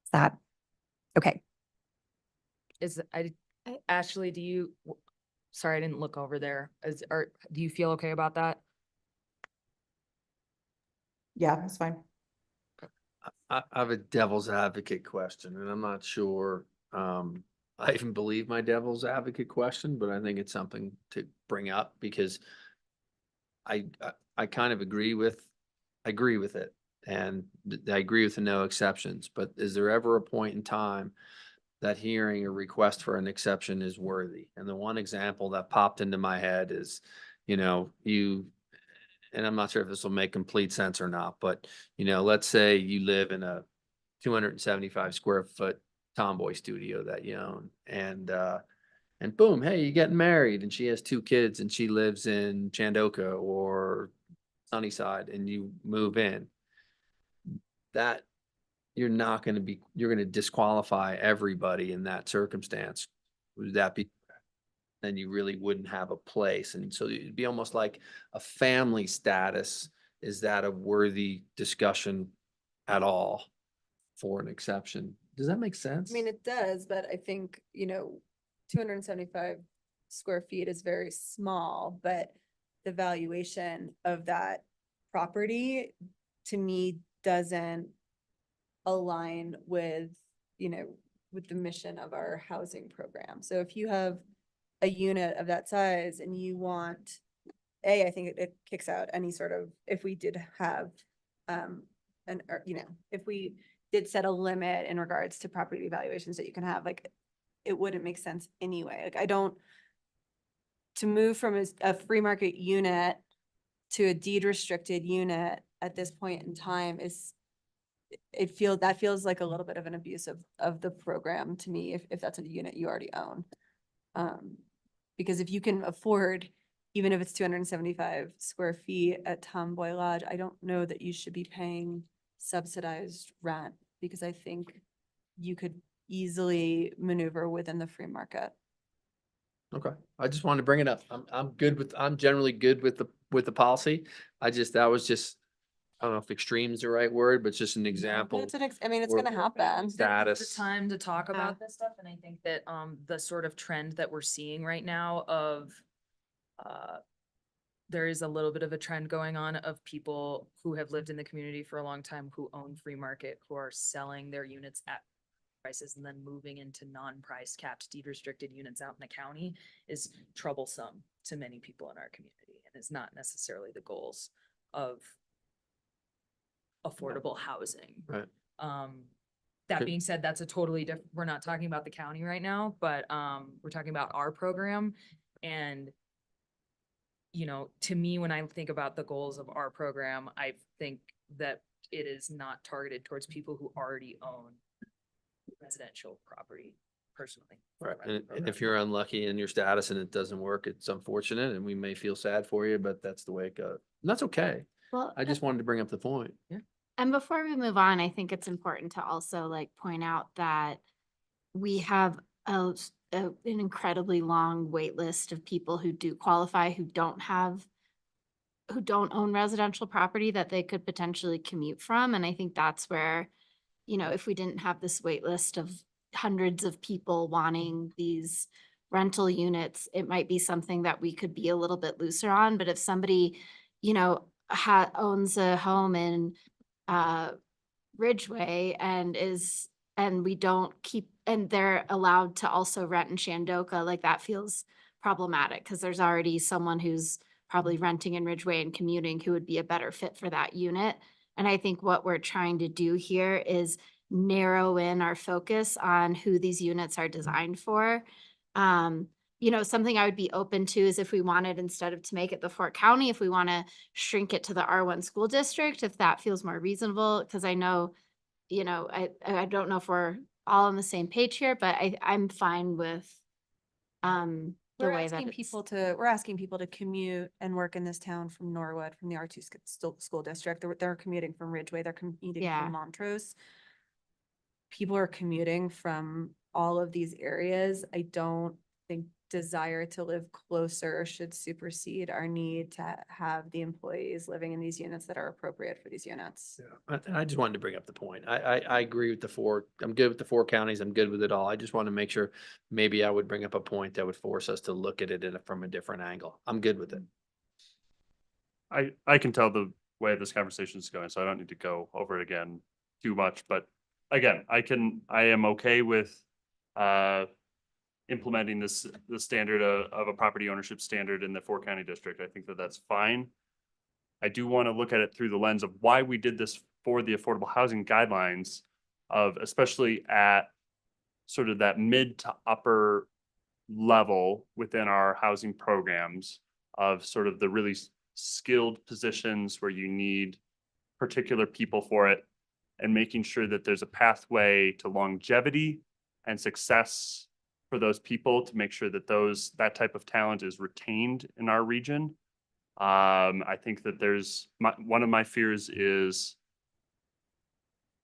Is that okay? Ashley, sorry, I didn't look over there. Do you feel okay about that? Yeah, that's fine. I have a devil's advocate question, and I'm not sure I even believe my devil's advocate question, but I think it's something to bring up because I kind of agree with it, and I agree with the no exceptions. But is there ever a point in time that hearing a request for an exception is worthy? And the one example that popped into my head is, and I'm not sure if this will make complete sense or not, but let's say you live in a 275 square foot Tomboy studio that you own, and boom, hey, you're getting married, and she has 2 kids, and she lives in Chandoka or Sunnyside, and you move in. That you're going to disqualify everybody in that circumstance. Would that be? Then you really wouldn't have a place. And so it'd be almost like a family status. Is that a worthy discussion at all for an exception? Does that make sense? I mean, it does, but I think, 275 square feet is very small, but the valuation of that property to me doesn't align with you know, with the mission of our housing program. So if you have a unit of that size and you want, I think it kicks out any sort of, if we did have, if we did set a limit in regards to property evaluations that you can have, like, it wouldn't make sense anyway. Like, I don't, to move from a free market unit to a deed restricted unit at this point in time that feels like a little bit of an abuse of the program to me, if that's a unit you already own. Because if you can afford, even if it's 275 square feet at Tomboy Lodge, I don't know that you should be paying subsidized rent, because I think you could easily maneuver within the free market. Okay, I just wanted to bring it up. I'm generally good with the policy. That was just, I don't know if extreme's the right word, but it's just an example. It's it's where- gonna happen. Status. The time to talk about this stuff, and I think that the sort of trend that we're seeing right now of there is a little bit of a trend going on of people who have lived in the community for a long time, who own free market, who are selling their units at prices and then moving into non-price capped deed restricted units out in the county is troublesome to many people in our community, and is not necessarily the goals of affordable housing. Right. That Okay. being said, that's a totally different, we're not talking about the county right now, but we're talking about our program. And you know, to me, when I think about the goals of our program, I think that it is not targeted towards people who already own residential property personally. Right, and if you're unlucky in your status and it doesn't work, it's unfortunate, and we may feel sad for you, but that's the way it goes. And that's okay. Well, I just wanted to bring up the point. Yeah. and before we move on, I think it's important to also like point out that we have an incredibly long wait list of people who do qualify, who don't own residential property that they could potentially commute from. And I think that's where, you know, if we didn't have this wait list of hundreds of people wanting these rental units, it might be something that we could be a little bit looser on. But if somebody, you know, owns a home in Ridgeway and we don't keep, and they're allowed to also rent in Shandoka, like that feels problematic, because there's already someone who's probably renting in Ridgeway and commuting who would be a better fit for that unit. And I think what we're trying to do here is narrow in our focus on who these units are designed for. You know, something I would be open to is if we wanted, instead of to make it the Fort County, if we want to shrink it to the R1 school district, if that feels more reasonable, because I know, you know, I don't know if we're all on the same page here, but I'm fine with the We're way that asking we're asking people to commute and work in this town from Norwood, from the R2 school district. They're commuting from Ridgeway, they're commuting Yeah. from Montrose. People are commuting from all of these areas. I don't think desire to live closer should supersede our need to have the employees living in these units that are appropriate for these units. I just wanted to bring up the point. I agree with I'm good with the 4 counties. I'm good with it all. I just want to make sure maybe I would bring up a point that would force us to look at it from a different angle. I'm good with it. I can tell the way this conversation is going, so I don't need to go over it again too much, but again, I am okay with implementing the standard of a property ownership standard in the 4 county district. I think that that's fine. I do want to look at it through the lens of why we did this for the affordable housing guidelines, of especially at sort of that mid to upper level within our housing programs, of sort of the really skilled positions where you need particular people for it, and making sure that there's a pathway to longevity and success for those people, to make sure that that type of talent is retained in our region. I think that one of my fears is,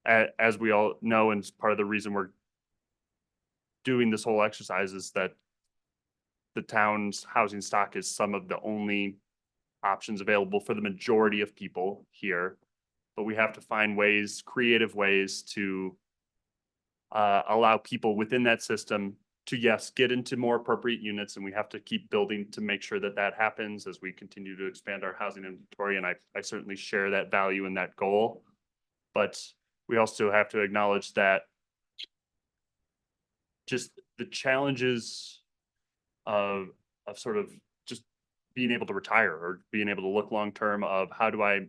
as we all know, and it's part of the reason we're doing this whole exercise, is that the town's housing stock is some of the only options available for the majority of people here. But we have to find creative ways to allow people within that system to, yes, get into more appropriate units, and we have to keep building to make sure that that happens as we continue to expand our housing inventory. And I certainly share that value and that goal, but we also have to acknowledge that just the challenges of sort of just being able to retire or being able to look long-term of how do I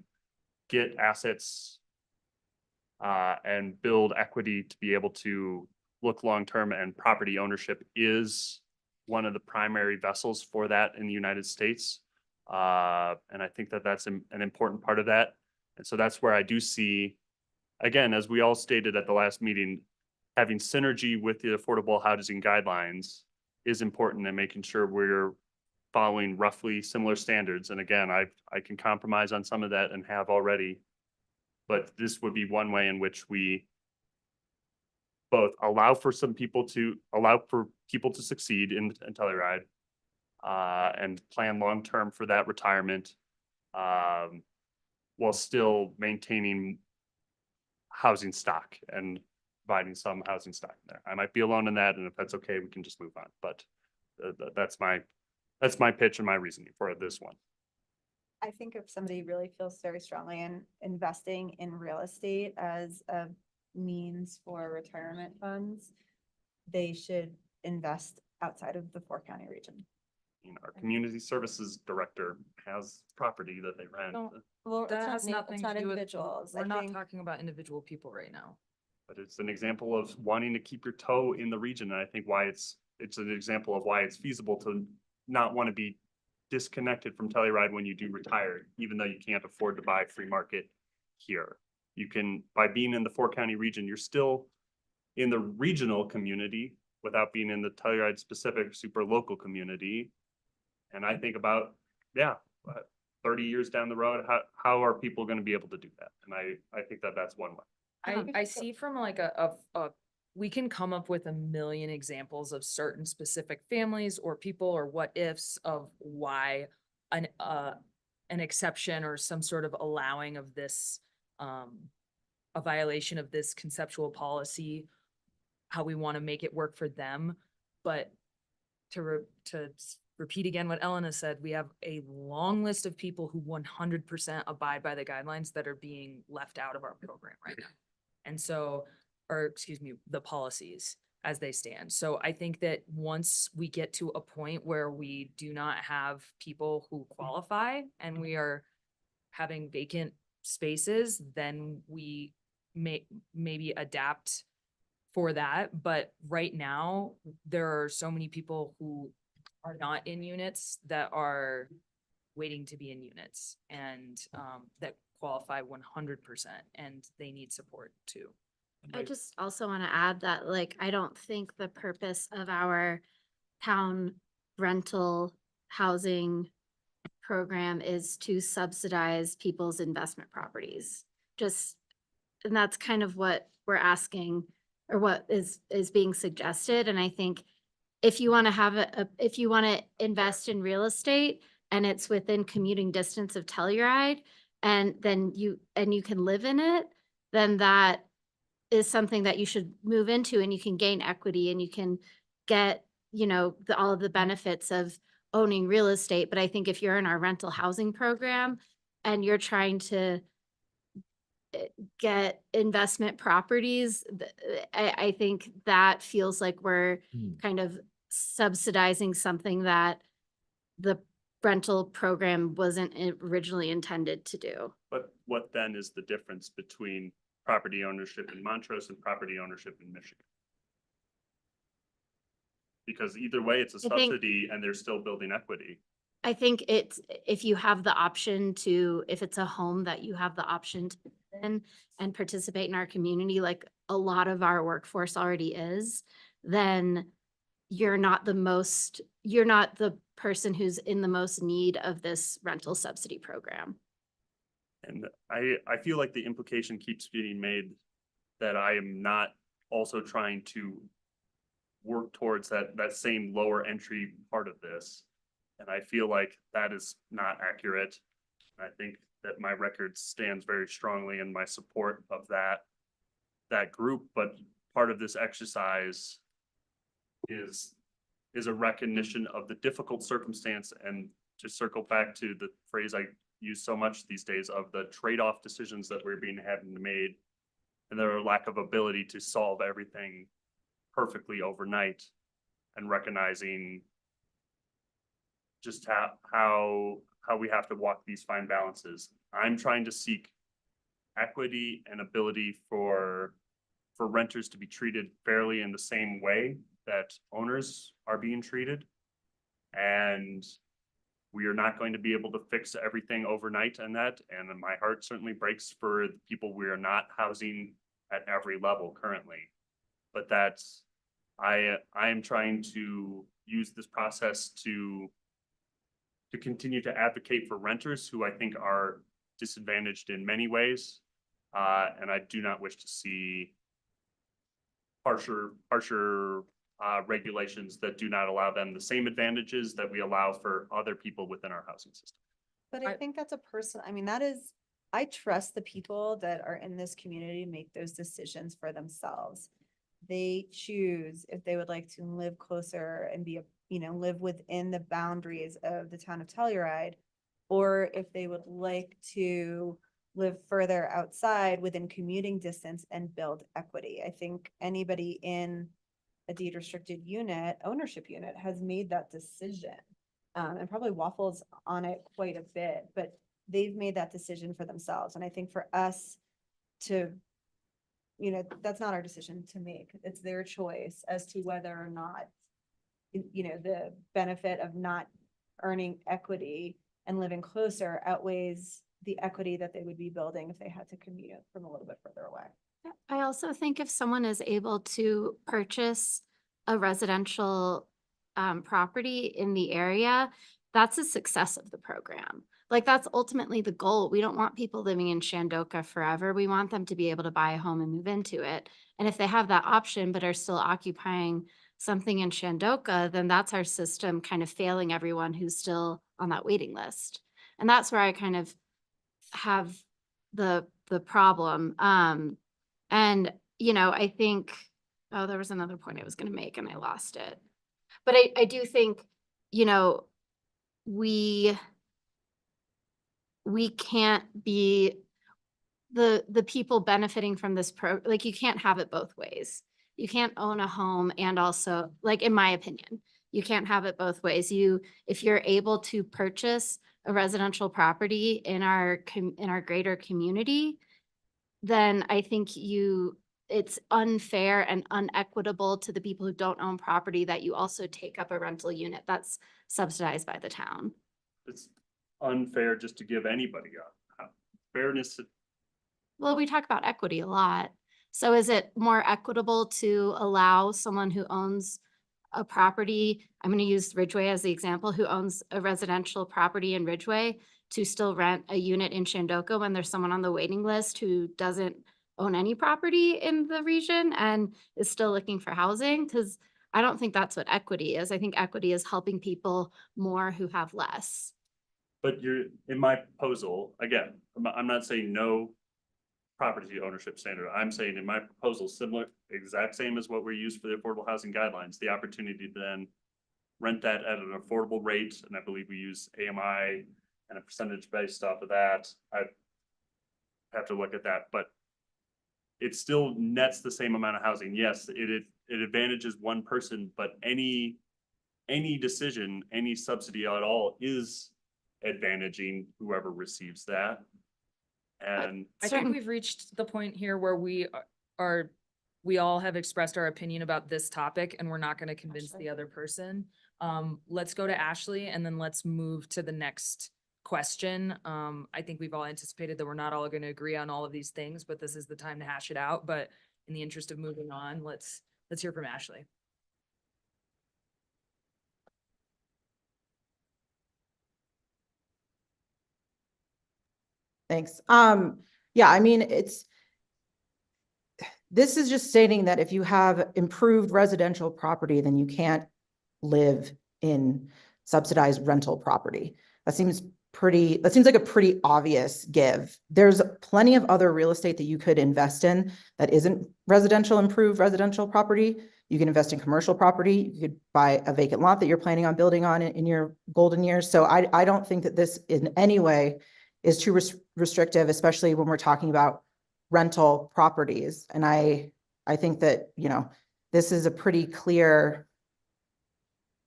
get assets and build equity to be able to look long-term, and property ownership is one of the primary vessels for that in the United States. And I think that that's an important part of that. And so that's where I do see, again, as we all stated at the last meeting, having synergy with the affordable housing guidelines is important, and making sure we're following roughly similar standards. And again, I can compromise on some of that and have already, but this would be one way in which we both allow for people to succeed in Telluride, and plan long-term for that retirement, while still maintaining housing stock and providing some housing stock in there. I might be alone in that, and if that's okay, we can just move on. But that's my pitch and my reasoning for this one. I think if somebody really feels very strongly in investing in real estate as a means for retirement funds, they should invest outside of the 4-county region. Our community services director has property that they rent, Well, That has nothing it's to not do with, individuals. we're I not think talking about individual people right now. but it's an example of wanting to keep your toe in the region. And I think why it's an example of why it's feasible to not want to be disconnected from Telluride when you do retire, even though you can't afford to buy free market here. You can, by being in the 4-county region, you're still in the regional community without being in the Telluride specific super local community. And I think about, 30 years down the road, how are people going to be able to do that? And I think that that's one way. I see from like we can come up with a million examples of certain specific families or people or what ifs of why an exception or some sort of allowing of this, a violation of this conceptual policy, how we want to make it work for them. But to repeat again what Elena said, we have a long list of people who 100% abide by the guidelines that are being left out of our program right now. And so, or excuse me, the policies as they stand. So I think that once we get to a point where we do not have people who qualify and we are having vacant spaces, then we may maybe adapt for that. But right now, there are so many people who are not in units that are waiting to be in units and that qualify 100%, and they need support too. I just also want to add that, like, I don't think the purpose of our town rental housing program is to subsidize people's investment properties. And that's kind of what we're asking, or what is being suggested. And I think if you want to have if you want to invest in real estate and it's within commuting distance of Telluride, and then you can live in it, then that is something that you should move into, and you can gain equity and you can get, all of the benefits of owning real estate. But I think if you're in our rental housing program and you're trying to get investment properties, I think that feels like we're kind of subsidizing something that the rental program wasn't originally intended to do. But what then is the difference between property ownership in Montrose and property ownership in Michigan? Because either way, it's a I think- subsidy and they're still building equity. I think it's, if you have the option to, if it's a home that you have the option to live in and participate in our community, like a lot of our workforce already is, then you're not the person who's in the most need of this rental subsidy program. And I feel like the implication keeps getting made that I am not also trying to work towards that same lower entry part of this. And I feel like that is not accurate. I think that my record stands very strongly in my support of that group, but part of this exercise is a recognition of the difficult circumstance, and to circle back to the phrase I use so much these days of the trade-off decisions that we're having to made, and their lack of ability to solve everything perfectly overnight, and recognizing just how we have to walk these fine balances. I'm trying to seek equity and ability for renters to be treated fairly in the same way that owners are being treated. And we are not going to be able to fix everything overnight and that. And my heart certainly breaks for the people we are not housing at every level currently. But that's, I am trying to use this process to continue to advocate for renters who I think are disadvantaged in many ways. And I do not wish to see harsher regulations that do not allow them the same advantages that we allow for other people within our housing system. But I think that's a person, I mean, I trust the people that are in this community to make those decisions for themselves. They choose if they would like to live closer and be, live within the boundaries of the town of Telluride, or if they would like to live further outside within commuting distance and build equity. I think anybody in a deed restricted unit, ownership unit, has made that decision. And probably waffles on it quite a bit, but they've made that decision for themselves. And I think for us to, that's not our decision to make. It's their choice as to whether or not, the benefit of not earning equity and living closer outweighs the equity that they would be building if they had to commute from a little bit further away. I also think if someone is able to purchase a residential property in the area, that's a success of the program. Like, that's ultimately the goal. We don't want people living in Shandoka forever. We want them to be able to buy a home and move into it. And if they have that option but are still occupying something in Shandoka, then that's our system kind of failing everyone who's still on that waiting list. And that's where I kind of have the problem. And, I think, there was another point I was going to make and I lost it. But I do think, we can't be the people benefiting from this like, you can't have it both ways. You can't own a home and also, like, in my opinion, you can't have it both ways. If you're able to purchase a residential property in our greater community, then I think it's unfair and unequitable to the people who don't own property that you also take up a rental unit that's subsidized by the town. It's unfair just to give anybody a fairness. Well, we talk about equity a lot. So is it more equitable to allow someone who owns a property, I'm going to use Ridgeway as the example, who owns a residential property in Ridgeway to still rent a unit in Shandoka when there's someone on the waiting list who doesn't own any property in the region and is still looking for housing? Because I don't think that's what equity is. I think equity is helping people more who have less. But in my proposal, again, I'm not saying no property ownership standard. I'm saying in my proposal, similar, exact same as what we use for the affordable housing guidelines, the opportunity to then rent that at an affordable rate. And I believe we use AMI and a percentage based off of that. I have to look at that, but it still nets the same amount of housing. Yes, it advantages one person, but any decision, any subsidy at all is advantaging whoever receives that. And I think we've reached the point here where we all have expressed our opinion about this topic and we're not going to convince the other person. Let's go to Ashley and then let's move to the next question. I think we've all anticipated that we're not all going to agree on all of these things, but this is the time to hash it out. But in the interest of moving on, let's hear from Ashley. Thanks. Yeah, I mean, this is just stating that if you have improved residential property, then you can't live in subsidized rental property. That seems like a pretty obvious give. There's plenty of other real estate that you could invest in that isn't improved residential property. You can invest in commercial property. You could buy a vacant lot that you're planning on building on in your golden years. So I don't think that this in any way is too restrictive, especially when we're talking about rental properties. And I think that, this is a pretty clear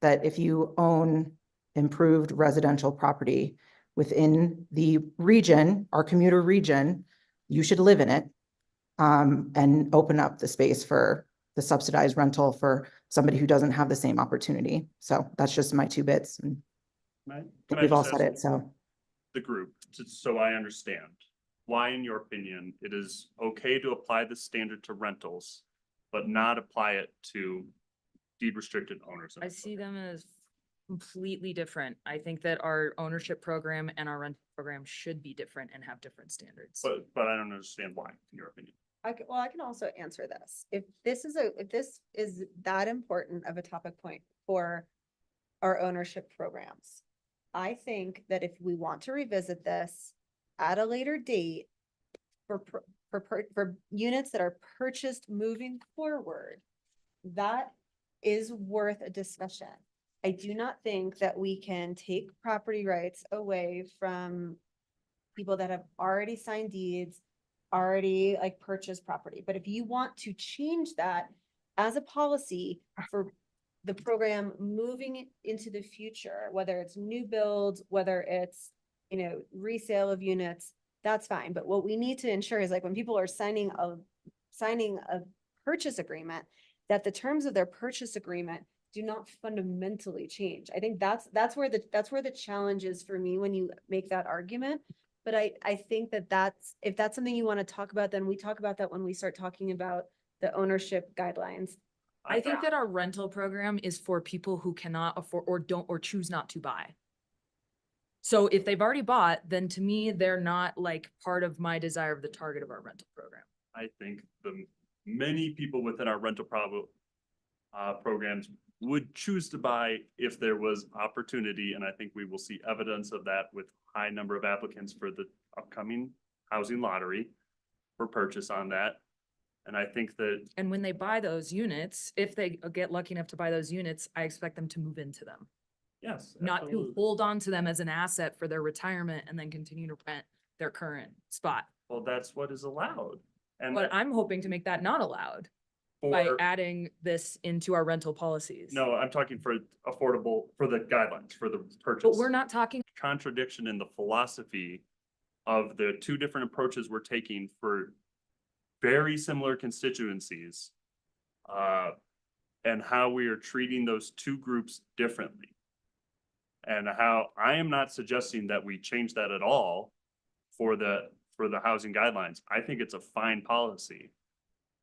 that if you own improved residential property within the region, our commuter region, you should live in it, and open up the space for the subsidized rental for somebody who doesn't have the same opportunity. So that's just my 2 bits. And I think we've all said it, so. The group, so I understand why, in your opinion, it is okay to apply the standard to rentals, but not apply it to deed restricted owners. I see them as completely different. I think that our ownership program and our rent program should be different and have different standards. But I don't understand why, in your opinion. Well, I can also answer this. If this is that important of a topic point for our ownership programs, I think that if we want to revisit this at a later date for units that are purchased moving forward, that is worth a discussion. I do not think that we can take property rights away from people that have already signed deeds, already like purchased property. But if you want to change that as a policy for the program moving into the future, whether it's new builds, whether it's, you know, resale of units, that's fine. But what we need to ensure is like when people are signing a purchase agreement, that the terms of their purchase agreement do not fundamentally change. I think that's where the challenge is for me when you make that argument. But I think if that's something you want to talk about, then we talk about that when we start talking about the ownership guidelines. I think that our rental program is for people who cannot afford or choose not to buy. So if they've already bought, then to me, they're not like part of my desire of the target of our rental program. I think the many people within our rental programs would choose to buy if there was opportunity. And I think we will see evidence of that with high number of applicants for the upcoming housing lottery for purchase on that. And I think that. And when they buy those units, if they get lucky enough to buy those units, I expect them to move into them. Yes. Not to absolutely. hold on to them as an asset for their retirement and then continue to rent their current spot. Well, that's what is allowed. And But I'm hoping to make that not allowed by for, adding this into our rental policies. no, I'm talking for affordable, for the guidelines, for the purchase. But we're not talking, Contradiction in the philosophy of the 2 different approaches we're taking for very similar constituencies, and how we are treating those 2 groups differently. And how I am not suggesting that we change that at all for the housing guidelines. I think it's a fine policy.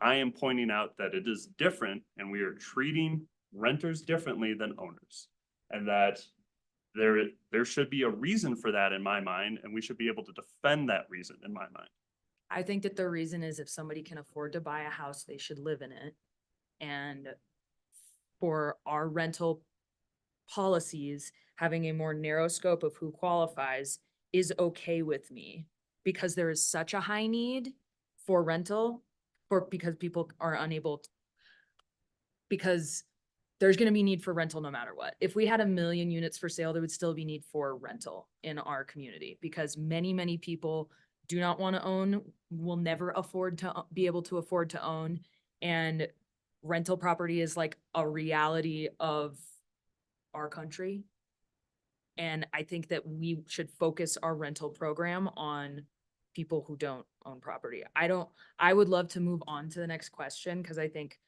I am pointing out that it is different and we are treating renters differently than owners. And that there should be a reason for that in my mind, and we should be able to defend that reason in my mind. I think that the reason is if somebody can afford to buy a house, they should live in it. And for our rental policies, having a more narrow scope of who qualifies is okay with me, because there is such a high need for rental because people are unable because there's going to be need for rental no matter what. If we had 1 million units for sale, there would still be need for rental in our community, because many people do not want to own, will never afford to be able to afford to own. And rental property is like a reality of our country. And I think that we should focus our rental program on people who don't own property. I would love to move on to the next question, because I think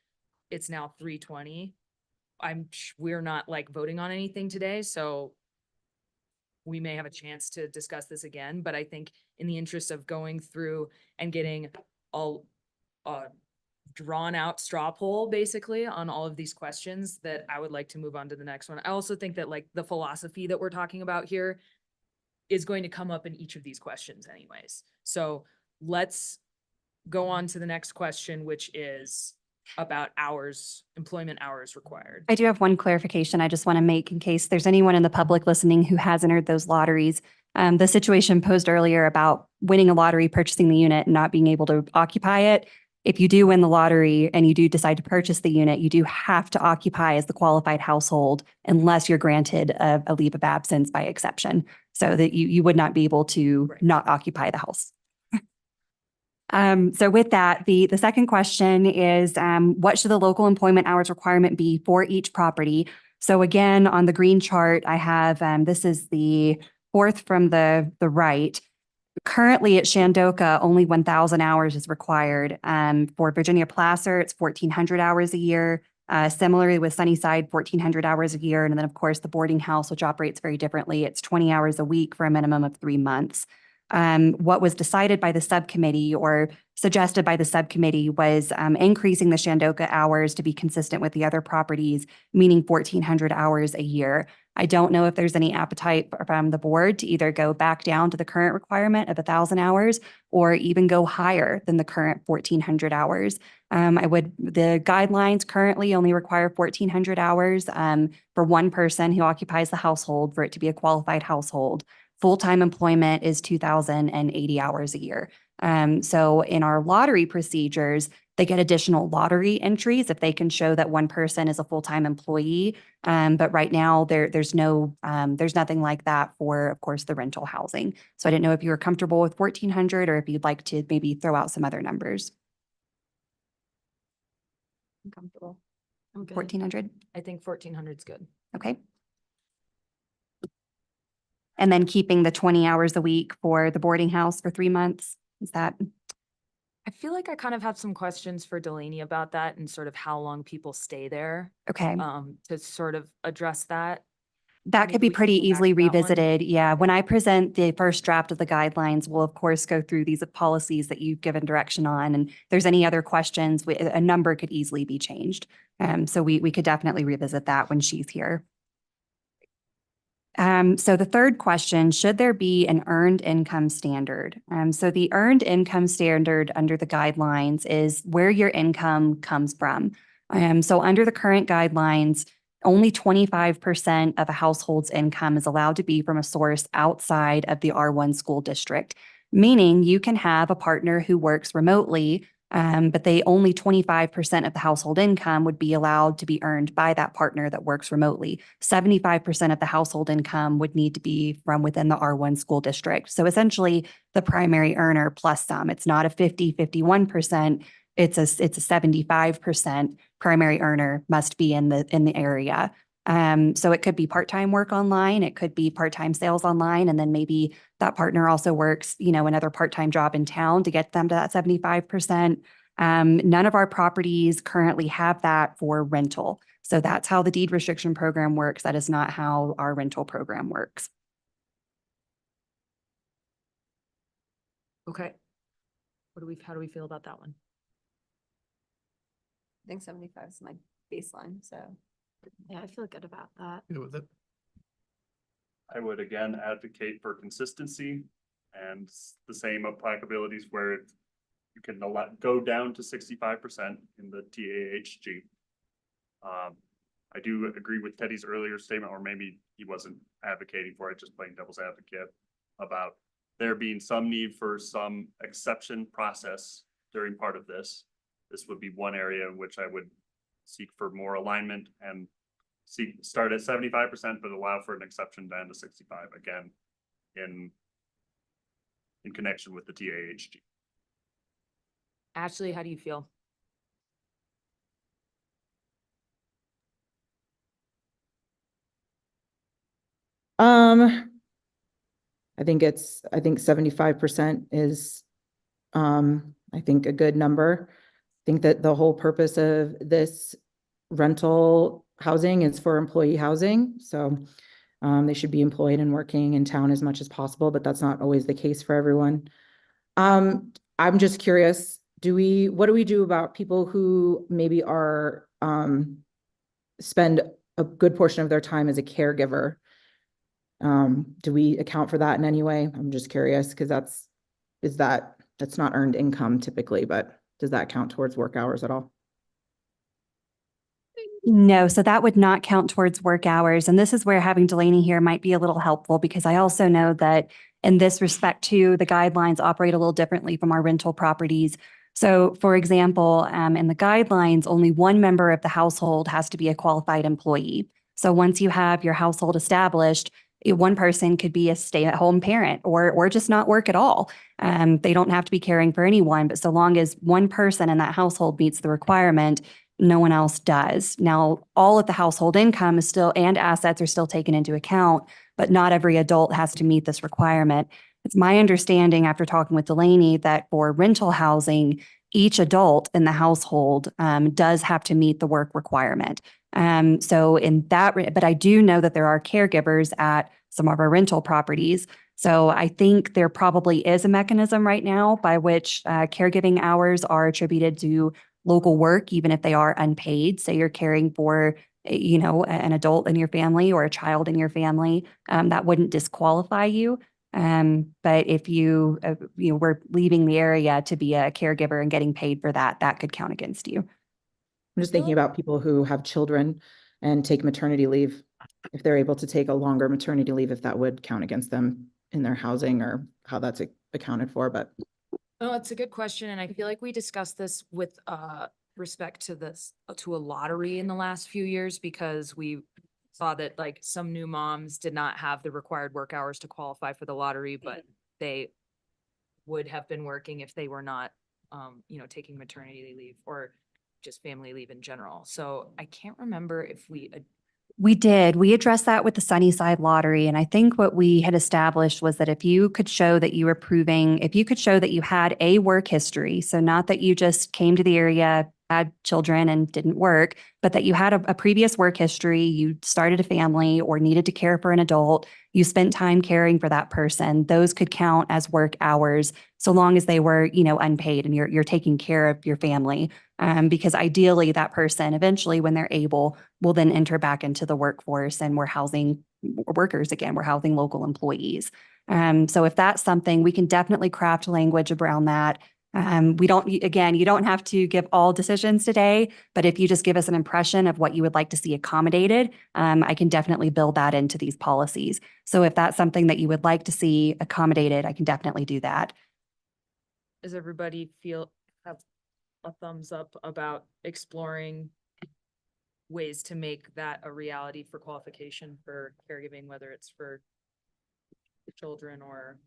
it's now 3:20. We're not like voting on anything today, so we may have a chance to discuss this again, but I think in the interest of going through and getting all drawn out straw poll basically on all of these questions, that I would like to move on to the next one. I also think that like the philosophy that we're talking about here is going to come up in each of these questions anyways. So let's go on to the next question, which is about employment hours required. I do have one clarification I just want to make in case there's anyone in the public listening who has entered those lotteries. The situation posed earlier about winning a lottery, purchasing the unit, and not being able to occupy it. If you do win the lottery and you do decide to purchase the unit, you do have to occupy as the qualified household unless you're granted a leave of absence by exception, so that you would not be able to not occupy the house. So with that, the second question is, what should the local employment hours requirement be for each property? So again, on the green chart, I have, this is the fourth from the right. Currently at Shandoka, only 1,000 hours is required. For Virginia Placer, it's 1,400 hours a year. Similarly with Sunnyside, 1,400 hours a year. And then of course the boarding house, which operates very differently, it's 20 hours a week for a minimum of 3 months. What was decided by the subcommittee or suggested by the subcommittee was increasing the Shandoka hours to be consistent with the other properties, meaning 1,400 hours a year. I don't know if there's any appetite from the board to either go back down to the current requirement of 1,000 hours or even go higher than the current 1,400 hours. The guidelines currently only require 1,400 hours for one person who occupies the household for it to be a qualified household. Full-time employment is 2,080 hours a year. So in our lottery procedures, they get additional lottery entries if they can show that one person is a full-time employee. But right now there's nothing like that for, of course, the rental housing. So I didn't know if you were comfortable with 1,400 or if you'd like to maybe throw out some other numbers. I'm comfortable. I'm good. 1,400? I think 1,400 is good. Okay. And then keeping the 20 hours a week for the boarding house for 3 months. Is that? I feel like I kind of have some questions for Delaney about that and sort of how long people stay there. Okay. To sort of address that. That could be pretty easily revisited. Yeah, when I present the first draft of the guidelines, we'll of course go through these policies that you've given direction on. And if there's any other questions, a number could easily be changed. So we could definitely revisit that when she's here. So the third question, should there be an earned income standard? So the earned income standard under the guidelines is where your income comes from. So under the current guidelines, only 25% of a household's income is allowed to be from a source outside of the R1 school district, meaning you can have a partner who works remotely, but only 25% of the household income would be allowed to be earned by that partner that works remotely. 75% of the household income would need to be from within the R1 school district. So essentially the primary earner plus some. It's not a 51%. It's a 75% primary earner must be in the area. So it could be part-time work online. It could be part-time sales online. And then maybe that partner also works, another part-time job in town to get them to that 75%. None of our properties currently have that for rental. So that's how the deed restriction program works. That is not how our rental program works. Okay. How do we feel about that one? I think 75 is my baseline, so. Yeah, I feel good about that. With it. I would again advocate for consistency and the same applicabilities where you can go down to 65% in the TAHG. I do agree with Teddy's earlier statement, or maybe he wasn't advocating for it, just playing devil's advocate, about there being some need for some exception process during part of this. This would be one area in which I would seek for more alignment and start at 75%, but allow for an exception down to 65 again in connection with the TAHG. Ashley, how do you feel? I think 75% is, I think a good number. I think that the whole purpose of this rental housing is for employee housing. So they should be employed and working in town as much as possible, but that's not always the case for everyone. I'm just curious, what do we do about people who maybe are, spend a good portion of their time as a caregiver? Do we account for that in any way? I'm just curious because that's not earned income typically, but does that count towards work hours at all? No, so that would not count towards work hours. And this is where having Delaney here might be a little helpful because I also know that in this respect too, the guidelines operate a little differently from our rental properties. So for example, in the guidelines, only one member of the household has to be a qualified employee. So once you have your household established, One person could be a stay-at-home parent or just not work at all. They don't have to be caring for anyone, but so long as one person in that household meets the requirement, no one else does. Now, all of the household income is still and assets are still taken into account, but not every adult has to meet this requirement. It's my understanding after talking with Delaney that for rental housing, each adult in the household does have to meet the work requirement. So in that, but I do know that there are caregivers at some of our rental properties. So I think there probably is a mechanism right now by which caregiving hours are attributed to local work, even if they are unpaid. Say you're caring for, an adult in your family or a child in your family, that wouldn't disqualify you. But if you were leaving the area to be a caregiver and getting paid for that, that could count against you. I'm just thinking about people who have children and take maternity leave. If they're able to take a longer maternity leave, if that would count against them in their housing or how that's accounted for, but. Oh, it's a good question. And I feel like we discussed this with respect to to a lottery in the last few years, because we saw that like some new moms did not have the required work hours to qualify for the lottery, but they would have been working if they were not, taking maternity leave or just family leave in general. So I can't remember if We did. We addressed that with the Sunnyside Lottery. And I think what we had established was that if you could show that you were if you could show that you had a work history, so not that you just came to the area, had children and didn't work, but that you had a previous work history, you started a family or needed to care for an adult, you spent time caring for that person, those could count as work hours, so long as they were, unpaid and you're taking care of your family. Because ideally that person eventually, when they're able, will then enter back into the workforce and we're housing workers again, we're housing local employees. So if that's something, we can definitely craft language around that. You don't have to give all decisions today, but if you just give us an impression of what you would like to see accommodated, I can definitely build that into these policies. So if that's something that you would like to see accommodated, I can definitely do that. Does everybody have a thumbs up about exploring ways to make that a reality for qualification for caregiving, whether it's for children or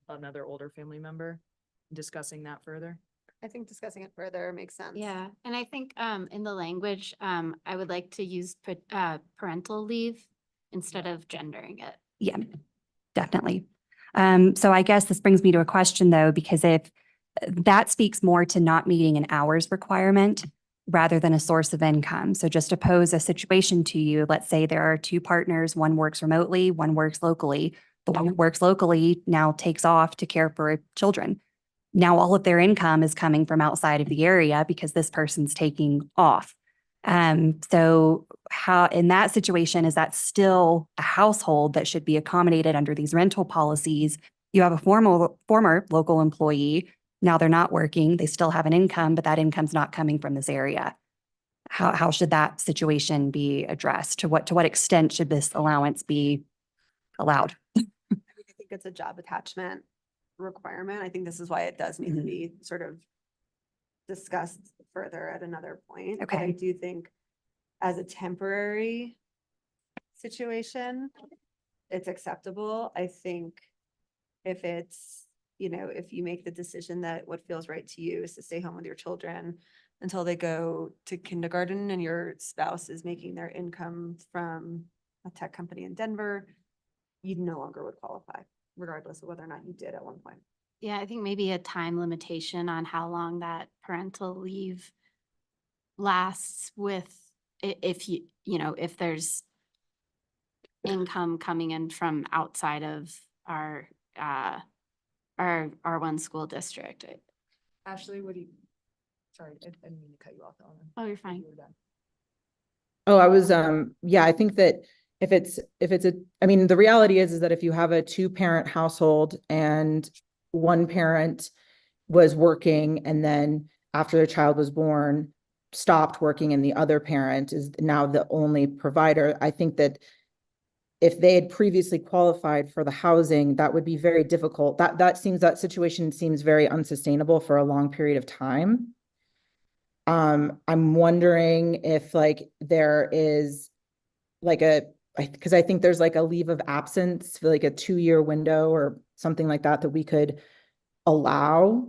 another older family member, discussing that further? I think discussing it further makes sense. Yeah, and I think in the language, I would like to use parental leave instead of gendering it. Yeah, definitely. So I guess this brings me to a question though, because if that speaks more to not meeting an hours requirement rather than a source of income. So just to pose a situation to you, let's say there are two partners, one works remotely, one works locally. The one that works locally now takes off to care for children. Now all of their income is coming from outside of the area because this person's taking off. So how in that situation, is that still a household that should be accommodated under these rental policies? You have a former local employee. Now they're not working. They still have an income, but that income's not coming from this area. How should that situation be addressed? To what extent should this allowance be allowed? I think it's a job attachment requirement. I think this is why it does need to be sort of discussed further at another point. But I Okay. do think as a temporary situation, it's acceptable. I think if it's, if you make the decision that what feels right to you is to stay home with your children until they go to kindergarten and your spouse is making their income from a tech company in Denver, you no longer would qualify, regardless of whether or not you did at one point. Yeah, I think maybe a time limitation on how long that parental leave lasts with, if there's income coming in from outside of our one school district. Ashley, sorry, I didn't mean to cut you off, Ellen. Oh, you're fine. Oh, I was, I think that if it's the reality is that if you have a 2-parent household and one parent was working and then after the child was born, stopped working and the other parent is now the only provider, I think that if they had previously qualified for the housing, that would be very difficult. That situation seems very unsustainable for a long period of time. I'm wondering if there is a because I think there's like a leave of absence, like a 2-year window or something like that we could allow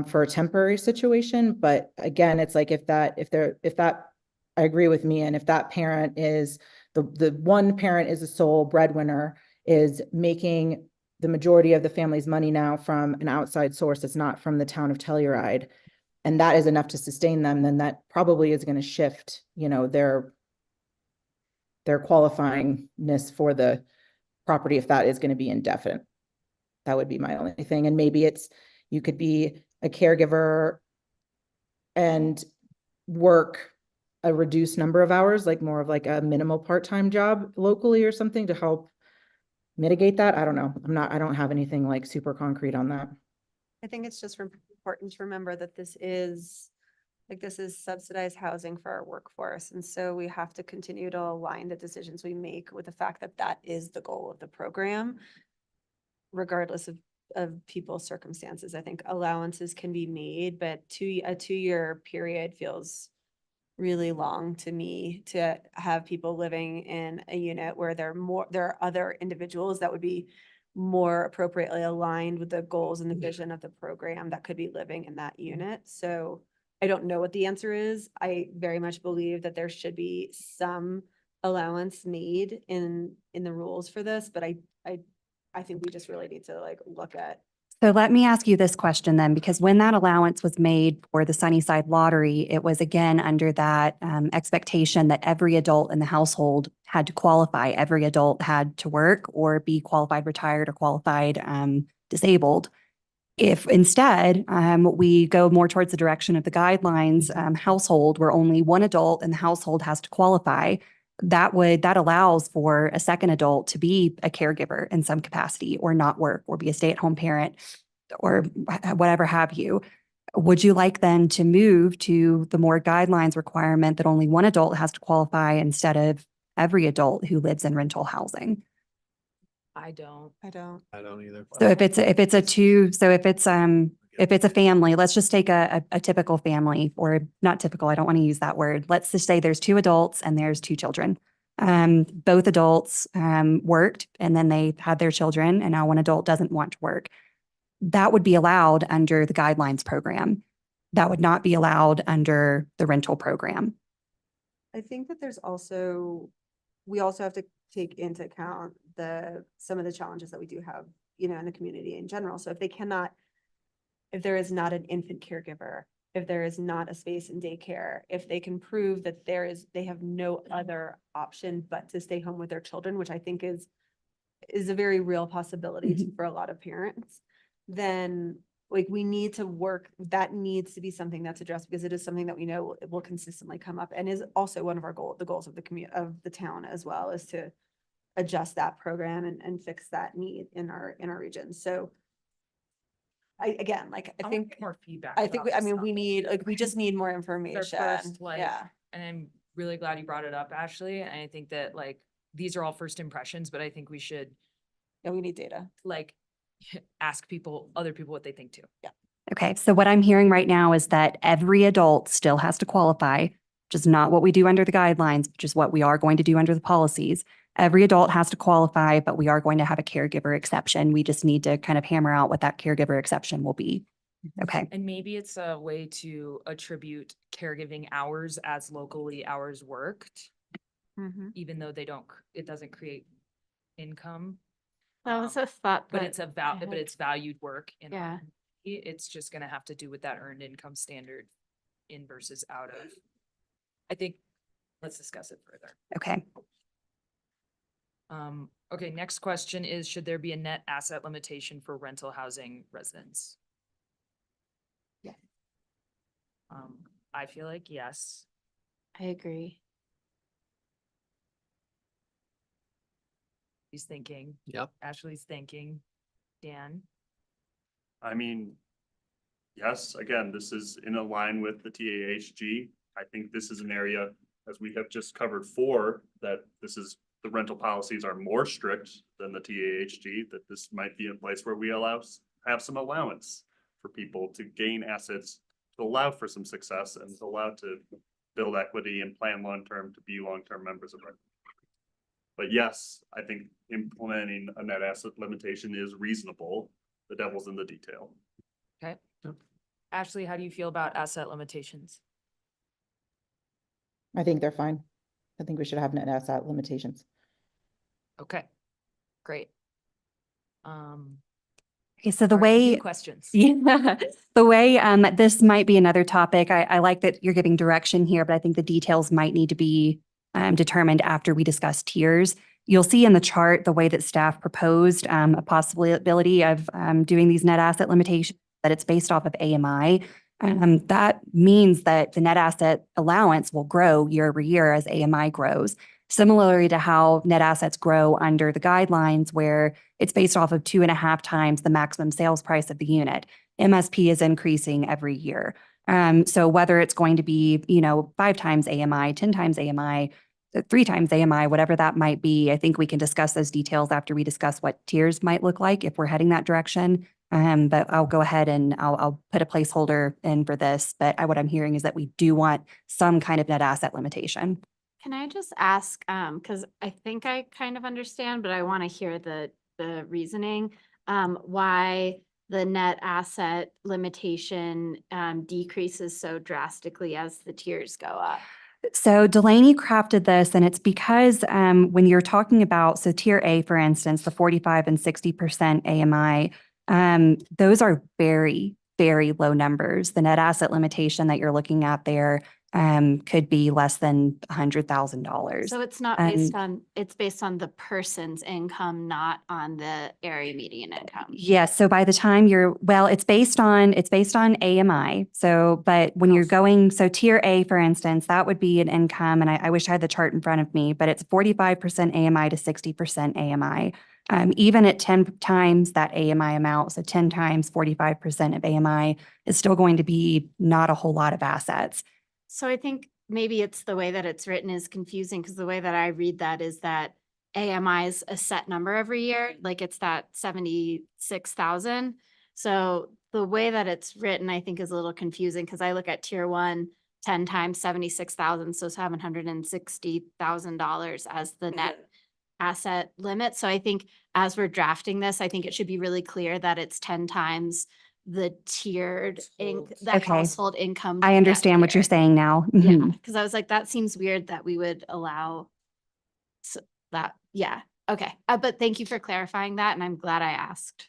for a temporary situation. But again, it's like if that, I agree with me, and if that parent is, the one parent is a sole breadwinner, is making the majority of the family's money now from an outside source, it's not from the town of Telluride, and that is enough to sustain them, then that probably is going to shift, you know, their qualifyingness for the property, if that is going to be indefinite. That would be my only thing. And maybe you could be a caregiver and work a reduced number of hours, like more of like a minimal part-time job locally or something to help mitigate that. I don't know. I don't have anything like super concrete on that. I think it's just important to remember that this is subsidized housing for our workforce. And so we have to continue to align the decisions we make with the fact that that is the goal of the program, regardless of people's circumstances. I think allowances can be made, but a 2-year period feels really long to me, to have people living in a unit where there are other individuals that would be more appropriately aligned with the goals and the vision of the program that could be living in that unit. So I don't know what the answer is. I very much believe that there should be some allowance made in the rules for this, but I think we just really need to like look at. So let me ask you this question then, because when that allowance was made for the Sunnyside Lottery, it was again under that expectation that every adult in the household had to qualify. Every adult had to work or be qualified retired or qualified disabled. If instead we go more towards the direction of the guidelines household where only one adult in the household has to qualify, that allows for a second adult to be a caregiver in some capacity or not work or be a stay-at-home parent or whatever have you. Would you like then to move to the more guidelines requirement that only one adult has to qualify instead of every adult who lives in rental housing? I don't. I don't either. So if it's a family, let's just take a typical family, or not typical, I don't want to use that word. Let's just say there's 2 adults and there's 2 children. Both adults worked and then they had their children, and now one adult doesn't want to work. That would be allowed under the guidelines program. That would not be allowed under the rental program. I think that we also have to take into account some of the challenges that we do have, you know, in the community in general. So if there is not an infant caregiver, if there is not a space in daycare, if they can prove that they have no other option but to stay home with their children, which I think is a very real possibility for a lot of parents, then like we need to work, that needs to be something that's addressed, because it is something that we know will consistently come up and is also one of the goals of the town as well, is to adjust that program and fix that need in our region. So I think more feedback. we just need more Their information. first, Yeah. and I'm really glad you brought it up, Ashley. And I think that like, these are all first impressions, but I think we should. Yeah, we need data. Like ask other people what they think too. Yeah. Okay, so what I'm hearing right now is that every adult still has to qualify, which is not what we do under the guidelines, which is what we are going to do under the policies. Every adult has to qualify, but we are going to have a caregiver exception. We just need to kind of hammer out what that caregiver exception will be. Okay. And maybe it's a way to attribute caregiving hours as locally hours worked, even though it doesn't create income. That was a thought, But it's it's valued work. Yeah. It's just gonna have to do with that earned income standard in versus out of. I think, let's discuss it further. Okay. Okay, next question is, should there be a net asset limitation for rental housing residents? Yeah. I feel like yes. I agree. He's thinking. Yep. Ashley's thinking. Dan? I mean, yes, again, this is in line with the TAHG. I think this is an area, as we have just covered that the rental policies are more strict than the TAHG, that this might be a place where we have some allowance for people to gain assets, to allow for some success and to allow to build equity and plan long-term to be long-term members of our. But yes, I think implementing a net asset limitation is reasonable. The devil's in the detail. Okay. Ashley, how do you feel about asset limitations? I think they're fine. I think we should have net asset limitations. Okay, great. Okay, so the all right, new way, questions. yeah, the way, this might be another topic. I like that you're giving direction here, but I think the details might need to be determined after we discuss tiers. You'll see in the chart, the way that staff proposed a possibility of doing these net asset limitations, that it's based off of AMI. That means that the net asset allowance will grow year over year as AMI grows. Similarly to how net assets grow under the guidelines where it's based off of 2.5 times the maximum sales price of the unit. MSP is increasing every year. So whether it's going to be, 5 times AMI, 10 times AMI, 3 times AMI, whatever that might be, I think we can discuss those details after we discuss what tiers might look like if we're heading that direction. But I'll go ahead and I'll put a placeholder in for this. But what I'm hearing is that we do want some kind of net asset limitation. Can I just ask, because I think I kind of understand, but I want to hear the reasoning, why the net asset limitation decreases so drastically as the tiers go up? So Delaney crafted this, and it's because when you're talking about, so tier A, for instance, the 45 and 60% AMI, those are very, very low numbers. The net asset limitation that you're looking at there could be less than $100,000. So it's not based on, it's based on the person's income, not on the area median income. Yes. So by the time it's based on AMI. So, but when you're going, so tier A, for instance, that would be an income, and I wish I had the chart in front of me, but it's 45% AMI to 60% AMI. Even at 10 times that AMI amount, so 10 times 45% of AMI is still going to be not a whole lot of assets. So I think maybe it's the way that it's written is confusing, because the way that I read that is that AMI is a set number every year, like it's that 76,000. So the way that it's written, I think, is a little confusing, because I look at tier 1, 10 times 76,000, so $760,000 as the net asset limit. So I think as we're drafting this, I think it should be really clear that it's 10 times the tiered the Okay. household income. I understand what you're saying now. Yeah, Mhm. because I was like, that seems weird that we would allow that. Yeah. Okay. But thank you for clarifying that, and I'm glad I asked.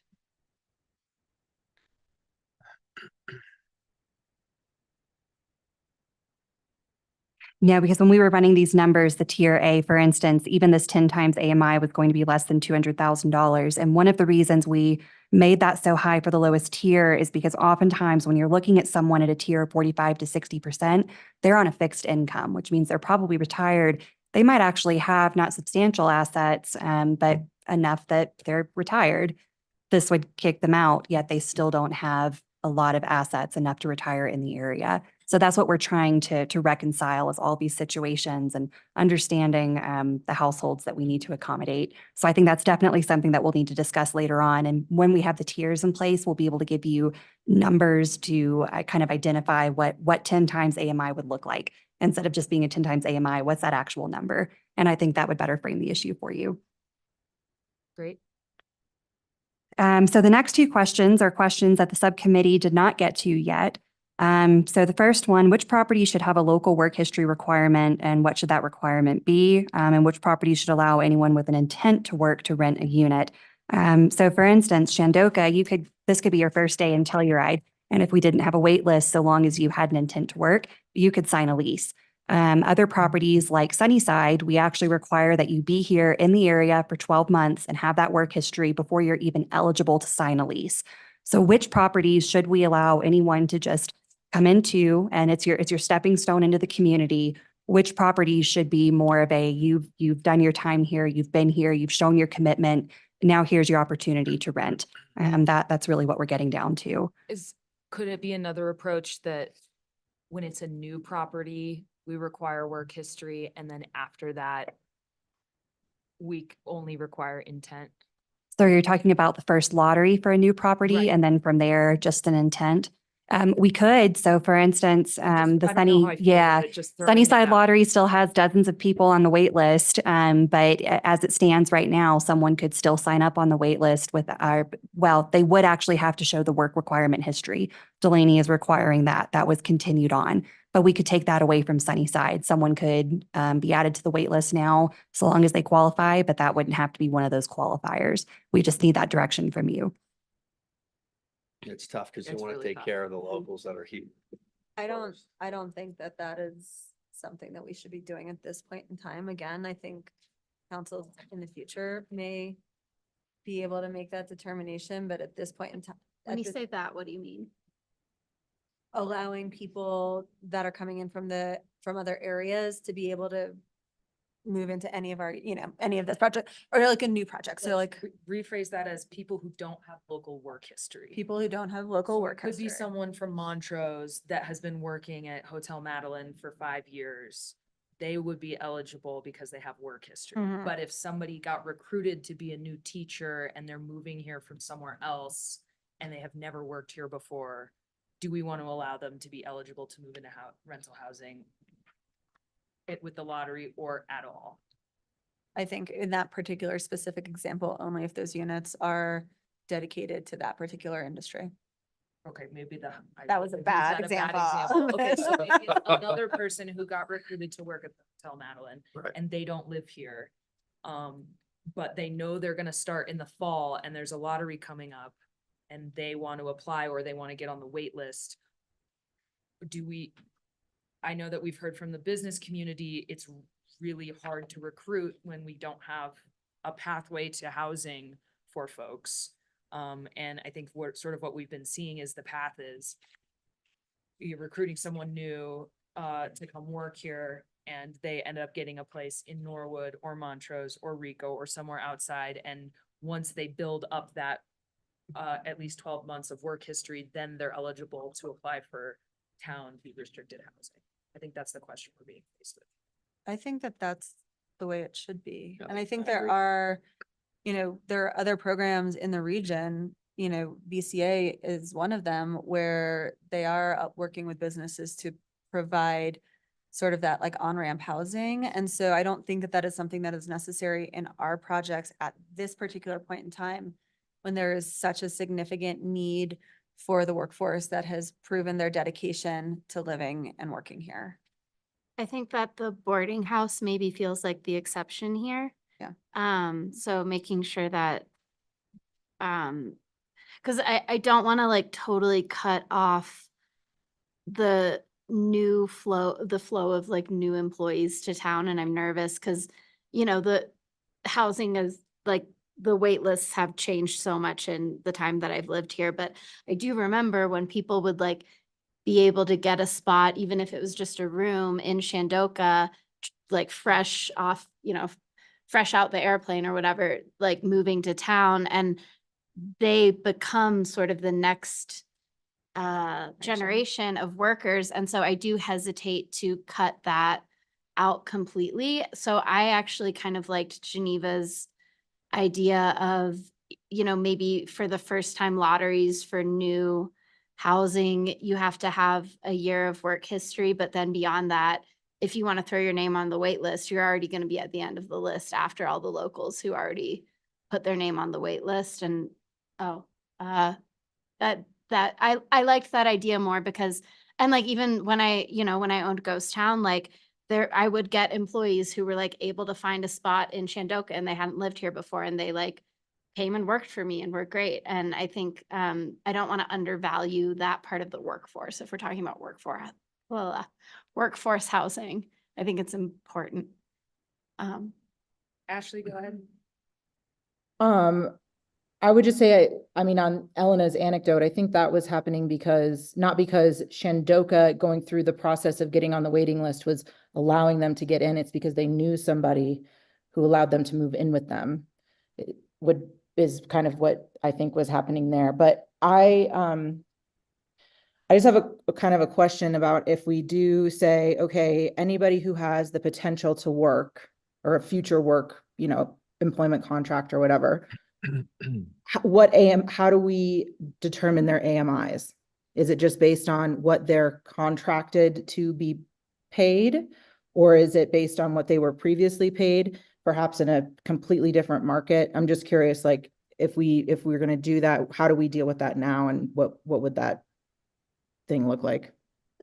Yeah, because when we were running these numbers, the tier A, for instance, even this 10 times AMI was going to be less than $200,000. And one of the reasons we made that so high for the lowest tier is because oftentimes when you're looking at someone at a tier of 45 to 60%, they're on a fixed income, which means they're probably retired. They might actually have not substantial assets, but enough that they're retired. This would kick them out, yet they still don't have a lot of assets enough to retire in the area. So that's what we're trying to reconcile, is all these situations and understanding the households that we need to accommodate. So I think that's definitely something that we'll need to discuss later on. And when we have the tiers in place, we'll be able to give you numbers to kind of identify what 10 times AMI would look like. Instead of just being a 10 times AMI, what's that actual number? And I think that would better frame the issue for you. Great. So the next 2 questions are questions that the subcommittee did not get to yet. So the first one, which property should have a local work history requirement, and what should that requirement be? And which property should allow anyone with an intent to work to rent a unit? So for instance, Shandoka, this could be your first day in Telluride. And if we didn't have a wait list, so long as you had an intent to work, you could sign a lease. Other properties like Sunnyside, we actually require that you be here in the area for 12 months and have that work history before you're even eligible to sign a lease. So which properties should we allow anyone to just come into, and it's your stepping stone into the community? Which properties should be more of a, you've done your time here, you've been here, you've shown your commitment, now here's your opportunity to rent. And that's really what we're getting down to. Could it be another approach that when it's a new property, we require work history, and then after that, we only require intent? So you're talking about the first lottery for a new property, Right. and then from there, just an intent? We could. So for instance, the I don't know how Sunny, I feel about yeah, it, just throwing it Sunnyside out. Lottery still has dozens of people on the wait list. But as it stands right now, someone could still sign up on the wait list with our, well, they would actually have to show the work requirement history. Delaney is requiring that. That was continued on. But we could take that away from Sunnyside. Someone could be added to the wait list now, so long as they qualify, but that wouldn't have to be one of those qualifiers. We just need that direction from you. It's tough because you It's want to really take tough. care of the locals that are here. I don't think that that is something that we should be doing at this point in time. Again, I think council in the future may be able to make that determination, but at this point in time. When you say that, what do you mean? Allowing people that are coming in from other areas to be able to move into any of our, any of this project or like a new project. So like Rephrase that as people who don't have local work history. people who don't have local work Could be history. someone from Montrose that has been working at Hotel Madeline for 5 years. They would be eligible because they have work history. Mhm. But if somebody got recruited to be a new teacher and they're moving here from somewhere else and they have never worked here before, do we want to allow them to be eligible to move into rental housing with the lottery or at all? I think in that particular specific example, only if those units are dedicated to that particular industry. Okay, maybe That was a use bad that example. Okay, so maybe it's another person who got recruited to work at the Hotel Madeline Right. and they don't live here. But they know they're gonna start in the fall and there's a lottery coming up and they want to apply or they want to get on the wait list. I know that we've heard from the business community, it's really hard to recruit when we don't have a pathway to housing for folks. And I think what we've been seeing is the path is you're recruiting someone new to come work here and they end up getting a place in Norwood or Montrose or Rico or somewhere outside. And once they build up that at least 12 months of work history, then they're eligible to apply for town deed restricted housing. I think that's the question we're being faced with. I think that that's the way it should be. Yeah, And I think I there agree. are, there are other programs in the region, BCA is one of them where they are working with businesses to provide sort of that like on-ramp housing. And so I don't think that that is something that is necessary in our projects at this particular point in time when there is such a significant need for the workforce that has proven their dedication to living and working here. I think that the boarding house maybe feels like the exception here. Yeah. So making sure that, because I don't want to like totally cut off the flow of like new employees to town, and I'm nervous because, the housing is like the wait lists have changed so much in the time that I've lived here, but I do remember when people would like be able to get a spot, even if it was just a room in Shandoka, like fresh off, fresh out the airplane or whatever, like moving to town, and they become sort of the next generation of workers. And so I do hesitate to cut that out completely. So I actually kind of liked Geneva's idea of, maybe for the first time lotteries for new housing, you have to have a year of work history, but then beyond that, if you want to throw your name on the wait list, you're already going to be at the end of the list after all the locals who already put their name on the wait list. And I liked that idea more because, and like even when I owned Ghost Town, like I would get employees who were like able to find a spot in Shandoka and they hadn't lived here before and they like came and worked for me and were great. And I think I don't want to undervalue that part of the workforce. If we're talking about workforce housing, I think it's important. Ashley, go ahead. I would just say, I mean, on Elena's anecdote, I think that was happening not because Shandoka going through the process of getting on the waiting list was allowing them to get in. It's because they knew somebody who allowed them to move in with them. Is kind of what I think was happening there. But I just have a kind of a question about if we do say, okay, anybody who has the potential to work or a future work, employment contract or whatever, how do we determine their AMIs? Is it just based on what they're contracted to be paid? Or is it based on what they were previously paid, perhaps in a completely different market? I'm just curious, like, if we're gonna do that, how do we deal with that now, and what would that thing look like?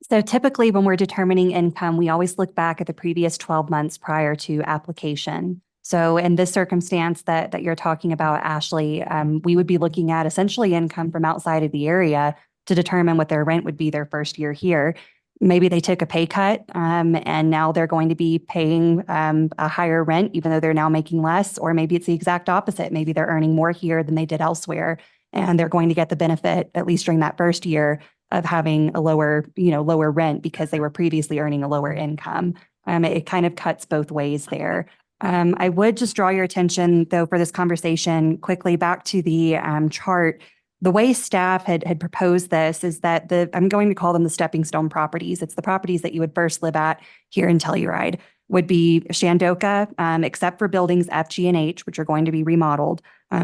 So typically when we're determining income, we always look back at the previous 12 months prior to application. So in this circumstance that you're talking about, Ashley, we would be looking at essentially income from outside of the area to determine what their rent would be their first year here. Maybe they took a pay cut, and now they're going to be paying a higher rent, even though they're now making less, or maybe it's the exact opposite. Maybe they're earning more here than they did elsewhere, and they're going to get the benefit, at least during that first year, of having a lower rent because they were previously earning a lower income. It kind of cuts both ways there. I would just draw your attention, though, for this conversation quickly back to the chart. The way staff had proposed this is that I'm going to call them the stepping stone properties. It's the properties that you would first live at here in Telluride, would be Shandoka, except for buildings F, G, and H, which are going to be remodeled.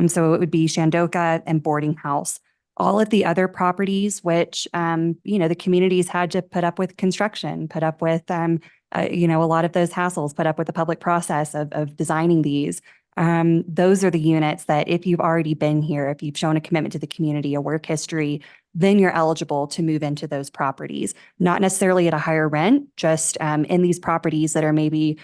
So it would be Shandoka and boarding house. All of the other properties, which, the communities had to put up with construction, put up with, a lot of those hassles, put up with the public process of designing these. Those are the units that if you've already been here, if you've shown a commitment to the community, a work history, then you're eligible to move into those properties. Not necessarily at a higher rent, just in these properties that are maybe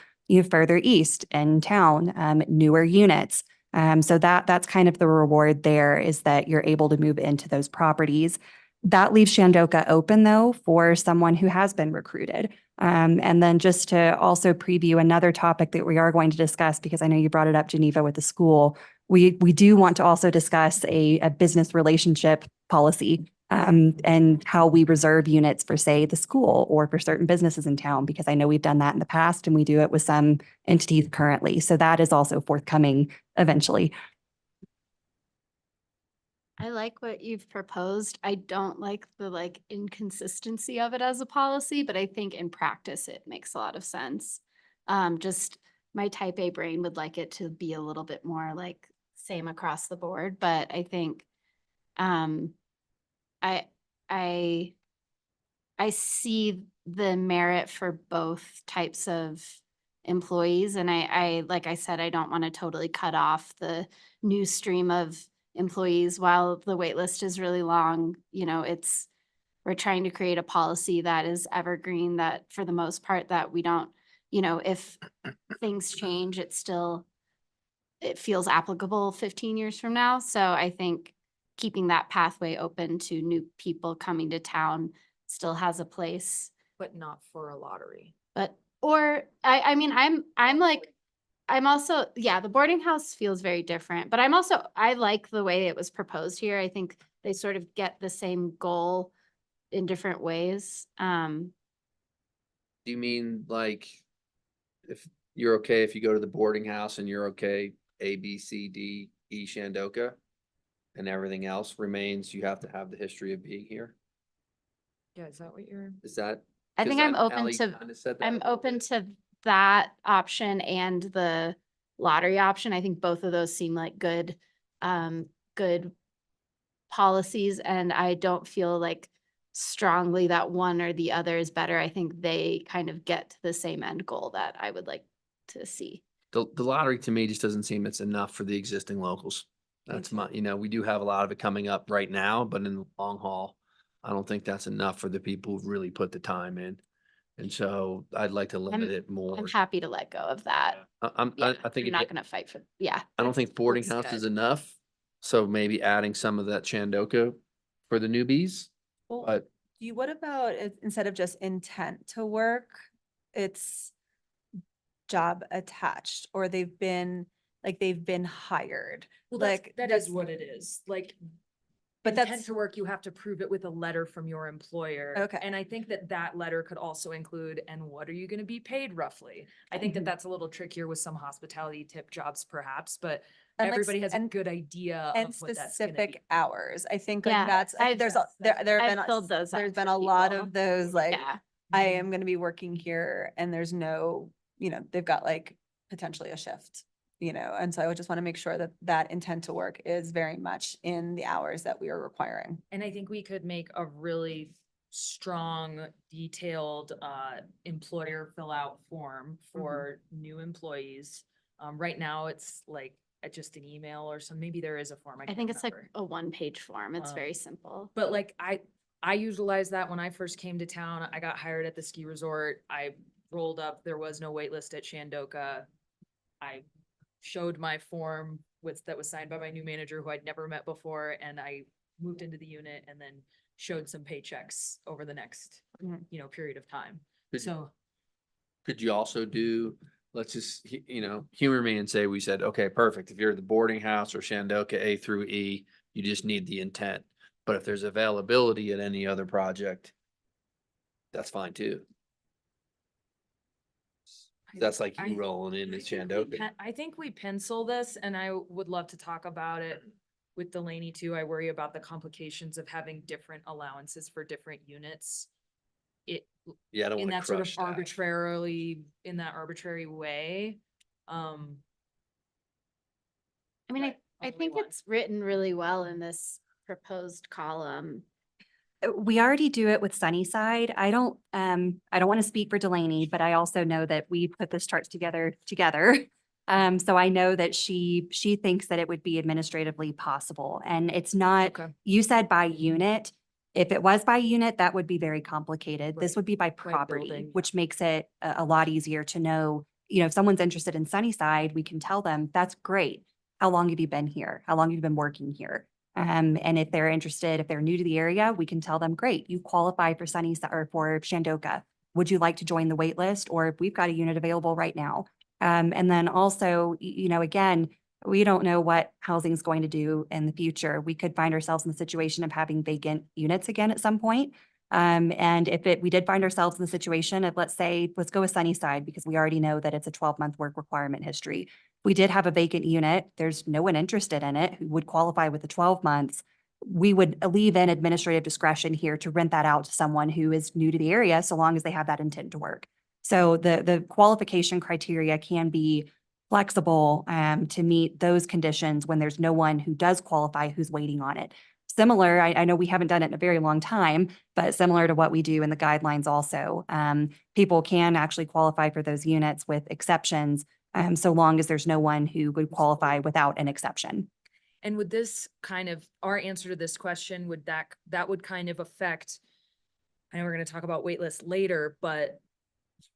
further east in town, newer units. So that's kind of the reward there, is that you're able to move into those properties. That leaves Shandoka open, though, for someone who has been recruited. And then just to also preview another topic that we are going to discuss, because I know you brought it up, Geneva, with the school, we do want to also discuss a business relationship policy, and how we reserve units for, say, the school or for certain businesses in town, because I know we've done that in the past and we do it with some entities currently. So that is also forthcoming eventually. I like what you've proposed. I don't like the inconsistency of it as a policy, but I think in practice it makes a lot of sense. Just my type A brain would like it to be a little bit more like same across the board, but I think I see the merit for both types of employees, and I like I said, I don't want to totally cut off the new stream of employees while the wait list is really long. We're trying to create a policy that is evergreen, that for the most part that we don't, if things change, it feels applicable 15 years from now. So I think keeping that pathway open to new people coming to town still has a place. But not for a lottery. I'm also, the boarding house feels very different, but I like the way it was proposed here. I think they sort of get the same goal in different ways. Do you mean like if you're okay if you go to the boarding house and you're okay, A, B, C, D, E, Shandoka, and everything else remains, you have to have the history of being here? Yeah, is that what you're? Is that? I think I'm open to that option and the lottery option. I think both of those seem like good policies, and I don't feel like strongly that one or the other is better. I think they kind of get to the same end goal that I would like to see. The lottery to me just doesn't seem it's enough for the existing locals. That's we do have a lot of it coming up right now, but in the long haul, I don't think that's enough for the people who've really put the time in. And so I'd like to limit it more. I'm happy to let go of that. I think I'm not going to fight for, I don't think boarding house is enough. So maybe adding some of that Shandoka for the newbies. Well, But what about instead of just intent to work, it's job attached, or they've been hired? Well, Like that is what it is. Like, but intent that's to work, you have to prove it with a letter from your employer. Okay. And I think that letter could also include, and what are you going to be paid roughly? I think Mhm. that's a little trickier with some hospitality tip jobs perhaps, but And like everybody has a and- good idea and of what that's gonna be. specific hours. I think Yeah, that's I've- there have I've been filled those there's out been for a lot people. of those I Mm-hmm. am going to be working here, and there's no, they've got like potentially a shift, you know, and so I would just want to make sure that that intent to work is very much in the hours that we are requiring. And I think we could make a really strong, detailed, employer fill out form for new employees. Right now, it's like just an email or some, maybe there is a form. I can't think it's like remember. a one-page form. It's very simple. But like I utilized that when I first came to town. I got hired at the ski resort. I rolled up, there was no wait list at Shandoka. I showed my form that was signed by my new manager who I'd never met before, and I moved into the unit and then showed some paychecks over the next, period of time. Could- So Could you also do, let's just, humor me and say, we said, okay, perfect. If you're the boarding house or Shandoka A through E, you just need the intent. But if there's availability at any other project, that's fine too. That's like you rolling into Shandoka. I think we pencil this, and I would love to talk about it with Delaney too. I worry about the complications of having different allowances for different units. Yeah, I don't In want to that sort of crush that. in that arbitrary way. I mean, I think it's written really well in this proposed column. We already do it with Sunnyside. I don't want to speak for Delaney, but I also know that we put this charts together. So I know that she thinks that it would be administratively possible, and it's not, you said by unit. If it was by unit, that would be very complicated. This would be by property, building, which makes it a lot easier to know, if someone's interested in Sunnyside, we can tell them, that's great. How long have you been here? How long have you been working here? And if they're interested, if they're new to the area, we can tell them, great, you qualify for Sunnyside or for Shandoka. Would you like to join the wait list? Or if we've got a unit available right now. And then also, again, we don't know what housing is going to do in the future. We could find ourselves in the situation of having vacant units again at some point. And if we did find ourselves in the situation of, let's go with Sunnyside, because we already know that it's a 12-month work requirement history. We did have a vacant unit. There's no one interested in it who would qualify with the 12 months. We would leave in administrative discretion here to rent that out to someone who is new to the area, so long as they have that intent to work. So the qualification criteria can be flexible to meet those conditions when there's no one who does qualify who's waiting on it. Similar, I know we haven't done it in a very long time, but similar to what we do in the guidelines also, people can actually qualify for those units with exceptions, so long as there's no one who would qualify without an exception. And would this kind of, our answer to this question, would that would kind of affect, I know we're going to talk about waitlist later, but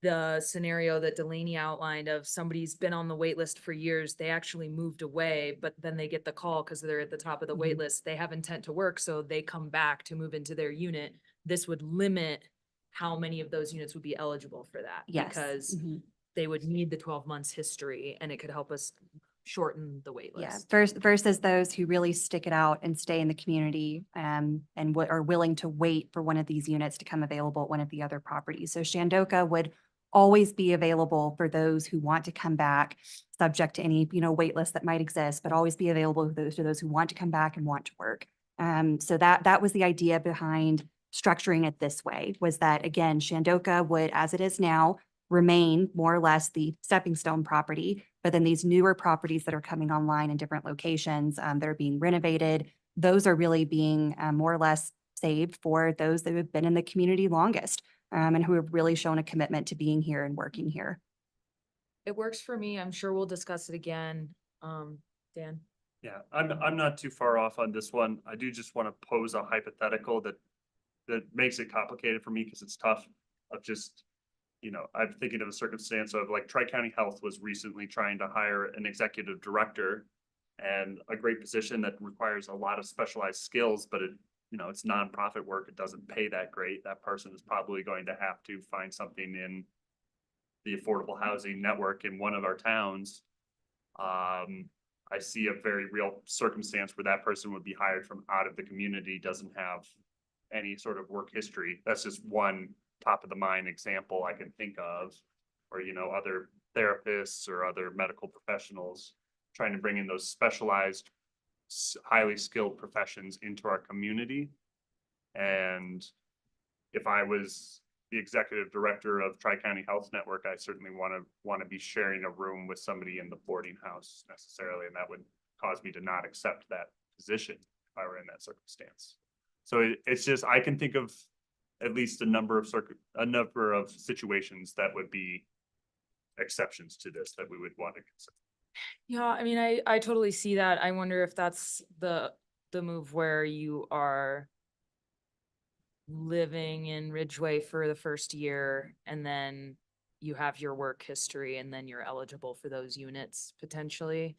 the scenario that Delaney outlined of somebody's been on the wait list for years, they actually moved away, but then they get the call because they're at the top of the wait list. They have intent to work, so they come back to move into their unit. This would limit how many of those units would be eligible for that. Yes. Because they would need the 12 months history, and it could help us shorten the wait Yeah, list. versus those who really stick it out and stay in the community and are willing to wait for one of these units to come available at one of the other properties. So Shandoka would always be available for those who want to come back, subject to any, wait list that might exist, but always be available to those who want to come back and want to work. So that was the idea behind structuring it this way, was that, again, Shandoka would, as it is now, remain more or less the stepping stone property, but then these newer properties that are coming online in different locations that are being renovated, those are really being more or less saved for those that have been in the community longest and who have really shown a commitment to being here and working here. It works for me. I'm sure we'll discuss it again. Dan? Yeah, I'm not too far off on this one. I do just want to pose a hypothetical that makes it complicated for me because it's tough of just, I'm thinking of a circumstance of like Tri-County Health was recently trying to hire an executive director and a great position that requires a lot of specialized skills, but it's nonprofit work. It doesn't pay that great. That person is probably going to have to find something in the affordable housing network in one of our towns. I see a very real circumstance where that person would be hired from out of the community, doesn't have any sort of work history. That's just one top of the mind example I can think of, or, other therapists or other medical professionals trying to bring in those specialized, highly skilled professions into our community. And if I was the executive director of Tri-County Health Network, I certainly want to be sharing a room with somebody in the boarding house necessarily, and that would cause me to not accept that position if I were in that circumstance. So it's just, I can think of at least a number of situations that would be exceptions to this that we would want to consider. Yeah, I mean, I totally see that. I wonder if that's the move where you are living in Ridgeway for the first year and then you have your work history and then you're eligible for those units potentially.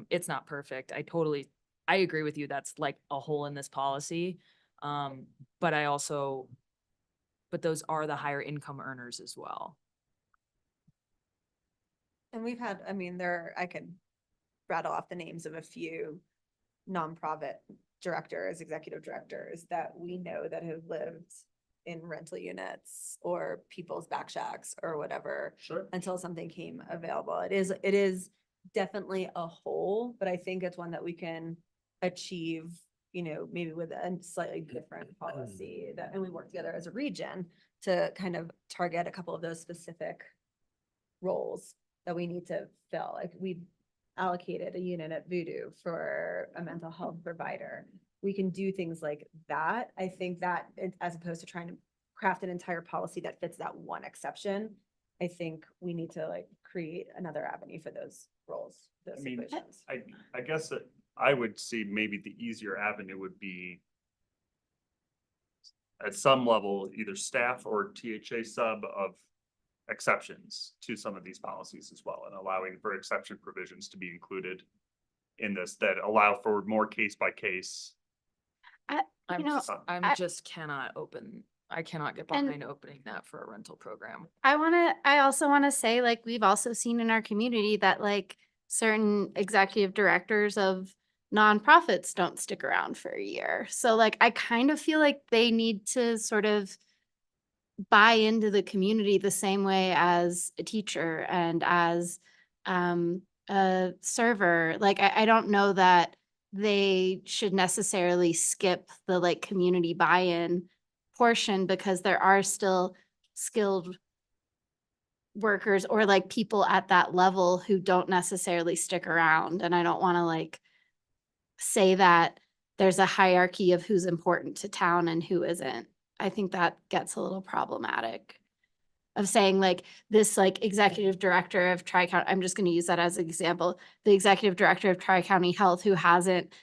It's not perfect. I agree with you. That's like a hole in this policy. But those are the higher income earners as well. And we've had, I mean, I could rattle off the names of a few nonprofit directors, executive directors that we know that have lived in rental units or people's back shacks or whatever. Sure. Until something came available. It is definitely a hole, but I think it's one that we can achieve, maybe with a slightly different policy and we work together as a region to kind of target a couple of those specific roles that we need to fill. Like we've allocated a unit at Voodoo for a mental health provider. We can do things like that. I think that as opposed to trying to craft an entire policy that fits that one exception, I think we need to like create another avenue for those roles, those situations. I guess that I would see maybe the easier avenue would be at some level, either staff or THA sub of exceptions to some of these policies as well, and allowing for exception provisions to be included in this that allow for more case by case. I cannot get And- behind opening that for a rental program. I also want to say, like, we've also seen in our community that like certain executive directors of nonprofits don't stick around for a year. So like, I kind of feel like they need to sort of buy into the community the same way as a teacher and as a server. Like, I don't know that they should necessarily skip the like community buy-in portion because there are still skilled workers or like people at that level who don't necessarily stick around. And I don't want to like say that there's a hierarchy of who's important to town and who isn't. I think that gets a little problematic of saying like this like executive director of Tri-County, I'm just going to use that as an example, the executive director of Tri-County Health who hasn't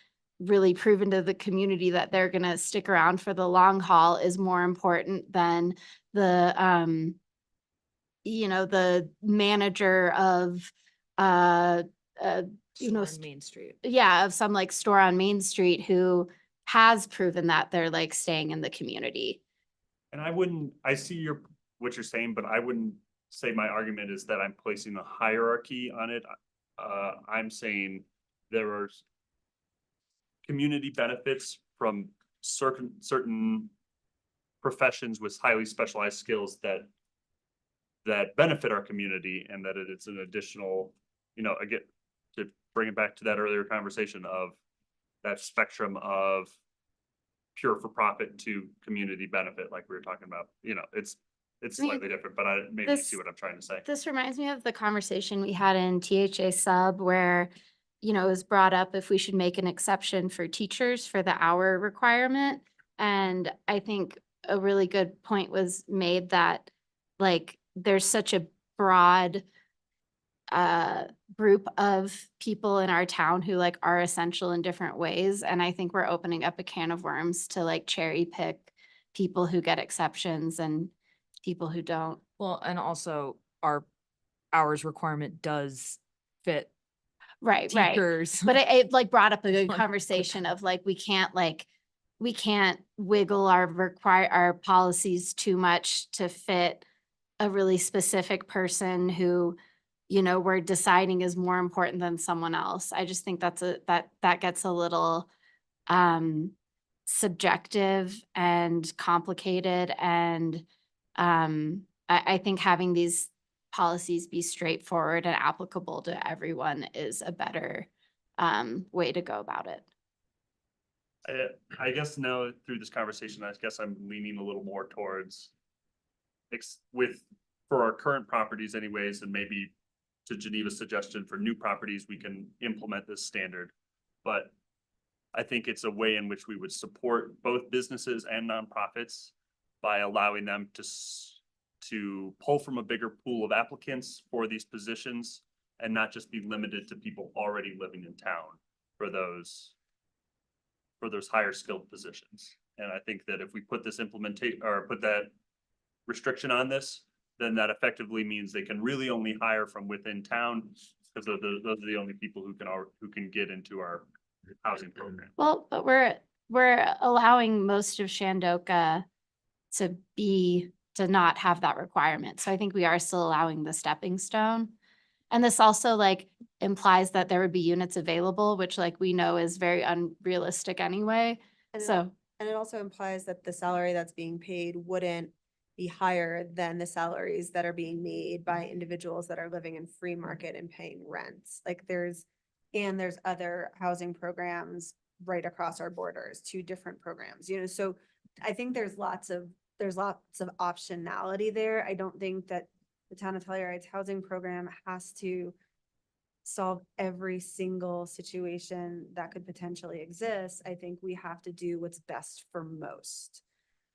really proven to the community that they're going to stick around for the long haul is more important than the the manager of On Main Street. of some like store on Main Street who has proven that they're like staying in the community. And I see what you're saying, but I wouldn't say my argument is that I'm placing a hierarchy on it. I'm saying there are community benefits from certain professions with highly specialized skills that benefit our community, and that it's an additional, again, to bring it back to that earlier conversation of that spectrum of pure for profit to community benefit, like we were talking about, it's slightly different, but maybe you see what I'm trying to say. This reminds me of the conversation we had in THA sub where, it was brought up if we should make an exception for teachers for the hour requirement. And I think a really good point was made that like there's such a broad group of people in our town who like are essential in different ways. And I think we're opening up a can of worms to like cherry pick people who get exceptions and people who don't. Well, and also our hours requirement does fit Right. teachers. But it like brought up a good Like, conversation of like, we can't wiggle our policies too much to fit a really specific person who, we're deciding is more important than someone else. I just think that gets a little subjective and complicated. And I think having these policies be straightforward and applicable to everyone is a better way to go about it. I guess now through this conversation, I guess I'm leaning a little more towards for our current properties anyways, and maybe to Geneva's suggestion for new properties, we can implement this standard. But I think it's a way in which we would support both businesses and nonprofits by allowing them to pull from a bigger pool of applicants for these positions and not just be limited to people already living in town for those higher skilled positions. And I think that if we put this put that restriction on this, then that effectively means they can really only hire from within town, because those are the only people who can get into our housing program. Well, but we're allowing most of Shandoka to not have that requirement. So I think we are still allowing the stepping stone. And this also like implies that there would be units available, which like we know is very unrealistic anyway. So. And it also implies that the salary that's being paid wouldn't be higher than the salaries that are being made by individuals that are living in free market and paying rents. Like there's other housing programs right across our borders, 2 different programs, so I think there's lots of optionality there. I don't think that the town of Telluride's housing program has to solve every single situation that could potentially exist. I think we have to do what's best for most.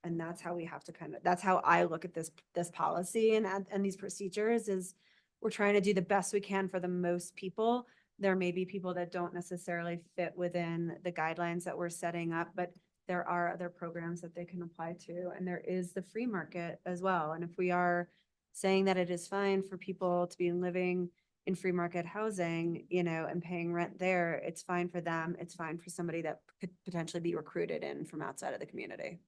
And that's how we have to that's how I look at this policy and these procedures is we're trying to do the best we can for the most people. There may be people that don't necessarily fit within the guidelines that we're setting up, but there are other programs that they can apply to. And there is the free market as well. And if we are saying that it is fine for people to be living in free market housing, and paying rent there, it's fine for them. It's fine for somebody that could potentially be recruited in from outside of the community.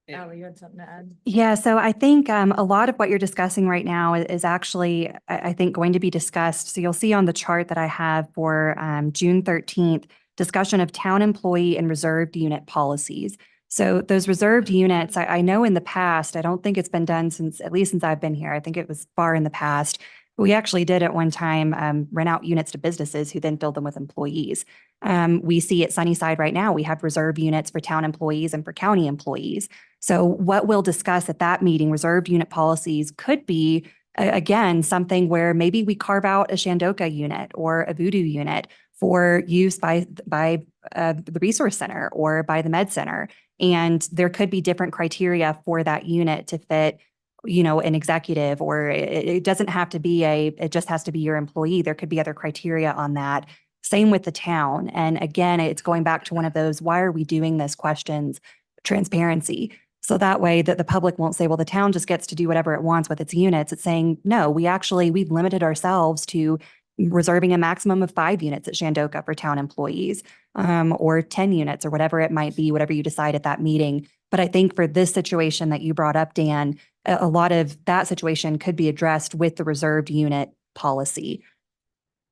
Ally, you had something to add? Yeah, so I think a lot of what you're discussing right now is actually, I think, going to be discussed. So you'll see on the chart that I have for June 13th, discussion of town employee and reserved unit policies. So those reserved units, I know in the past, I don't think it's been done at least since I've been here. I think it was far in the past. We actually did at one time rent out units to businesses who then filled them with employees. We see at Sunnyside right now, we have reserve units for town employees and for county employees. So what we'll discuss at that meeting, reserved unit policies, could be, again, something where maybe we carve out a Shandoka unit or a Voodoo unit for use by the resource center or by the med center. And there could be different criteria for that unit to fit an executive, or it doesn't have to be it just has to be your employee. There could be other criteria on that. Same with the town. And again, it's going back to one of those, why are we doing this questions, transparency. So that way that the public won't say, well, the town just gets to do whatever it wants with its units. It's saying, no, we've limited ourselves to reserving a maximum of 5 units at Shandoka for town employees, or 10 units or whatever it might be, whatever you decide at that meeting. But I think for this situation that you brought up, Dan, a lot of that situation could be addressed with the reserved unit policy.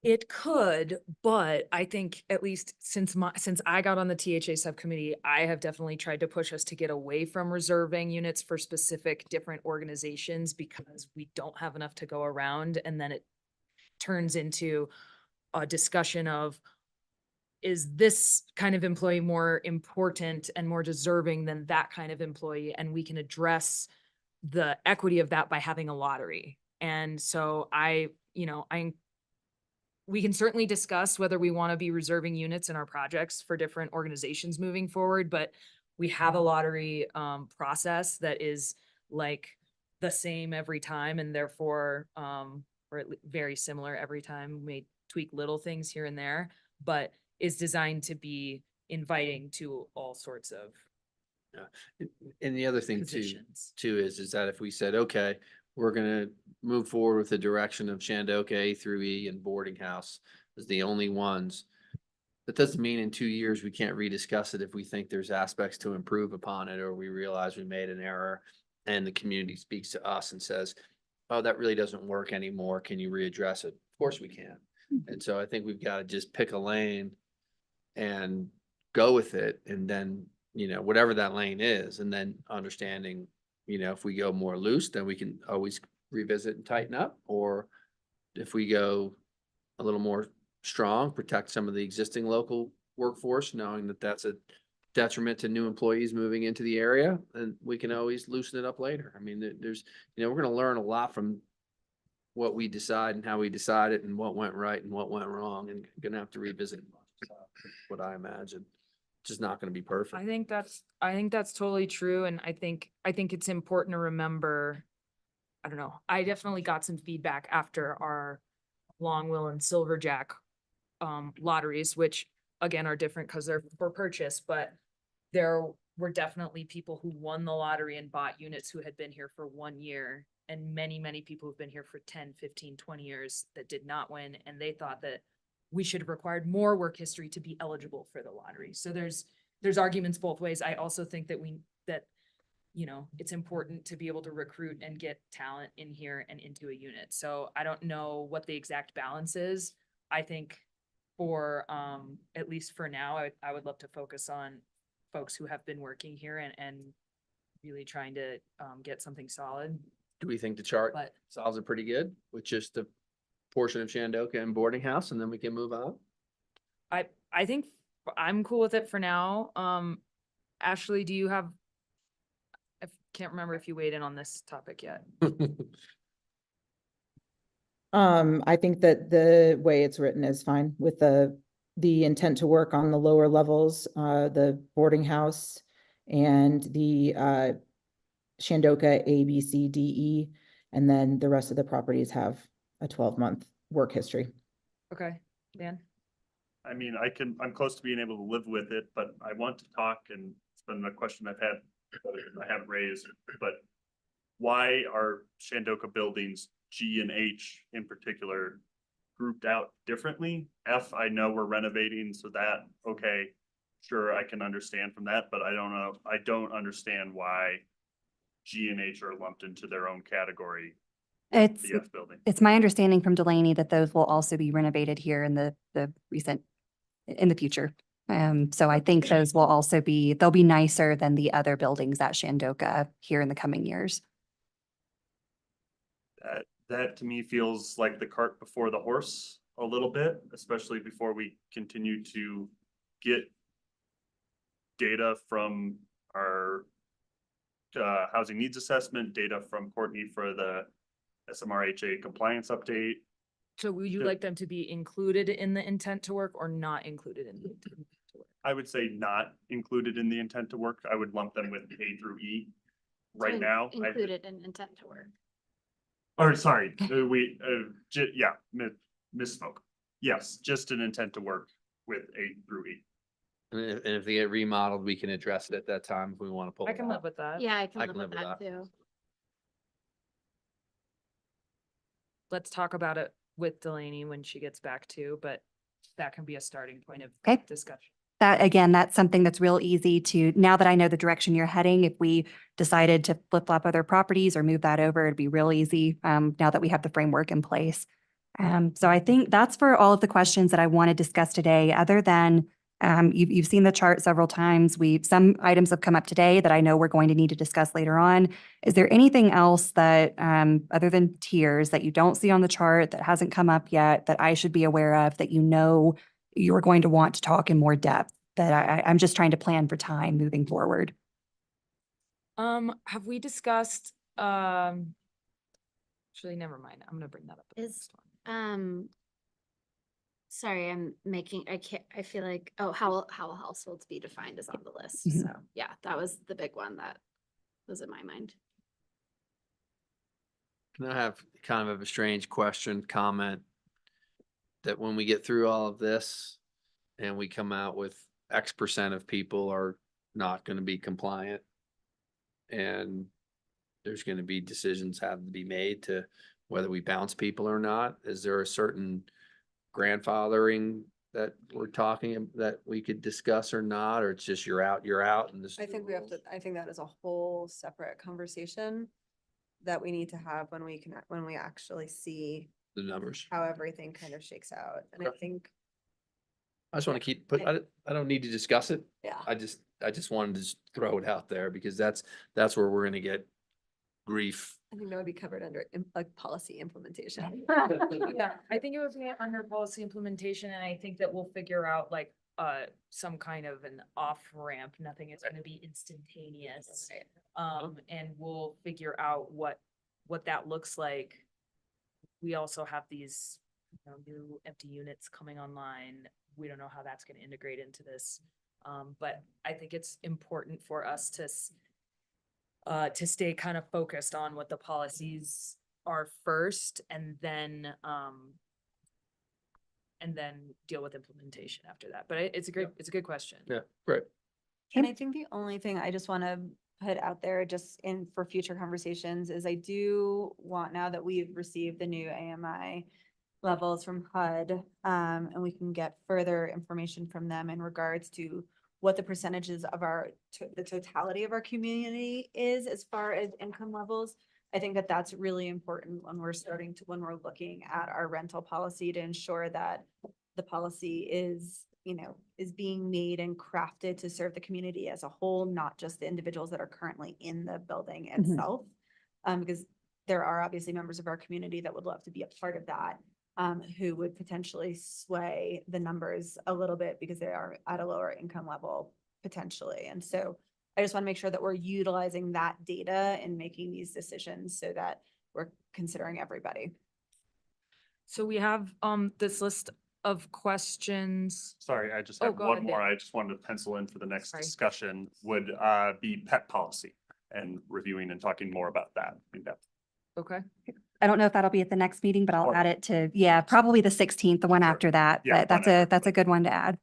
It could, but I think at least since I got on the THA subcommittee, I have definitely tried to push us to get away from reserving units for specific different organizations because we don't have enough to go around. And then it turns into a discussion of, is this kind of employee more important and more deserving than that kind of employee? And we can address the equity of that by having a lottery. And so we can certainly discuss whether we want to be reserving units in our projects for different organizations moving forward, but we have a lottery process that is like the same every time, and therefore, or very similar every time. We may tweak little things here and there, but is designed to be inviting to all sorts of And the other thing positions. too is that if we said, okay, we're gonna move forward with the direction of Shandoka A through E and boarding house as the only ones, that doesn't mean in 2 years we can't rediscuss it if we think there's aspects to improve upon it, or we realize we made an error and the community speaks to us and says, oh, that really doesn't work anymore. Can you readdress it? Of course we can. And so I think we've got to just pick a lane and go with it. And then, whatever that lane is, and then understanding, if we go more loose, then we can always revisit and tighten up. Or if we go a little more strong, protect some of the existing local workforce, knowing that that's a detriment to new employees moving into the area, and we can always loosen it up later. I mean, there's, we're gonna learn a lot from what we decide and how we decide it and what went right and what went wrong, and gonna have to revisit what I imagine. It's just not gonna be perfect. I think that's totally true. And I think it's important to remember, I don't know, I definitely got some feedback after our Longwell and Silverjack lotteries, which again are different because they're for purchase, but there were definitely people who won the lottery and bought units who had been here for 1 year, and many, many people who've been here for 10, 15, 20 years that did not win. And they thought that we should have required more work history to be eligible for the lottery. So there's arguments both ways. I also think that it's important to be able to recruit and get talent in here and into a unit. So I don't know what the exact balance is. I think for, at least for now, I would love to focus on folks who have been working here and really trying to, get something solid. Do we think the chart But- solves it pretty good with just the portion of Shandoka and boarding house, and then we can move on? I think I'm cool with it for now. Ashley, do you have, I can't remember if you weighed in on this topic yet. I think that the way it's written is fine with the intent to work on the lower levels, the boarding house and the Shandoka A, B, C, D, E, and then the rest of the properties have a 12-month work history. Okay, Dan? I mean, I'm close to being able to live with it, but I want to talk, and it's been a question I haven't raised, but why are Shandoka buildings, G and H in particular, grouped out differently? F, I know we're renovating, so that, okay, sure, I can understand from that, but I don't understand why G and H are lumped into their own category. It's, The F building. it's my understanding from Delaney that those will also be renovated here in the future. So I think those will also they'll be nicer than the other buildings at Shandoka here in the coming years. That to me feels like the cart before the horse a little bit, especially before we continue to get data from our housing needs assessment, data from Courtney for the SMRHA compliance update. So would you Yeah. like them to be included in the intent to work or not included in the intent to work? I would say not included in the intent to work. I would lump them with A through E right now. Included in intent to work. Or sorry, misspoke. Yes, just an intent to work with A through E. And if they get remodeled, we can address it at that time if we want to pull I it can out. live with that. Yeah, I can live with that too. Let's talk about it with Delaney when she gets back too, but that can be a starting point of Okay. discussion. That, again, that's something that's real easy to, now that I know the direction you're heading, if we decided to flip flop other properties or move that over, it'd be real easy, now that we have the framework in place. So I think that's for all of the questions that I want to discuss today, other than, you've seen the chart several times. Some items have come up today that I know we're going to need to discuss later on. Is there anything else that, other than tiers, that you don't see on the chart that hasn't come up yet that I should be aware of, that you know you're going to want to talk in more depth, that I'm just trying to plan for time moving forward? Have we discussed, actually, never mind. I'm gonna bring that up. at the Is, next one. Sorry, I feel like, how will households be defined is on the list. Mhm. So, yeah, that was the big one that was in my mind. Can I have kind of a strange question, comment? That when we get through all of this and we come out with X% of people are not gonna be compliant. And there's gonna be decisions have to be made to whether we bounce people or not. Is there a certain grandfathering that we're talking, that we could discuss or not, or it's just you're out and this? I think that is a whole separate conversation that we need to have when we actually see The numbers. how everything kind of shakes out. And I Okay. think, I just want to I don't need to discuss it. yeah. I just wanted to just throw it out there because that's where we're gonna get grief. I think that would be covered under like policy implementation. Yeah, I think it would be under policy implementation, and I think that we'll figure out like some kind of an off ramp. Nothing is gonna be instantaneous. And we'll figure out what that looks like. We also have these, new empty units coming online. We don't know how that's gonna integrate into this. But I think it's important for us to stay kind of focused on what the policies are first and then deal with implementation after that. But it's a good question. Yeah, great. And I think the only thing I just want to put out there just for future conversations is I do want, now that we've received the new AMI levels from HUD, and we can get further information from them in regards to what the percentages of the totality of our community is as far as income levels. I think that that's really important when we're looking at our rental policy to ensure that the policy is being made and crafted to serve the community as a whole, not just the individuals that are currently in the building itself. Because there are obviously members of our community that would love to be a part of that, who would potentially sway the numbers a little bit because they are at a lower income level potentially. And so I just want to make sure that we're utilizing that data and making these decisions so that we're considering everybody. So we have this list of questions. Sorry, I just Oh, have go one ahead, more. Dan. I just wanted to pencil in for the next Sorry. discussion would be pet policy and reviewing and talking more about that in depth. Okay. I don't know if that'll be at the next meeting, but I'll Or- add it to, yeah, probably the 16th, the one Sure. after that. Yeah, But that's a good one to add.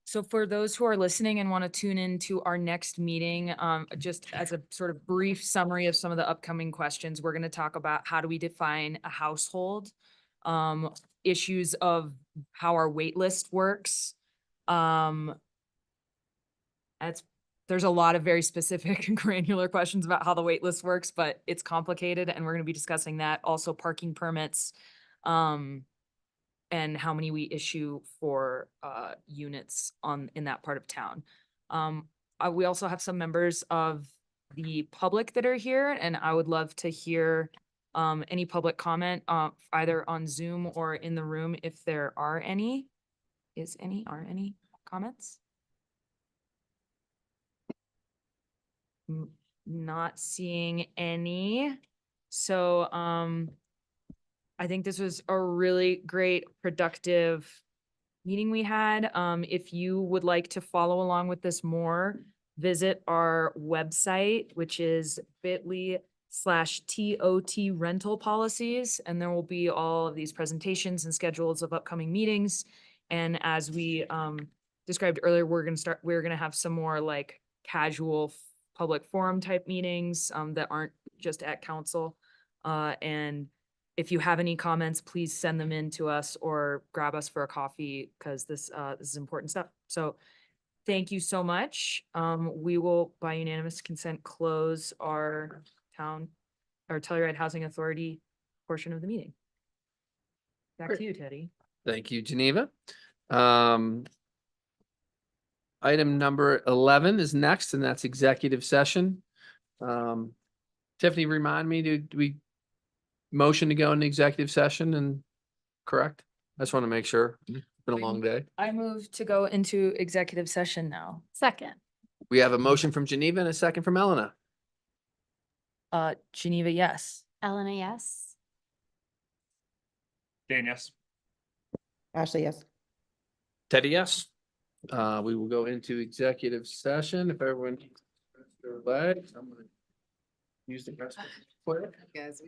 So for those who are listening and want to tune into our next meeting, just as a sort of brief summary of some of the upcoming questions, we're going to talk about how do we define a household, issues of how our wait list works. There's a lot of very specific and granular questions about how the wait list works, but it's complicated and we're going to be discussing that. Also parking permits, and how many we issue for units in that part of town. We also have some members of the public that are here, and I would love to hear any public comment either on Zoom or in the room if there are any. Are any comments? Not seeing any. So I think this was a really great, productive meeting we had. If you would like to follow along with this more, visit our website, which is bit.ly/TOT rental policies. And there will be all of these presentations and schedules of upcoming meetings. And as we described earlier, we're going to have some more like casual public forum type meetings that aren't just at council. And if you have any comments, please send them in to us or grab us for a coffee because this is important stuff. So thank you so much. We will, by unanimous consent, close our Telluride Housing Authority portion of the meeting. Back to you, Teddy. Thank you, Geneva. Item number 11 is next, and that's executive session. Tiffany, remind me, do we motion to go into executive session and correct? I just want to make sure. It's been a long day. I move to go into executive session now. Second. We have a motion from Geneva and a second from Elena. Geneva, yes. Elena, yes. Dan, yes. Ashley, yes. Teddy, yes. We will go into executive session. If everyone keeps their legs, I'm gonna use the rest of the Guys,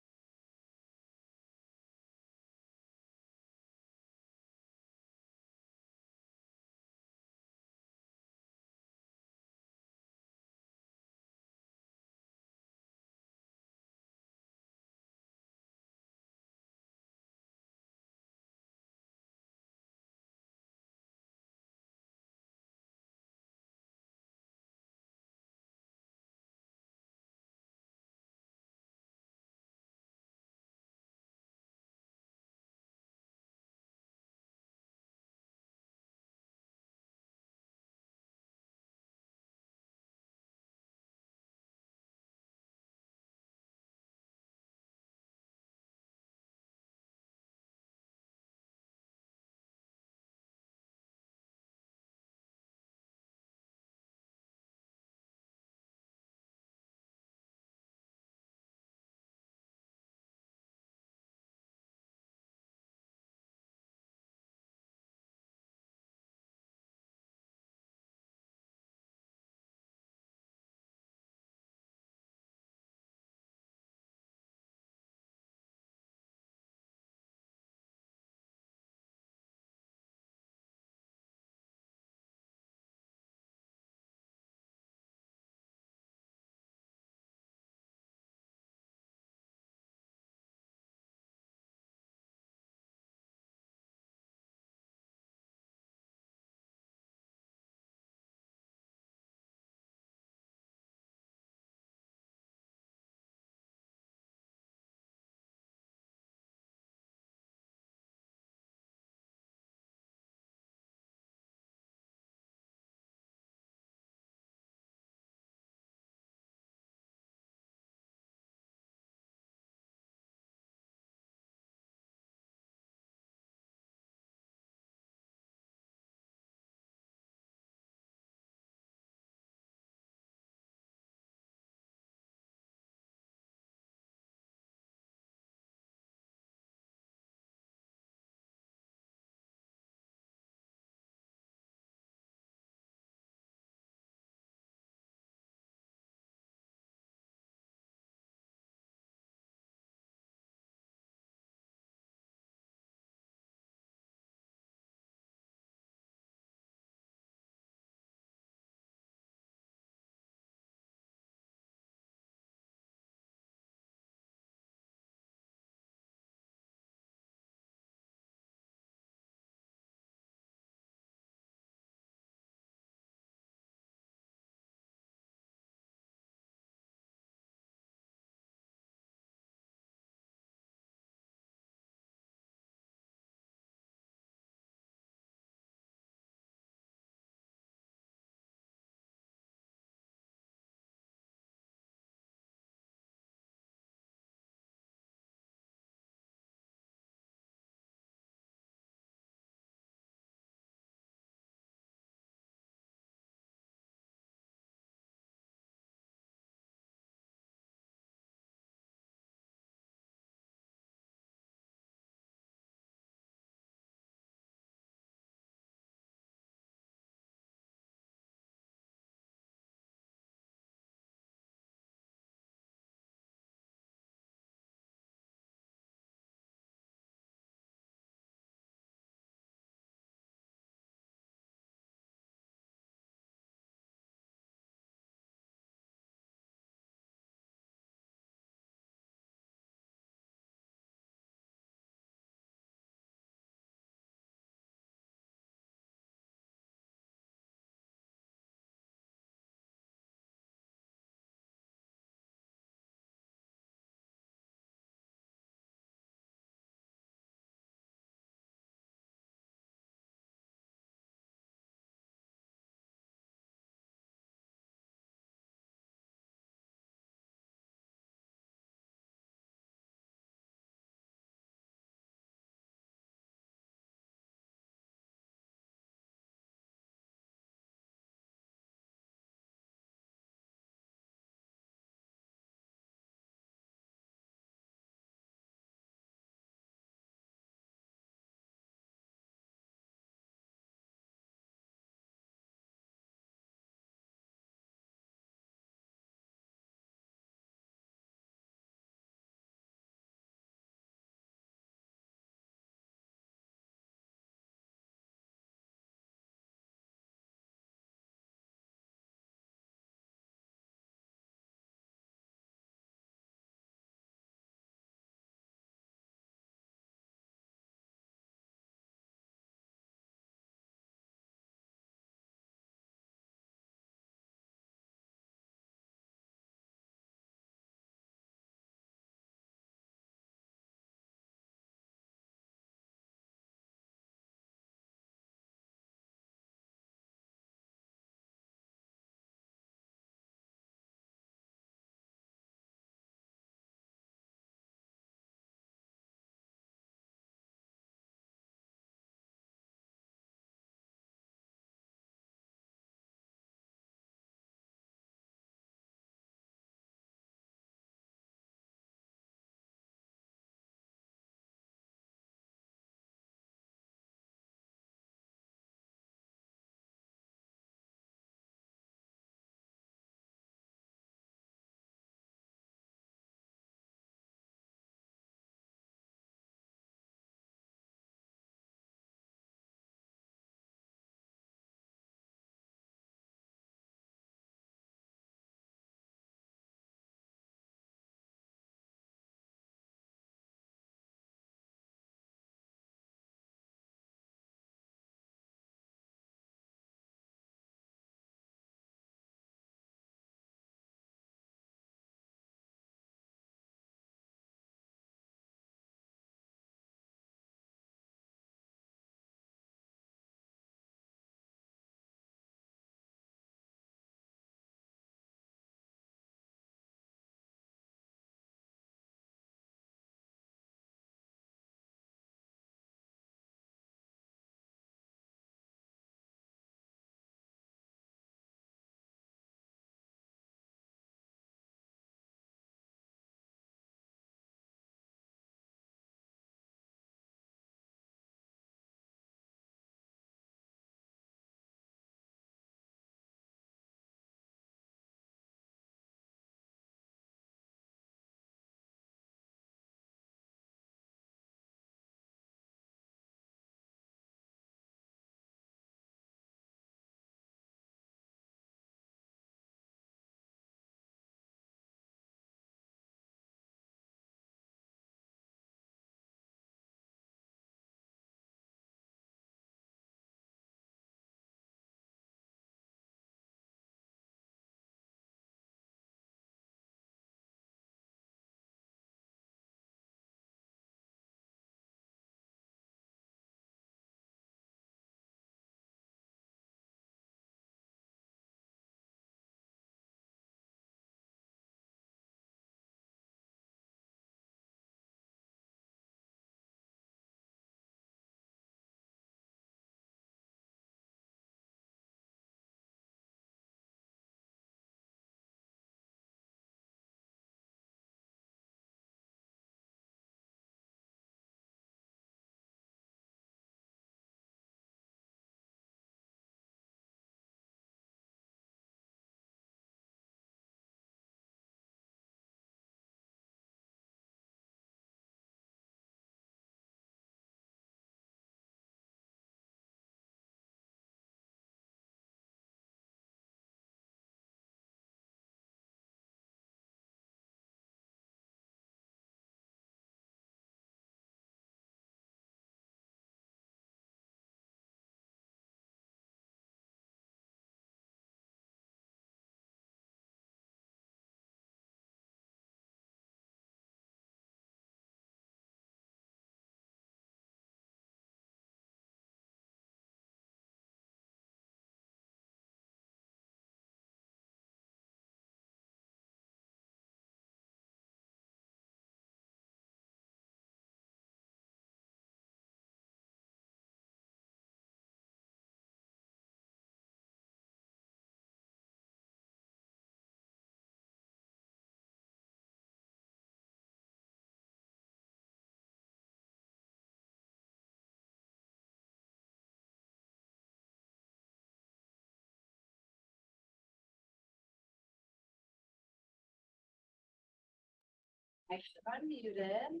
I should unmuted.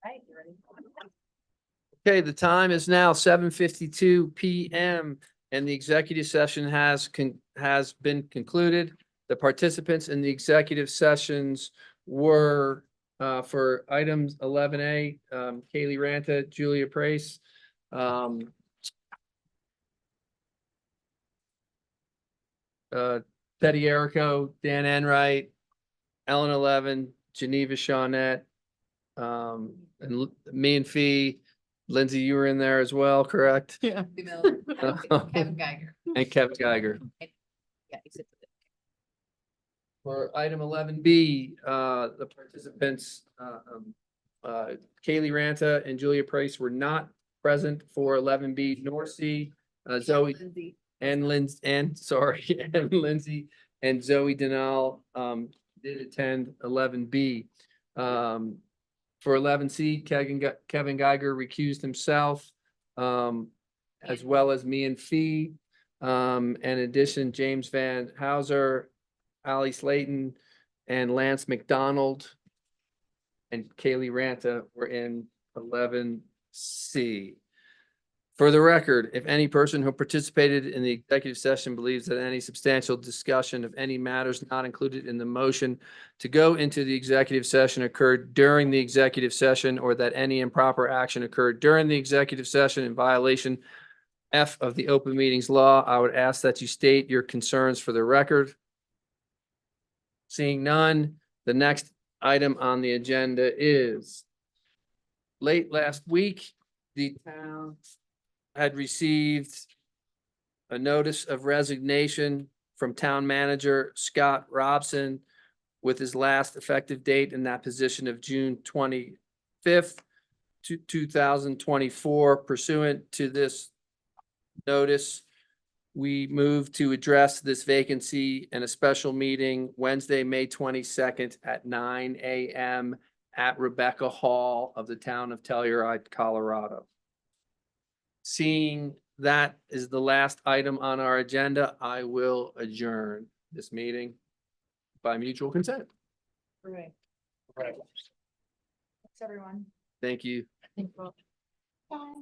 Right, you ready? Okay, the time is now 7:52 PM and the executive session has been concluded. The participants in the executive sessions were for items 11A, Kaylee Ranta, Julia Price, Teddy Erico, Dan Enright, Ellen 11, Geneva Shawnette, and me and Fee. Lindsay, you were in there as well, correct? Yeah. Kevin Geiger. And Kevin Geiger. Yeah, you said that. For item 11B, the participants, Kaylee Ranta and Julia Price were not present for 11B nor C. Zoe Lindsay. and and Lindsay and Zoe Denal did attend 11B. For 11C, Kevin Geiger recused himself, as well as me and Fee. In addition, James Van Hauser, Ali Slayton, and Lance McDonald and Kaylee Ranta were in 11C. For the record, if any person who participated in the executive session believes that any substantial discussion of any matters not included in the motion to go into the executive session occurred during the executive session, or that any improper action occurred during the executive session in violation F of the open meetings law, I would ask that you state your concerns for the record. Seeing none, the next item on the agenda is late last week, the town had received a notice of resignation from town manager Scott Robson with his last effective date in that position of June 25th, 2024. Pursuant to this notice, we move to address this vacancy in a special meeting Wednesday, May 22nd at 9 a.m. at Rebecca Hall of the town of Telluride, Colorado. Seeing that is the last item on our agenda, I will adjourn this meeting by mutual consent. Right. Right. Thanks, everyone. Thank you. Thank you. Bye.